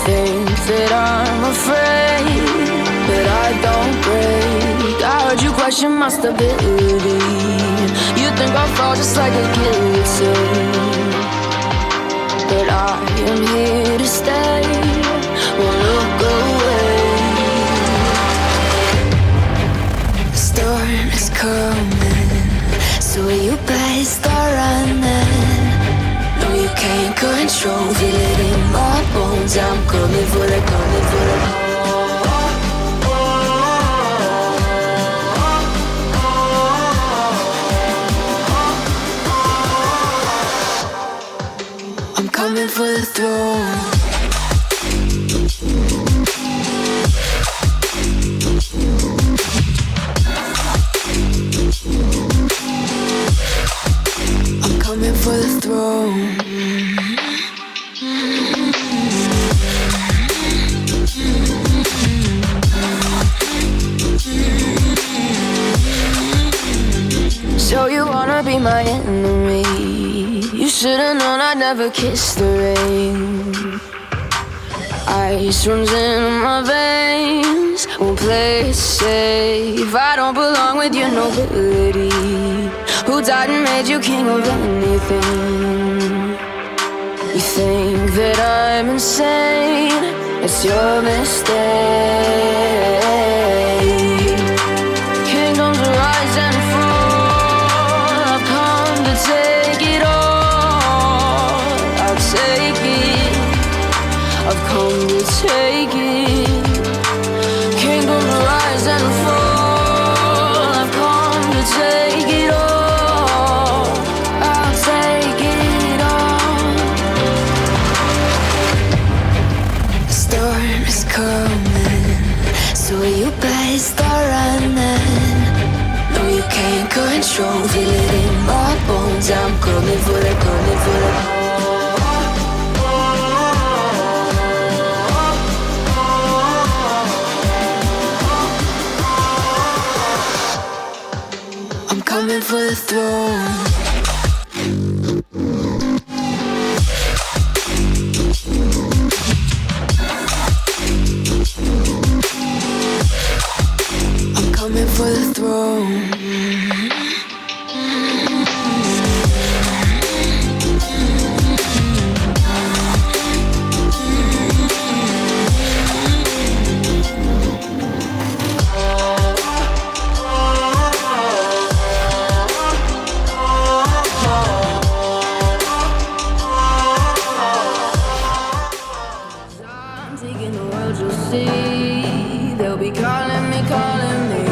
think that I'm afraid, but I don't break. I heard you question my stability. You think I'll fall just like a guillotine, but I am here to stay. Won't look away. The storm is coming, so you better start running. No, you can't control, feel it in my bones. I'm coming for the, coming for the. I'm coming for the throne. I'm coming for the throne. So you wanna be my enemy? You should've known I'd never kiss the rain. Ice runs in my veins, won't play it safe. I don't belong with your nobility. Who died and made you king of anything? You think that I'm insane, it's your mistake. Kingdoms rise and fall, I've come to take it all. I'll take it, I've come to take it. Kingdoms rise and fall, I've come to take it all. I'll take it all. The storm is coming, so you better start running. No, you can't control, feel it in my bones. I'm coming for the, coming for the. Coming for the throne. I'm coming for the throne. Taking the world, you'll see. They'll be calling me, calling me.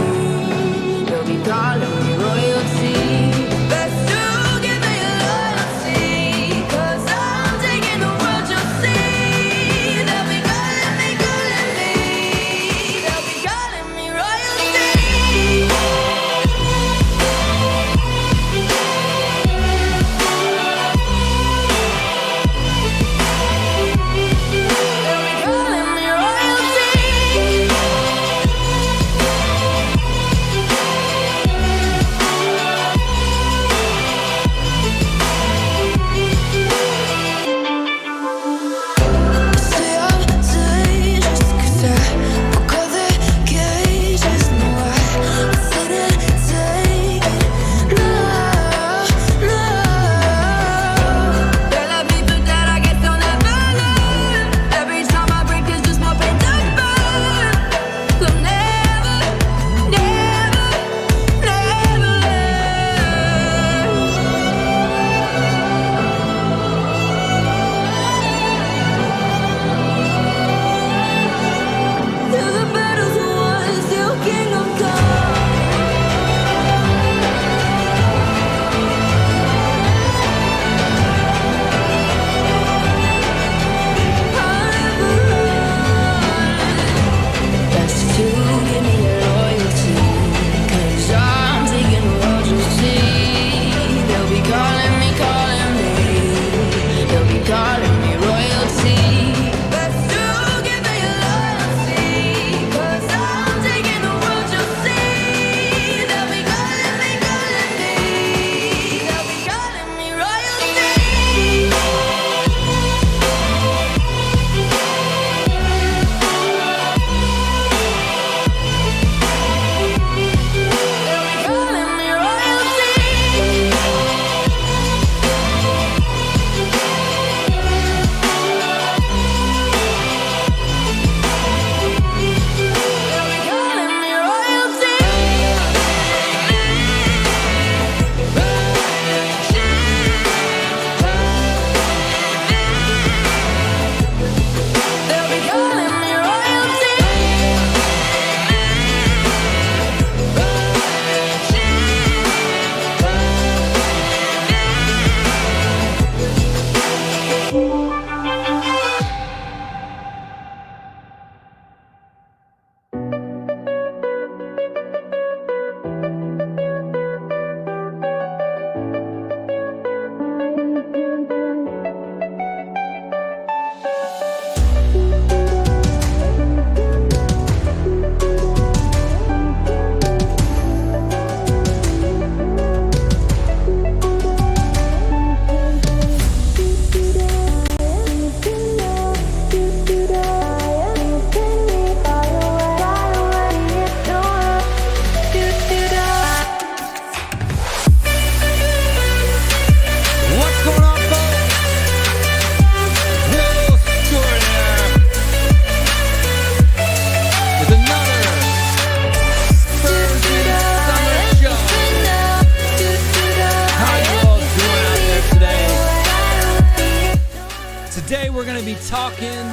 be talking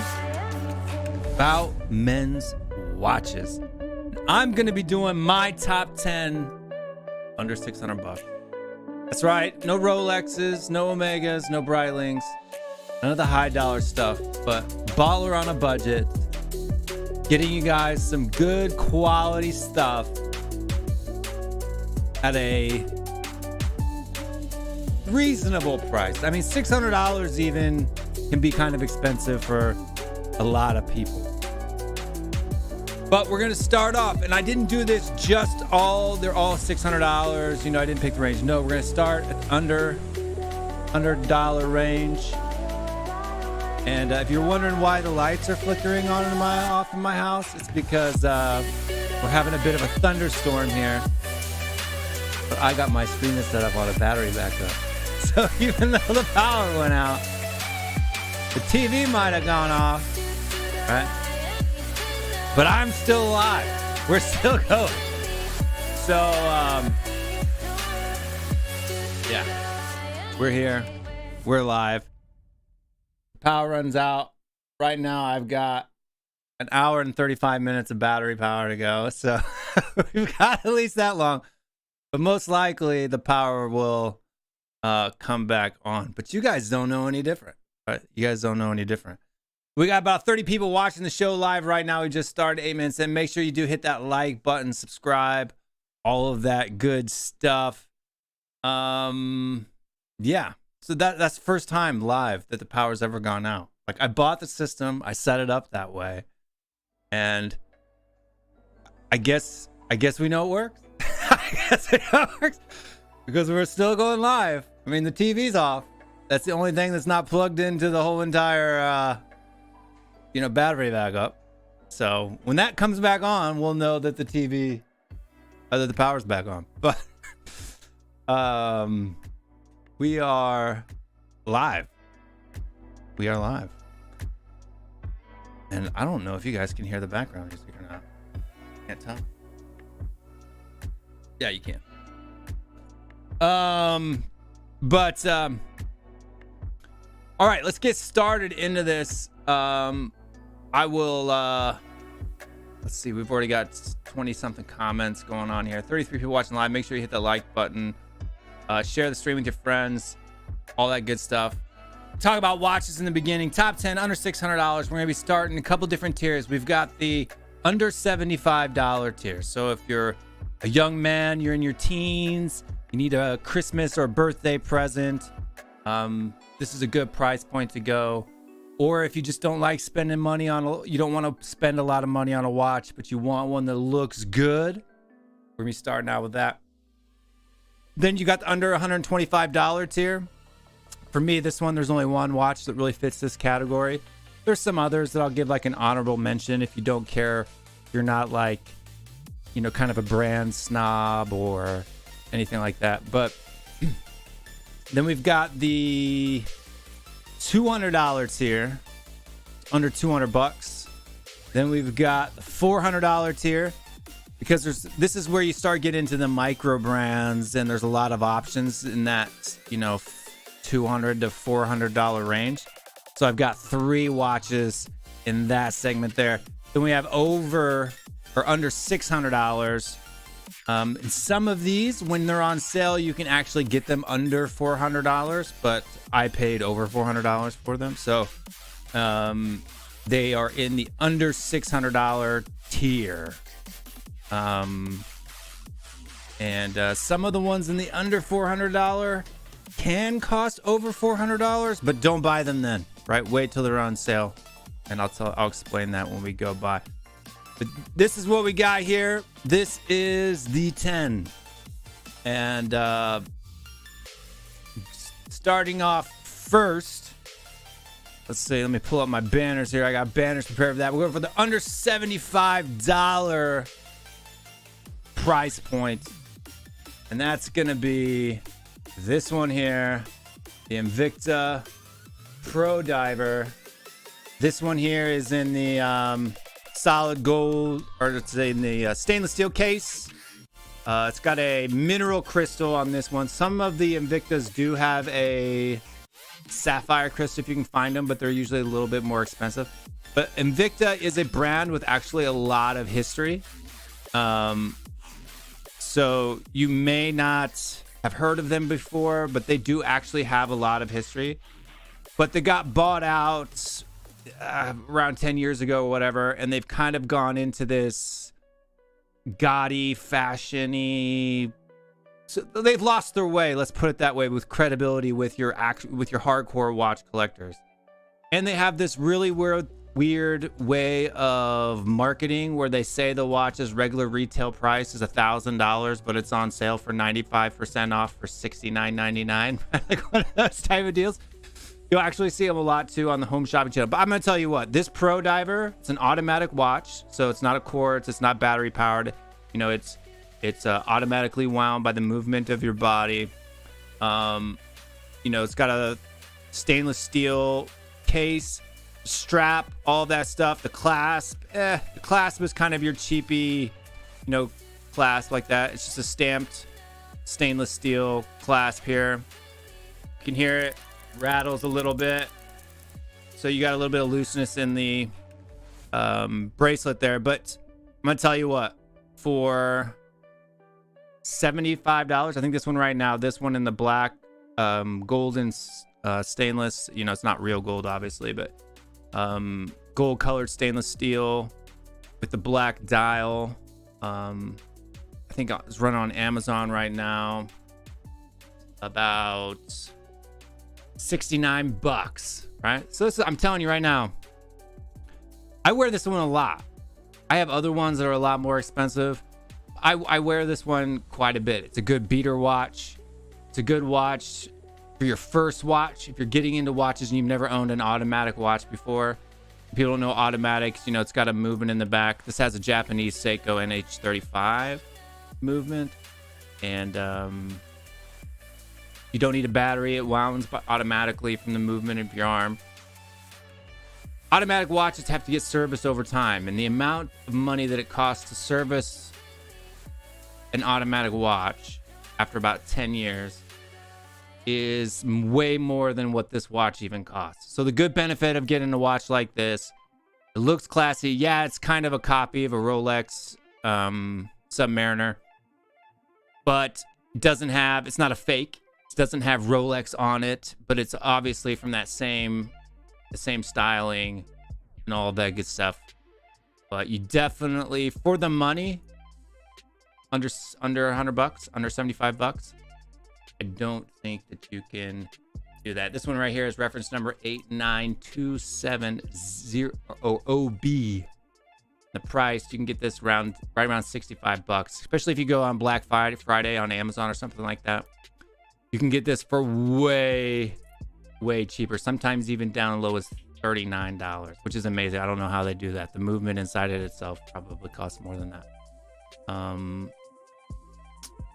about men's watches. I'm going to be doing my top 10 under 600 bucks. That's right. No Rolexes, no Omegas, no Breitlings, none of the high dollar stuff, but baller on a budget, getting you guys some good quality stuff at a reasonable price. I mean, $600 even can be kind of expensive for a lot of people. But we're going to start off, and I didn't do this just they're all $600. You know, I didn't pick the range. No, we're going to start at under dollar range. And if you're wondering why the lights are flickering on off in my house, it's because we're having a bit of a thunderstorm here. But I got my screen set up on a battery backup. So even though the power went out, the TV might have gone off, right? But I'm still alive. We're still going. So, yeah, we're here. We're live. Power runs out. Right now, I've got an hour and 35 minutes of battery power to go. So we've got at least that long. But most likely, the power will come back on. But you guys don't know any different, right? You guys don't know any different. We got about 30 people watching the show live right now. We just started 8 minutes in. Make sure you do hit that like button, subscribe, all of that good stuff. Yeah. So that's the first time live that the power's ever gone out. Like, I bought the system, I set it up that way, and I guess we know it works. I guess we know it works because we're still going live. I mean, the TV's off. That's the only thing that's not plugged into the whole entire battery backup. So when that comes back on, we'll know that the power's back on. But we are live. We are live. And I don't know if you guys can hear the background music or not. Can't tell. Yeah, you can. All right, let's get started into this. I will, let's see, we've already got 20 something comments going on here. 33 people watching live. Make sure you hit the like button, share the stream with your friends, all that good stuff. Talk about watches in the beginning. Top 10 under $600. We're going to be starting a couple different tiers. We've got the under $75 tier. So if you're a young man, you're in your teens, you need a Christmas or birthday present, this is a good price point to go. Or if you just don't like spending money you don't want to spend a lot of money on a watch, but you want one that looks good, we're going to be starting out with that. Then you got the under $125 tier. For me, this one, there's only one watch that really fits this category. There's some others that I'll give like an honorable mention if you don't care. You're not like, kind of a brand snob or anything like that. But then we've got the $200 tier, under 200 bucks. Then we've got the $400 tier, because this is where you start getting into the micro brands, and there's a lot of options in that, $200 to $400 range. So I've got 3 watches in that segment there. Then we have under $600. And some of these, when they're on sale, you can actually get them under $400, but I paid over $400 for them. So they are in the under $600 tier. And some of the ones in the under $400 can cost over $400, but don't buy them then, right? Wait till they're on sale, and I'll explain that when we go by. But this is what we got here. This is the 10. And starting off first, let's see, let me pull up my banners here. I got banners prepared for that. We're going for the under $75 price point. And that's going to be this one here, the Invicta Pro Diver. This one here is in the solid gold, or let's say in the stainless steel case. It's got a mineral crystal on this one. Some of the Invictas do have a sapphire crystal if you can find them, but they're usually a little bit more expensive. But Invicta is a brand with actually a lot of history. So you may not have heard of them before, but they do actually have a lot of history. But they got bought out around 10 years ago or whatever, and they've kind of gone into this gaudy, fashion-y. So they've lost their way, let's put it that way, with credibility with your hardcore watch collectors. And they have this really weird way of marketing where they say the watch's regular retail price is $1,000, but it's on sale for 95% off for $69.99. Like one of those type of deals. You'll actually see them a lot too on the home shopping channel. But I'm gonna tell you what, this Pro Diver, it's an automatic watch, so it's not a quartz, it's not battery powered. You know, it's automatically wound by the movement of your body. You know, it's got a stainless steel case, strap, all that stuff. The clasp is kind of your cheapy, you know, clasp like that. It's just a stamped stainless steel clasp here. You can hear it rattles a little bit, so you got a little bit of looseness in the bracelet there. But I'm gonna tell you what, for $75, I think this one right now, this one in the black golden stainless, you know, it's not real gold obviously, but gold colored stainless steel with the black dial. I think it's running on Amazon right now, about $69, right? So this is, I'm telling you right now, I wear this one a lot. I have other ones that are a lot more expensive. I wear this one quite a bit. It's a good beater watch. It's a good watch for your first watch. If you're getting into watches and you've never owned an automatic watch before, people don't know automatics, you know, it's got a movement in the back. This has a Japanese Seiko NH35 movement, and you don't need a battery. It wounds automatically from the movement of your arm. Automatic watches have to get serviced over time, and the amount of money that it costs to service an automatic watch after about 10 years is way more than what this watch even costs. So the good benefit of getting a watch like this, it looks classy. Yeah, it's kind of a copy of a Rolex Submariner, but it doesn't have, it's not a fake. It doesn't have Rolex on it, but it's obviously from that the same styling and all that good stuff. But you definitely, for the money, under $100, under $75, I don't think that you can do that. This one right here is reference number 89270OB. The price, you can get this right around $65, especially if you go on Black Friday on Amazon or something like that. You can get this for way cheaper, sometimes even down low as $39, which is amazing. I don't know how they do that. The movement inside it itself probably costs more than that.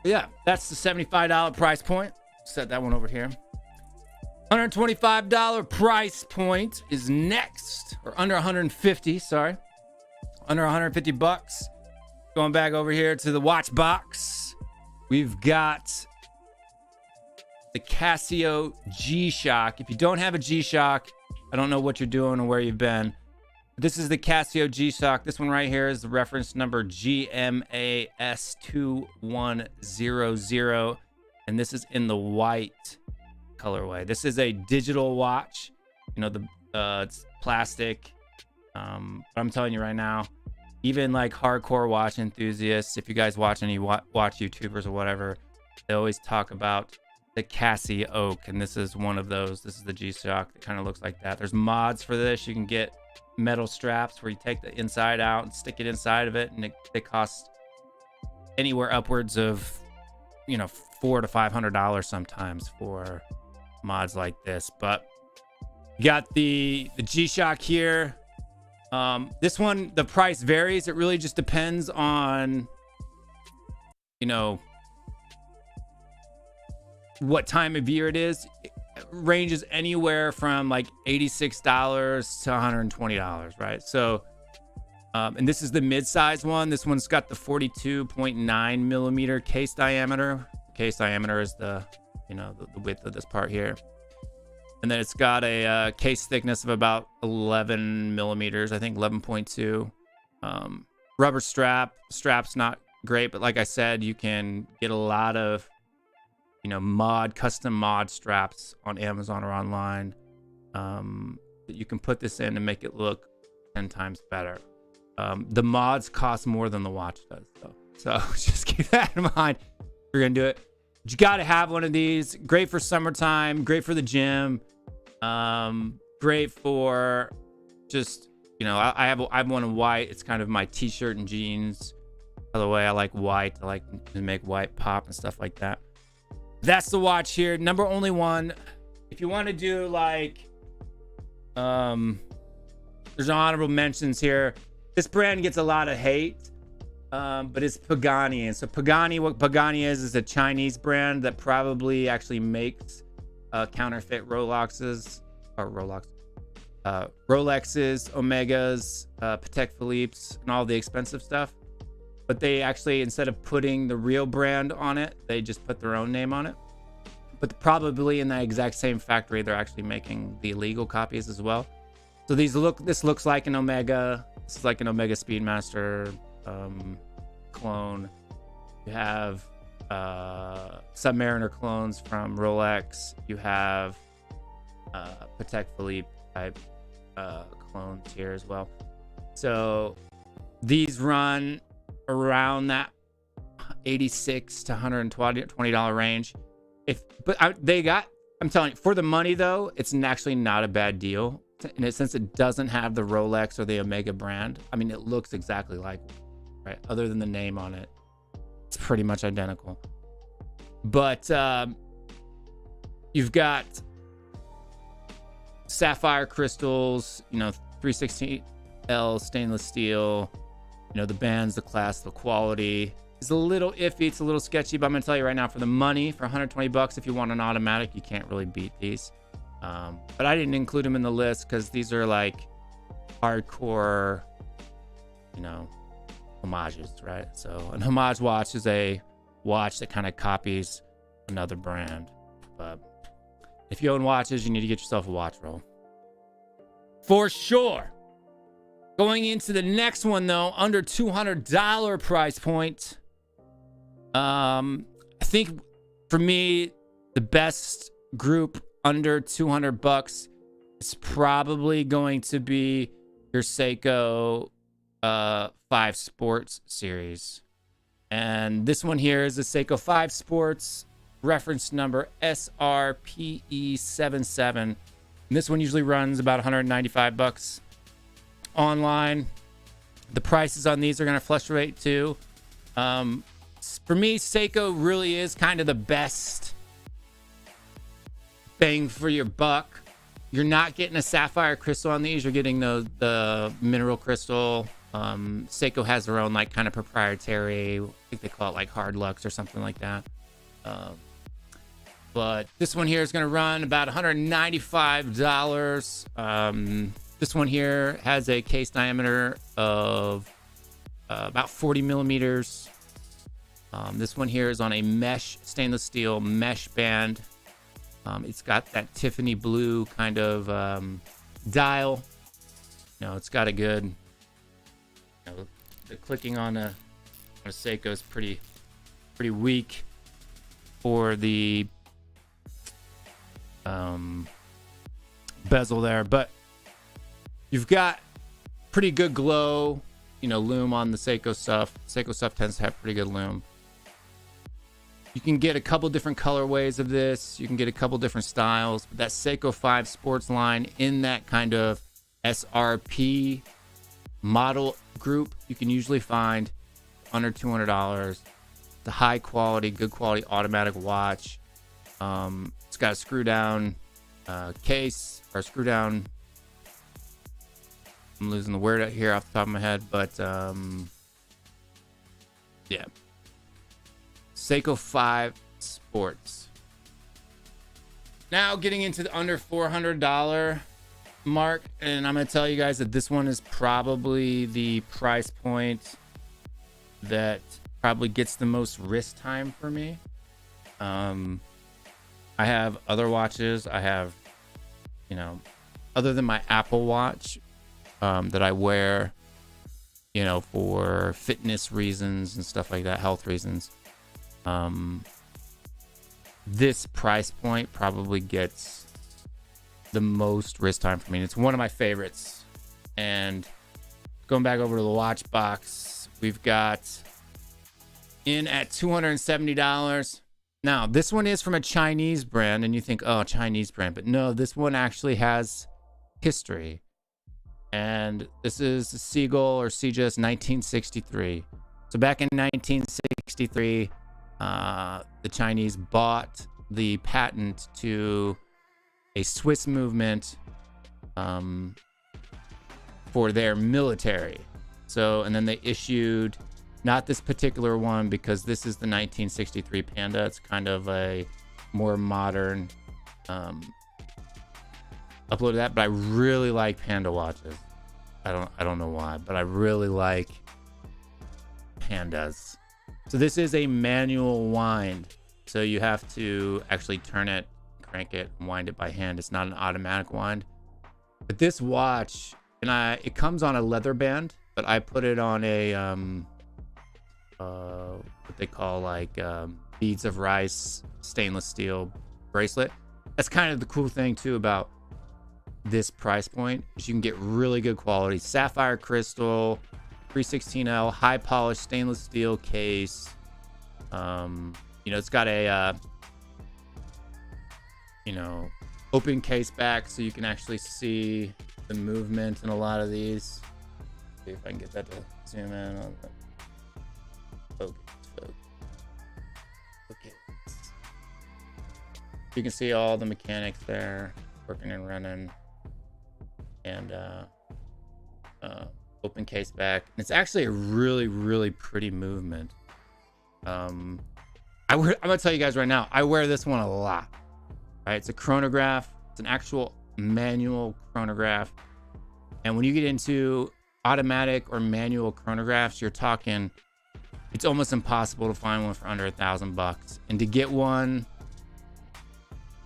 Yeah, that's the $75 price point. Set that one over here. $125 price point is next, or under 150, sorry. Under 150 bucks. Going back over here to the watch box. We've got the Casio G-Shock. If you don't have a G-Shock, I don't know what you're doing or where you've been. This is the Casio G-Shock. This one right here is the reference number GMAS2100. And this is in the white colorway. This is a digital watch. You know, it's plastic. But I'm telling you right now, even like hardcore watch enthusiasts, if you guys watch any watch YouTubers or whatever, they always talk about the Casio Oak. And this is one of those. This is the G-Shock. It kind of looks like that. There's mods for this. You can get metal straps where you take the inside out and stick it inside of it, and they cost anywhere upwards of, you know, $400 to $500 sometimes for mods like this. But you got the G-Shock here. This one, the price varies. It really just depends on, you know, what time of year it is. It ranges anywhere from like $86 to $120, right? So, and this is the mid-size one. This one's got the 42.9 millimeter case diameter. Case diameter is the, you know, the width of this part here. And then it's got a case thickness of about 11 millimeters, I think 11.2. Rubber strap's not great, but like I said, you can get a lot of, you know, custom mod straps on Amazon or online. That you can put this in and make it look 10 times better. The mods cost more than the watch does, though. So just keep that in mind if you're gonna do it. But you gotta have one of these. Great for summertime, great for the gym, great for just, you know, I have one in white. It's kind of my t-shirt and jeans. By the way, I like white. I like to make white pop and stuff like that. That's the watch here. Number only one. If you want to do like, there's honorable mentions here. This brand gets a lot of hate, but it's Pagani. And so Pagani, what Pagani is a Chinese brand that probably actually makes counterfeit Rolexes, Omegas, Patek Philippe's, and all the expensive stuff. But they actually, instead of putting the real brand on it, they just put their own name on it. But probably in that exact same factory, they're actually making the illegal copies as well. So this looks like an Omega. This is like an Omega Speedmaster clone. You have Submariner clones from Rolex. You have Patek Philippe type clones here as well. So these run around that $86 to $120 range. I'm telling you, for the money though, it's actually not a bad deal. And since it doesn't have the Rolex or the Omega brand, I mean, it looks exactly like, right? Other than the name on it, it's pretty much identical. But you've got sapphire crystals, you know, 316L stainless steel, you know, the bands, the class, the quality. It's a little iffy, it's a little sketchy, but I'm gonna tell you right now, for the money, for 120 bucks, if you want an automatic, you can't really beat these. But I didn't include them in the list because these are like hardcore, you know, homages, right? So an homage watch is a watch that kind of copies another brand. But if you own watches, you need to get yourself a watch roll. For sure. Going into the next one though, under $200 price point. I think for me, the best group under 200 bucks is probably going to be your Seiko 5 Sports series. And this one here is a Seiko 5 Sports, reference number SRPE77. And this one usually runs about 195 bucks online. The prices on these are going to fluctuate too. For me, Seiko really is kind of the best bang for your buck. You're not getting a sapphire crystal on these. You're getting the mineral crystal. Seiko has their own like kind of proprietary, I think they call it like hard lux or something like that. But this one here is going to run about $195. This one here has a case diameter of about 40 millimeters. This one here is on a mesh, stainless steel mesh band. It's got that Tiffany blue kind of dial. You know, it's got a good, you know, the clicking on a Seiko is pretty weak for the bezel there, but you've got pretty good glow, you know, lume on the Seiko stuff. Seiko stuff tends to have pretty good lume. You can get a couple different colorways of this. You can get a couple different styles. But that Seiko 5 Sports line in that kind of SRP model group, you can usually find under $200. The high quality, good quality automatic watch. It's got a screw down case or screw down. I'm losing the word here off the top of my head, but yeah. Seiko 5 Sports. Now getting into the under $400 mark, and I'm going to tell you guys that this one is probably the price point that probably gets the most wrist time for me. I have other watches. I have you know, other than my Apple Watch that I wear, you know, for fitness reasons and stuff like that, health reasons, this price point probably gets the most wrist time for me. And it's one of my favorites. And going back over to the watch box, we've got in at $270. Now, this one is from a Chinese brand, and you think, oh, Chinese brand. But no, this one actually has history. And this is Seagull or Seagus 1963. So back in 1963, the Chinese bought the patent to a Swiss movement for their military. So, and then they issued, not this particular one because this is the 1963 Panda. It's kind of a more modern upload of that, but I really like Panda watches. I don't know why, but I really like Pandas. So this is a manual wind. So you have to actually turn it, crank it, and wind it by hand. It's not an automatic wind. But this watch, and it comes on a leather band, but I put it on a what they call like beads of rice stainless steel bracelet. That's kind of the cool thing too about this price point, is you can get really good quality sapphire crystal 316L high polished stainless steel case. You know, it's got a you know, open case back so you can actually see the movement in a lot of these. See if I can get that to zoom in on the focus. Okay. You can see all the mechanics there working and running, and open case back. It's actually a really, really pretty movement. I'm gonna tell you guys right now, I wear this one a lot. Right, it's a chronograph. It's an actual manual chronograph, and when you get into automatic or manual chronographs, you're talking, it's almost impossible to find one for under $1,000, and to get one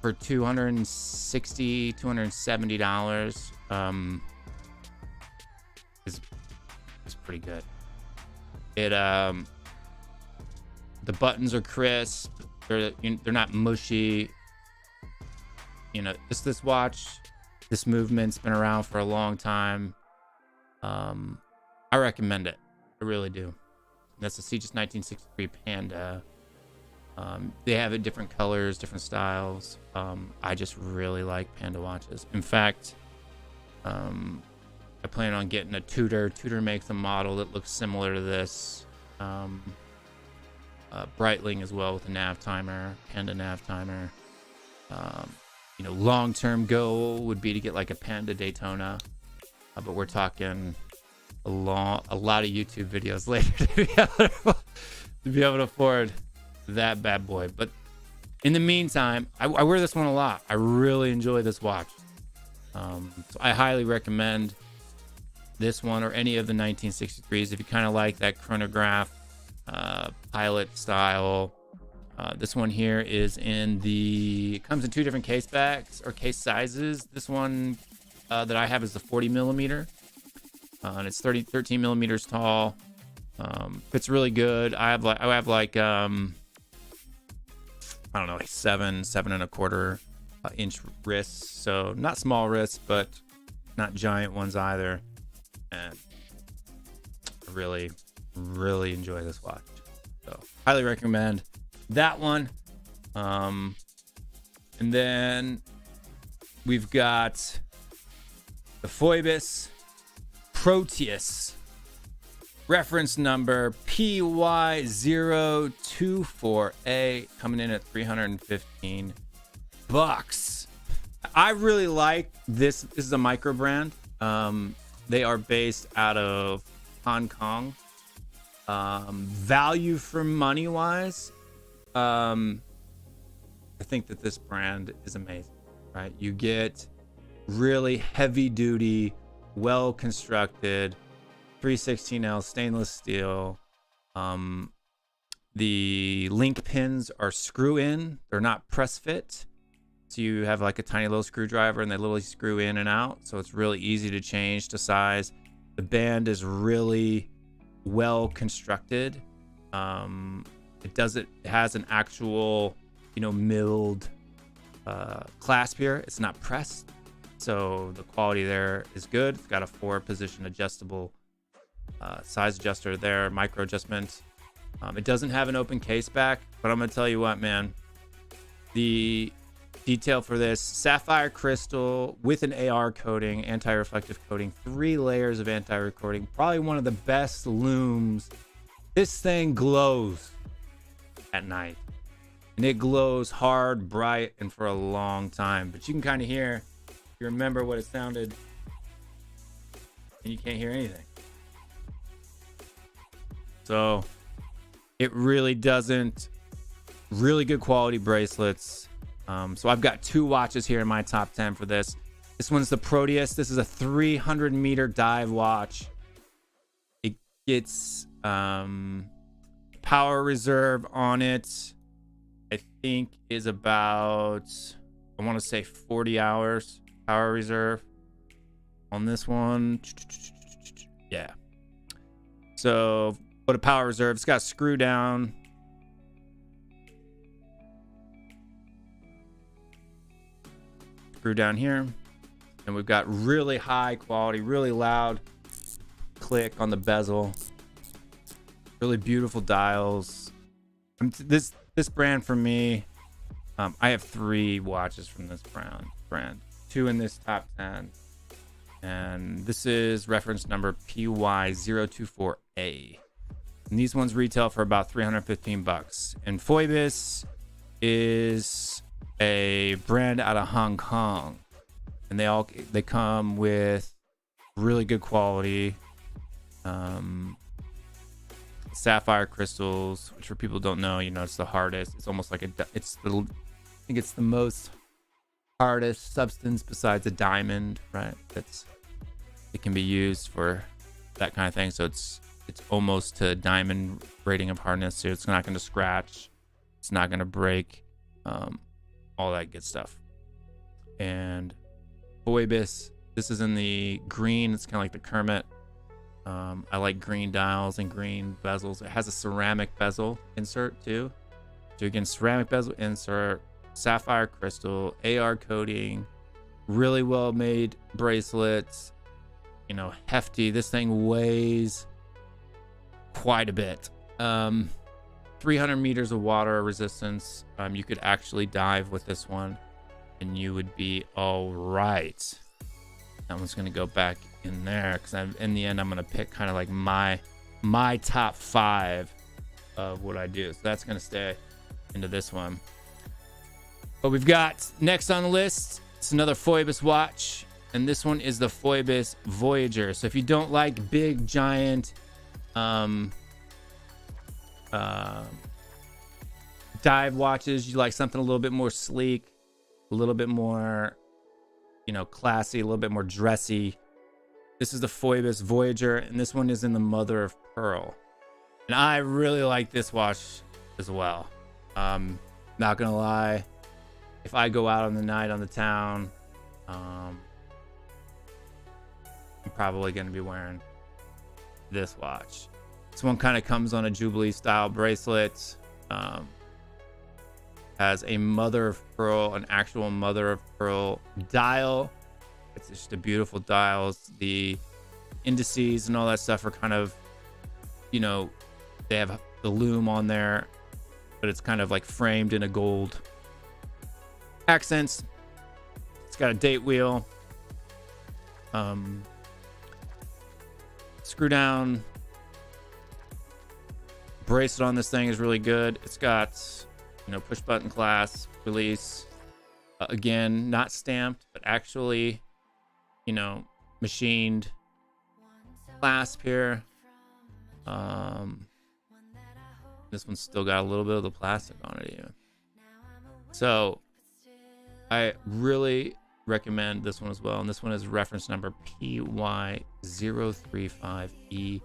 for $270 is pretty good. It the buttons are crisp. They're not mushy. You know, this watch, this movement's been around for a long time. I recommend it. I really do. That's the Seagus 1963 Panda. They have it different colors, different styles. I just really like Panda watches. In fact, I plan on getting a Tudor. Tudor makes a model that looks similar to this. Breitling as well with a nav timer, Panda nav timer. You know, long-term goal would be to get like a Panda Daytona, but we're talking a lot of YouTube videos later to be able to afford that bad boy. But in the meantime, I wear this one a lot. I really enjoy this watch. So I highly recommend this one or any of the 1963s if you kind of like that chronograph pilot style. This one here is it comes in two different case backs or case sizes. This one that I have is the 40 millimeter, and it's 13 millimeters tall. Fits really good. I have like I don't know, like 7.25 inch wrists, so not small wrists, but not giant ones either. And I really, really enjoy this watch, so highly recommend that one. And then we've got the Phoebus Proteus, reference number PY024A, coming in at $315. I really like this. This is a micro brand. They are based out of Hong Kong. Value for money wise, I think that this brand is amazing, right? You get really heavy duty, well constructed 316L stainless steel. The link pins are screw in, they're not press fit. So you have like a tiny little screwdriver and they literally screw in and out. So it's really easy to change to size. The band is really well constructed. It has an actual, milled clasp here. It's not pressed. So the quality there is good. It's got a 4-position adjustable size adjuster there, micro adjustment. It doesn't have an open case back, but I'm going to tell you what, man. The detail for this, sapphire crystal with an AR coating, anti-reflective coating, 3 layers of anti-recording, probably one of the best looms. This thing glows at night, and it glows hard, bright, and for a long time. But you can kind of hear, if you remember what it sounded, and you can't hear anything. So it really doesn't. Really good quality bracelets. So I've got 2 watches here in my top 10 for this. This one's the Proteus. This is a 300-meter dive watch. It gets power reserve on it. I think is about, I want to say 40 hours power reserve on this one. Yeah. So put a power reserve. It's got screw down. Screw down here. And we've got really high quality, really loud click on the bezel. Really beautiful dials. This brand for me, I have 3 watches from this brand. 2 in this top 10. And this is reference number PY024A. And these ones retail for about $315. And Phoebus is a brand out of Hong Kong. And they come with really good quality. Sapphire crystals, which for people who don't know, it's the hardest. It's almost like I think it's the most hardest substance besides a diamond, right? It can be used for that kind of thing. So it's almost to diamond rating of hardness. So it's not going to scratch. It's not going to break. All that good stuff. And Phoebus, this is in the green. It's kind of like the Kermit. I like green dials and green bezels. It has a ceramic bezel insert too. So again, ceramic bezel insert, sapphire crystal, AR coating, really well made bracelets, hefty. This thing weighs quite a bit. 300 meters of water resistance. You could actually dive with this one and you would be all right. That one's going to go back in there because in the end I'm going to pick kind of like my top 5 of what I do. So that's going to stay into this one. But we've got next on the list, it's another Phoebus watch, and this one is the Phoebus Voyager. So if you don't like big giant dive watches, you like something a little bit more sleek, a little bit more classy, a little bit more dressy, this is the Phoebus Voyager, and this one is in the mother of pearl. And I really like this watch as well. Not gonna lie, if I go out on the night on the town, I'm probably gonna be wearing this watch. This one kind of comes on a Jubilee style bracelet. Has a mother of pearl, an actual mother of pearl dial. It's just a beautiful dial. The indices and all that stuff are kind of, they have the loom on there, but it's kind of like framed in a gold accents. It's got a date wheel. Screw down bracelet on this thing is really good. It's got, push button clasp, release. Again, not stamped, but actually, machined clasp here. This one's still got a little bit of the plastic on it even. So I really recommend this one as well. And this one is reference number PY035E.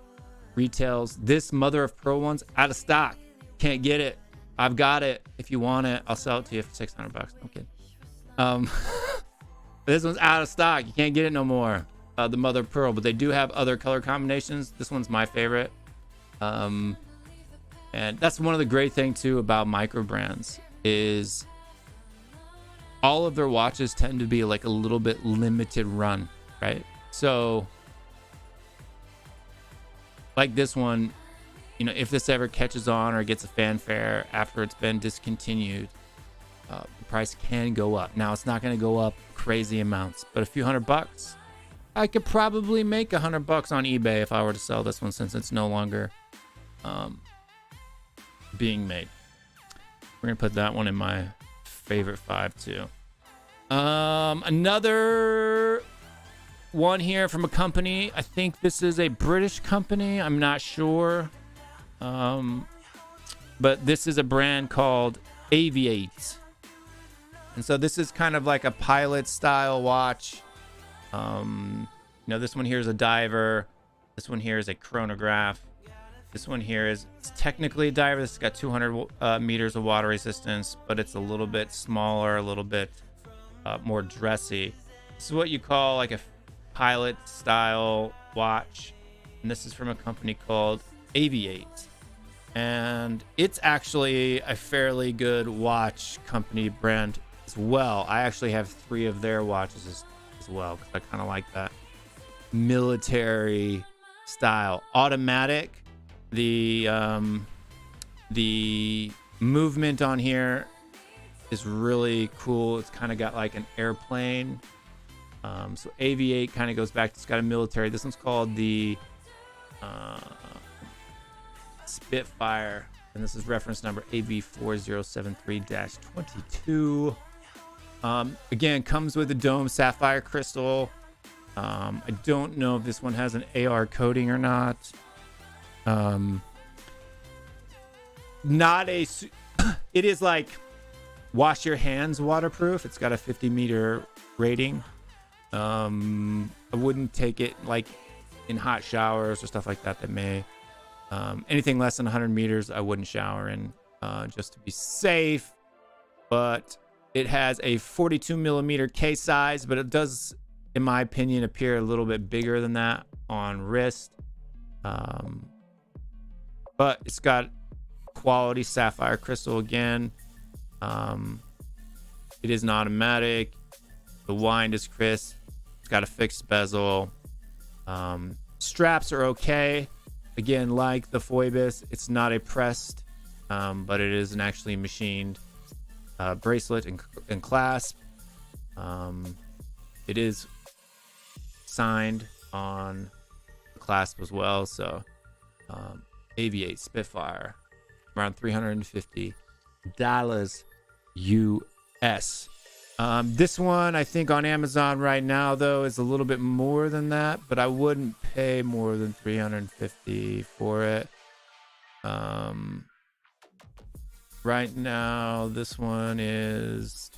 Retails. This mother of pearl one's out of stock. Can't get it. I've got it. If you want it, I'll sell it to you for $600. Okay. This one's out of stock. You can't get it no more. The mother of pearl, but they do have other color combinations. This one's my favorite. And that's one of the great things too about micro brands is all of their watches tend to be like a little bit limited run, right? So like this one, you know, if this ever catches on or gets a fanfare after it's been discontinued, the price can go up. Now it's not going to go up crazy amounts, but a few $100, I could probably make $100 on eBay if I were to sell this one, since it's no longer being made. We're gonna put that one in my favorite 5 too. Another one here from a company. I think this is a British company. I'm not sure, but this is a brand called Aviate. And so this is kind of like a pilot style watch. You know, this one here is a diver. This one here is a chronograph. This one here is technically a diver. This has got 200 meters of water resistance, but it's a little bit smaller, a little bit more dressy. This is what you call like a pilot style watch. And this is from a company called Aviate. And it's actually a fairly good watch company brand as well. I actually have 3 of their watches as well, because I kind of like that military style. Automatic. The movement on here is really cool. It's kind of got like an airplane. So Aviate kind of goes back. It's got a military. This one's called the Spitfire, and this is reference number AV4073-22. Again, comes with a dome sapphire crystal. I don't know if this one has an AR coating or not. It is like wash your hands waterproof. It's got a 50-meter rating. I wouldn't take it like in hot showers or stuff like that. That may anything less than 100 meters I wouldn't shower in, just to be safe. But it has a 42 millimeter case size, but it does, in my opinion, appear a little bit bigger than that on wrist. But it's got quality sapphire crystal again. It is an automatic. The wind is crisp. It's got a fixed bezel. Straps are okay. Again, like the Phoebus, it's not a pressed, but it is an actually machined bracelet and clasp. It is signed on the clasp as well. So Aviate Spitfire, around $350 US. This one, I think on Amazon right now, though, is a little bit more than that, but I wouldn't pay more than $350 for it. Right now, this one is,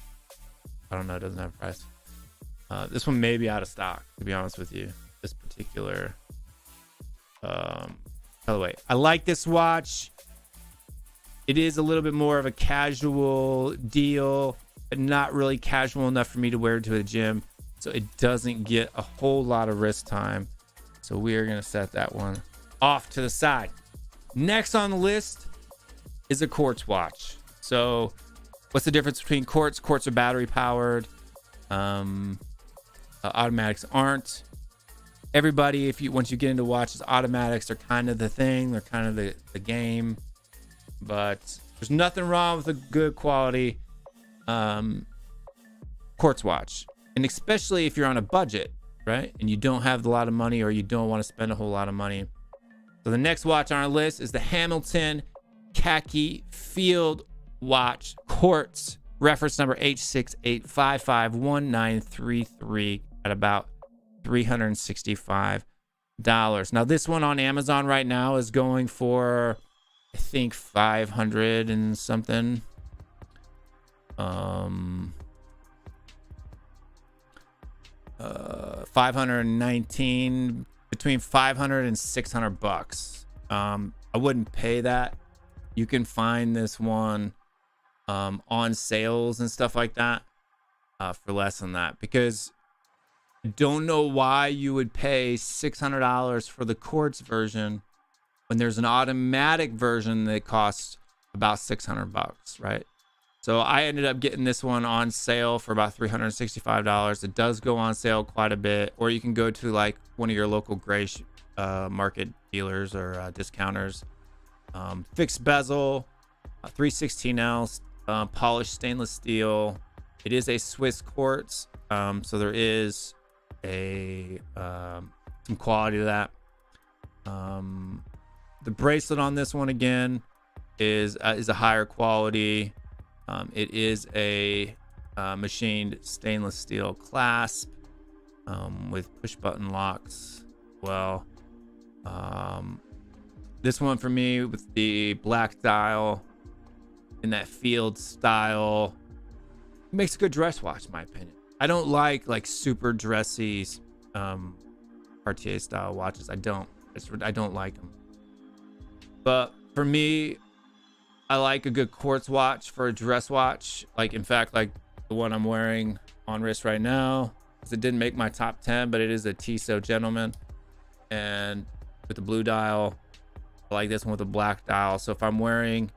I don't know, it doesn't have a price. This one may be out of stock, to be honest with you. This particular colorway. I like this watch. It is a little bit more of a casual deal, but not really casual enough for me to wear it to the gym. So it doesn't get a whole lot of wrist time. So we are going to set that one off to the side. Next on the list is a quartz watch. So what's the difference between quartz? Quartz are battery powered. Automatics aren't. Everybody, once you get into watches, automatics are kind of the thing. They're kind of the game. But there's nothing wrong with a good quality quartz watch. And especially if you're on a budget, right? And you don't have a lot of money, or you don't want to spend a whole lot of money. So the next watch on our list is the Hamilton Khaki Field Watch Quartz, reference number H68551933, at about $365. Now this one on Amazon right now is going for, I think, 500 and something. 519, between 500 and 600 bucks. I wouldn't pay that. You can find this one on sales and stuff like that. for less than that, because I don't know why you would pay $600 for the quartz version when there's an automatic version that costs about $600, right? So I ended up getting this one on sale for about $365. It does go on sale quite a bit, or you can go to like one of your local gray market dealers or discounters. Fixed bezel, 316L, polished stainless steel. It is a Swiss quartz, so there is some quality to that. The bracelet on this one again is a higher quality. It is a machined stainless steel clasp with push button locks. Well, this one for me with the black dial in that field style makes a good dress watch, in my opinion. I don't like super dressy Cartier style watches. I don't like them. But for me, I like a good quartz watch for a dress watch. Like, in fact, like the one I'm wearing on wrist right now, it didn't make my top 10, but it is a Tissot Gentleman, and with the blue dial. I like this one with a black dial. So if I'm wearing,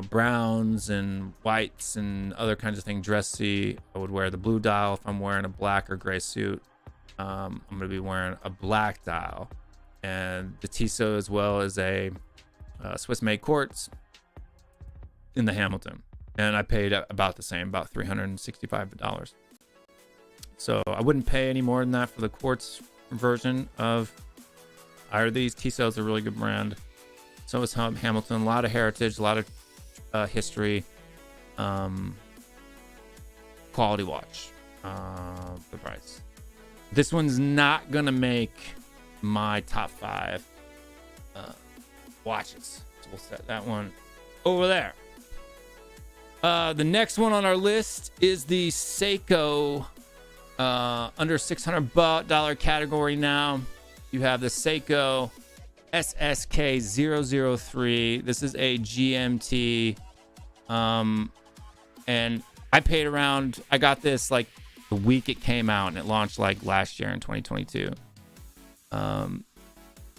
browns and whites and other kinds of things dressy, I would wear the blue dial. If I'm wearing a black or gray suit, I'm going to be wearing a black dial. And the Tissot as well is a Swiss made quartz in the Hamilton, and I paid about the same, about $365. So I wouldn't pay any more than that for the quartz version of either of these. Tissot's a really good brand. So is Hamilton. A lot of heritage, a lot of history. Quality watch for the price. This one's not gonna make my top 5 watches, so we'll set that one over there. The next one on our list is the Seiko, under $600 category now. You have the Seiko SSK003. This is a GMT, and I paid around, I got this like the week it came out, and it launched like last year in 2022. And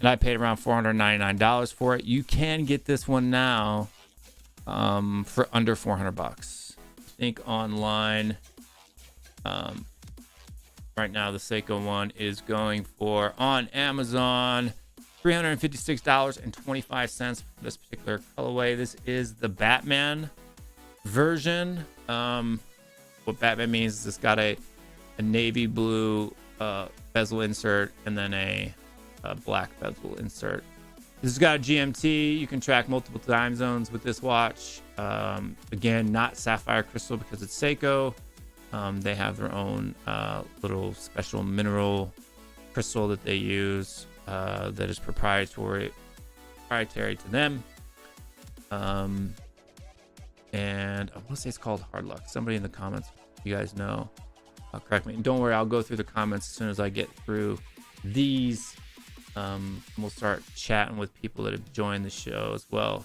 I paid around $499 for it. You can get this one now for under $400. I think online right now the Seiko one is going for, on Amazon, $356.25 for this particular colorway. This is the Batman version. What Batman means is it's got a navy blue bezel insert and then a black bezel insert. This has got a GMT. You can track multiple time zones with this watch. Again, not sapphire crystal because it's Seiko. They have their own little special mineral crystal that they use that is proprietary to them. And I want to say it's called Hard Luck. Somebody in the comments, you guys know, correct me. And don't worry, I'll go through the comments as soon as I get through these. We'll start chatting with people that have joined the show as well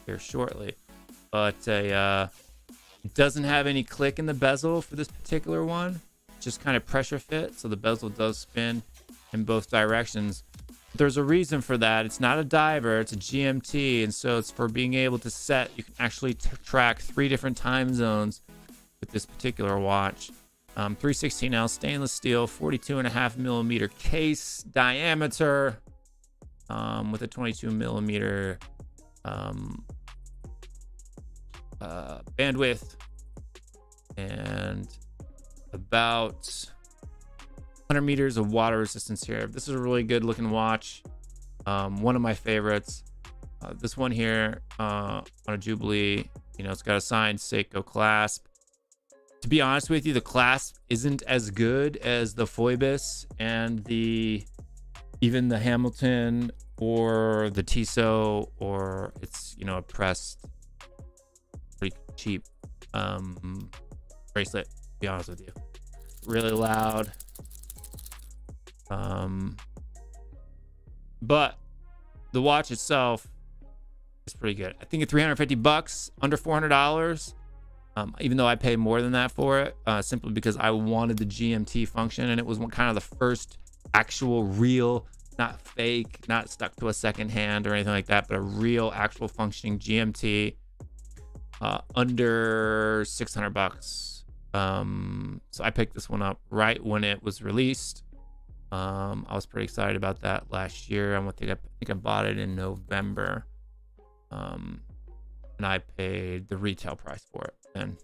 here shortly. But it doesn't have any click in the bezel for this particular one. Just kind of pressure fit, so the bezel does spin in both directions. There's a reason for that. It's not a diver, it's a GMT, and so it's for being able to set. You can actually track 3 different time zones with this particular watch. 316L stainless steel, 42.5 millimeter case diameter, with a 22 millimeter bandwidth, and about 100 meters of water resistance here. This is a really good looking watch. One of my favorites. This one here on a Jubilee, it's got a signed Seiko clasp. To be honest with you, the clasp isn't as good as the Phoebus and even the Hamilton or the Tissot, or it's a pressed, pretty cheap bracelet, to be honest with you. Really loud. But the watch itself is pretty good. I think at $350, under $400, even though I pay more than that for it, simply because I wanted the GMT function, and it was kind of the first actual real, not fake, not stuck to a second hand or anything like that, but a real actual functioning GMT, under $600. So I picked this one up right when it was released. I was pretty excited about that last year. I think I bought it in November, and I paid the retail price for it. And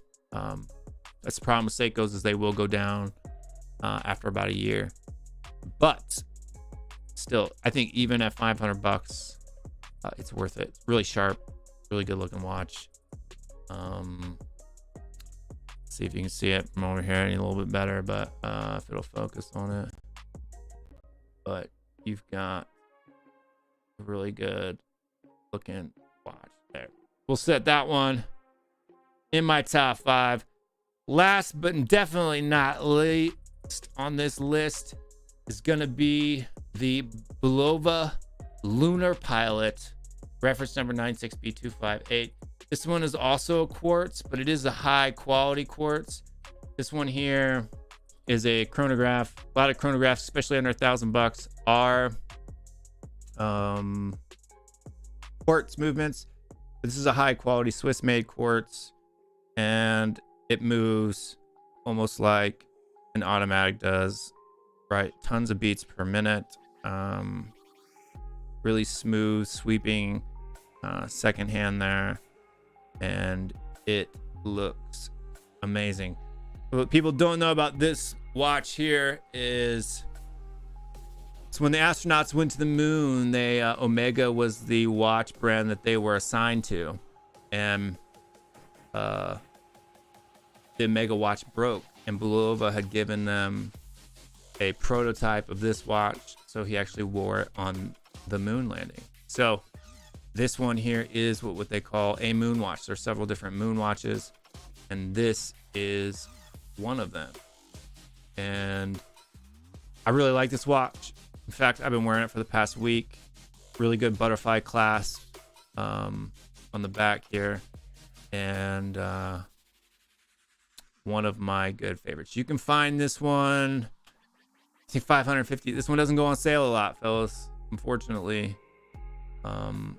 that's the problem with Seikos, is they will go down after about a year. But still, I think even at $500, it's worth it. It's really sharp, really good looking watch. See if you can see it from over here a little bit better, but if it'll focus on it. But you've got a really good looking watch there. We'll set that one in my top 5. Last but definitely not least on this list is going to be the Bulova Lunar Pilot, reference number 96B258. This one is also a quartz, but it is a high quality quartz. This one here is a chronograph. A lot of chronographs, especially under $1,000, are quartz movements. This is a high quality Swiss made quartz, and it moves almost like an automatic does, right? Tons of beats per minute. Really smooth sweeping second hand there, and it looks amazing. What people don't know about this watch here is, so when the astronauts went to the moon, they Omega was the watch brand that they were assigned to, and the Omega watch broke, and Bulova had given them a prototype of this watch, so he actually wore it on the moon landing. So this one here is what they call a moon watch. There's several different moon watches, and this is one of them. And I really like this watch. In fact, I've been wearing it for the past week. Really good butterfly clasp on the back here, and one of my good favorites. You can find this one, I think $550. This one doesn't go on sale a lot, fellas, unfortunately. And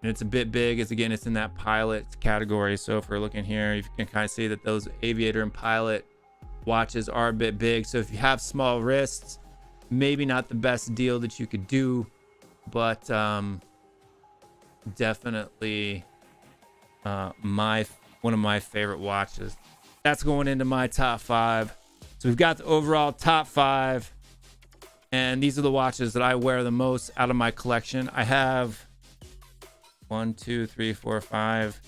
it's a bit big. It's in that pilot category. So if we're looking here, you can kind of see that those aviator and pilot watches are a bit big. So if you have small wrists, maybe not the best deal that you could do, but definitely one of my favorite watches. That's going into my top 5. So we've got the overall top 5, and these are the watches that I wear the most out of my collection. I have 1, 2, 3, 4, 5,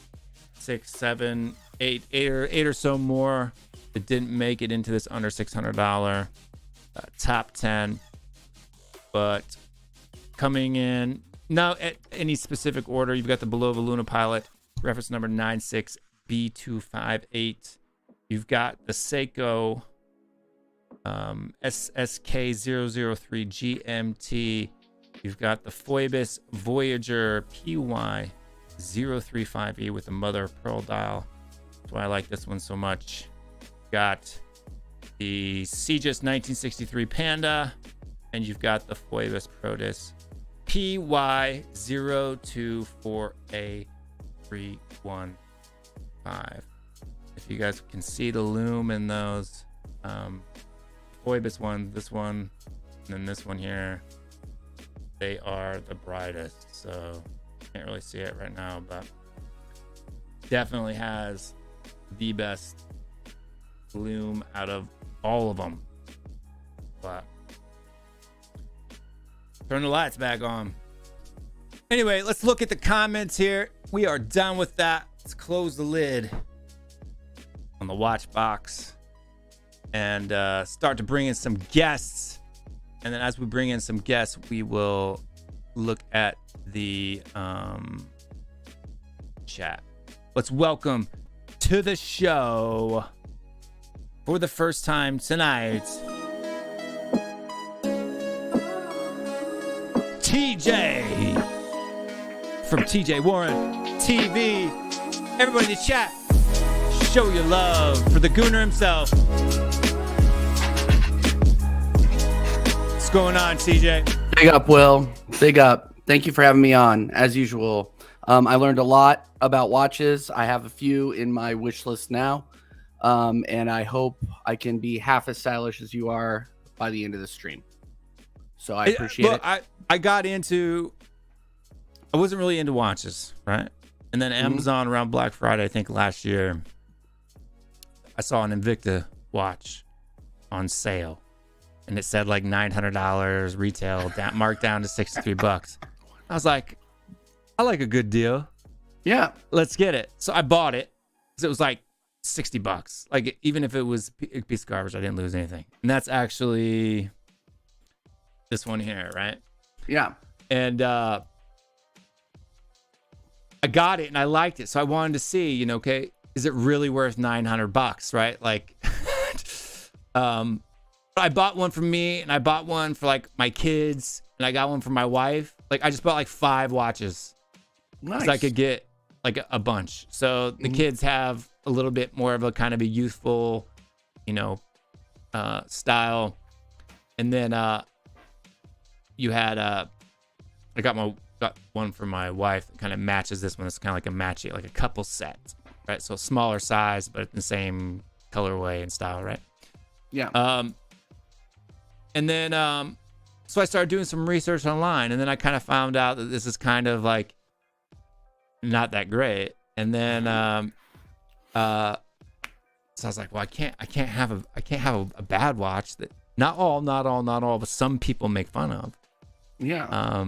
6, 7, 8 or so more that didn't make it into this under $600 top 10. But coming in now at any specific order, you've got the Bulova Luna Pilot, reference number 96B258. You've got the Seiko SSK003 GMT. You've got the Phoebus Voyager PY035E with the mother of pearl dial. That's why I like this one so much. Got the Cegis 1963 Panda, and you've got the Phoebus Protus PY024A315. If you guys can see the lume in those, Phoebus one, this one, and then this one here, they are the brightest. So can't really see it right now, but definitely has the best lume out of all of them. But turn the lights back on. Anyway, let's look at the comments here. We are done with that. Let's close the lid on the watch box and start to bring in some guests. And then as we bring in some guests, we will look at the chat. Let's welcome to the show for the first time tonight, TJ from TJ Warren TV. Everybody in the chat, Show your love for the Gooner himself. What's going on, CJ? Big up, Will. Big up. Thank you for having me on, as usual. I learned a lot about watches. I have a few in my wish list now, and I hope I can be half as stylish as you are by the end of the stream. So I appreciate it. I wasn't really into watches, right? And then Amazon around Black Friday, I think last year, I saw an Invicta watch on sale, and it said like $900 retail, marked down to $63. I was like, I like a good deal. Yeah, let's get it. So I bought it because it was like $60. Like, even if it was a piece of garbage, I didn't lose anything. And that's actually this one here, right? Yeah. And I got it and I liked it, so I wanted to see, okay, is it really worth $900, right? Like, I bought one for me, and I bought one for like my kids, and I got one for my wife. Like, I just bought like 5 watches. Nice. So I could get like a bunch. So the kids have a little bit more of a kind of a youthful, style. And then you had I got one for my wife that kind of matches this one. It's kind of like a matchy, like a couple set, right? So smaller size, but the same colorway and style, right? Yeah. And then so I started doing some research online, and then I kind of found out that this is kind of like not that great. And then so I was like, well, I can't have a bad watch that not all, but some people make fun of. Yeah.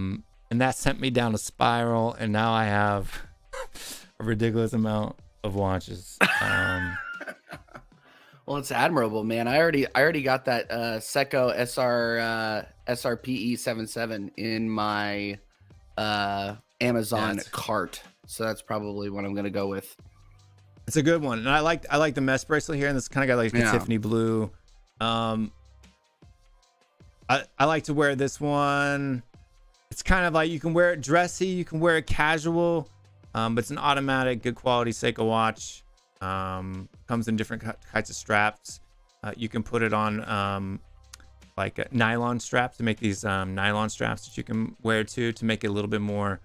And that sent me down a spiral, and now I have a ridiculous amount of watches. Well, it's admirable, man. I already got that Seiko SRPE 77 in my Amazon cart, so that's probably what I'm gonna go with. It's a good one, and I like the mesh bracelet here, and this kind of got like the Tiffany blue. I like to wear this one. It's kind of like, you can wear it dressy, you can wear it casual, but it's an automatic, good quality Seiko watch. Comes in different kinds of straps. You can put it on like nylon straps, to make these nylon straps that you can wear to make it a little bit more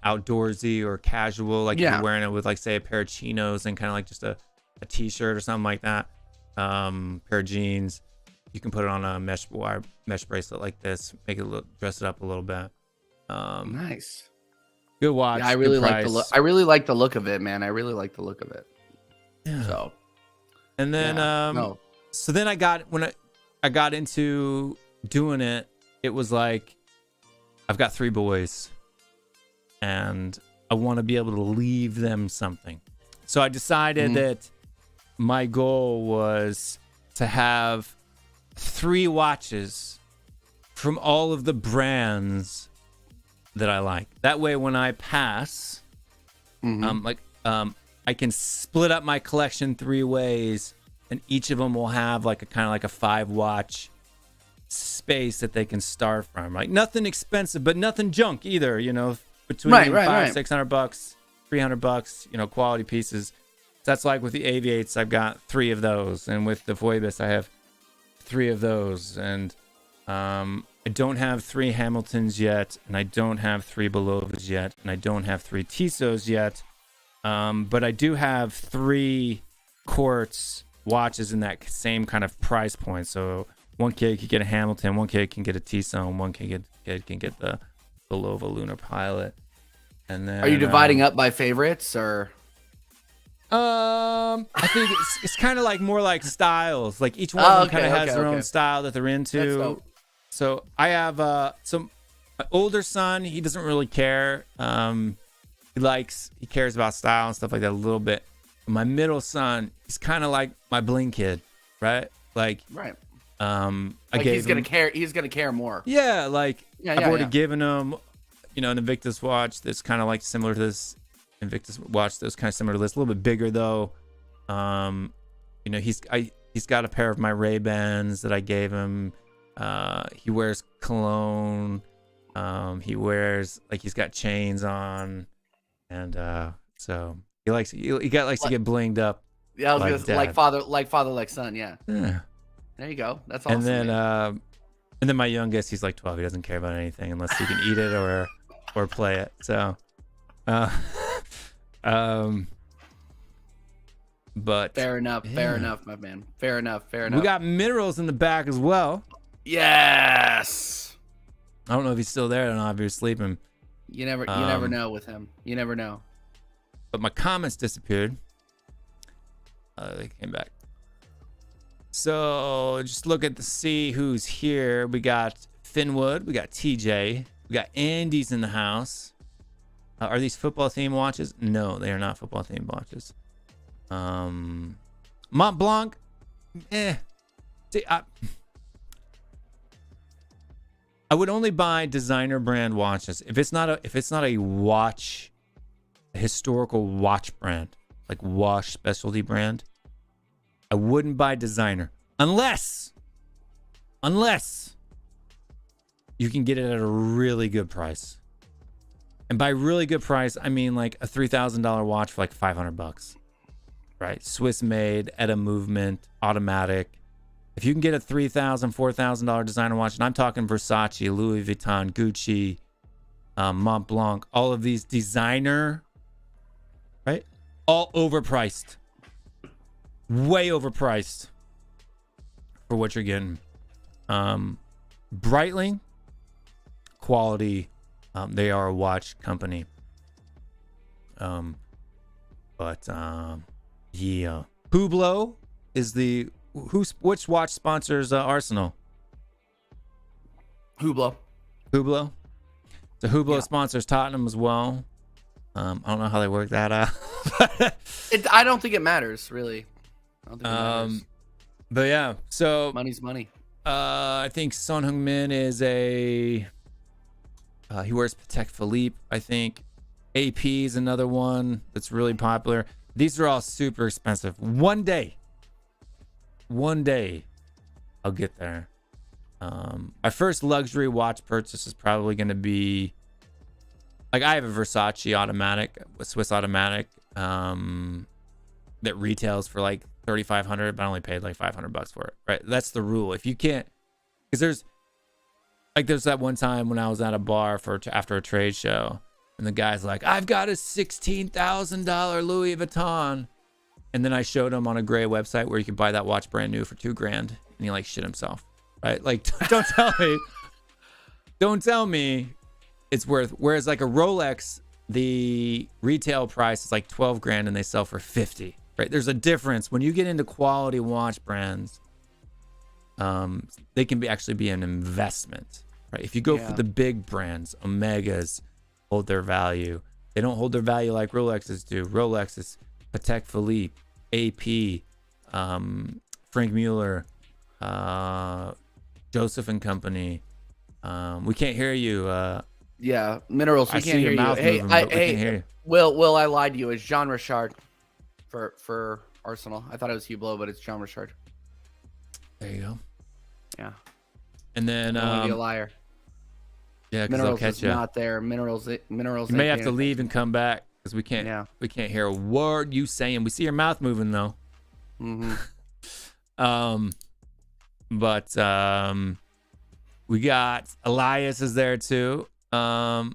outdoorsy or casual. Like if you're wearing it with, like, say, a pair of chinos and kind of like just a t-shirt or something like that, pair of jeans. You can put it on a mesh bracelet like this, make it dress it up a little bit. Nice. Good watch. Yeah, I really like the look. I really like the look of it, man. I really like the look of it. Yeah. So, and then so then when I got into doing it, it was like, I've got 3 boys, and I want to be able to leave them something. So I decided that my goal was to have 3 watches from all of the brands that I like. That way, when I pass, I can split up my collection 3 ways, and each of them will have like a kind of like a 5 watch space that they can start from. Like, nothing expensive, but nothing junk either. Between $500-$600, $300, quality pieces. So that's like with the Aviates, I've got 3 of those, and with the Phoebus, I have 3 of those, and I don't have 3 Hamiltons yet, and I don't have 3 Belovas yet, and I don't have 3 Tissot's yet. But I do have 3 quartz watches in that same kind of price point. So one kid could get a Hamilton, one kid can get a Tissot, and one kid can get the Belova Lunar Pilot. And then, are you dividing up by favorites, or? I think it's kind of like more like styles. Like, each one of them kind of has their own style that they're into. So I have my older son. He doesn't really care. He cares about style and stuff like that a little bit. My middle son, he's kind of like my bling kid, right? Like, right. He's gonna care. He's gonna care more. Yeah, like I've already given him, an Invictus watch that's kind of like similar to this Invictus watch that's kind of similar to this, a little bit bigger though. He's got a pair of my Ray-Bans that I gave him. He wears cologne. He wears, like, he's got chains on. And so he likes to get blinged up Yeah, I was like gonna, dad. like father, like son. Yeah. Yeah. There you go. That's awesome. And then my youngest, he's like 12. He doesn't care about anything unless he can eat it or play it. So, uh, but fair enough. yeah. Fair enough, my man. Fair enough. Fair enough. We got Minerals in the back as well. Yes. I don't know if he's still there. I don't know if you're sleeping. You never know with him. You never know. But my comments disappeared. They came back. So just look at see who's here. We got Finwood. We got TJ. We got Andy's in the house. Are these football theme watches? No, they are not football theme watches. Mont Blanc. See, I would only buy designer brand watches if it's not a watch, a historical watch brand, like wash specialty brand. I wouldn't buy designer unless you can get it at a really good price. And by really good price, I mean like a $3,000 watch for like $500, right? Swiss made, at a movement, automatic. If you can get a $3,000, $4,000 designer watch, and I'm talking Versace, Louis Vuitton, Gucci, Mont Blanc, all of these designer, right? All overpriced. Way overpriced for what you're getting. Breitling, quality. They are a watch company. Yeah. Hublot is which watch sponsors Arsenal? Hublot. So Hublot Yeah. sponsors Tottenham as well. I don't know how they work that out. I don't think it matters, really. I don't think it matters. But yeah, so Money's money. I think Son Heung-min is he wears Patek Philippe, I think. AP is another one that's really popular. These are all super expensive. One day I'll get there. My first luxury watch purchase is probably going to be, like, I have a Versace automatic, a Swiss automatic, that retails for like $3,500, but I only paid like $500 for it. Right? That's the rule. If you can't, because there's that one time when I was at a bar after a trade show, and the guy's like, "I've got a $16,000 Louis Vuitton," and then I showed him on a gray website where you could buy that watch brand new for $2,000, and he like shit himself. Right? Like, don't tell me it's worth. Whereas like a Rolex, the retail price is like $12,000 and they sell for $50,000. Right? There's a difference when you get into quality watch brands. They can actually be an investment. Right? If you go for the big brands, Omegas hold their value. They don't hold their value like Rolexes do. Rolex is Patek Philippe, AP, Frank Mueller, Joseph and Company. We can't hear you. Yeah, Minerals. We can't hear you. Hey, can't hear you. Will, I lied to you. It's Jean Richard for Arsenal. I thought it was Hublot, but it's Jean Richard. There you go. Yeah. And then I be a liar. Yeah, because Minerals they'll catch is you. not there. Minerals. You may have to leave and come back because we can't. Yeah. We can't hear a word you saying. We see your mouth moving though. Mm-hmm. But we got Elias is there too. I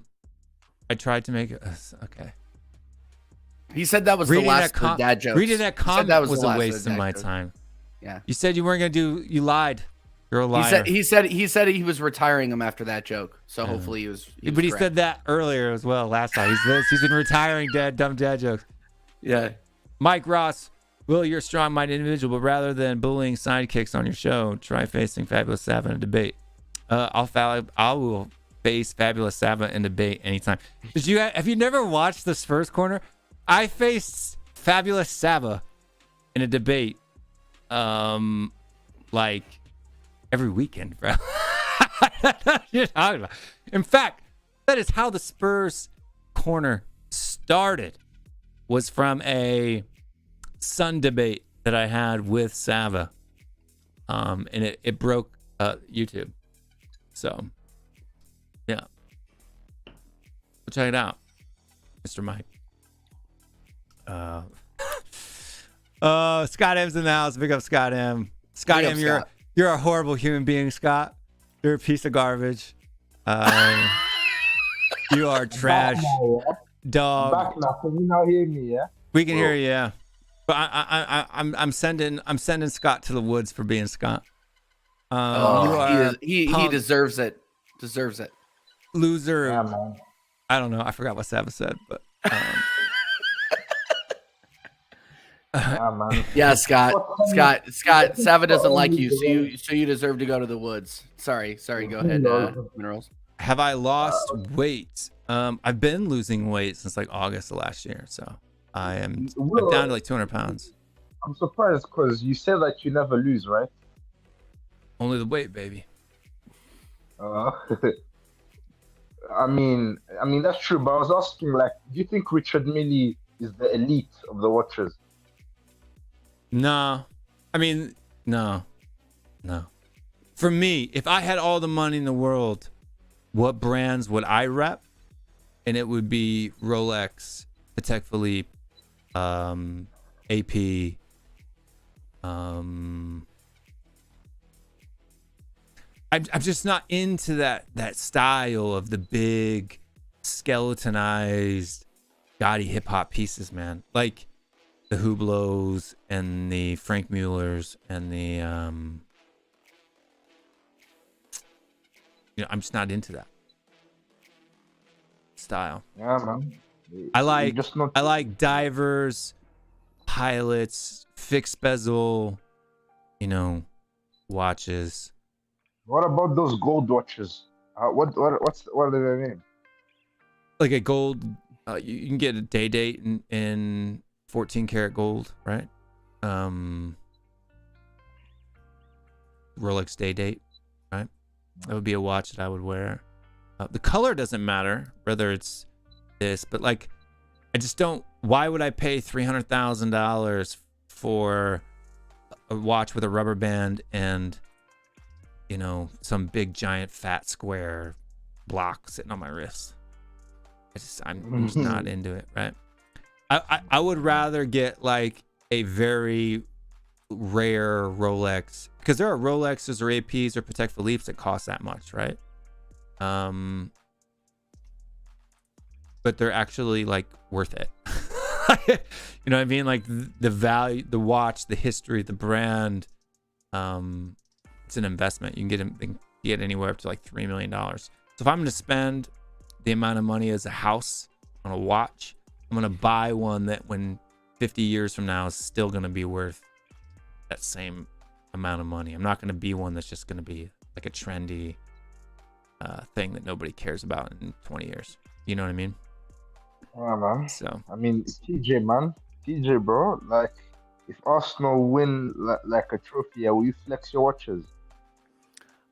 tried to make it okay. He said that was the last of the dad jokes. Reading that comment was a waste of my time. Yeah. You said you weren't gonna do. You lied. You're a liar. He said he was retiring him after that joke. So hopefully he was But he correct. said that earlier as well. Last time he's been retiring dumb dad jokes. Yeah. Mike Ross. Will, you're a strong-minded individual, but rather than bullying sidekicks on your show, try facing Fabulous Sava in a debate. I will face Fabulous Sava in debate anytime. Have you never watched the Spurs Corner? I faced Fabulous Sava in a debate, like every weekend, bro. You're talking about. In fact, that is how the Spurs Corner started. Was from a Sun debate that I had with Sava, and it broke YouTube. So yeah, check it out, Mr. Mike. Scott M's in the house. Big up Scott M. Scott Big M, up, Scott. you're a horrible human being, Scott. You're a piece of garbage. You are trash, Back now, yeah? dog. Back now. Can you not hear me? Yeah. We can hear you, yeah. But I'm sending Scott to the woods for being Scott. You are he deserves it. Deserves it. loser. Yeah, man. I don't know. I forgot what Sava said, but Yeah, man. Yeah, Scott. Sava doesn't like you, so you deserve to go to the woods. Sorry. Go ahead, Minerals. have I lost weight? I've been losing weight since like August of last year, so I'm down to like 200 pounds. I'm surprised because you said that you never lose, right? Only the weight, baby. I mean that's true. But I was asking, like, do you think Richard Milley is the elite of the watchers? No, I mean, no. For me, if I had all the money in the world, what brands would I rep? And it would be Rolex, Patek Philippe, AP. I'm just not into that style of the big skeletonized gaudy hip hop pieces, man. Like the Hublots and the Frank Muellers and the I'm just not into that style. Yeah, man. I You're just not. like divers, pilots, fixed bezel, watches. What about those gold watches? What are their name? Like a gold, you can get a day date in 14 karat gold, right? Rolex day date, right? That would be a watch that I would wear. The color doesn't matter, whether it's this, but like, I just don't. Why would I pay $300,000 for a watch with a rubber band and some big giant fat square block sitting on my wrist? I'm just not into it, right? I would rather get like a very rare Rolex, because there are Rolexes or APs or Patek Philippe's that cost that much, right? But they're actually like worth it. You know what I mean? Like the value, the watch, the history, the brand. It's an investment. You can get anywhere up to like $3 million. So if I'm going to spend the amount of money as a house on a watch, I'm going to buy one that when 50 years from now is still going to be worth that same amount of money. I'm not going to be one that's just going to be like a trendy thing that nobody cares about in 20 years. You know what I mean? Yeah, man. So I mean, TJ, bro. Like, if Arsenal win like a trophy, will you flex your watches?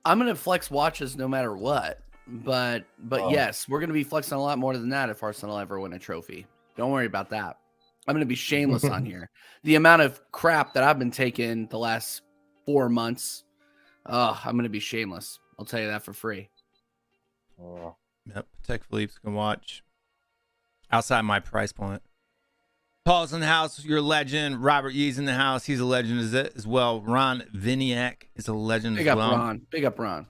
I'm gonna flex watches no matter what, but yes, we're gonna be flexing a lot more than that if Arsenal ever win a trophy. Don't worry about that. I'm gonna be shameless on here. The amount of crap that I've been taking the last 4 months, I'm gonna be shameless. I'll tell you that for free. Yep, Patek Philippe's can watch. Outside my price point. Paul's in the house. You're a legend. Robert Yee's in the house. He's a legend as well. Ron Viniak is a legend as well. Big up Ron.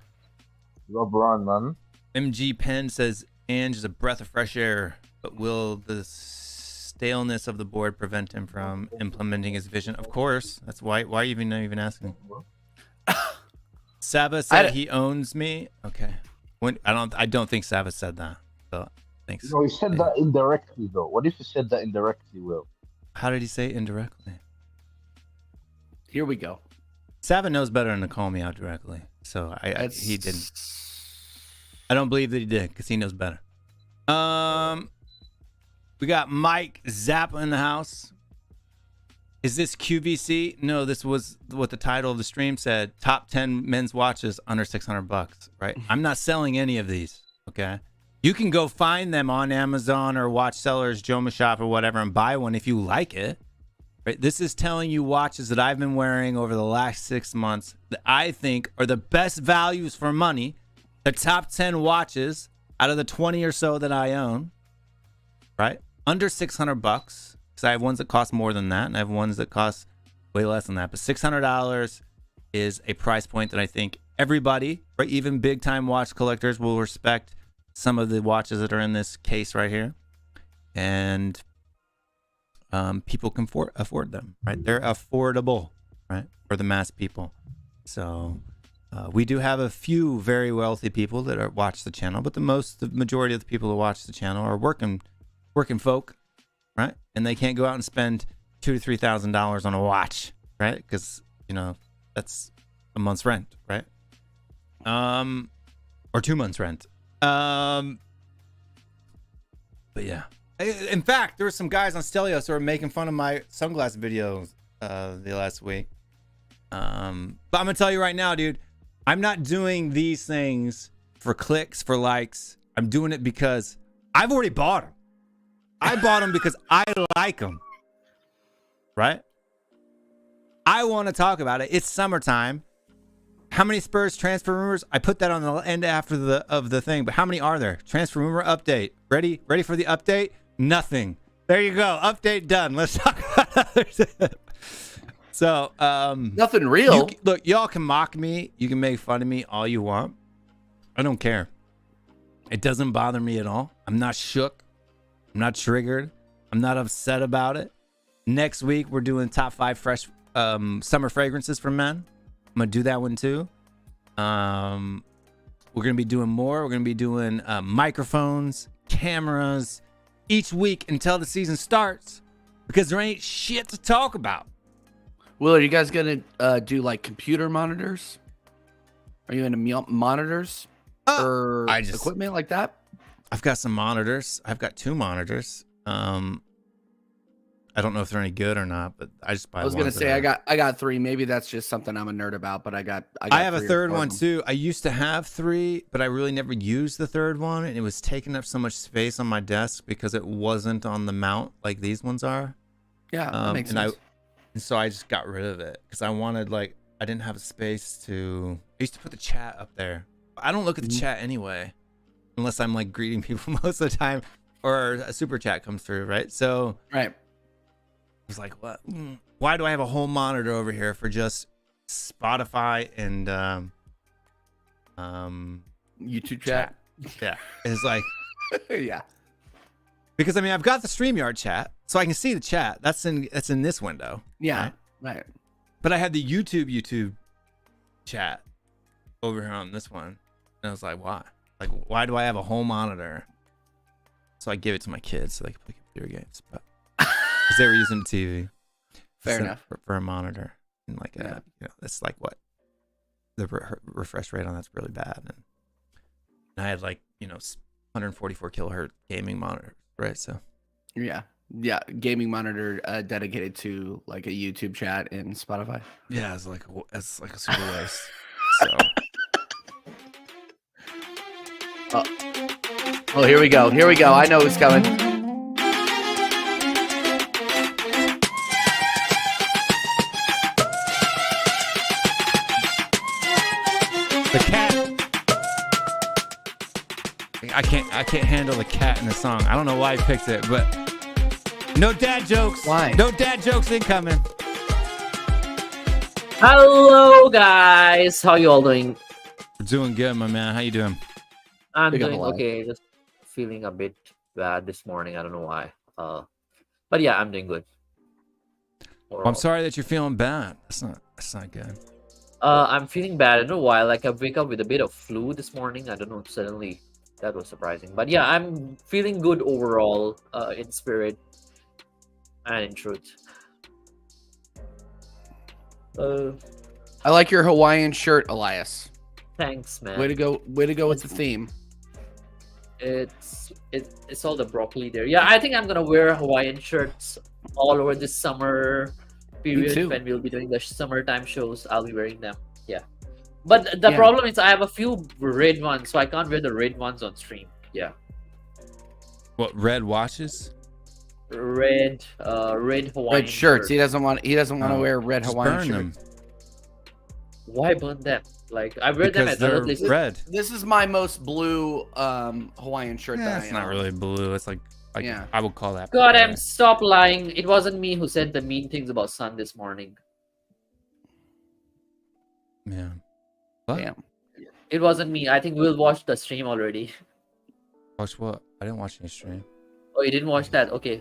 Love Ron, man. MG Penn says Ange is a breath of fresh air, but will the staleness of the board prevent him from implementing his vision? Of course. That's why are you even asking? Sava said he owns me. Okay. I don't think Sava said that. So thanks. No, he said that indirectly though. What if he said that indirectly, Will? How did he say it indirectly? Here we go. Sava knows better than to call me out directly. So he didn't. I don't believe that he did because he knows better. We got Mike Zappa in the house. Is this QVC? No, this was what the title of the stream said. Top 10 men's watches under $600, right? I'm not selling any of these, okay? You can go find them on Amazon or Watch Sellers, Joma Shop or whatever and buy one if you like it, right? This is telling you watches that I've been wearing over the last 6 months that I think are the best values for money. The top 10 watches out of the 20 or so that I own, right? Under $600. because I have ones that cost more than that, and I have ones that cost way less than that. But $600 is a price point that I think everybody, right, even big time watch collectors, will respect some of the watches that are in this case right here, and people can afford them, right? They're affordable, right, for the mass people. So we do have a few very wealthy people that watch the channel, but the majority of the people who watch the channel are working folk, right? And they can't go out and spend $2,000 to $3,000 on a watch, right? Because that's a month's rent, right? Or 2 months rent. But yeah. In fact, there were some guys on Stelios who were making fun of my sunglass videos the last week. But I'm gonna tell you right now, dude, I'm not doing these things for clicks, for likes. I'm doing it because I've already bought them. I bought them because I like them, right? I want to talk about it. It's summertime. How many Spurs transfer rumors? I put that on the end after the thing, but how many are there? Transfer rumor update. Ready for the update? Nothing. There you go. Update done. Let's talk about others. So, nothing real. Look, y'all can mock me. You can make fun of me all you want. I don't care. It doesn't bother me at all. I'm not shook. I'm not triggered. I'm not upset about it. Next week, we're doing top 5 fresh summer fragrances for men. I'm going to do that one too. We're going to be doing more. We're going to be doing microphones, cameras each week until the season starts, because there ain't shit to talk about. Will, are you guys going to do like computer monitors? Are you into monitors or equipment like that? I've got some monitors. I've got 2 monitors. I don't know if they're any good or not, but I just buy. I was gonna say I got 3. Maybe that's just something I'm a nerd about, but I have a third one too. I used to have 3, but I really never used the third one, and it was taking up so much space on my desk because it wasn't on the mount like these ones are. Yeah, that makes sense. And so I just got rid of it because I wanted, I didn't have a space to. I used to put the chat up there. I don't look at the chat anyway, unless I'm greeting people most of the time, or a super chat comes through, right? So right. I was like, what? Why do I have a whole monitor over here for just Spotify and YouTube chat? Yeah. It's like, yeah. Because I've got the StreamYard chat, so I can see the chat. That's in this window. Yeah. Right. But I had the YouTube chat over here on this one. And I was like, why? Why do I have a whole monitor? So I gave it to my kids so they could play computer games. But because they were using the TV. Fair enough. For a monitor. And that's what the refresh rate on that's really bad. And I had 144 kilohertz gaming monitor, right? So yeah, gaming monitor dedicated to a YouTube chat and Spotify. Yeah, it's like a super waste. So oh, here we go. I know who's coming. The cat. I can't handle the cat in the song. I don't know why I picked it, but no dad jokes. Why? No dad jokes incoming. Hello, guys. How you all doing? We're doing good, my man. How you doing? I'm doing okay. Just feeling a bit bad this morning. I don't know why. But yeah, I'm doing good. Well, I'm sorry that you're feeling bad. That's not good. I'm feeling bad. I don't know why. I wake up with a bit of flu this morning. I don't know. Suddenly, that was surprising. But yeah, I'm feeling good overall, in spirit and in truth. I like your Hawaiian shirt, Elias. Thanks, man. Way to go with the theme. It's all the broccoli there. Yeah, I think I'm gonna wear Hawaiian shirts all over this summer period when we'll be doing the summertime shows. I'll be wearing them. Yeah, but the problem is I have a few red ones, so I can't wear the red ones on stream. Yeah. What, red washes? Red Hawaiian red shirts. He doesn't want to wear red Hawaiian shirts. Why burn them? Like I wear them Because at other they're places. red. This is my most blue Hawaiian shirt. Yeah, that it's I not own. really blue. It's like Yeah. I would call that. God, gray. stop lying. It wasn't me who said the mean things about Sun this morning. Yeah. What? Damn. It wasn't me. I think Will watched the stream already. Watch what? I didn't watch any stream. Oh, you didn't watch that? Okay.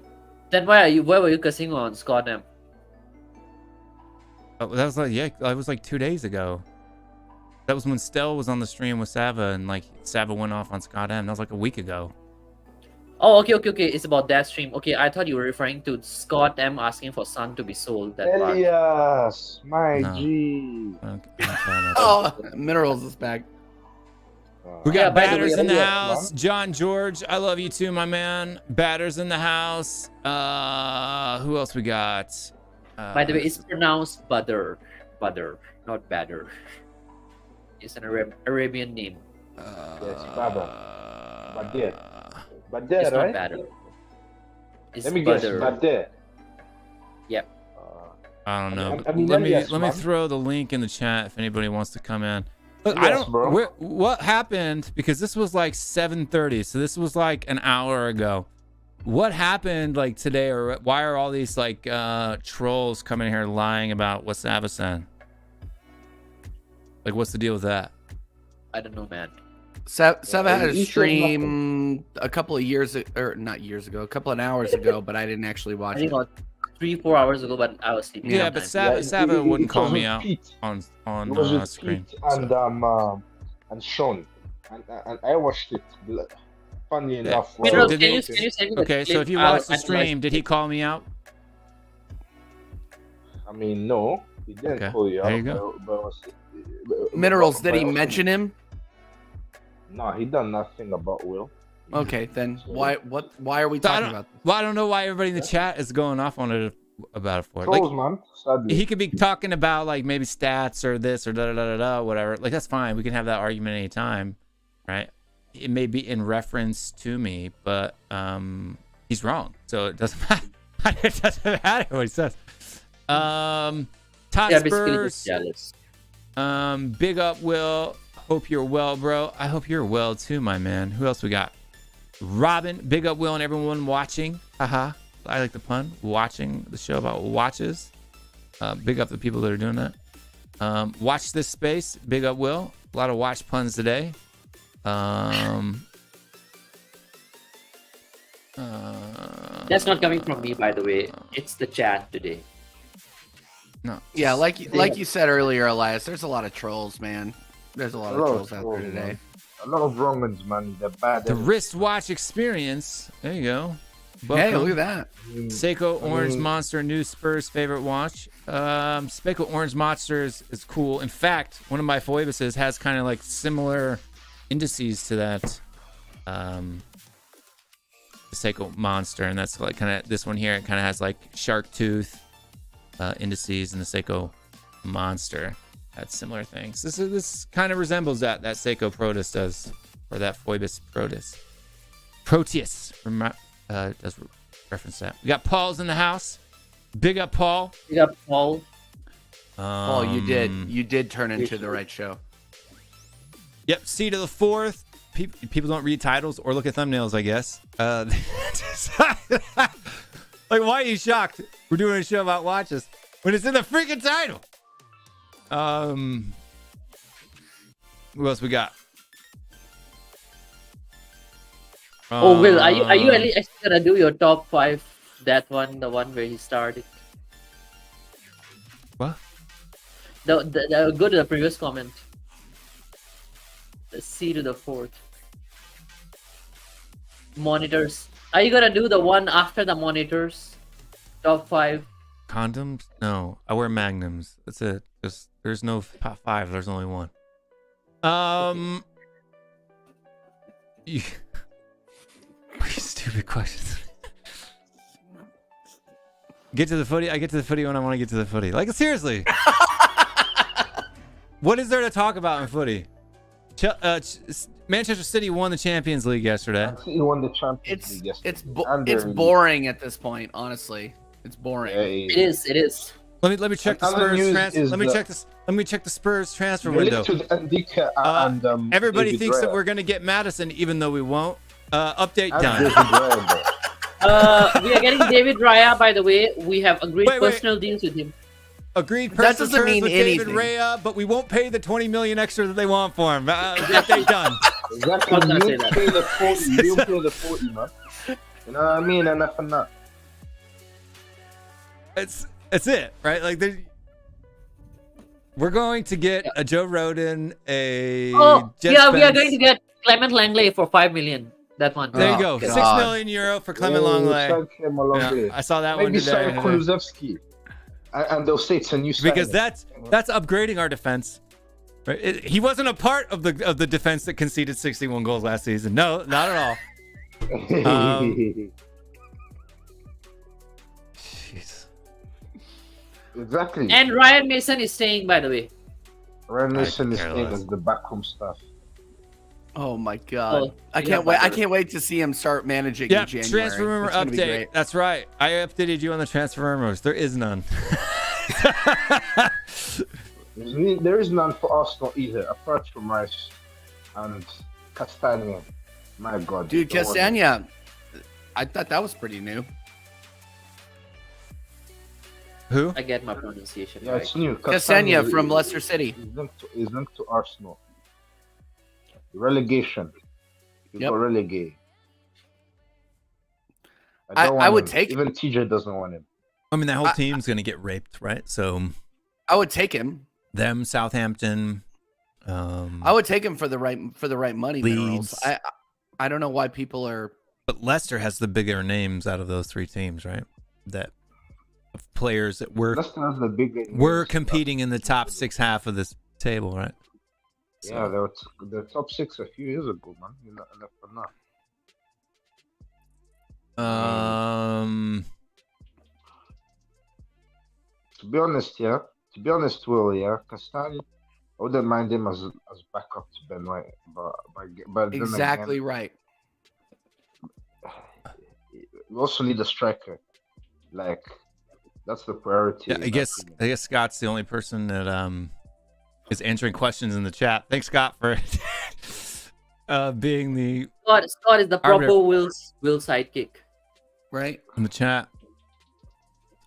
Then why were you cussing on Scott M? Oh, that was like that was like 2 days ago. That was when Stell was on the stream with Sava and like Sava went off on Scott M. That was like a week ago. Oh, okay. It's about that stream. Okay, I thought you were referring to Scott M asking for Sun to be sold. That part. Elias, my No. G. I don't care about that. Oh, Minerals is back. We Yeah, got by the Batters way, in the Elias, house. man. John George, I love you too, my man. Batters in the house. Who else we got? By the way, it's pronounced Badr, not Badr. It's an Arabian name. Yes, Badr. Badr. But It's there, not right? Badr. It's Let me guess, Badr. but there. Yep. I don't know. I mean, let me yes, let me man. throw the link in the chat if anybody wants to come in. Look, I Yes, don't. bro. What happened? Because this was like 7:30, so this was like an hour ago. What happened like today, or why are all these like trolls coming here lying about what Sava said? Like, what's the deal with that? I don't know, man. Sava had a you said stream a couple of years, or not years ago, a couple of hours ago, but I didn't actually I watch think it. about 3-4 hours ago, but I was sleeping. Yeah, but sometimes. Sava wouldn't it call was me with out Pete. on It was with screen. Pete and Sean, and I watched it. Funny Yeah. enough. Wait, So Rose, did can they- you send me the Okay, so clip? if you I'll watched the analyze stream, did he it. call me out? I mean, no, he didn't Okay, call you there out. you go. Minerals, did he but- mention him? No, he done nothing about Will. Okay, then why are we So I talking don't, about this? well, I don't know why everybody in the chat is going off on it about it for. Trolls, Like, man. Sadly. he could be talking about like maybe stats or this or da da da da da whatever. Like that's fine. We can have that argument anytime, right? It may be in reference to me, but he's wrong, so it doesn't matter. It doesn't matter what he says. Yeah, basically Spurs. just jealous. Big up, Will. Hope you're well, bro. I hope you're well too, my man. Who else we got? Robin, big up, Will, and everyone watching. Haha. I like the pun. Watching the show about watches. Big up the people that are doing that. Watch this space. Big up, Will. A lot of watch puns today. That's not coming from me, by the way. It's the chat today. No. Yeah, like you said earlier, Elias, there's a lot of trolls, man. There's a lot of trolls out there today. Man. A lot of Romans, man. They're bad. The wristwatch experience. There you go. Hey, Welcome. look at that. Seiko Orange Monster, new Spurs favorite watch. Seiko Orange Monster is cool. In fact, one of my Phoebuses has kind of like similar indices to that Seiko Monster, and that's like kind of this one here. It kind of has like shark tooth indices, and the Seiko Monster had similar things. This kind of resembles that Seiko Proteus does, or that Phoebus Proteus. Does reference that. We got Paul's in the house. Big up, Paul. We got Paul. Oh, you did turn into the right show. Yep, C to the fourth. People don't read titles or look at thumbnails, I guess. Like, why are you shocked? We're doing a show about watches when it's in the freaking title. Who else we got? Oh, Will, are you at least gonna do your top 5? That one, the one where he started. What? Go to the previous comment. The C to the 4th. Monitors. Are you gonna do the one after the monitors? Top 5. Condoms? No, I wear magnums. That's it. There's no top 5. There's only one. You, stupid questions. Get to the footy. I get to the footy when I want to get to the footy. Like, seriously. What is there to talk about in footy? Manchester City won the Champions League yesterday. He won the Champions League It's yesterday. it's boring at this point, honestly. It's boring. Hey, It is. Let me check the Another Spurs news transfer. is Let me the- check this. Let me check the Spurs transfer Relate window. to the Ndika and Everybody David thinks that Raya. we're gonna get Madison, even though we won't. Update And done. David Raya, though. We are getting David Raya, by the way. We have agreed Wait. personal deals with him. Agreed. That personal doesn't terms mean with anything. David Raya, but we won't pay the 20 million extra that they want for him. Update done. Exactly. I was gonna say You that. pay the 40. You pay the 40, man. You know what I mean? Enough and that. It's it, right? Like we're going to get a Joe Roden, a Oh, Jet yeah, we are Spence. going to get Clement Langley for 5 million. That one. There you Oh, go. God. 6 million euro for Clement Langley. Sign him along Yeah, there. I saw that Maybe one sign today. Kulusevski. And they'll say it's a new signing. Because that's upgrading our defense. Right? He wasn't a part of the defense that conceded 61 goals last season. No, not at all. Jeez. Exactly. And Ryan Mason is staying, by the way. Ryan Mason is care staying less. as the backroom staff. Oh my god! Oh, I yeah, can't wait. I Butler. can't wait to see him start managing Yeah, in January. transfer rumor It's gonna be update. great. That's right. I updated you on the transfer rumors. There is none. There is none for Arsenal either, apart from Rice and Castagna. My God. Dude, that was- Castagna, I thought that was pretty new. Who? I get my pronunciation Yeah, right. it's new. Castagna is- from Leicester City. is linked to Arsenal. Relegation. You Yep. got relegated. I don't want would him. take- Even TJ doesn't want him. I mean, that whole team's gonna get raped, right? So I would take him. them, Southampton. I would take him for the right money. Minerals. Leeds. I don't know why people are. But Leicester has the bigger names out of those three teams, right? That of players that Leicester has the big. were competing in the top 6 half of this table, right? Yeah, they were the top 6 a few years ago, man. Enough for now. To be honest, Will, yeah, Castagna, I wouldn't mind him as backup to Ben White, but then Exactly again, right. we also need a striker. Like, that's the priority. Yeah, I guess Scott's the only person that is answering questions in the chat. Thanks, Scott, for being the Scott is the proper Will sidekick. Right. in the chat.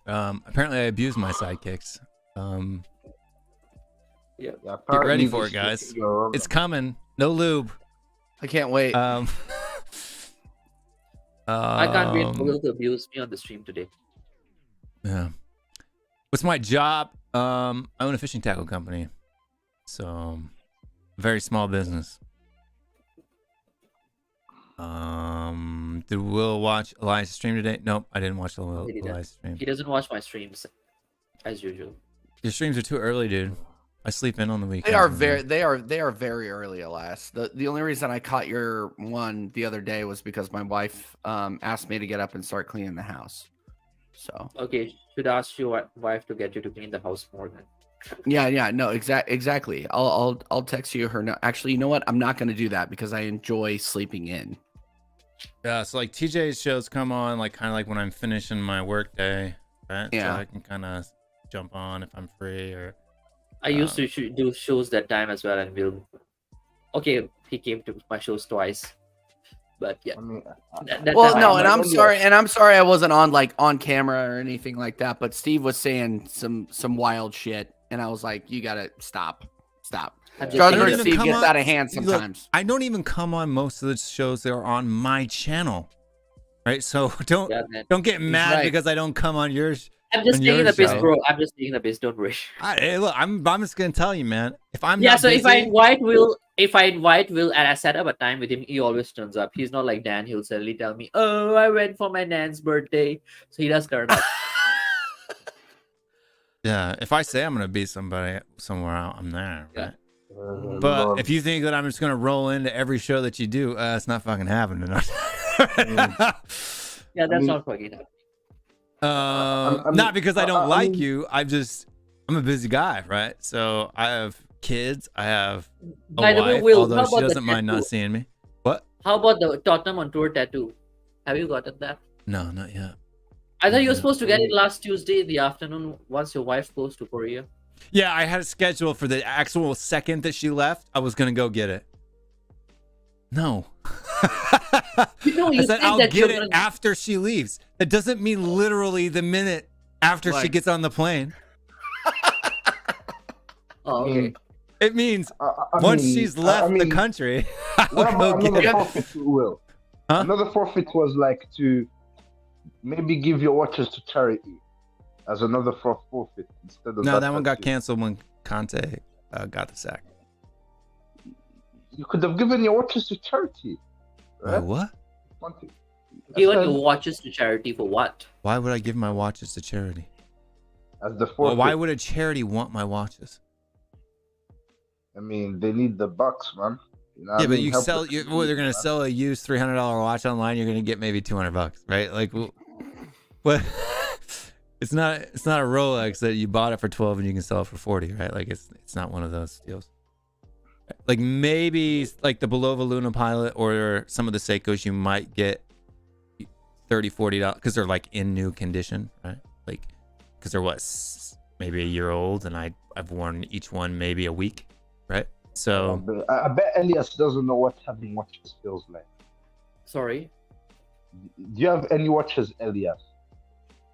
Apparently I abuse my sidekicks. Yeah. Yeah, Get ready apparently for it, this guys. week you're wrong. It's coming. No lube. I can't wait. I can't wait for Will to abuse me on the stream today. Yeah. What's my job? I own a fishing tackle company. So, very small business. Did Will watch Elias' stream today? Nope, I didn't watch Elias' stream. He doesn't watch my streams, as usual. Your streams are too early, dude. I sleep in on the weekends. They are very early, alas. The only reason I caught your one the other day was because my wife asked me to get up and start cleaning the house. So Okay, should ask your wife to get you to clean the house more then. yeah, no, exactly. I'll text you her. No, actually, you know what? I'm not going to do that because I enjoy sleeping in. Yeah, so like TJ's shows come on like kind of like when I'm finishing my work day, right? Yeah. So I can kind of jump on if I'm free or. I used to do shows that time as well, and Will. Okay, he came to my shows twice, but yeah. I mean, Well, no, and I I'm don't sorry I wasn't on camera or anything like that. But Steve was saying some wild shit, and I was like, you gotta stop. I'm just Strasbourg saying- Steve come gets on- out of hand Look, sometimes. I don't even come on most of the shows that are on my channel, right? So don't Yeah, man. get mad right. because I don't come on yours. I'm just on taking your the piss, show. bro. I'm just taking the piss. Don't worry. Hey, look, I'm just gonna tell you, man. If I'm Yeah. not So busy, if I invite Will, and I set up a time with him, he always turns up. He's not like Dan. He'll suddenly tell me, "Oh, I went for my Nan's birthday," so he does turn up. yeah, if I say I'm gonna be somewhere out, I'm there. Yeah. Right? But if you think that I'm just gonna roll into every show that you do, it's not fucking happening. Yeah, that's mean- not fucking up. Not because I don't I like mean- you. I'm a busy guy, right? So I have kids. I have a By the way, wife, Will, although how she about the doesn't mind not tattoo? seeing me. What? How about the Tottenham on tour tattoo? Have you gotten that? No, not yet. I thought you were supposed to get it last Tuesday in the afternoon once your wife goes to Korea. Yeah, I had a schedule for the actual second that she left. I was gonna go get it. No. You I said think I'll that get you're it gonna- after she leaves. That doesn't mean literally the minute after she Like- gets on the plane. Oh, okay. It means I once mean, she's left the country, What I'll go about get another it. forfeit, Will? Huh? Another forfeit was like to maybe give your watches to charity as another forfeit instead of No, that one got attitude. canceled when Conte got the sack. You could have given your watches to charity. Wait, Right? what? One thing. Given As your watches to charity for what? Why would I give my watches to charity? the forfeit. Well, why would a charity want my watches? I mean, they need the bucks, man. You know what Yeah, I but mean? you Help sell. the They're community, gonna man. sell a used $300 watch online. You're gonna get maybe $200, right? Like, what? It's not a Rolex that you bought it for 12 and you can sell it for 40, right? Like, it's not one of those deals. Like maybe like the Bulova Luna Pilot or some of the Seikos, you might get $30-$40 because they're like in new condition, right? Like because they're maybe a year old, and I've worn each one maybe a week, right? So But I bet Elias doesn't know what having watches feels like. Sorry. Do you have any watches, Elias?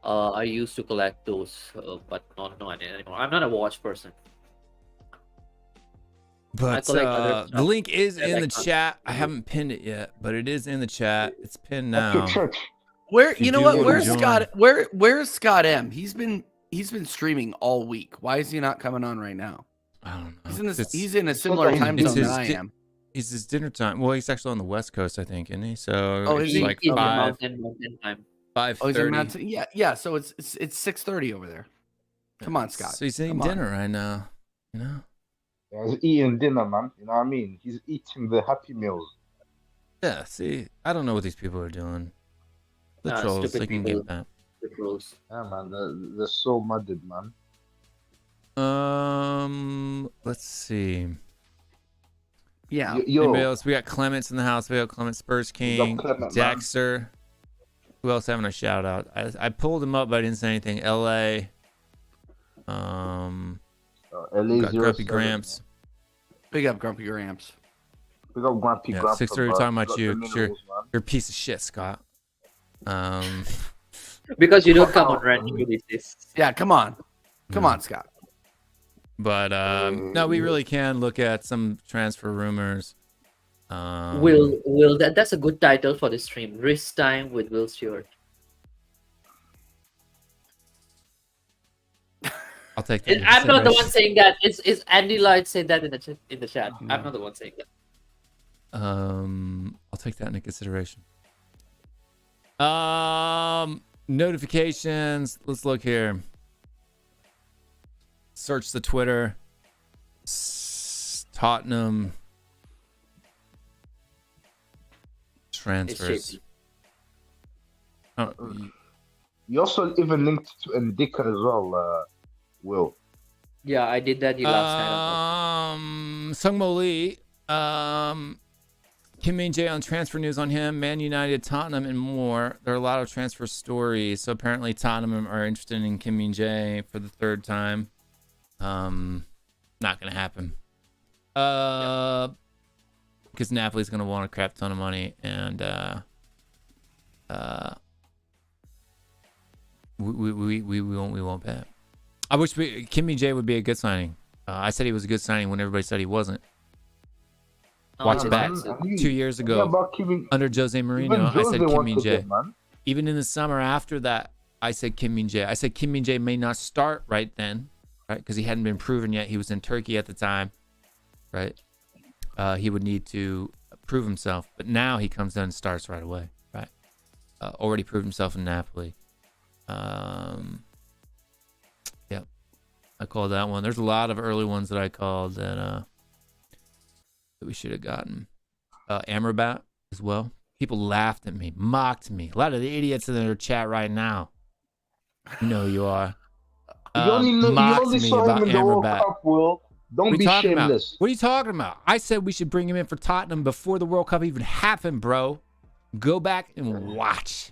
I used to collect those, but not anymore. I'm not a watch person. but collect other the stuff. link is in the Electronics. chat. I haven't pinned it yet, but it is in the chat. It's pinned now. After church. Where If you you know do what? wanna Where's join. Scott? Where's Scott M? He's been streaming all week. Why is he not coming on right now? I don't know. He's in this. It's- He's in a similar like time it's zone his than I di- am. It's his dinner time. Well, he's actually on the West Coast, I think, isn't he? So Oh, it's is he? like In the 5 mountain time. Oh, he's in 5:30. Mountain. Yeah. So it's 6:30 over there. Come on, Scott. So he's eating Come on. dinner right now. You know? Yeah, he's eating dinner, man. You know what I mean? He's eating the Happy Meals. Yeah. See, I don't know what these people are doing. The Nah, trolls, stupid they can people. get that. The pros. Yeah, man. They're so mudded, man. Let's see. Yeah. Anybody Yo, else? We got Clements in the house. We got Clement Spurs got King, Clement, man. Dexter. Who else having a shout out? I pulled him up, but I didn't say anything. LA. We got Grumpy Gramps. Big up, Grumpy Gramps. We got Grumpy Yeah, Grump. 6:30 talking about got you, the sure. minerals, man. You're a piece of shit, Scott. Because you don't come on random releases. Yeah. Come on. Come Hmm. on, Scott. But no, we really can look at some transfer rumors. Will that's a good title for the stream. Risk time with Will Stewart. I'll take that. I'm not the one saying that. It's Andy Lloyd said that in the chat. Hmm. I'm not the one saying that. I'll take that into consideration. Notifications. Let's look here. Search the Twitter. Tottenham transfers. shapy. Oh, You also even linked to Ndika as well, Will. Yeah, I did that last night. Sungmo Lee. Kim Min-jae on transfer news on him. Man United, Tottenham, and more. There are a lot of transfer stories. So apparently Tottenham are interested in Kim Min-jae for the third time. Not gonna happen. Because Napoli's gonna want a crap ton of money, and we won't pay it. I wish Kim Min-jae would be a good signing. I said he was a good signing when everybody said he wasn't. Watch Oh, back. that's it. 2 years Yeah, ago, about keeping, under Jose even Mourinho, I Jose said Kim wanted Min-jae. it, man. Even in the summer after that, I said Kim Min-jae. I said Kim Min-jae may not start right then, right? Because he hadn't been proven yet. He was in Turkey at the time, right? He would need to prove himself. But now he comes in and starts right away, right? Already proved himself in Napoli. Yeah, I called that one. There's a lot of early ones that I called that we should have gotten. Amrabat as well. People laughed at me, mocked me. A lot of the idiots in their chat right now. You know who you are. You only Mocked me saw about him in the World Amrabat. Cup, Will. Don't What are you be talking about? shameless. What are you talking about? I said we should bring him in for Tottenham before the World Cup even happened, bro. Go back and watch.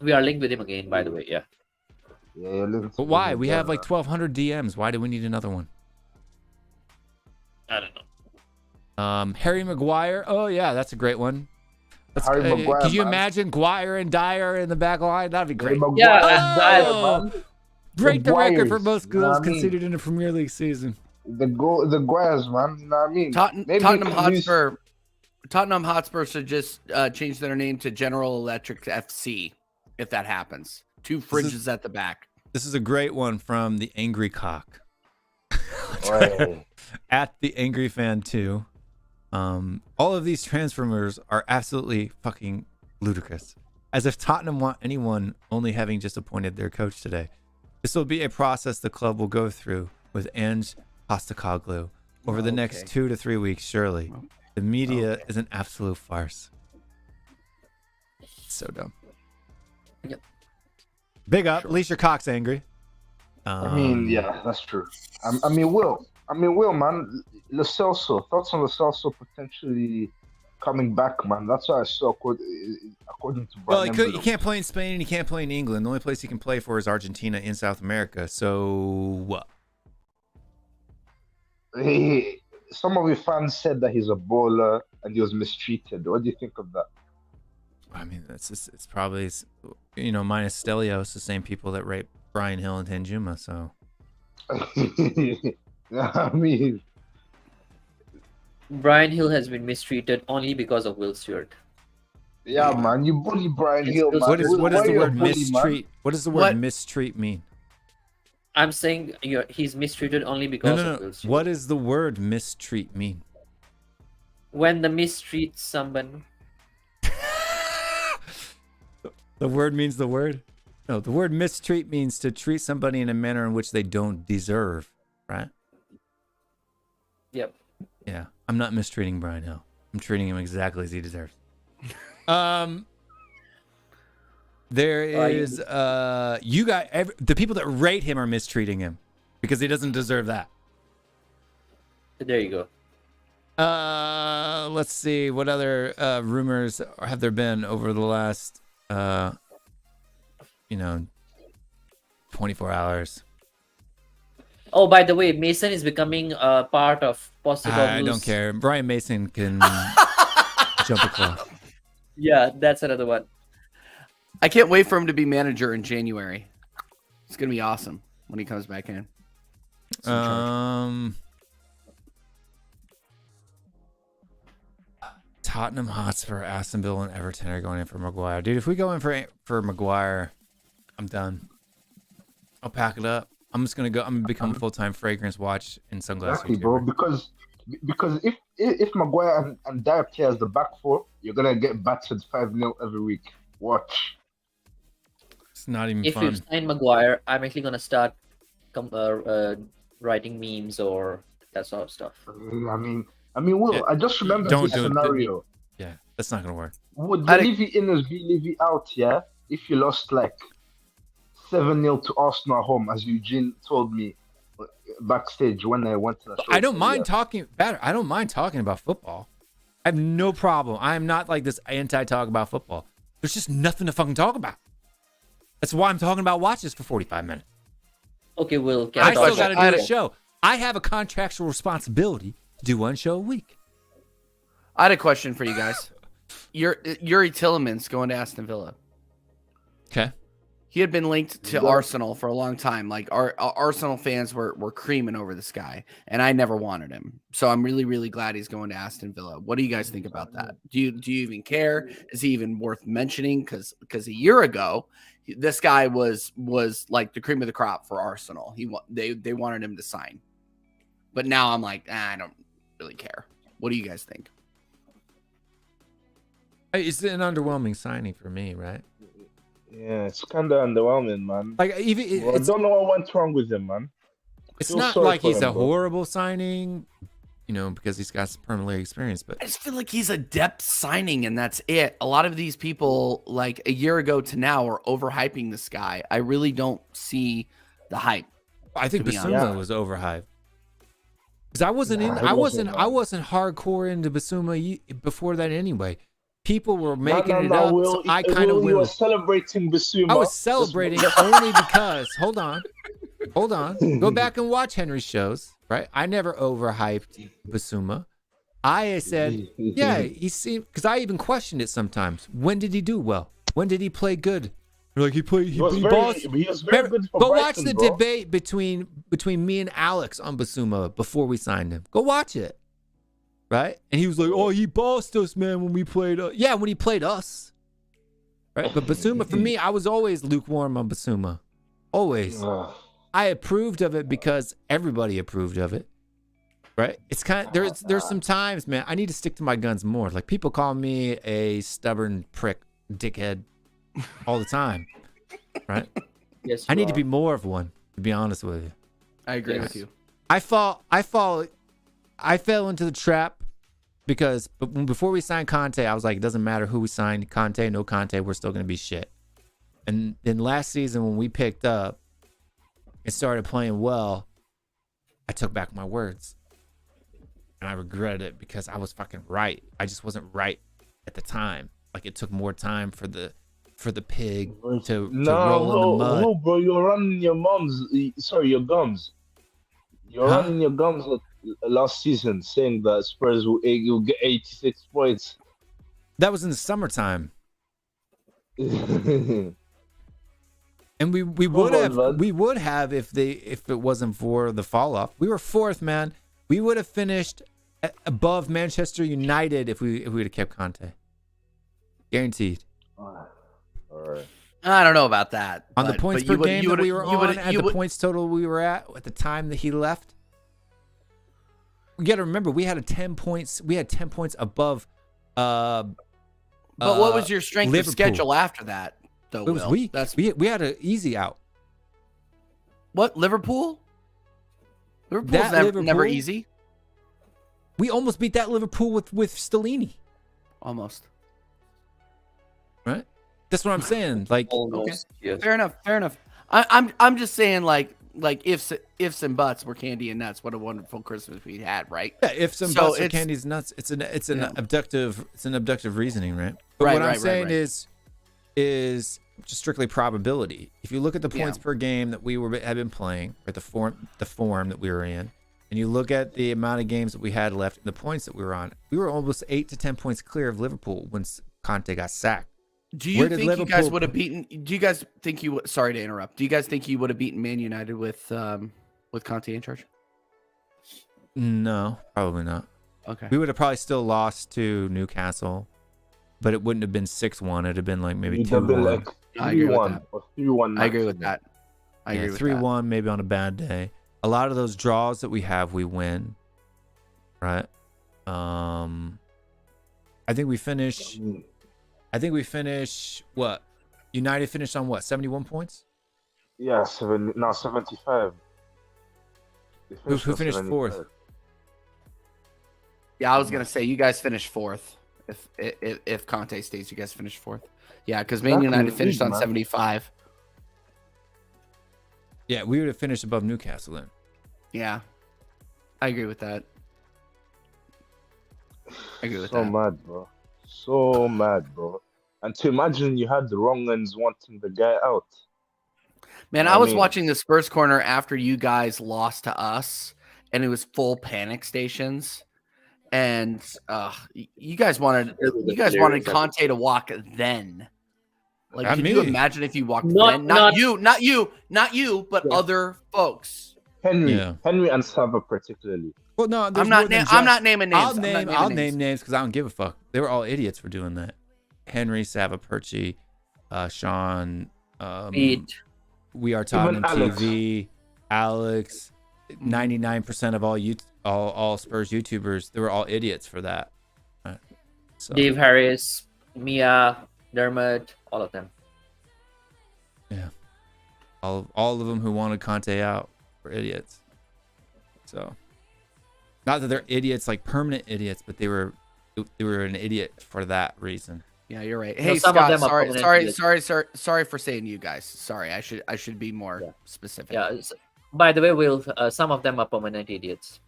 We are linked with him again, by the way. Yeah. Yeah, you're linked But to why? him We have again, like 1,200 DMs. Why do we need another one? I don't know. Harry Maguire. Oh yeah, that's a great one. Harry Maguire, Could you man. imagine Guire and Dyer in the back line? That'd be Harry great. Maguire Yeah, and Dyer, Oh! man. Break the record for Maguires, most you know goals what I mean? conceded in a Premier League season. The Guires, man. You know what I mean? Maybe Tottenham we could use- Hotspur. Tottenham Hotspur should just change their name to General Electric FC if that happens. Two fridges at the back. This is a great one from the Angry Cock. Oi. At the Angry Fan 2. All of these transfer rumors are absolutely fucking ludicrous. As if Tottenham want anyone only having just appointed their coach today. This will be a process the club will go through with Ange Postecoglou over the next 2 to 3 weeks, surely. The media is an absolute farce. So dumb. Yep. Big up. At least your cock's angry. I mean, yeah, that's true. I mean, Will, man. Lo Celso, thoughts on Lo Celso potentially coming back, man. That's what I saw according to Well, Brian. he can't play in Spain and he can't play in England. The only place he can play for is Argentina in South America. So what? Some of your fans said that he's a baller and he was mistreated. What do you think of that? I mean, it's probably, minus Stelios, the same people that raped Brian Hill and Tanjuma. So I mean, Brian Hill has been mistreated only because of Will Stewart. yeah, man, you bully Brian Hill, man. what is Why the you a word bully, mistreat? What does the word What? mistreat mean? I'm saying he's mistreated only because of Will No. Stewart. What does the word mistreat mean? When the mistreats someone, The word means the word? No, the word mistreat means to treat somebody in a manner in which they don't deserve, right? yep. Yeah, I'm not mistreating Brian Hill. I'm treating him exactly as he deserves. There is the people that rate him are mistreating him because he doesn't deserve that. There you go. Let's see what other rumors have there been over the last 24 hours. Oh, by the way, Mason is becoming a part of possible. I don't care. Brian Mason can jump a cliff. Yeah, that's another one. I can't wait for him to be manager in January. It's gonna be awesome when he comes back in. Tottenham Hotspur, Aston Villa, and Everton are going in for Maguire. Dude, if we go in for Maguire, I'm done. I'll pack it up. I'm gonna become a full-time fragrance watch and sunglasses. Exactly, bro. Because if Maguire and Dyer play as the back four, you're gonna get battered 5-0 every week. Watch. It's not even If fun. you sign Maguire, I'm actually gonna start writing memes or that sort of stuff. I mean, Will, Yeah, I just remember don't this do it. scenario. Yeah, that's not gonna work. Would I Levy in as be Levy out, yeah? If you lost like 7-0 to Arsenal at home, as Eugene told me backstage when I went to the show. I don't mind talking about football. I have no problem. I am not like this anti-talk about football. There's just nothing to fucking talk about. That's why I'm talking about watches for 45 minutes. Okay, Will. I still got to I had do a a- show. I have a contractual responsibility to do one show a week. I had a question for you guys. Yuri Tillemans going to Aston Villa. Okay. He had been linked to Yeah. Arsenal for a long time. Like our Arsenal fans were creaming over this guy, and I never wanted him. So I'm really, really glad he's going to Aston Villa. What do you guys think about that? Do you even care? Is he even worth mentioning? Because a year ago, this guy was like the cream of the crop for Arsenal. They wanted him to sign, but now I'm like, I don't really care. What do you guys think? It's an underwhelming signing for me, right? Yeah, it's kind of underwhelming, man. Like even I it's, don't know what went wrong with him, man. it's feel not sorry like for he's him, a bro. horrible signing, because he's got some Premier League experience. But I just feel like he's a depth signing, and that's it. A lot of these people, like a year ago to now, are overhyping this guy. I really don't see the hype. I think to be Basuma honest. was overhyped. Because I wasn't Nah, in, he I wasn't, wasn't hardcore into Basuma before that anyway. people were making it No, up. Will, So I kind of Will, you were went. celebrating Basuma. I was celebrating only because. Hold on. Go back and watch Henry's shows. Right. I never overhyped Basuma. I said, yeah, he seemed, because I even questioned it sometimes. When did he do well? When did he play good? Like he was very good for Go Brighton, watch the bro. debate between me and Alex on Basuma before we signed him. Go watch it. Right? And he was like, oh, he bossed us, man, when we played us. Yeah, when he played us. Right? But Basuma, for me, I was always lukewarm on Basuma. Always. I approved of it because everybody approved of it. Right? It's kind of, there's some times, man, I need to stick to my guns more. Like people call me a stubborn prick, dickhead all the time. Right? Yes, I need to be more of one, to be honest with you. I agree with you. I fell into the trap because before we signed Conte, I was like, it doesn't matter who we signed, Conte, no Conte, we're still going to be shit. And then last season when we picked up and started playing well, I took back my words. And I regret it because I was fucking right. I just wasn't right at the time. Like it took more time for the pig to roll in the mud. No, bro, you're running your gums. You're running your gums last season, saying that Spurs will get 86 points. That was in the summertime. And we would have if it wasn't for the fall off. We were fourth, man. We would have finished above Manchester United if we would have kept Conte. Guaranteed. All right. I don't know about that. On the points per game that we were on, at the points total we were at the time that he left. You got to remember, we had 10 points. We had 10 points above. But what was your strength of schedule after that, though? It was weak. We had an easy out. What, Liverpool? Liverpool's never easy. We almost beat that Liverpool with Stellini. Almost. Right? That's what I'm saying. Like, almost. Okay. Yes. Fair enough. I'm just saying like ifs and buts were candy and nuts. What a wonderful Christmas we had, right? Yeah, ifs and buts are candy's nuts. It's an abductive reasoning, right? But what I'm saying is just strictly probability. If you look at the points per game that we had been playing, or the form that we were in, and you look at the amount of games that we had left and the points that we were on, we were almost 8 to 10 points clear of Liverpool when Conte got sacked. Do you think you guys would have beaten? Do you guys think you? Sorry to interrupt. Do you guys think you would have beaten Man United with Conte in charge? No, probably not. Okay. We would have probably still lost to Newcastle, but it wouldn't have been 6-1. It'd have been like maybe 2-1. Like 3-1 or 3-1. I agree with that. I agree with 3-1 maybe on a bad day. A lot of those draws that we have, we win. Right? I think we finish what? United finished on what? 71 points? Yeah, 75. Who finished fourth? Yeah, I was gonna say you guys finished fourth. If Conte stays, you guys finished fourth. Yeah, because Man United finished on 75. Yeah, we would have finished above Newcastle then. Yeah, I agree with that. So mad, bro. And to imagine you had the wrong ends wanting the guy out. Man, I was watching the Spurs Corner after you guys lost to us, and it was full panic stations. And you guys wanted Conte to walk then. Like, could you imagine if you walked then? Not you, but other folks. Henry and Sava particularly. Well, no, I'm not naming names. I'll name names because I don't give a fuck. They were all idiots for doing that. Henry, Sava, Perchi, Sean, We Are Tottenham TV, Alex. 99% of all Spurs YouTubers, they were all idiots for that. Right? So, Dave Harris, Mia, Dermot, all of them. Yeah, all of them who wanted Conte out were idiots. So, not that they're idiots, like permanent idiots, but they were an idiot for that reason. Yeah, you're right. Hey, Scott, sorry for saying you guys. Sorry, I should be more specific. Yeah. By the way, some of them are permanent idiots.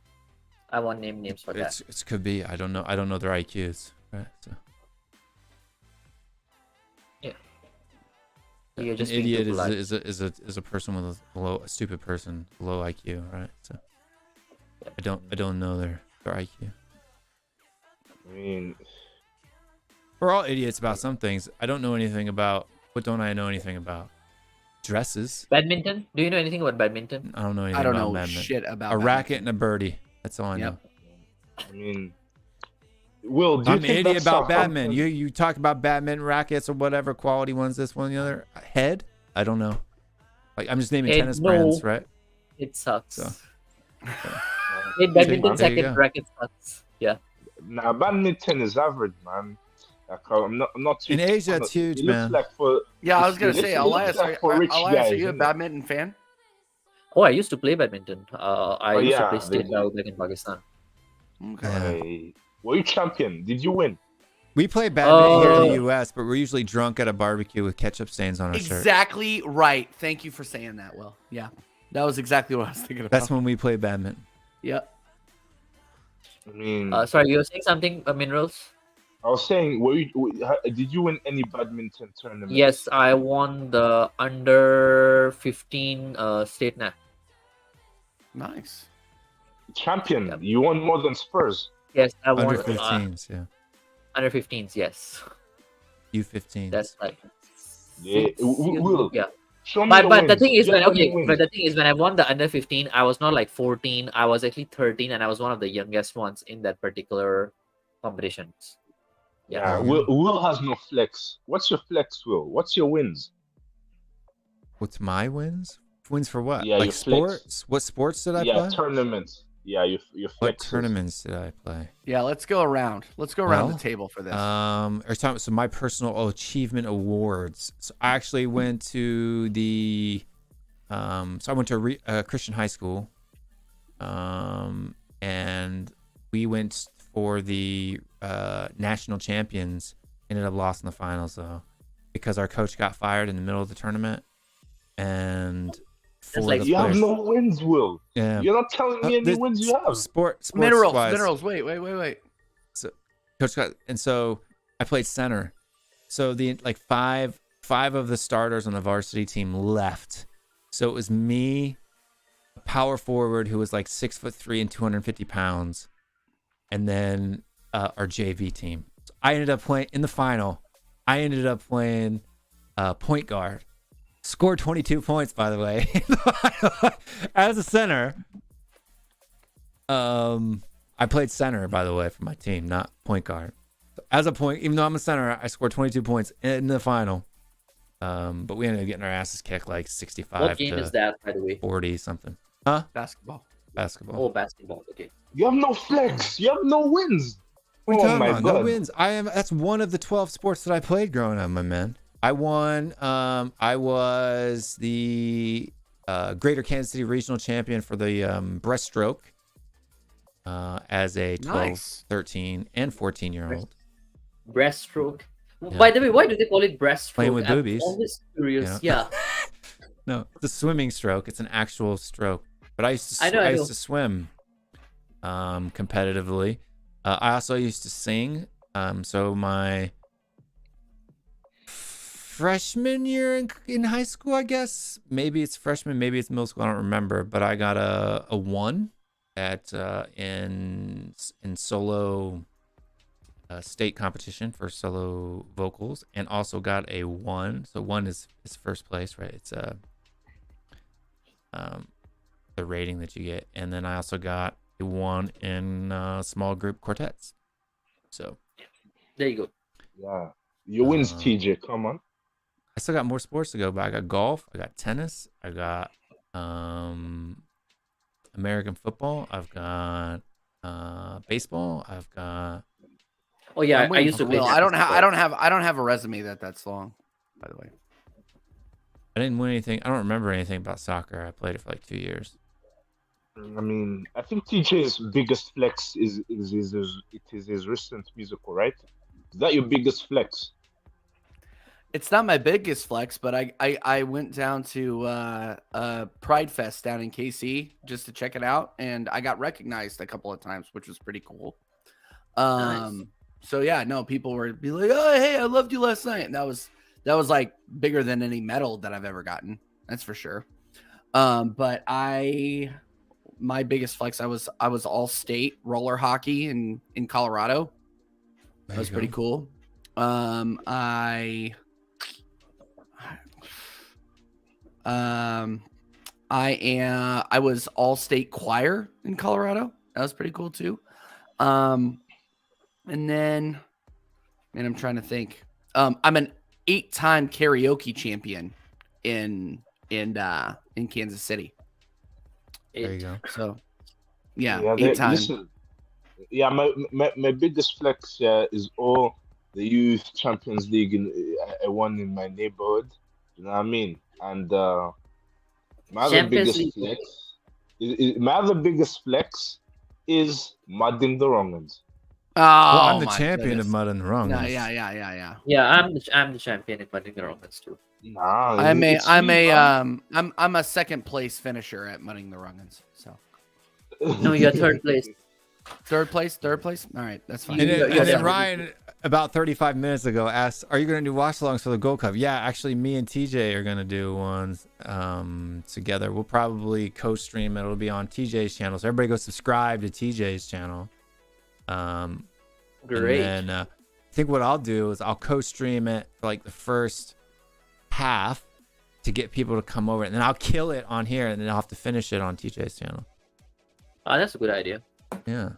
I won't name names for that. It could be. I don't know their IQs. Right. So. You're An just being idiot too polite. is a person with a stupid person, low IQ, right? So I don't know their IQ. I mean, We're all idiots about some things. I don't know anything about. What don't I know anything about? Dresses. Badminton? Do you know anything about badminton? I don't know anything I don't about know badminton. shit about A badminton. racket and a birdie. That's all I know. Yep. I mean, Will, do you I'm an think idiot that's about Southampton? badminton. You talk about badminton rackets or whatever quality ones, this one, the other. Head? I don't know. Like I'm just naming Head, tennis no. brands, right? It sucks. So. Hey, badminton There you second go. racket sucks. Yeah. Nah, badminton is average, man. Like, I'm not too. In Asia, I'm not- it's huge, it looks man. Like for Yeah, I was gonna it looks- say, it looks Elias, like for rich Elias, guys, are you a innit? badminton fan? Oh, I used to play badminton. I Oh, used to yeah, play state they- level back in Pakistan. Okay. Hey, were you champion? Did you win? We play badminton here in the Oh. U.S., but we're usually drunk at a barbecue with ketchup stains on our shirt. Exactly right. Thank you for saying that, Will. Yeah, that was exactly what I was thinking about. That's when we play badminton. Yep. I mean, Sorry, you were saying something, Minerals? I was saying, did you win any badminton tournament? Yes, I won the under 15 state nat. Nice. Champion. Yep. You won more than Spurs. Yes, I won Under 15s, yeah. under 15s. Yes, U15s. that's like Yeah, Will. yeah. Show me But your but the wins. thing is Do you when have any okay, wins? but the thing is when I won the under 15, I was not like 14. I was actually 13, and I was one of the youngest ones in that particular competitions. Yeah, Will has no flex. What's your flex, Will? What's your wins? What's my wins? Wins for what? Yeah, like your flex. sports? What sports did I Yeah, play? tournaments. Yeah, your What flex. tournaments did I play? Yeah, let's go around. Let's go around Well, the table for this. So my personal achievement awards. So I actually went to the, so I went to a Christian high school, and we went for the national champions. Ended up lost in the finals though, because our coach got fired in the middle of the tournament, and four like- of the You have players- no wins, Will. yeah. You're not telling me any The wins you have. sports minerals. wise, Wait. Coach got, and so I played center. So the like five of the starters on the varsity team left. So it was me, a power forward who was like 6'3" and 250 pounds, and then our JV team. So I ended up playing in the final. I ended up playing point guard. Scored 22 points, by the way, in the final as a center. I played center, by the way, for my team, not point guard. As a point, even though I'm a center, I scored 22 points in the final. But we ended up getting our asses kicked like 65 What game to is that, by the way? 40 something. Huh? Basketball. Basketball. Oh, basketball. Okay. You have no flex. You have no wins. What are you Oh talking my about? god. No wins. That's one of the 12 sports that I played growing up, my man. I won. I was the Greater Kansas City regional champion for the breaststroke as a 12, Nice. 13, and 14-year-old. Breaststroke. Yeah. By the way, why do they call it breaststroke? Playing with I'm boobies. always curious. Yeah. Yeah. No, it's a swimming stroke. It's an actual stroke. But I used to, I know. I used to swim competitively. I also used to sing. So my freshman year in high school, I guess, maybe it's freshman, maybe it's middle school, I don't remember. But I got a 1 at in solo state competition for solo vocals, and also got a 1. So 1 is first place, right? It's the rating that you get, and then I also got a 1 in small group quartets. So There you go. Yeah. Your wins, Uh, TJ. Come on. I still got more sports to go, but I got golf, I got tennis, I got American football, I've got baseball, I've got Oh yeah, I'm I waiting used to for play. Will. tennis I don't before. have a resume that's long, by the way. I didn't win anything. I don't remember anything about soccer. I played it for like 2 years. I mean, I think TJ's biggest flex is his recent musical, right? Is that your biggest flex? It's not my biggest flex, but I went down to Pride Fest down in KC just to check it out, and I got recognized a couple of times, which was pretty cool. Nice. So yeah, no, people were be like, "Oh, hey, I loved you last night," and that That was like bigger than any medal that I've ever gotten. That's for sure. But my biggest flex, I was all state roller hockey in Colorado. That was pretty cool. I was all state choir in Colorado. That was pretty cool too. And then, man, I'm trying to think. I'm an 8-time karaoke champion in Kansas City. There you go. So, yeah, Yeah, 8 times. listen, yeah, my biggest flex is all the youth Champions League I won in my neighborhood. You know what I mean? And my other Champions biggest League. flex is mudding the wrong ones. Oh, Well, I'm the my champion goodness. of mud and the wrong. No, ones. yeah. Yeah, I'm the champion in mudding the Romans too. Nah, I'm I'm a second place finisher at mudding the Ruggins. So No, you're third place. third place. All right, that's fine. And then, Yeah, and then yeah. Ryan, about 35 minutes ago, asked, "Are you going to do watch-alongs for the Gold Cup?" Yeah, actually, me and TJ are going to do ones together. We'll probably co-stream it. It'll be on TJ's channel, so everybody go subscribe to TJ's channel. Great. And then I think what I'll do is I'll co-stream it for like the first half to get people to come over, and then I'll kill it on here, and then I'll have to finish it on TJ's channel. That's a good idea. Yeah.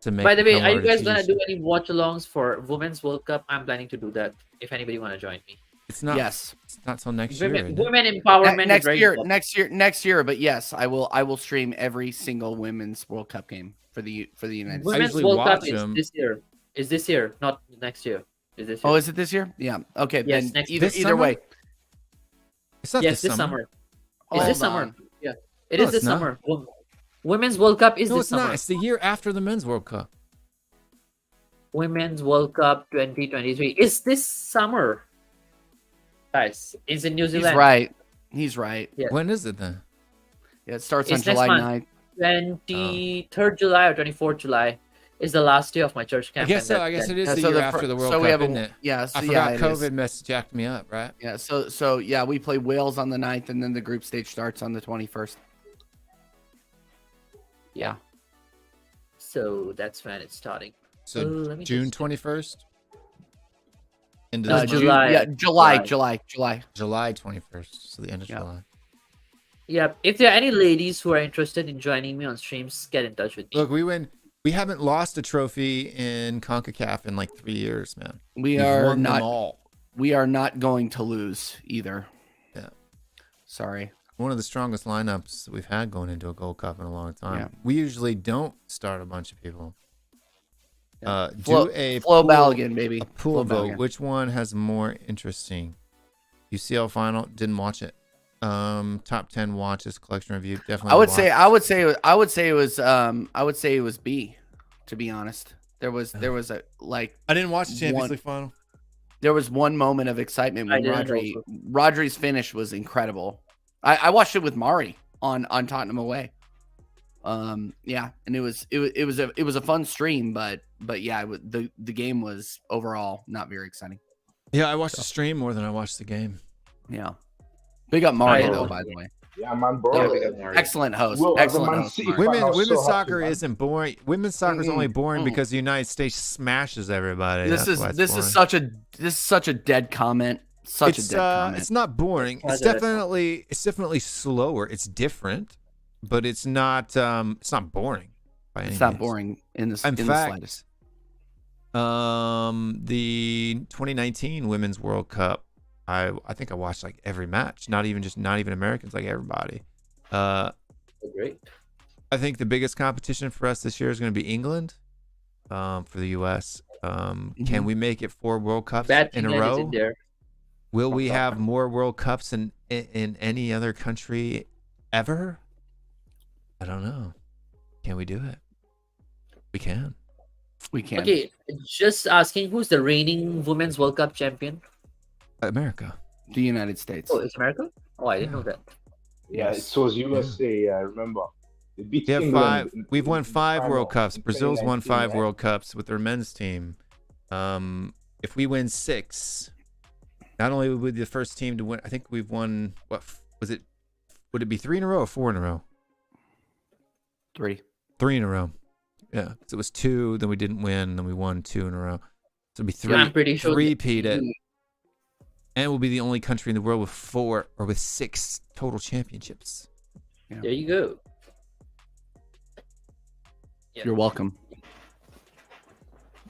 To make By the way, come are over you to guys TJ's gonna do channel. any watch-alongs for Women's World Cup? I'm planning to do that. If anybody wanna join me. It's not. Yes. It's not till next year. isn't it? Women empowerment next is very year, important. next year. But yes, I will stream every single women's World Cup game for the United States. Women's usually World Cup watch is them. this year. Is this year, not next year. Is this year? Oh, is it this year? Yeah. Okay. Yes, then next- either This either summer? way. It's not Yes, this this summer. summer. It's Hold this summer. on. Yeah. It No, is this it's not. summer. Women's World Cup is No, this it's summer. not. It's the year after the Men's World Cup. Women's World Cup 2023 is this summer. Guys, it's in New He's Zealand. right. He's right. Yeah. When is it then? Yeah, it starts It's on next July month. 9th. 23rd July or 24th July is the last day of my church camp. I guess and so. I guess it is Yeah, the so year the after fir- the World so Cup, we have isn't it? Yeah. So I yeah, forgot it COVID is. mess jacked me up, right? Yeah. So yeah, we play Wales on the 9th, and then the group stage starts on the 21st. Yeah. So that's when it's starting. So let me June just- 21st. Into No, this month? July. Yeah, July. July 21st. So the end of Yeah. July. Yeah, if there are any ladies who are interested in joining me on streams, get in touch with me. Look, we haven't lost a trophy in CONCACAF in like 3 years, man. We We've are won them not. all. We are not going to lose either. Yeah. Sorry. One of the strongest lineups that we've had going into a Gold Cup in a long time. Yeah. We usually don't start a bunch of people. Flo, Do a Flo pool- Balogun, baby. A pool Flo vote. Balogun. Which one has more interesting? UCL final. Didn't watch it. Top 10 watches collection review. Definitely. I would say it was B. To be honest, there was a like I didn't watch the Champions one- League final. there was one moment of excitement I when didn't Rodri's finish was incredible. I watched it with Mari on Tottenham away. Yeah, and it was a fun stream, but yeah, the game was overall not very exciting. Yeah, I watched the stream more than I watched the game. Yeah, big up Mari I- though, by the way. Yeah, man, bro. Excellent host. Well, as a Excellent Man host. City Mari. fan, I was Women's so happy, soccer man. isn't boring. Women's soccer is only boring because the United States smashes everybody. This That's why is it's boring. such a dead comment. Such a dead comment. It's not boring. It's definitely slower. It's different, but it's not boring by any It's not means. boring in the In the fact, slightest. the 2019 Women's World Cup, I think I watched like every match. Not even Americans, like everybody. Great. I think the biggest competition for us this year is going to be England. For the U.S. Can we make it 4 World Cups Bad in a England is row? in there. Will we have more World Cups in any other country ever? I don't know. Can we do it? We can. We can. Okay, just asking, who's the reigning Women's World Cup champion? America. The United States. Oh, it's America? Oh, I didn't know that. Yeah, Yes. it was USA. I remember. They beat We have England 5. in- We've won in 5 final World Cups. in Brazil's won 2019, 5 right? World Cups with their men's team. If we win 6, Not only would we be the first team to win, I think we've won. What was it? Would it be 3 in a row or 4 in a row? 3. 3 in a row. Yeah, so it was 2. Then we didn't win. Then we won 2 in a row. So it'd be 3. Yeah, I'm pretty sure. Repeat it. And we'll be the only country in the world with 4 or with 6 total championships. Yeah. There you go. Yeah. You're welcome.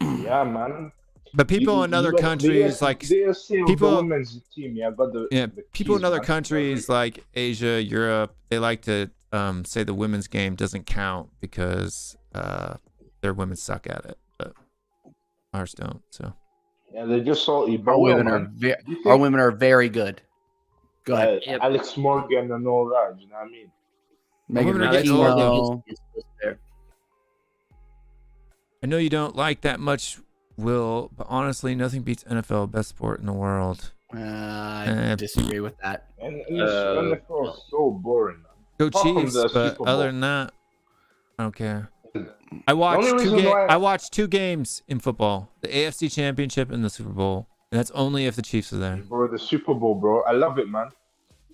Yeah, man. But people in other countries, like people, women's team, got the people keys, in other man. countries like Asia, Europe, they like to say the women's game doesn't count because their women suck at it, but ours don't. So yeah, they're just salty. Our women are very good. Go ahead. Yep. Alex Morgan and all that. You know what I mean? Megan women are Alex getting Morgan Rapinoe. is there. I know you don't like that much, Will, but honestly, nothing beats NFL, best sport in the world. I disagree with that. And NFL is so boring. Man. Go Apart from Chiefs, the but Super Bowl. other than that, I don't care. I only watched reason why- I watched 2 games in football: the AFC Championship and the Super Bowl, and that's only if the Chiefs are there. Bro, the Super Bowl, bro. I love it, man.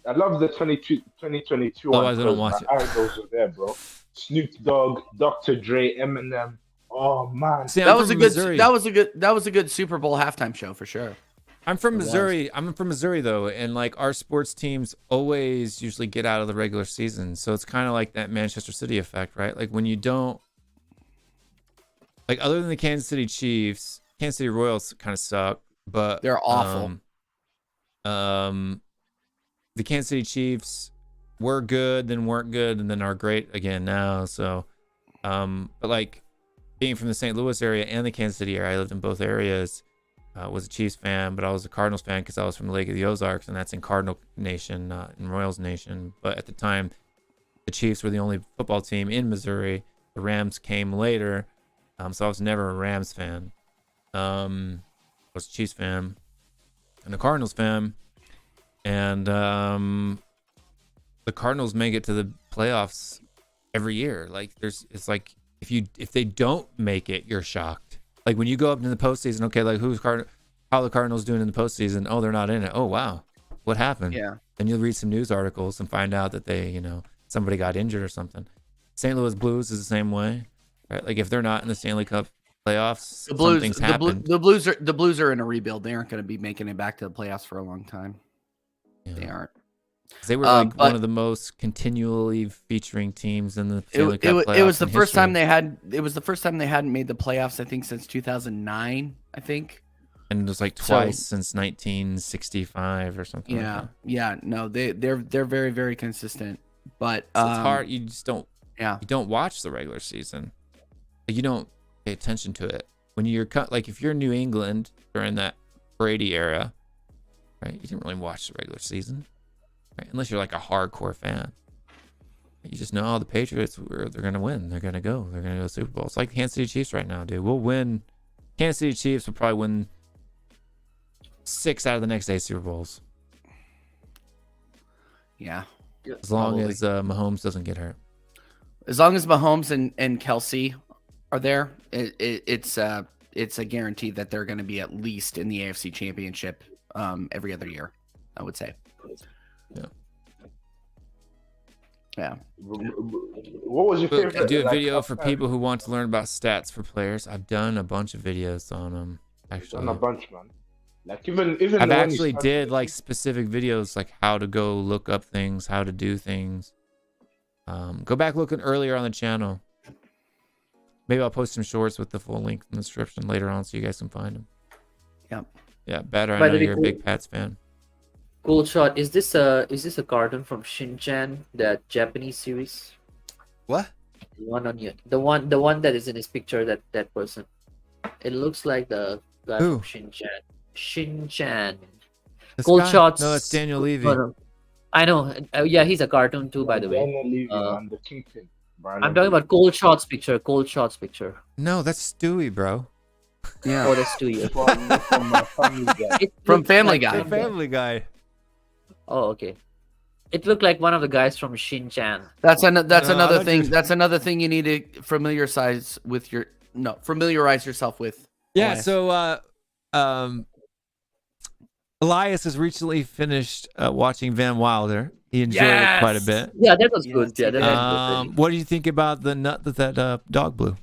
I love the 2022 one. Otherwise, I don't watch my it. idols are there, bro. Snoop Dogg, Dr. Dre, Eminem. Oh man, See, That was a good Super Bowl halftime show for sure. I'm from It was. Missouri. I'm from Missouri though, and like our sports teams always usually get out of the regular season, so it's kind of like that Manchester City effect, right? Like when you don't, like other than the Kansas City Chiefs, Kansas City Royals kind of suck, but They're awful. The Kansas City Chiefs were good, then weren't good, and then are great again now. So, but like being from the St. Louis area and the Kansas City area, I lived in both areas. Was a Chiefs fan, but I was a Cardinals fan because I was from the Lake of the Ozarks, and that's in Cardinal Nation, not in Royals Nation. But at the time, the Chiefs were the only football team in Missouri. The Rams came later, so I was never a Rams fan. I was a Chiefs fan and a Cardinals fan, and the Cardinals make it to the playoffs every year. Like it's like if they don't make it, you're shocked. Like when you go up in the postseason, okay, like how the Cardinals doing in the postseason? Oh, they're not in it. Oh, wow, what happened? Yeah. Then you'll read some news articles and find out that they, somebody got injured or something. St. Louis Blues is the same way, right? Like if they're not in the Stanley Cup playoffs, something's happened. The Blues are in a rebuild. They aren't going to be making it back to the playoffs for a long time. Yeah. They aren't. They were like one of the most continually featuring teams in the Stanley Cup playoffs. It was the in first history. time they had. It was the first time they hadn't made the playoffs. I think since 2009. I think. And it was like twice since 1965 or something. Yeah, like that. yeah. No, they're very very consistent. But So it's hard. You just don't. Yeah. You don't watch the regular season. Like, you don't pay attention to it when you're like if you're in New England during that Brady era, right? You didn't really watch the regular season. Right? Unless you're like a hardcore fan. You just know, the Patriots, they're going to win. They're going to go to the Super Bowl. It's like Kansas City Chiefs right now, dude. We'll win. Kansas City Chiefs will probably win 6 out of the next 8 Super Bowls. Yeah. As long as Mahomes doesn't get hurt. As long as Mahomes and Kelsey are there, it's a guarantee that they're going to be at least in the AFC Championship every other year, I would say. Yeah. Yeah. What was your favorite? I do a video for people who want to learn about stats for players. I've done a bunch of videos on them. Actually, Done a bunch, man. Like even I've when you actually start- did like specific videos, like how to go look up things, how to do things. Go back looking earlier on the channel. Maybe I'll post some shorts with the full link in the description later on, so you guys can find them. Yep. Yeah, better. I By know the way, you're a big Pats fan. Cool shot. Is this a cartoon from Shin-chan, that Japanese series? What? The one on you. The one that is in his picture. That person. It looks like the guy Who? from Shin-chan. Shin-chan. This Cold guy? shots. No, it's Daniel Levy. Oh, no. I know. Yeah, he's a cartoon too, by the way. Daniel Levy, Uh, man, the Kingpin. I'm talking about Cold Shots picture. Cold Shots picture. No, that's Stewie, bro. Yeah. Oh, that's 2 years. from Family Guy. It From looked Family like Guy. The Family Guy. Oh, okay. It looked like one of the guys from Shin-chan. That's I another thought thing. you- That's another thing you need to familiarize yourself with. Yeah. Elias. So, Elias has recently finished watching Van Wilder. He enjoyed it quite a bit. Yeah, that was good. Yeah, that was good. What do you think about the nut that dog blew?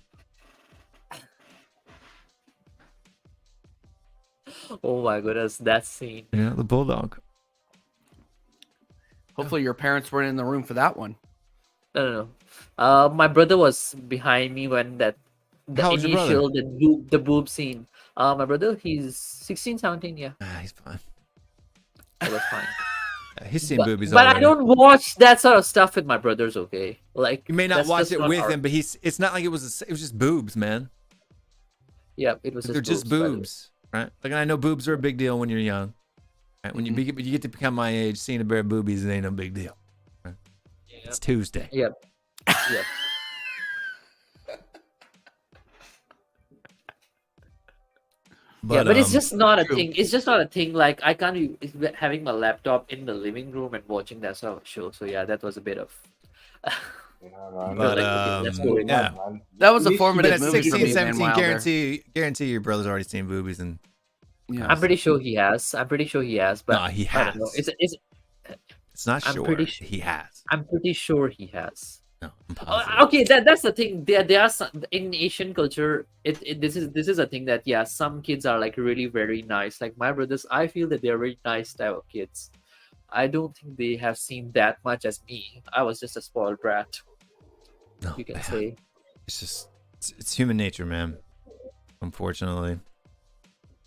Oh my goodness, that scene. Yeah, the bulldog. Hopefully your parents weren't in the room for that one. No. My brother was behind me when the How old's your brother? initial the boob scene. My brother, he's 16, 17. Yeah, He's fine. that was fine. He's seen but boobies but I already. don't watch that sort of stuff with my brothers. Okay, like You may not that's watch just it not with our- him, but it's not like it was just boobs, man. Yeah, it was. They're just by the way. boobs, right? Like I know boobs are a big deal when you're young. Right? When you get to become my age, seeing a pair of boobies it ain't no big deal. Right? It's Tuesday. Yep. Yep. But it's just not a thing. It's just not a thing. Like I can't be having my laptop in the living room and watching that sort of show. So yeah, that was a bit of. Yeah, man. But, like, okay, let's go with yeah. Man. That was a At least formative But at movie for 16, me, 17, Van Wilder. guarantee your brother's already seen boobies and Yeah. I'm pretty sure he has. But no, he I don't know. has. It's not I'm sure. pretty He has. I'm pretty sure he has. No, I'm positive. Okay, that's the thing. There are some, in Asian culture. This is a thing that some kids are like really very nice. Like my brothers, I feel that they're very nice type of kids. I don't think they have seen that much as me. I was just a spoiled brat. No, You can man. say. It's just it's human nature, man. Unfortunately.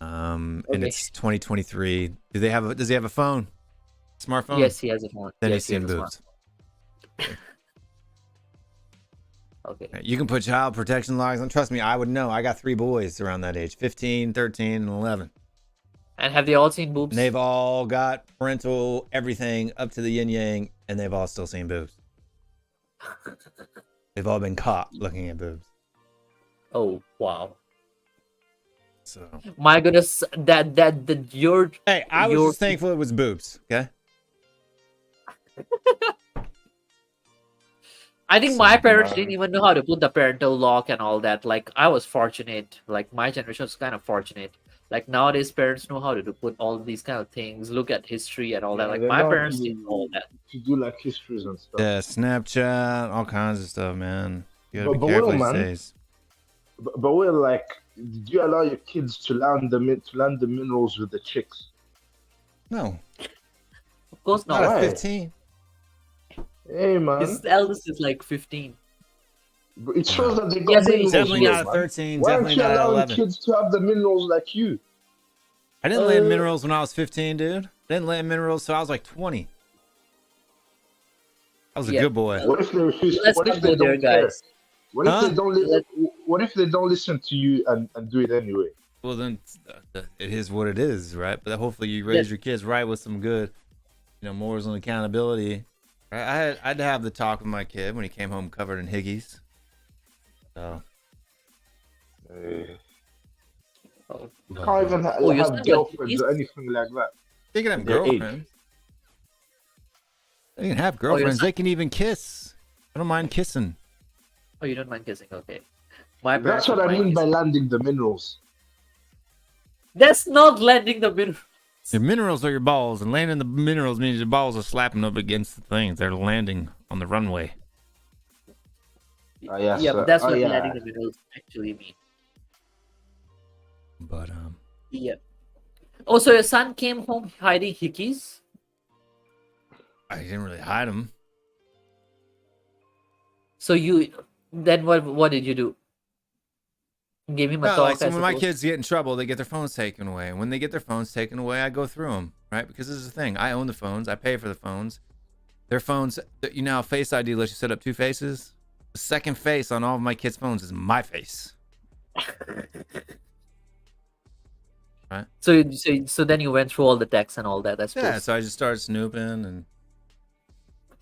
And Okay. it's 2023. Does he have a phone? Smartphone? Yes, he has a phone. Then Yes, he's seen he has a boobs. phone. Okay. You can put child protection laws on. Trust me, I would know. I got 3 boys around that age, 15, 13, and 11. And have they all seen boobs? And they've all got parental everything up to the yin yang, and they've all still seen boobs. They've all been caught looking at boobs. Oh wow. So My goodness, your hey, I was your- just thankful it was boobs. Okay. I think my parents didn't even know how to put the parental lock and all that. Like I was fortunate. Like my generation was kind of fortunate. Like nowadays, parents know how to put all these kind of things. Look at history and all that. Yeah, Like they my know parents to- didn't know all that. To do like histories and stuff. Yeah, Snapchat, all kinds of stuff, man. You gotta But- be but careful well, these man. days. But we're like, did you allow your kids to learn the minerals with the chicks? No, Of course not not. at Why? 15. Hey man, His eldest is like 15. but it shows that they got Yes, minerals. Definitely here, not at man. 13. Why aren't Definitely you not at allowing 11. kids to have the minerals like you? I didn't land minerals when I was 15, dude. I didn't land minerals till I was like 20. I was a Yeah. good boy. What if they refuse? Let's What not if they go there, don't care? guys. What if Huh? they don't? What if they don't listen to you and do it anyway? Well, then it is what it is, right? But hopefully you raise your kids right with some good, morals and accountability. I'd have to have the talk with my kid when he came home covered in higgies. So Oh. You can't even Oh, you're have saying girlfriends that or anything like that. they can have Their age. girlfriends. They can have girlfriends. They can even kiss. I don't mind kissing. Oh, you don't mind kissing? Okay. My That's parents what don't I mind mean by kissing. landing the minerals. That's not landing the mineral. Your minerals are your balls, and landing the minerals means your balls are slapping up against the things. They're landing on the runway. Ah, yes, Yeah, sir. but that's Oh, what yeah. landing the minerals actually mean. But Yeah. Oh, so your son came home hiding hickeys? I didn't really hide them. So then what did you do? Gave him a No, talk. like, so I when my suppose? kids get in trouble, they get their phones taken away. And when they get their phones taken away, I go through them, right? Because this is the thing. I own the phones. I pay for the phones. Their phones, Face ID lets you set up 2 faces. The second face on all of my kids' phones is my face. Right? So then you went through all the texts and all that. I suppose. Yeah, so I just started snooping. And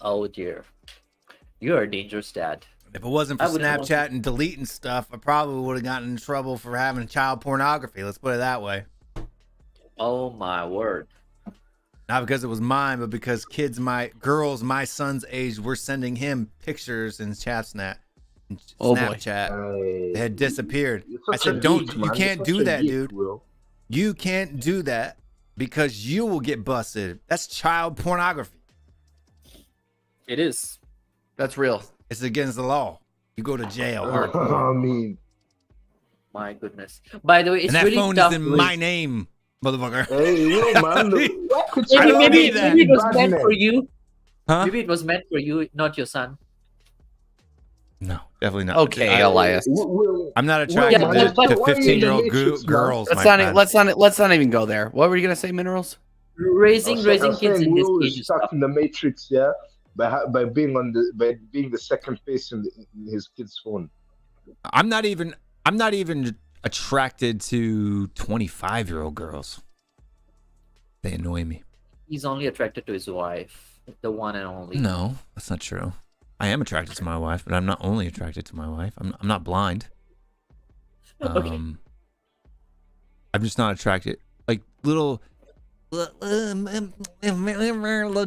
Oh dear, you're a dangerous dad. if it wasn't for I wouldn't want Snapchat and deleting stuff, I probably would have gotten in trouble for having child pornography. Let's put it that way. Oh my word. Not because it was mine, but because girls my son's age were sending him pictures in Snapchat. Oh, boy. Snapchat. They had disappeared. You're I such a said, "Don't. geek, You man. can't You're do such a that, geek, dude. Will. You can't do that because you will get busted. That's child pornography. It is. That's real. It's against the law. You go to jail. I mean, My goodness. By the way, it's and that really phone tough. is in my name, motherfucker. hey, yo, man. Why could I don't Maybe need that. maybe it was Bad meant name. for you. Huh? Maybe it was meant for you, not your son. No, definitely not. Okay, Elias. I'm not attracted Yeah, but to why are you in the 15-year-old Matrix, man? girls. Let's my not. friend. Let's not even go there. What were you gonna say, Minerals? Raising kids in this Will age is is stuck tough. in the Matrix, yeah, by being the second face in his kid's phone. I'm not even attracted to 25-year-old girls. They annoy me. He's only attracted to his wife, the one and only. No, that's not true. I am attracted to my wife, but I'm not only attracted to my wife. I'm not blind. Okay. I'm just not attracted. Like little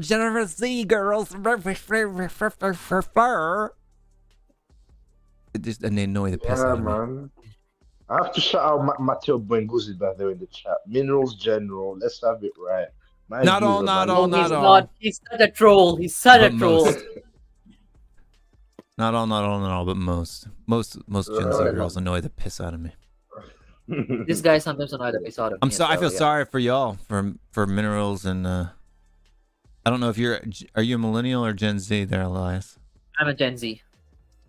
Jennifer Z girls. And they annoy the piss Yeah, out of me. man. I have to shout out Matteo Buenguzi by the way in the chat. Minerals General, let's have it right. Not all, not all, not all. He's such a troll. He's such a But troll. most. Not all, but most Gen Z girls annoy the piss out of me. This guy sometimes annoys the piss out of me. I'm so I feel sorry for y'all for Minerals and I don't know if are you a millennial or Gen Z there, Elias? I'm a Gen Z.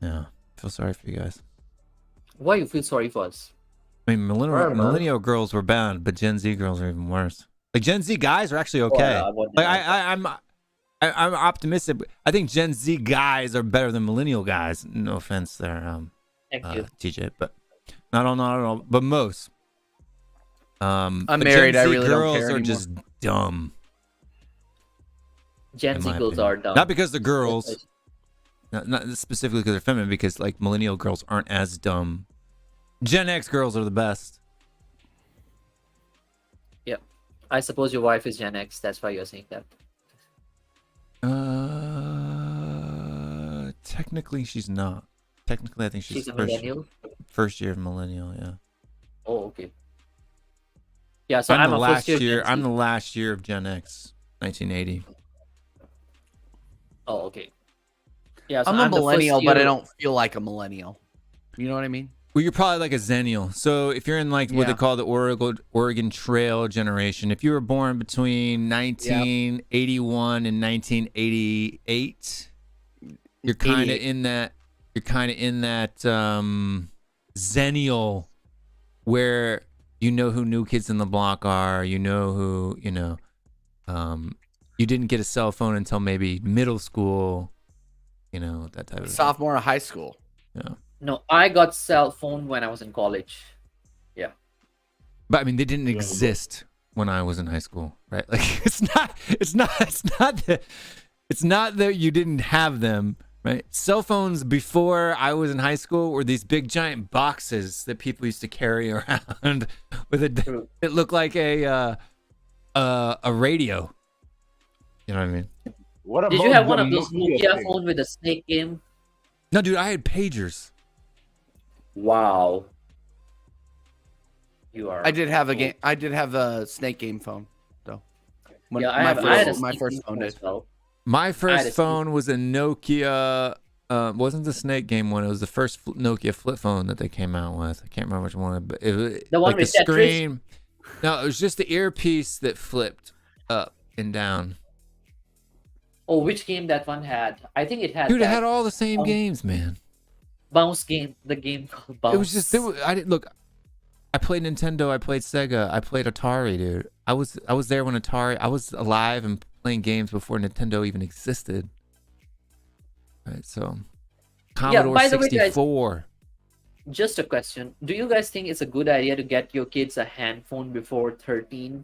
Yeah, I feel sorry for you guys. Why you feel sorry for us? I mean, millennial girls were bad, but Gen Z girls are even worse. Like Gen Z guys are actually okay. Like I'm optimistic. I think Gen Z guys are better than millennial guys. No offense there, Thank you. TJ, but not all, but most. I'm but married. Gen I Z really don't girls care are anymore. just dumb. Gen in Z my girls opinion. are dumb. Not because they're girls, not specifically because they're feminine. Because like millennial girls aren't as dumb. Gen X girls are the best. Yep. I suppose your wife is Gen X. That's why you're saying that. Technically she's not. Technically, I think she's She's a millennial. first year of millennial. Yeah. Oh, okay. Yeah, so I'm I'm the a last first year. year. Gen Z. I'm the last year of Gen X, 1980. Oh, okay. Yeah, so I'm a the first millennial, but I year- don't feel like a millennial. You know what I mean? Well, you're probably like a Zennial. So if you're in like what they Yeah. call the Oregon Trail generation, if you were born between 1981 and 1988, you're kind of 88. in that. You're kind of in that Zennial, where you know who New Kids in the Block are. You know who you didn't get a cell phone until maybe middle school. You know that type of thing. Sophomore of high school. Yeah. No, I got cell phone when I was in college. Yeah. But I mean, they didn't exist when I was in high school, right? Like, it's not that you didn't have them, right? Cell phones before I was in high school were these big giant boxes that people used to carry around with it looked like a radio. You know what I mean? What about Did you have one the of those Nokia Nokia thing? phone with a snake game? No, dude, I had pagers. Wow. You are. I did have a game. I did have a snake game phone, though. When Yeah, I my had a first, my snake first game phone as did. well. My I first had a phone was a Nokia. Wasn't the snake game one? It was the first Nokia flip phone that they came out with. I can't remember which one, but it was The one like with the Tetris? screen. No, it was just the earpiece that flipped up and down. Oh, which game that one had? I think it had Dude, it that had all the same um, games, man. bounce game. The game called Bounce. It was just I didn't look. I played Nintendo. I played Sega. I played Atari, dude. I was there when Atari. I was alive and playing games before Nintendo even existed. Right, so Commodore by the way, guys, 64. Just a question. Do you guys think it's a good idea to get your kids a hand phone before 13?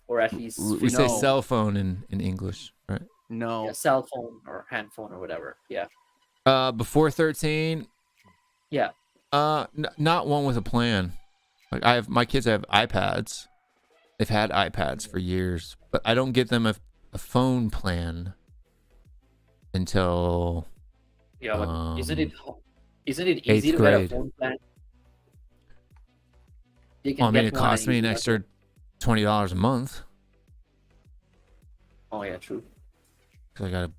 Or at least We say No. cell phone in English, right? No. a cell phone or hand phone or whatever. Yeah. Before 13, Yeah. not one with a plan. Like my kids have iPads. They've had iPads for years, but I don't get them a phone plan until Yeah, but isn't it eighth easy to get a grade. phone plan? You can Well, I mean, get it one costs and me you an can- extra $20 a month. Oh yeah, true. Because I got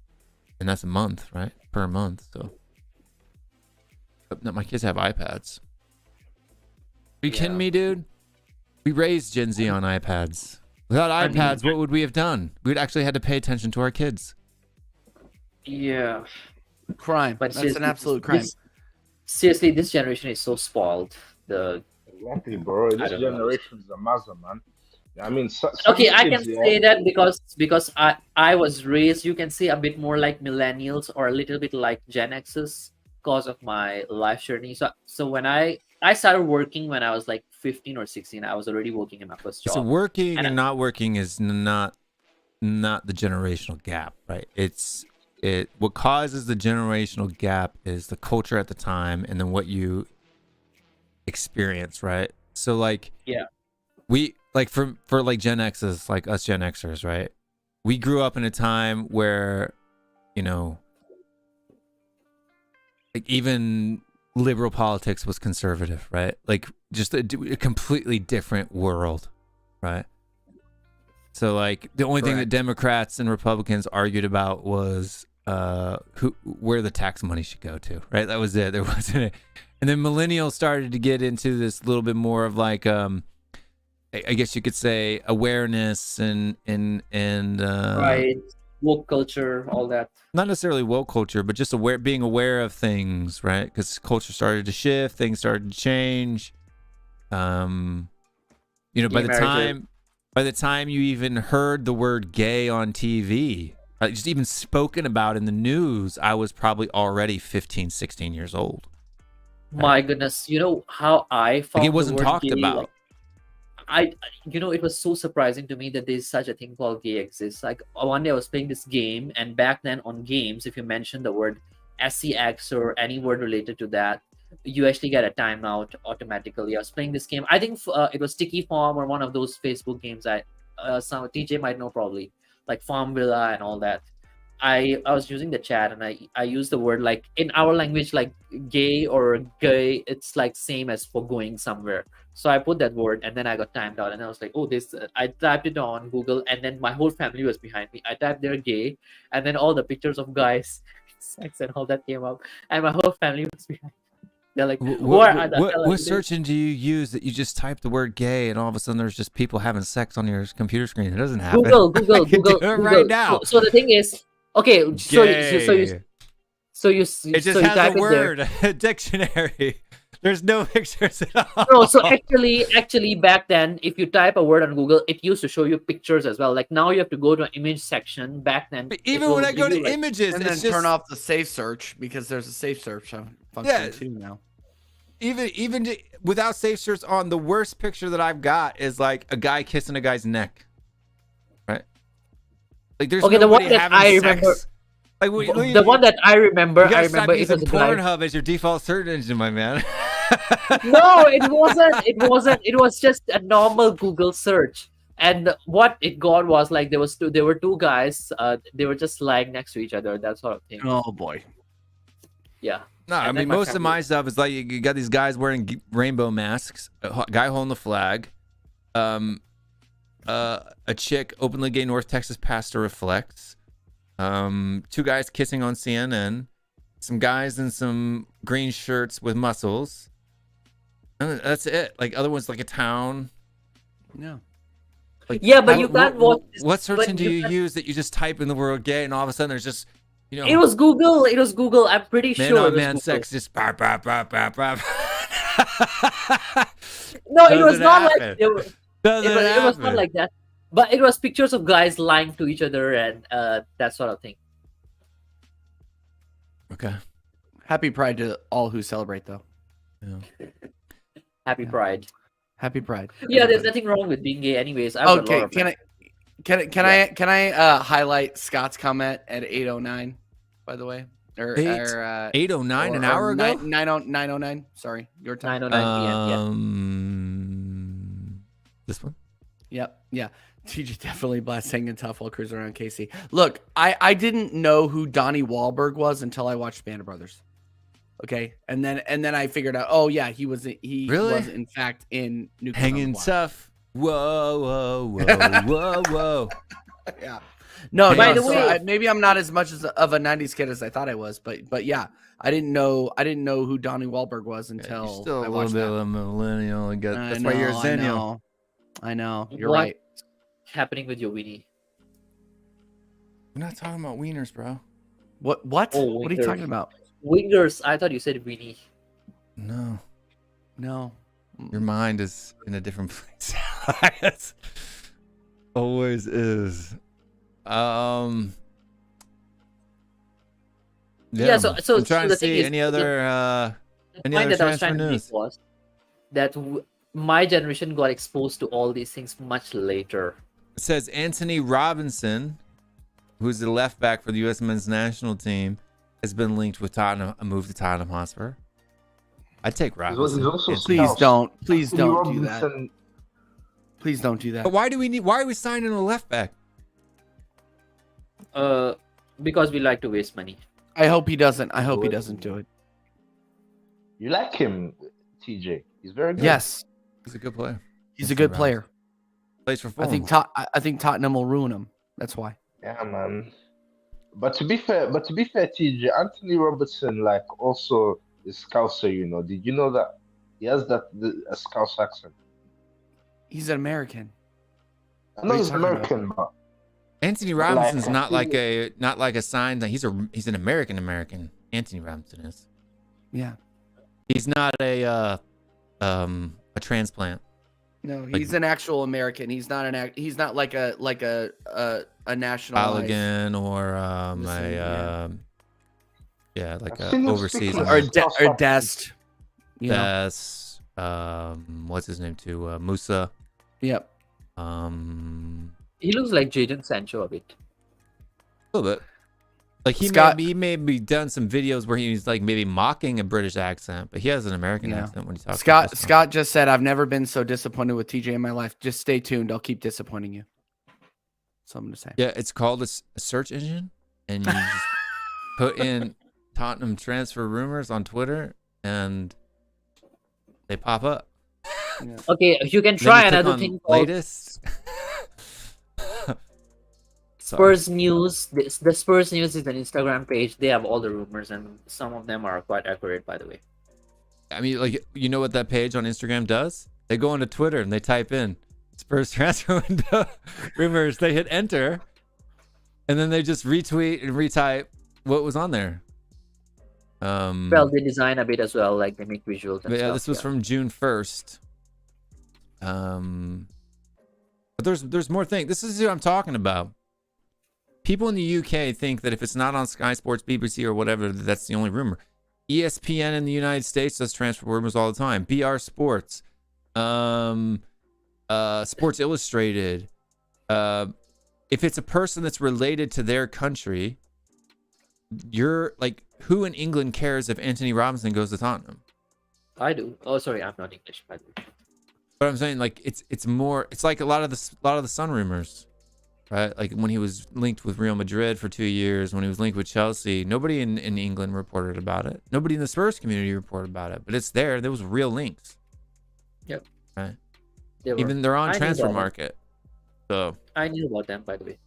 and that's a month, right? Per month. So, but no, my kids have iPads. Are you kidding me, dude? We raised Gen Z on iPads. Without iPads, what would we have done? We'd actually had to pay attention to our kids. Yeah. Crime. But That's an absolute crime. Seriously, this generation is so spoiled. Exactly, bro. This generation is a mazza, man. I mean, okay, I can say that because I was raised, you can say, a bit more like millennials or a little bit like Gen X's because of my life journey. So when I started working when I was like 15 or 16, I was already working in my first job. So working and not working is not the generational gap, right? What causes the generational gap is the culture at the time and then what you experience, right? So like, yeah, we like for like Gen X's, like us Gen Xers, right? We grew up in a time where, you know, like even liberal politics was conservative, right? Like just a completely different world, right? So like the only thing that Democrats and Republicans argued about was where the tax money should go to, right? That was it. There wasn't it. And then millennials started to get into this little bit more of like I guess you could say awareness and right, woke culture, all that. Not necessarily woke culture, but just being aware of things, right? Because culture started to shift, things started to change. You know, by the time you even heard the word gay on TV, just even spoken about in the news, I was probably already 15, 16 years old. My goodness, you know how I found like it wasn't the word talked gay, about. It was so surprising to me that there's such a thing called gay exists. Like one day I was playing this game, and back then on games, if you mention the word SCX or any word related to that, you actually get a timeout automatically. I was playing this game. I think it was Sticky Farm or one of those Facebook games that some TJ might know probably, like Farm Villa and all that. I was using the chat and I used the word like in our language like gay or gay. It's like same as for going somewhere. So I put that word and then I got timed out and I was like, oh, this. I typed it on Google and then my whole family was behind me. I typed there gay and then all the pictures of guys, sex and all that came up and my whole family was behind me. They're like, what search engine do you use that you just type the word gay and all of a sudden there's just people having sex on your computer screen? It doesn't happen. Google do it right now. So the thing is, okay, so you it just has a word, a dictionary. There's no pictures at all. No, so actually back then, if you type a word on Google, it used to show you pictures as well. Like now you have to go to an image section. Back then, but even when I go to images, and then turn off the safe search because there's a safe search function too now. Even without safe search on, the worst picture that I've got is like a guy kissing a guy's neck, right? Like there's the one that I remember. Like, the one that I remember, it was Pornhub as your default search engine, my man. No, it wasn't. It was just a normal Google search. And what it got was like there were two guys. They were just lying next to each other. That sort of thing. Oh boy. Yeah. No, I mean most of my stuff is like you got these guys wearing rainbow masks, a guy holding the flag, a chick openly gay North Texas pastor reflects, two guys kissing on CNN, some guys in some green shirts with muscles, and that's it. Like other ones like a town. Yeah. Like, yeah, but you can't watch. What search engine do you use that you just type in the word gay and all of a sudden there's just, you know? It was Google. I'm pretty sure. Man on man sex just bop, bop, bop, bop, bop. No, it was not like it was not like that. But it was pictures of guys lying to each other and that sort of thing. Okay. Happy Pride to all who celebrate, though. Yeah. Happy Pride. Happy Pride. Yeah, there's nothing wrong with being gay, anyways. Okay, can I highlight Scott's comment at 8:09, by the way? Or 8:09 an hour ago? 9:09. Sorry, your time. 9:09 p.m. This one? Yep. Yeah. TJ definitely blast hanging tough while cruising around Casey. Look, I didn't know who Donnie Wahlberg was until I watched Band of Brothers. Okay, and then I figured out. Oh yeah, he was in fact in Nuclear Hanging Blast. tough. Whoa, whoa, whoa, whoa, whoa. Yeah. No, By no. the So way- maybe I'm not as much of a '90s kid as I thought I was, but yeah, I didn't know who Donnie Wahlberg was until You're still I a watched little bit that. of a millennial. I That's why you're a know, zennial. I know. You're What? right. Happening with your weenie? We're not talking about wieners, bro. What? Oh, What are you wingers. talking about? Wingers. I thought you said weenie. No, No. your mind is in a different place. It always is. Yeah, so I'm trying the to thing see is, any other The any point other that I was transfer trying to make news. was that my generation got exposed to all these things much later. It says Anthony Robinson, who's the left back for the U.S. men's national team, has been linked with Tottenham, a move to Tottenham Hotspur. I'd take Robinson. He's also Anthony. Please Scouse. don't. Please Anthony don't do that. Robinson- Please don't do that. But why are we signing a left back? Because we like to waste money. I hope he doesn't. I hope he doesn't do it. You like him, TJ? He's very good. Yes, He's a good player. he's a good player. Plays for I Fulham. think I think Tottenham will ruin him. That's why. Yeah, man. But to be fair, TJ, Anthony Robertson also is Scouser. Did you know that he has a Scouse accent? He's an American. I What know are you he's talking American, but Anthony Robinson's not like a sign that he's an American. Anthony Robinson is. Yeah. He's not a transplant. No, he's an actual American. He's not like a nationalized Balogun or I've a seen him overseas speak or like Dest. You know? Des, what's his name too? Musa. Yep. He looks like Jadon Sancho a bit. A little bit. Like he may be done some videos where he's like maybe mocking a British accent, but he has an American accent when he talks. Scott just said, "I've never been so disappointed with TJ in my life. Just stay tuned. I'll keep disappointing you." That's what I'm gonna say. Yeah, it's called a search engine, and you just put in Tottenham transfer rumors on Twitter, and they pop up. Yeah. Okay, you can Then try you click another on thing called latest. Spurs News. The Spurs News is an Instagram page. They have all the rumors, and some of them are quite accurate, by the way. I mean, like, you know what that page on Instagram does? They go into Twitter and they type in Spurs transfer window rumors. They hit enter, and then they just retweet and retype what was on there. Well, they design a bit as well, like they make visuals. And But yeah, stuff, this was from June 1st. But there's more things. This is what I'm talking about. People in the UK think that if it's not on Sky Sports, BBC, or whatever, that's the only rumor. ESPN in the United States does transfer rumors all the time. BR Sports, Sports Illustrated. If it's a person that's related to their country, you're like, who in England cares if Anthony Robinson goes to Tottenham? I do. Oh, sorry, I'm not English, by the way. But I'm saying, like, it's more. It's like a lot of the Sun rumors, right? Like when he was linked with Real Madrid for 2 years, when he was linked with Chelsea, nobody in England reported about it. Nobody in the Spurs community reported about it. But it's there. There was real links. Yep. Right. Even They're on I knew transfer about market. So I knew about them, by the way.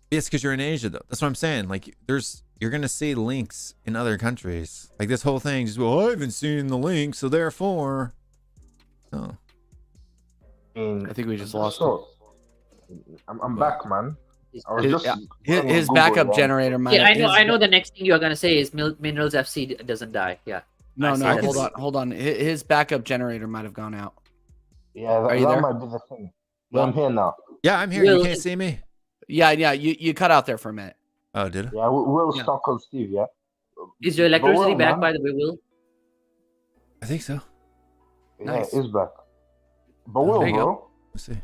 yes, because you're in Asia though. That's what I'm saying. Like you're gonna see links in other countries. Like this whole thing, just I haven't seen the link, so therefore, no. I think we just lost him. So, I'm back, man. I was just His Google, backup man. generator might. Yeah, I know. The next thing you're gonna say is Minerals FC doesn't die. Yeah. No, I no, see. hold on. His backup generator might have gone out. Yeah, Are you that there? might be the thing. Well, I'm here now. Yeah, I'm here. Will- You can't see me. Yeah. You cut out there for a minute. Oh, did it? Yeah, we'll Yeah. stop on Steve. Yeah. Is your electricity Will, back, man. by the way, Will? I think so. Yeah, Nice. it's back. But There Will, you go. bro. Let's see.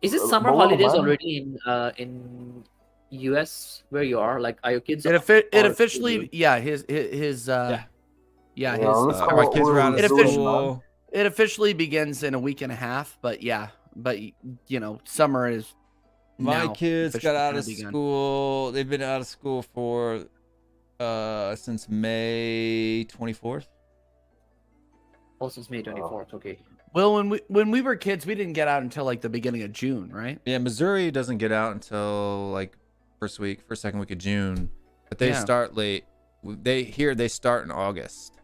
Is it summer But Will, holidays man. already in US where you are? Like, are your kids? It or- officially, yeah. His Yeah. yeah. Yeah, let's His go. My kids are out It of officially- school. it officially begins in a week and a half. But yeah, summer is. My now kids officially got out kinda of begun. school. They've been out of school for since May 24th. Oh, since May 24th. Okay. Well, when we were kids, we didn't get out until like the beginning of June, right? Yeah, Missouri doesn't get out until like second week of June, but they start late. They start in August,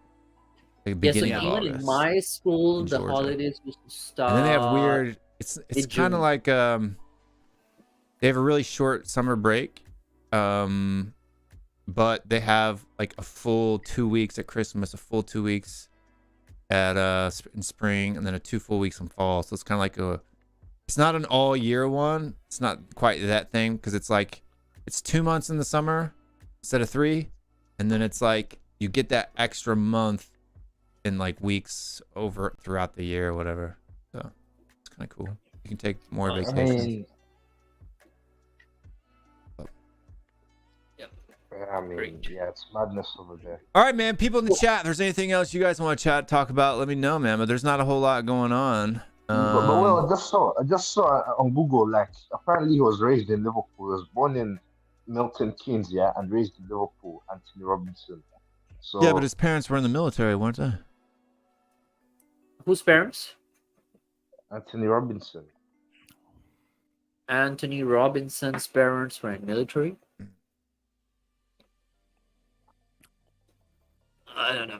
like beginning of even August. in my school, in the Georgia. holidays used to start. And then they have weird. It's in kind of June. like they have a really short summer break, but they have like a full 2 weeks at Christmas, a full 2 weeks at in spring, and then 2 full weeks in fall. So it's kind of like it's not an all year one. It's not quite that thing because it's like it's 2 months in the summer instead of 3, and then it's like you get that extra month in like weeks over throughout the year or whatever. So it's kind of cool. You can take more vacations. I mean, yeah, it's madness over there. All right, man. People in the chat, if there's anything else you guys want to talk about, let me know, man. But there's not a whole lot going on. But well, I just saw on Google, like, apparently he was raised in Liverpool. He was born in Milton Keynes, yeah, and raised in Liverpool, Anthony Robinson. So yeah, but his parents were in the military, weren't they? Whose parents? Anthony Robinson. Anthony Robinson's parents were in military. I don't know,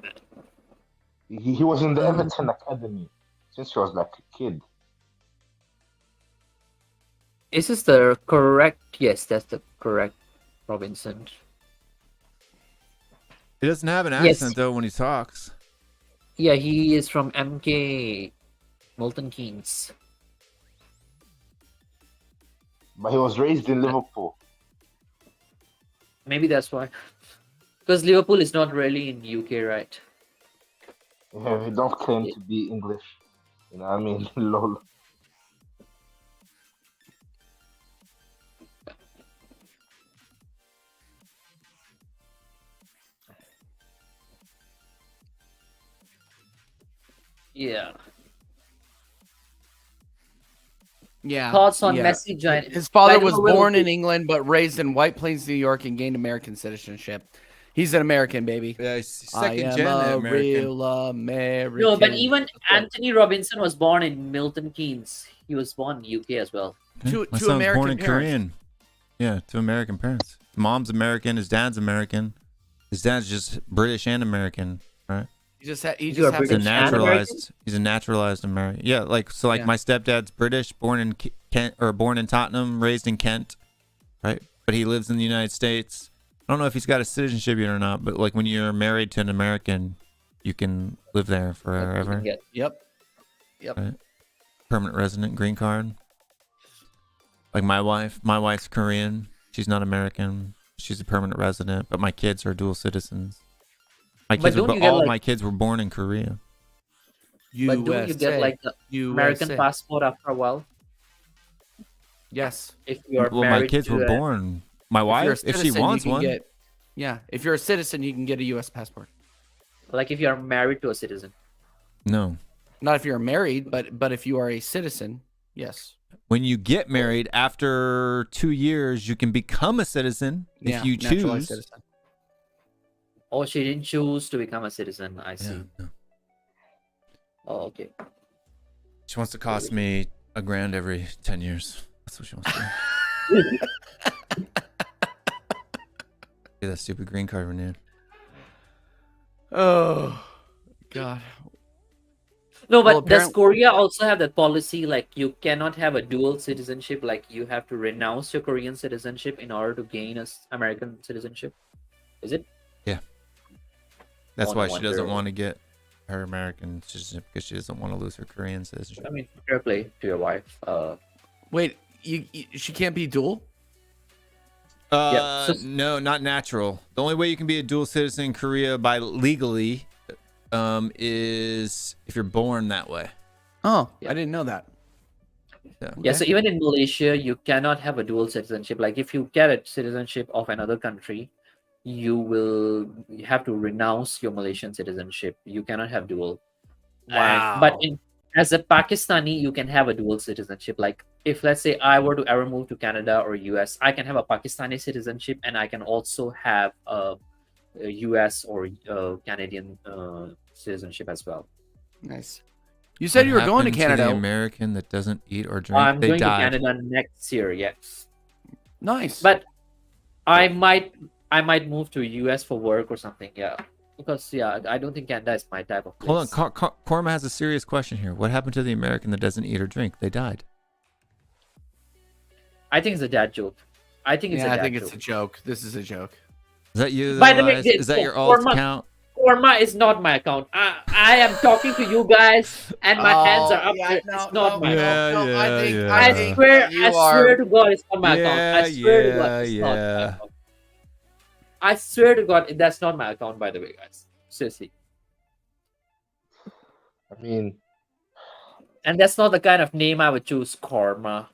man. He was in the Everton Academy since he was like a kid. Is this the correct? Yes, that's the correct Robinson. He doesn't have an Yes. accent though when he talks. Yeah, he is from MK Milton Keynes. But he was raised in Liverpool. Maybe that's why. Because Liverpool is not really in UK, right? Yeah, he don't claim to be English. You know what I mean? Lol. Yeah. Yeah. Thoughts on yeah. Messi joining? His father I don't was know where born we'll in be. England but raised in White Plains, New York, and gained American citizenship. He's an American, baby. Yeah, he's I second am gen a American. real American. No, but even That's right. Anthony Robinson was born in Milton Keynes. He was born in UK as well. To My son's American born in parents. Korean. Yeah, to American parents. His mom's American. His dad's American. His dad's just British and American, right? He just ha- he You just are has He's a British and naturalized. He's a naturalized American. Yeah, like so. Like Yeah. my stepdad's British, born in Kent or born in Tottenham, raised in Kent, right? But he lives in the United States. I don't know if he's got a citizenship yet or not. But like when you're married to an American, you can live there You forever. can get- Yep. Right? Permanent resident, green card. Like my wife's Korean. She's not American. She's a permanent resident. But my kids are dual citizens. My But kids, don't were, you get, all like- my kids were born in Korea. But don't you get like the American USA. passport after a while? Yes. If you are Well, married my kids to were a- born. My If you're a wife, if she citizen, you wants can one. yeah. If you're a citizen, you can get a U.S. passport. like if you are married to a citizen. No. Not if you're married, but if you are a citizen, yes. When you get married, after 2 years, you can become a citizen Yeah, if you naturalized choose. citizen. Oh, she didn't choose to become a citizen. I see. Yeah, no. Oh, okay. She wants to cost me $1,000 every 10 years. That's what she wants to do. Get that stupid green card renewed. Oh, God. No, but Well, does apparent- Korea also have that policy like you cannot have a dual citizenship? Like you have to renounce your Korean citizenship in order to gain American citizenship? Is it? That's Oh, no why she doesn't wonder. want to get her American citizenship because she doesn't want to lose her Korean citizenship. I mean, fair play to your wife. Wait, she can't be dual? Yeah, so- No, not natural. The only way you can be a dual citizen in Korea by legally is if you're born that way. Oh, Yeah. I didn't know that. Yeah. Yeah, Okay. so even in Malaysia, you cannot have a dual citizenship. Like if you get a citizenship of another country, you have to renounce your Malaysian citizenship. You cannot have dual. Wow. But as a Pakistani, you can have a dual citizenship. Like if let's say I were to ever move to Canada or US, I can have a Pakistani citizenship and I can also have a US or Canadian citizenship as well. Nice. You said you were going to happened Canada. the American that doesn't eat or drink. I'm They going died. to Canada next year. Yes, Nice. but I might move to US for work or something. Yeah, because I don't think Canada is my type of place. Hold on, Korma has a serious question here. What happened to the American that doesn't eat or drink? They died. I think it's a dad joke. I think it's a dad it's a joke. This is a joke. Is that you? By the way, Elias? Is that your alt Korma- account? Korma is not my account. I am talking to you guys, and my hands are up. There. It's not my account. I swear to God, it's not my account. I swear to God, it's not my account. I swear to God, that's not my account. By the way, guys, seriously. I mean, and that's not the kind of name I would choose, Korma.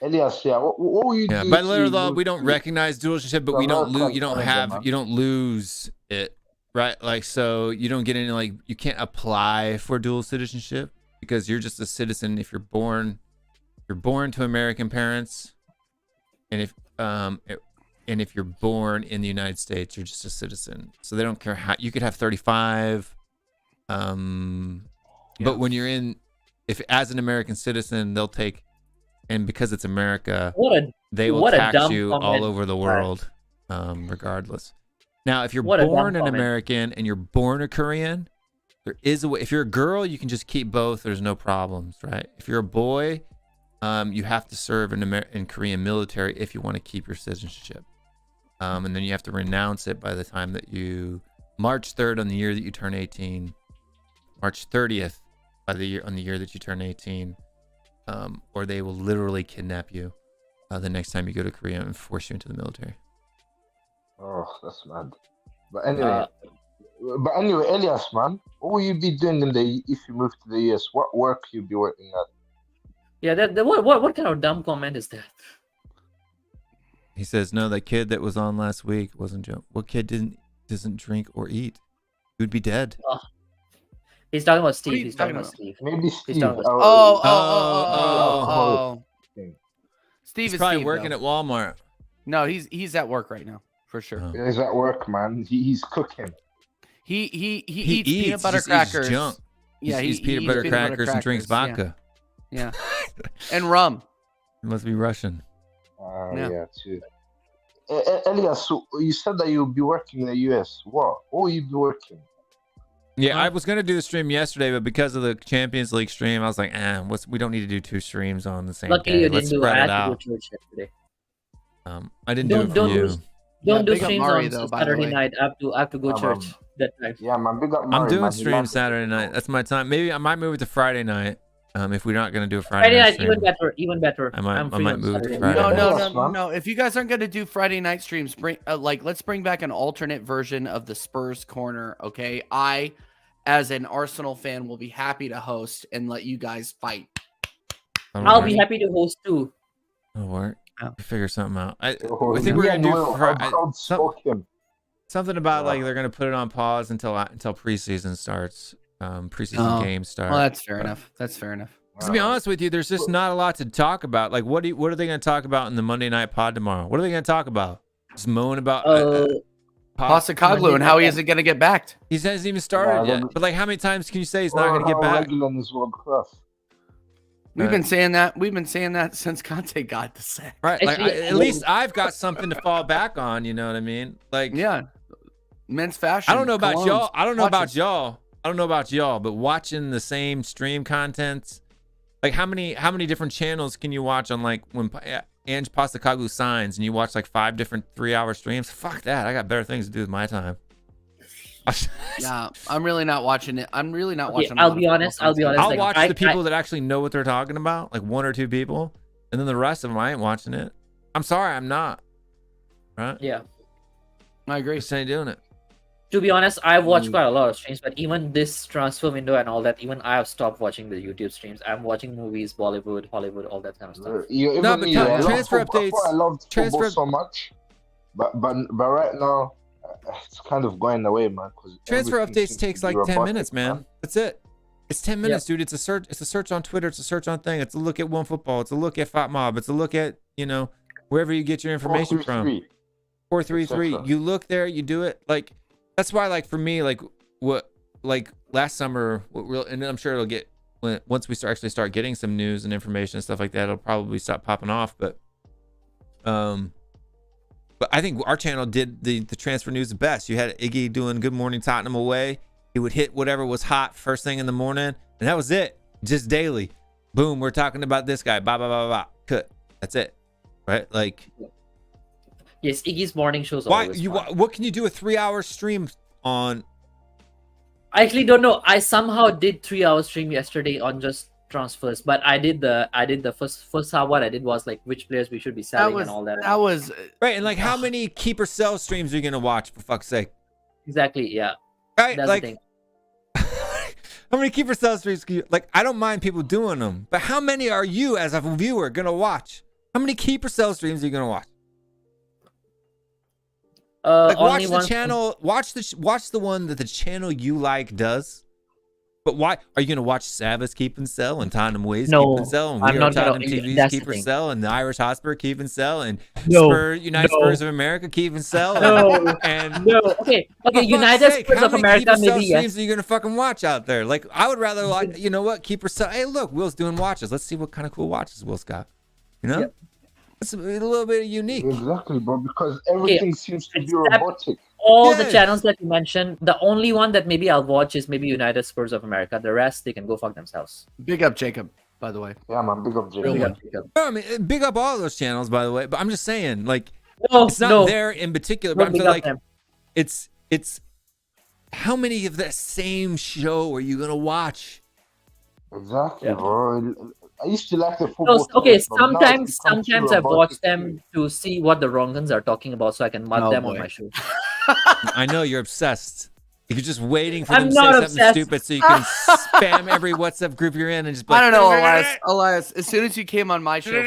Elias, what will you do? By literal law, we don't recognize dualship, but we don't lose. You don't lose it, right? Like, so you don't get any, like, you can't apply for dual citizenship because you're just a citizen if you're born to American parents, and if you're born in the United States, you're just a citizen. So they don't care how you could have 35. But when you're if as an American citizen, they'll take. And because it's America, they will tax you all over the world, regardless. Now, if you're born an American and you're born a Korean, there is a way. If you're a girl, you can just keep both. There's no problems, right? If you're a boy, you have to serve in Korean military if you want to keep your citizenship. And then you have to renounce it by the time that March 3rd on the year that you turn 18, March 30th on the year that you turn 18. Or they will literally kidnap you the next time you go to Korea and force you into the military. Oh, that's mad. But anyway, Elias, man, what will you be doing if you move to the US? What work you be working at? Yeah, what kind of dumb comment is that? He says, no, that kid that was on last week wasn't Joe. What kid doesn't drink or eat? He would be dead. Oh. He's talking about Steve. He's talking about Steve. Maybe Steve. Steve He's is probably working at Walmart. No, he's at work right now for sure. He's at work, man. He's cooking. He eats peanut butter crackers. Junk. Yeah, he eats peanut butter crackers and drinks vodka. Yeah. And rum. He must be Russian. Yeah, too. Elias, so you said that you'll be working in the US. What will you be working? Yeah, I was gonna do the stream yesterday, but because of the Champions League stream, I was like, we don't need to do 2 streams on the same day. Let's spread it out. I didn't do it for you. Don't do streams on Saturday night. I have to go church that time. Yeah, man, big up Murray, I'm doing streams Saturday night. That's my time. Maybe I might move it to Friday night. If we're not gonna do a Friday night stream. even better. I might move it to Friday. No. If you guys aren't gonna do Friday night streams, let's bring back an alternate version of the Spurs Corner. Okay, I, as an Arsenal fan, will be happy to host and let you guys fight. I'll be happy to host too. That'll work. Figure something out. I think we're gonna do something about like they're gonna put it on pause until preseason starts. Preseason games start. Well, that's fair enough. To be honest with you, there's just not a lot to talk about. Like, what are they going to talk about in the Monday night pod tomorrow? What are they going to talk about? Just moan about Postecoglou and how he isn't going to get backed. He hasn't even started yet. But like, how many times can you say he's not going to get back? We've been saying that. We've been saying that since Conte got the sack. Right. Like, at least I've got something to fall back on. You know what I mean? Like, yeah. Men's fashion. I don't know about y'all. I don't know about y'all, but watching the same stream contents, like how many different channels can you watch on, like, when Ange Postecoglou signs and you watch like 5 different 3-hour streams? Fuck that. I got better things to do with my time. Yeah, I'm really not watching it. I'm really not watching. I'll be honest. I'll watch the people that actually know what they're talking about, like 1 or 2 people, and then the rest of them I ain't watching it. I'm sorry, I'm not. Right? Yeah, I agree. Just ain't doing it. To be honest, I've watched quite a lot of streams, but even this transfer window and all that, even I have stopped watching the YouTube streams. I'm watching movies, Bollywood, Hollywood, all that kind of stuff. Transfer updates. I loved football so much, but right now it's kind of going away, man. Transfer updates takes like 10 minutes, man. That's it. It's 10 minutes, dude. It's a search. It's a search on Twitter. It's a search on thing. It's a look at OneFootball. It's a look at FotMob. It's a look at wherever you get your information from. 433. You look there. You do it. Like, that's why, like, for me, like, what like last summer, and I'm sure it'll get once we start getting some news and information and stuff like that, it'll probably stop popping off. But I think our channel did the transfer news the best. You had Iggy doing Good Morning Tottenham away. He would hit whatever was hot first thing in the morning, and that was it. Just daily. Boom, we're talking about this guy. Blah, blah, blah, blah. Cut. That's it. Right? Like. Yes, Iggy's morning shows. What can you do a 3-hour stream on? I actually don't know. I somehow did 3-hour stream yesterday on just transfers, but I did the first half. What I did was like which players we should be selling and all that. That was right. And like, how many keeper sell streams are you gonna watch, for fuck's sake? Exactly. Yeah. Right. That's like, the thing. how many keeper sell streams? Like, I don't mind people doing them, but how many are you as a viewer gonna watch? How many keeper sell streams are you gonna watch? Like, watch the channel. Watch the one that the channel you like does. But why are you gonna watch Savas keep and sell and Tottenham Ways keep and sell and I'm not Tottenham gonna, TV's that's keep the and thing. sell and the Irish Hotspur keep and sell and No, United no. Spurs of America keep and sell? No, and no. Okay, United Spurs how of many America, keep and sell maybe streams yes. are you gonna fucking watch out there? Like, I would rather like, you know what, keep or sell. Hey, look, Will's doing watches. Let's see what kind of cool watches Will's got. You know, it's a little bit unique. Exactly, bro. Because everything seems to be Except- robotic. All the channels that you mentioned, the only one that maybe I'll watch is maybe United Spurs of America. The rest, they can go fuck themselves. big up Jacob, by the way. Yeah, man. Big up, Jay. Really up, Jacob. No, I mean, big up all those channels, by the way. But I'm just saying, like, No, it's not no. there in particular. Don't But I'm big saying, up like, them. it's how many of that same show are you gonna watch? Exactly, Yeah. bro. I used to like the football. No, okay, teams, but now it's become too sometimes I've robotic. watched them to see what the wrongans are talking about, so I can mud Oh, them boy. on my show. I know you're obsessed. You're just waiting for I'm them to say not something obsessed. stupid so you can spam every WhatsApp group you're in and just be like, I don't know, Elias. As soon as you came on my show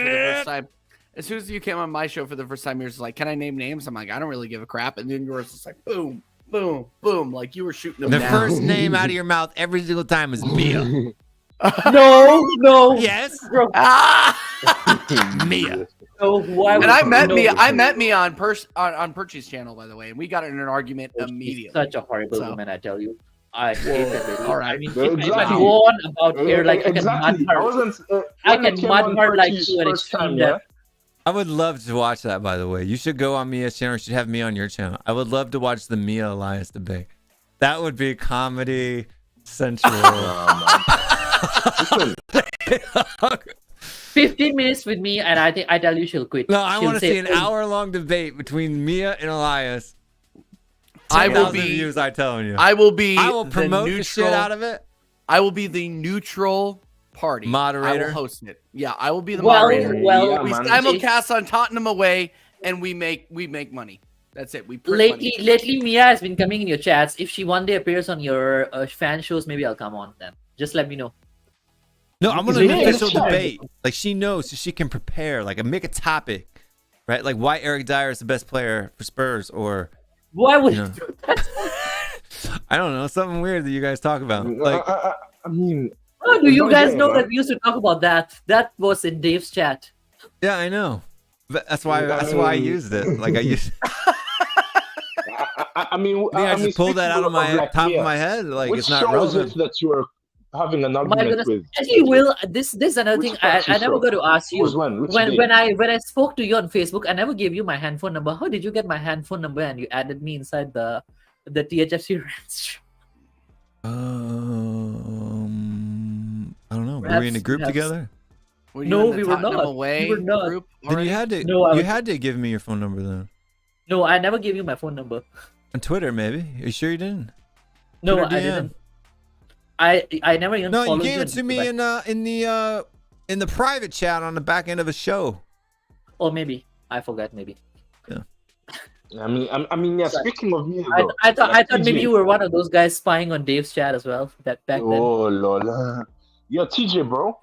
for the first time, you're just like, "Can I name names?" I'm like, "I don't really give a crap." And then yours was like, "Boom, boom, boom!" Like you were shooting them The down. first name out of your mouth every single time is Mia. No. Yes, Bro, Mia. no, why And would I you met know? Mia. I met Mia on Perchy's channel, by the way, and we got in an argument She's immediately. such a horrible So- woman, I tell you. I hate that lady. All right. I mean, Yeah, if I exactly. go on about her, like, exactly. I can mud I her. wasn't. I when I can came mud on her like Percy's to an first extreme time, depth. I would love to watch that, by the way. You should go on Mia's channel. You should have me on your channel. I would love to watch the Mia Elias debate. That would be comedy central. Listen, 15 minutes with me, and I tell you she'll quit. No, I She'll want to say, see an hour-long debate between Mia and Elias. I will 10,000 be. views, I'm telling you. I will be. I will the promote the neutral, shit out of it. I will be the neutral party. I Moderator. will host it. Yeah, I will be the Well, moderator. well, We man. simulcast on Tottenham away, and we make money. That's it. We print money. lately, Mia has been coming in your chats. If she one day appears on your fan shows, maybe I'll come on then. Just let me know. No, I'm Is gonna it an in official the chat? debate. Like, she knows, so she can prepare. Like, make a topic, right? Like, why Eric Dyer is the best player for Spurs, or Why would You you know. do that? I don't know, something weird that you guys talk about. Like, I mean, How do you Don't guys get it, know man. that we used to talk about that? That was in Dave's chat. yeah, I know. But that's why I used it. Like, I used. I mean, I just pulled that out of my like, top yeah. of my head. Like, Which it's not show is relevant. it that you were having an My argument goodness. with? Actually, Will, this is another Which thing I part you never saw? got to ask It you. was when? Which day? When I spoke to you on Facebook, I never gave you my handphone number. How did you get my handphone number and you added me inside the THFC rants? I don't know. Were we in a Perhaps group we have- together? Were you No, in the we were Tottenham not. Away We were not. group Then already? you had to. No, I you was- had to give me your phone number then. No, I never gave you my phone number. On Twitter, maybe. Are you sure you didn't? No, Twitter I DM. didn't. I never even No, you followed gave it on to me Facebook. in the private chat on the back end of a show. Or maybe I forgot. Maybe I mean, yeah. Speaking of me, I though, thought like maybe TJ. you were one of those guys spying on Dave's chat as well. That back then. Oh lol. Yo, TJ, bro.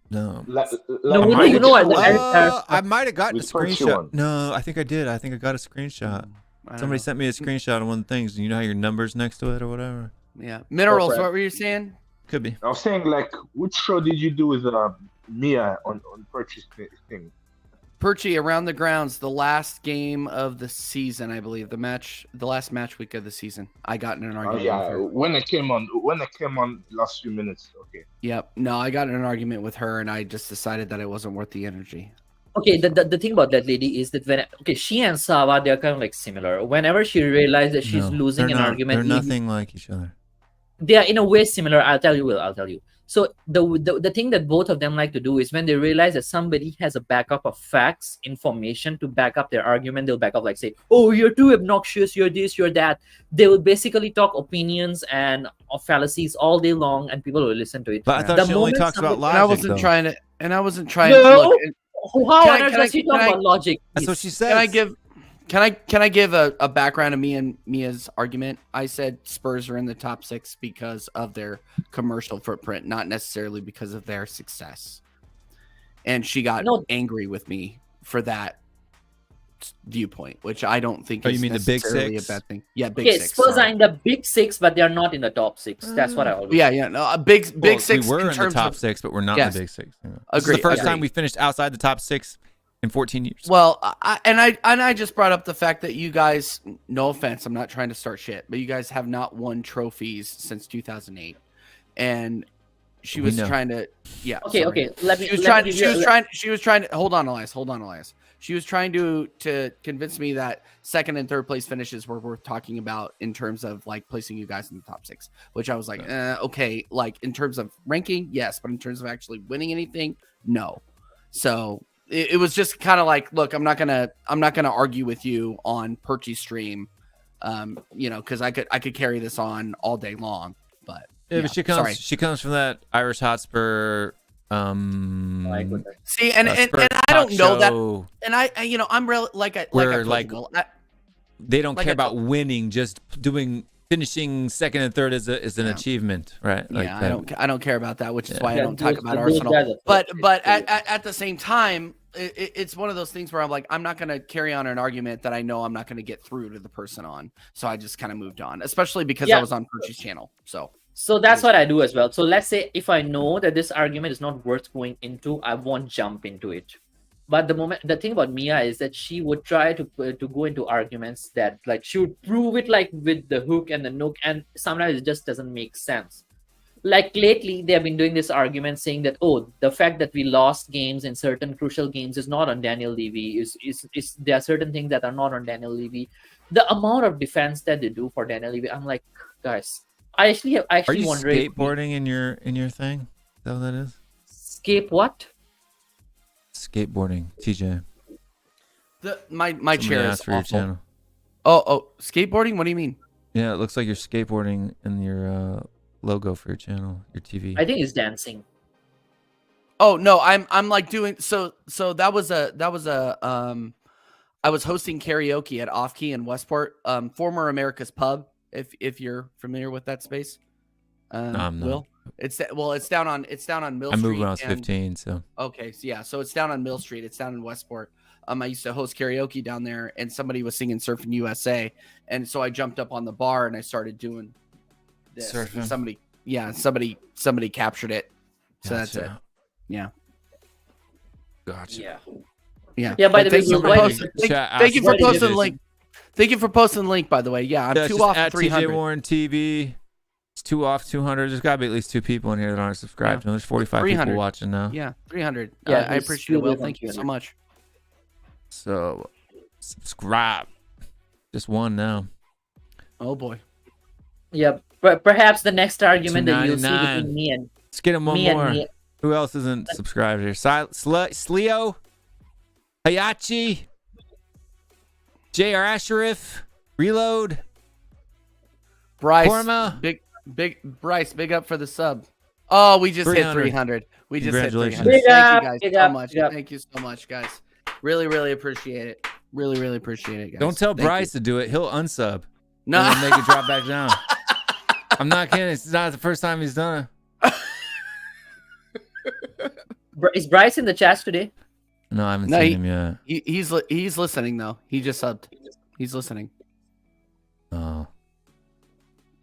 No. No, you know what, the Eric Dyer I might have gotten a With Percy screenshot. one. No, I think I did. I think I got a screenshot. I don't Somebody know. sent me a screenshot of one of the things. And you know how your number's next to it or whatever? Yeah. Minerals. Corporate. What were you saying? Could be. I was saying, like, which show did you do with Mia on purchase thing? Perchy, around the grounds, the last game of the season, I believe, the last match week of the season. I got in an argument. Yeah, with her. when it came on last few minutes. Okay. Yep. No, I got in an argument with her, and I just decided that it wasn't worth the energy. Okay, the thing about that lady is that she and Sava, they're kind of like similar. Whenever she realizes that she's losing an argument, they're nothing like each other. They are in a way similar. I'll tell you. So the thing that both of them like to do is when they realize that somebody has a backup of facts, information to back up their argument, they'll back up like say, "Oh, you're too obnoxious. You're this. You're that." They will basically talk opinions and fallacies all day long, and people will listen to it. But I thought she only talks about logic. And I wasn't trying no? to look. How on earth does she talk about logic? That's what she said. Can I give a background of me and Mia's argument? I said Spurs are in the top 6 because of their commercial footprint, not necessarily because of their success. And she got angry with me for that viewpoint, which I don't think is necessarily a bad thing. Yeah, big 6. Spurs are in the big 6, but they're not in the top 6. That's what I always. Yeah, no, a big 6. We were in the top 6, but we're not in the big 6. Yeah. This is the first time we finished outside the top 6 in 14 years. Well, I just brought up the fact that you guys, no offense, I'm not trying to start shit, but you guys have not won trophies since 2008, and she was trying to. Yeah. Okay. She was trying to. Hold on, Elias. She was trying to convince me that second and third place finishes were worth talking about in terms of like placing you guys in the top 6, which I was like, okay, like in terms of ranking, yes, but in terms of actually winning anything, no. So it was just kind of like, look, I'm not gonna argue with you on Perchy's stream, because I could carry this on all day long, but but she comes from that Irish Hotspur. See, and I don't know that, and I'm real they don't care about winning, just finishing second and third is an achievement, right? Yeah, I don't care about that, which is why I don't talk about Arsenal. But at the same time, it's one of those things where I'm like, I'm not going to carry on an argument that I know I'm not going to get through to the person on. So I just kind of moved on, especially because I was on Perchy's channel. So that's what I do as well. So let's say if I know that this argument is not worth going into, I won't jump into it. But the thing about Mia is that she would try to go into arguments that like she would prove it like with the hook and the nook, and sometimes it just doesn't make sense. Like lately, they have been doing this argument saying that the fact that we lost games in certain crucial games is not on Daniel Levy. Is there are certain things that are not on Daniel Levy. The amount of defense that they do for Daniel Levy, I'm like, guys, I actually Are you wondering. Skateboarding in your thing? Is that what that is? What? Skateboarding, TJ. My chair is for your awful. channel. Oh, skateboarding? What do you mean? Yeah, it looks like you're skateboarding in your logo for your channel, your TV. I think it's dancing. Oh no, I'm like doing so that was a I was hosting karaoke at Off Key in Westport, former America's Pub, if you're familiar with that space. I'm not. Will? It's down on Mill Street. I moved when I was 15, so. Okay, so yeah, so it's down on Mill Street. It's down in Westport. I used to host karaoke down there, and somebody was singing "Surfing USA," and so I jumped up on the bar and I started doing this. Surfing. Somebody captured it. So Gotcha. That's it. Yeah. Gotcha. Yeah. Yeah. By the way, thank you for posting the link. Thank you for posting the link. By the way, yeah, I'm 2 off at 300. TJ Warren TV. It's 2 off 200. There's got to be at least 2 people in here that aren't subscribed. There's 45 people watching now. Yeah, 300. Yeah, I appreciate it. Will, thank you so much. So, subscribe. Just 1 now. Oh boy. Yeah, perhaps the next argument that you'll see $2.99. between me and Let's get him one more. Who else isn't subscribed here? Sleo, Hayachi, J.R. Asherif, Reload, Bryce, Korma. big Bryce, big up for the sub. Oh, we just hit 300. We just hit 300. Thank you guys so much. Thank you so much, guys. Really, really appreciate it. Really, really appreciate it, guys. Don't tell Bryce to do it. He'll unsub. No, and then make it drop back down. I'm not kidding. It's not the first time he's done it. Is Bryce in the chat today? No, I haven't seen him yet. He's listening though. He just subbed. He's listening. Oh,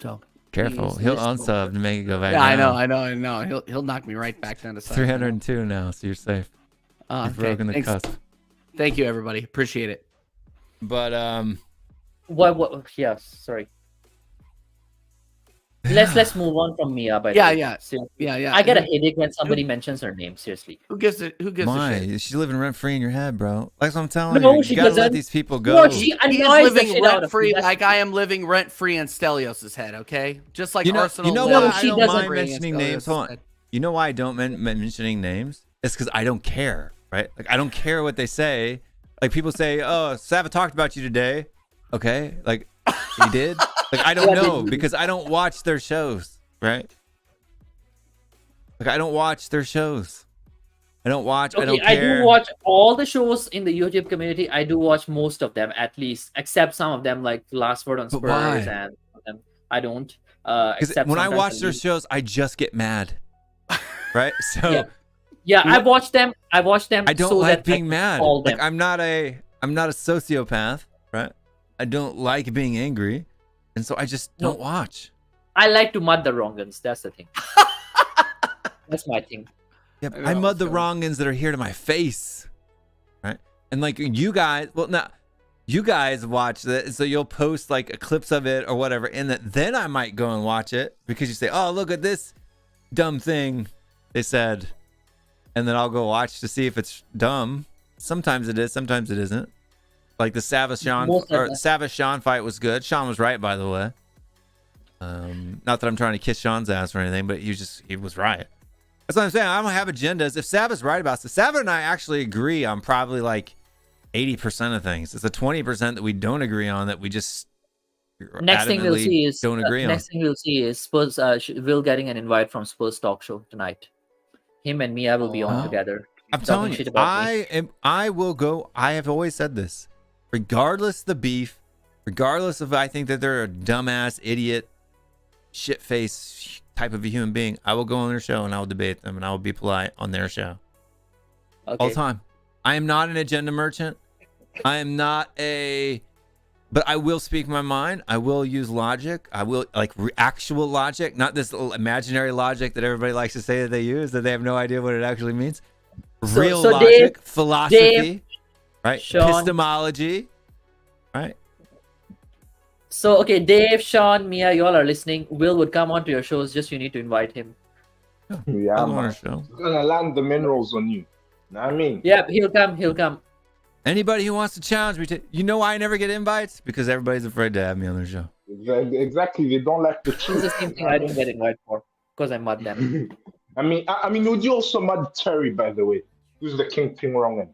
so careful. He'll unsub and make it go back. Yeah, down. I know. He'll knock me right back down to 302 now, so you're safe. You've broken the cusp. Thank you, everybody. Appreciate it. But What? Yeah, sorry. Let's move on from Mia. By the way. Yeah. Seriously. Yeah. I get a headache when somebody mentions her name. Seriously. Who gives a why? shit? She's living rent free in your head, bro. Like I'm telling No, you, she you gotta let doesn't. these people go. No, she He is annoys the living shit out rent of free me. like I am living rent free in Stelios' head. Okay, just like you know, Arsenal. you know lives why No, I she don't doesn't. mind mentioning names. Hold on. You know why I don't mentioning names? It's because I don't care, right? Like I don't care what they say. Like people say, "Oh, Sava talked about you today." Okay, like he did. Like I don't know because I don't watch their shows, right? Like I don't watch their shows. I don't watch. Okay, I don't I care. do watch all the shows in the YouTube community. I do watch most of them, at least, except some of them like Last Word on But Spurs why? and them. I don't. Because Except when I sometimes watch the their league. shows, I just get mad, right? So Yeah. Yeah, I watch them. I watch them. I don't so like that I being can mad. call Like them. I'm not a sociopath, right? I don't like being angry, and so I just don't watch. I like to mud the wrong'uns. That's the thing. That's my thing. Yeah, but I mud the wrongins that are here to my face, right? And like you guys, well, now you guys watch that, so you'll post like clips of it or whatever, and then I might go and watch it because you say, "Oh, look at this dumb thing they said," and then I'll go watch to see if it's dumb. Sometimes it is, sometimes it isn't. Like the Savas Sean fight was good. Sean was right, by the way. Not that I'm trying to kiss Sean's ass or anything, but he was right. That's what I'm saying. I don't have agendas. If Sava's right about this, Sava and I actually agree on probably like 80% of things. It's the 20% that we don't agree on that we just Next thing we'll see is don't agree on. Next thing we'll see is Spurs. Will getting an invite from Spurs talk show tonight. Him and Mia will be on together. I'm talking telling you, shit about me. I will go. I have always said this, regardless of the beef, regardless of I think that they're a dumbass, idiot, shit face type of a human being, I will go on their show and I will debate them and I will be polite on their show all the time. I am not an agenda merchant. I am not but I will speak my mind. I will use logic. I will actual logic, not this little imaginary logic that everybody likes to say that they use, that they have no idea what it actually means. Real logic, Dave, philosophy, right? Sean, epistemology, right? So, okay, Dave, Sean, Mia, you all are listening. Will would come on to your shows. Just you need to invite him. Yeah, I'm on man. a show. He's gonna land the minerals on you. Know what I mean? Yeah, he'll come. He'll come. Anybody who wants to challenge me you know why I never get invites? Because everybody's afraid to have me on their show. Exactly. They don't like the It's truth. the same thing I don't get invited for because I mud them. I mean, would you also mud Terry, by the way? Who's the kingpin wrong end?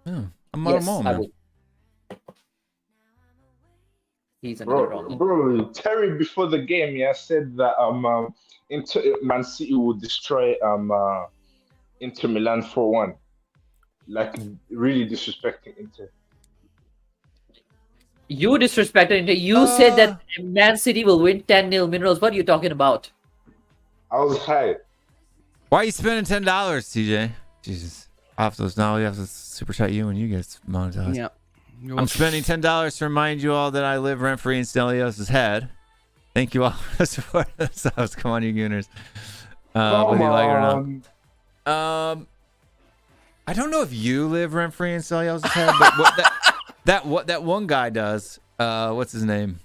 Yeah, I'm on them all, I man. would. He's another wrong. Bro, Terry before the game, said that Man City would destroy Inter Milan 4-1. Like really disrespecting Inter. You disrespected Inter. You said that Man City will win 10-0 minerals. What are you talking about? I was high. Why are you spending $10, TJ? Jesus. Off those now, you have to super chat you and you get monetized. Yeah. I'm spending $10 to remind you all that I live rent free in Stelios' head. Thank you all for the support. Come on, you gooners. Whether you like it or not. I don't know if you live rent free in Stelios' head, but what that one guy does. What's his name?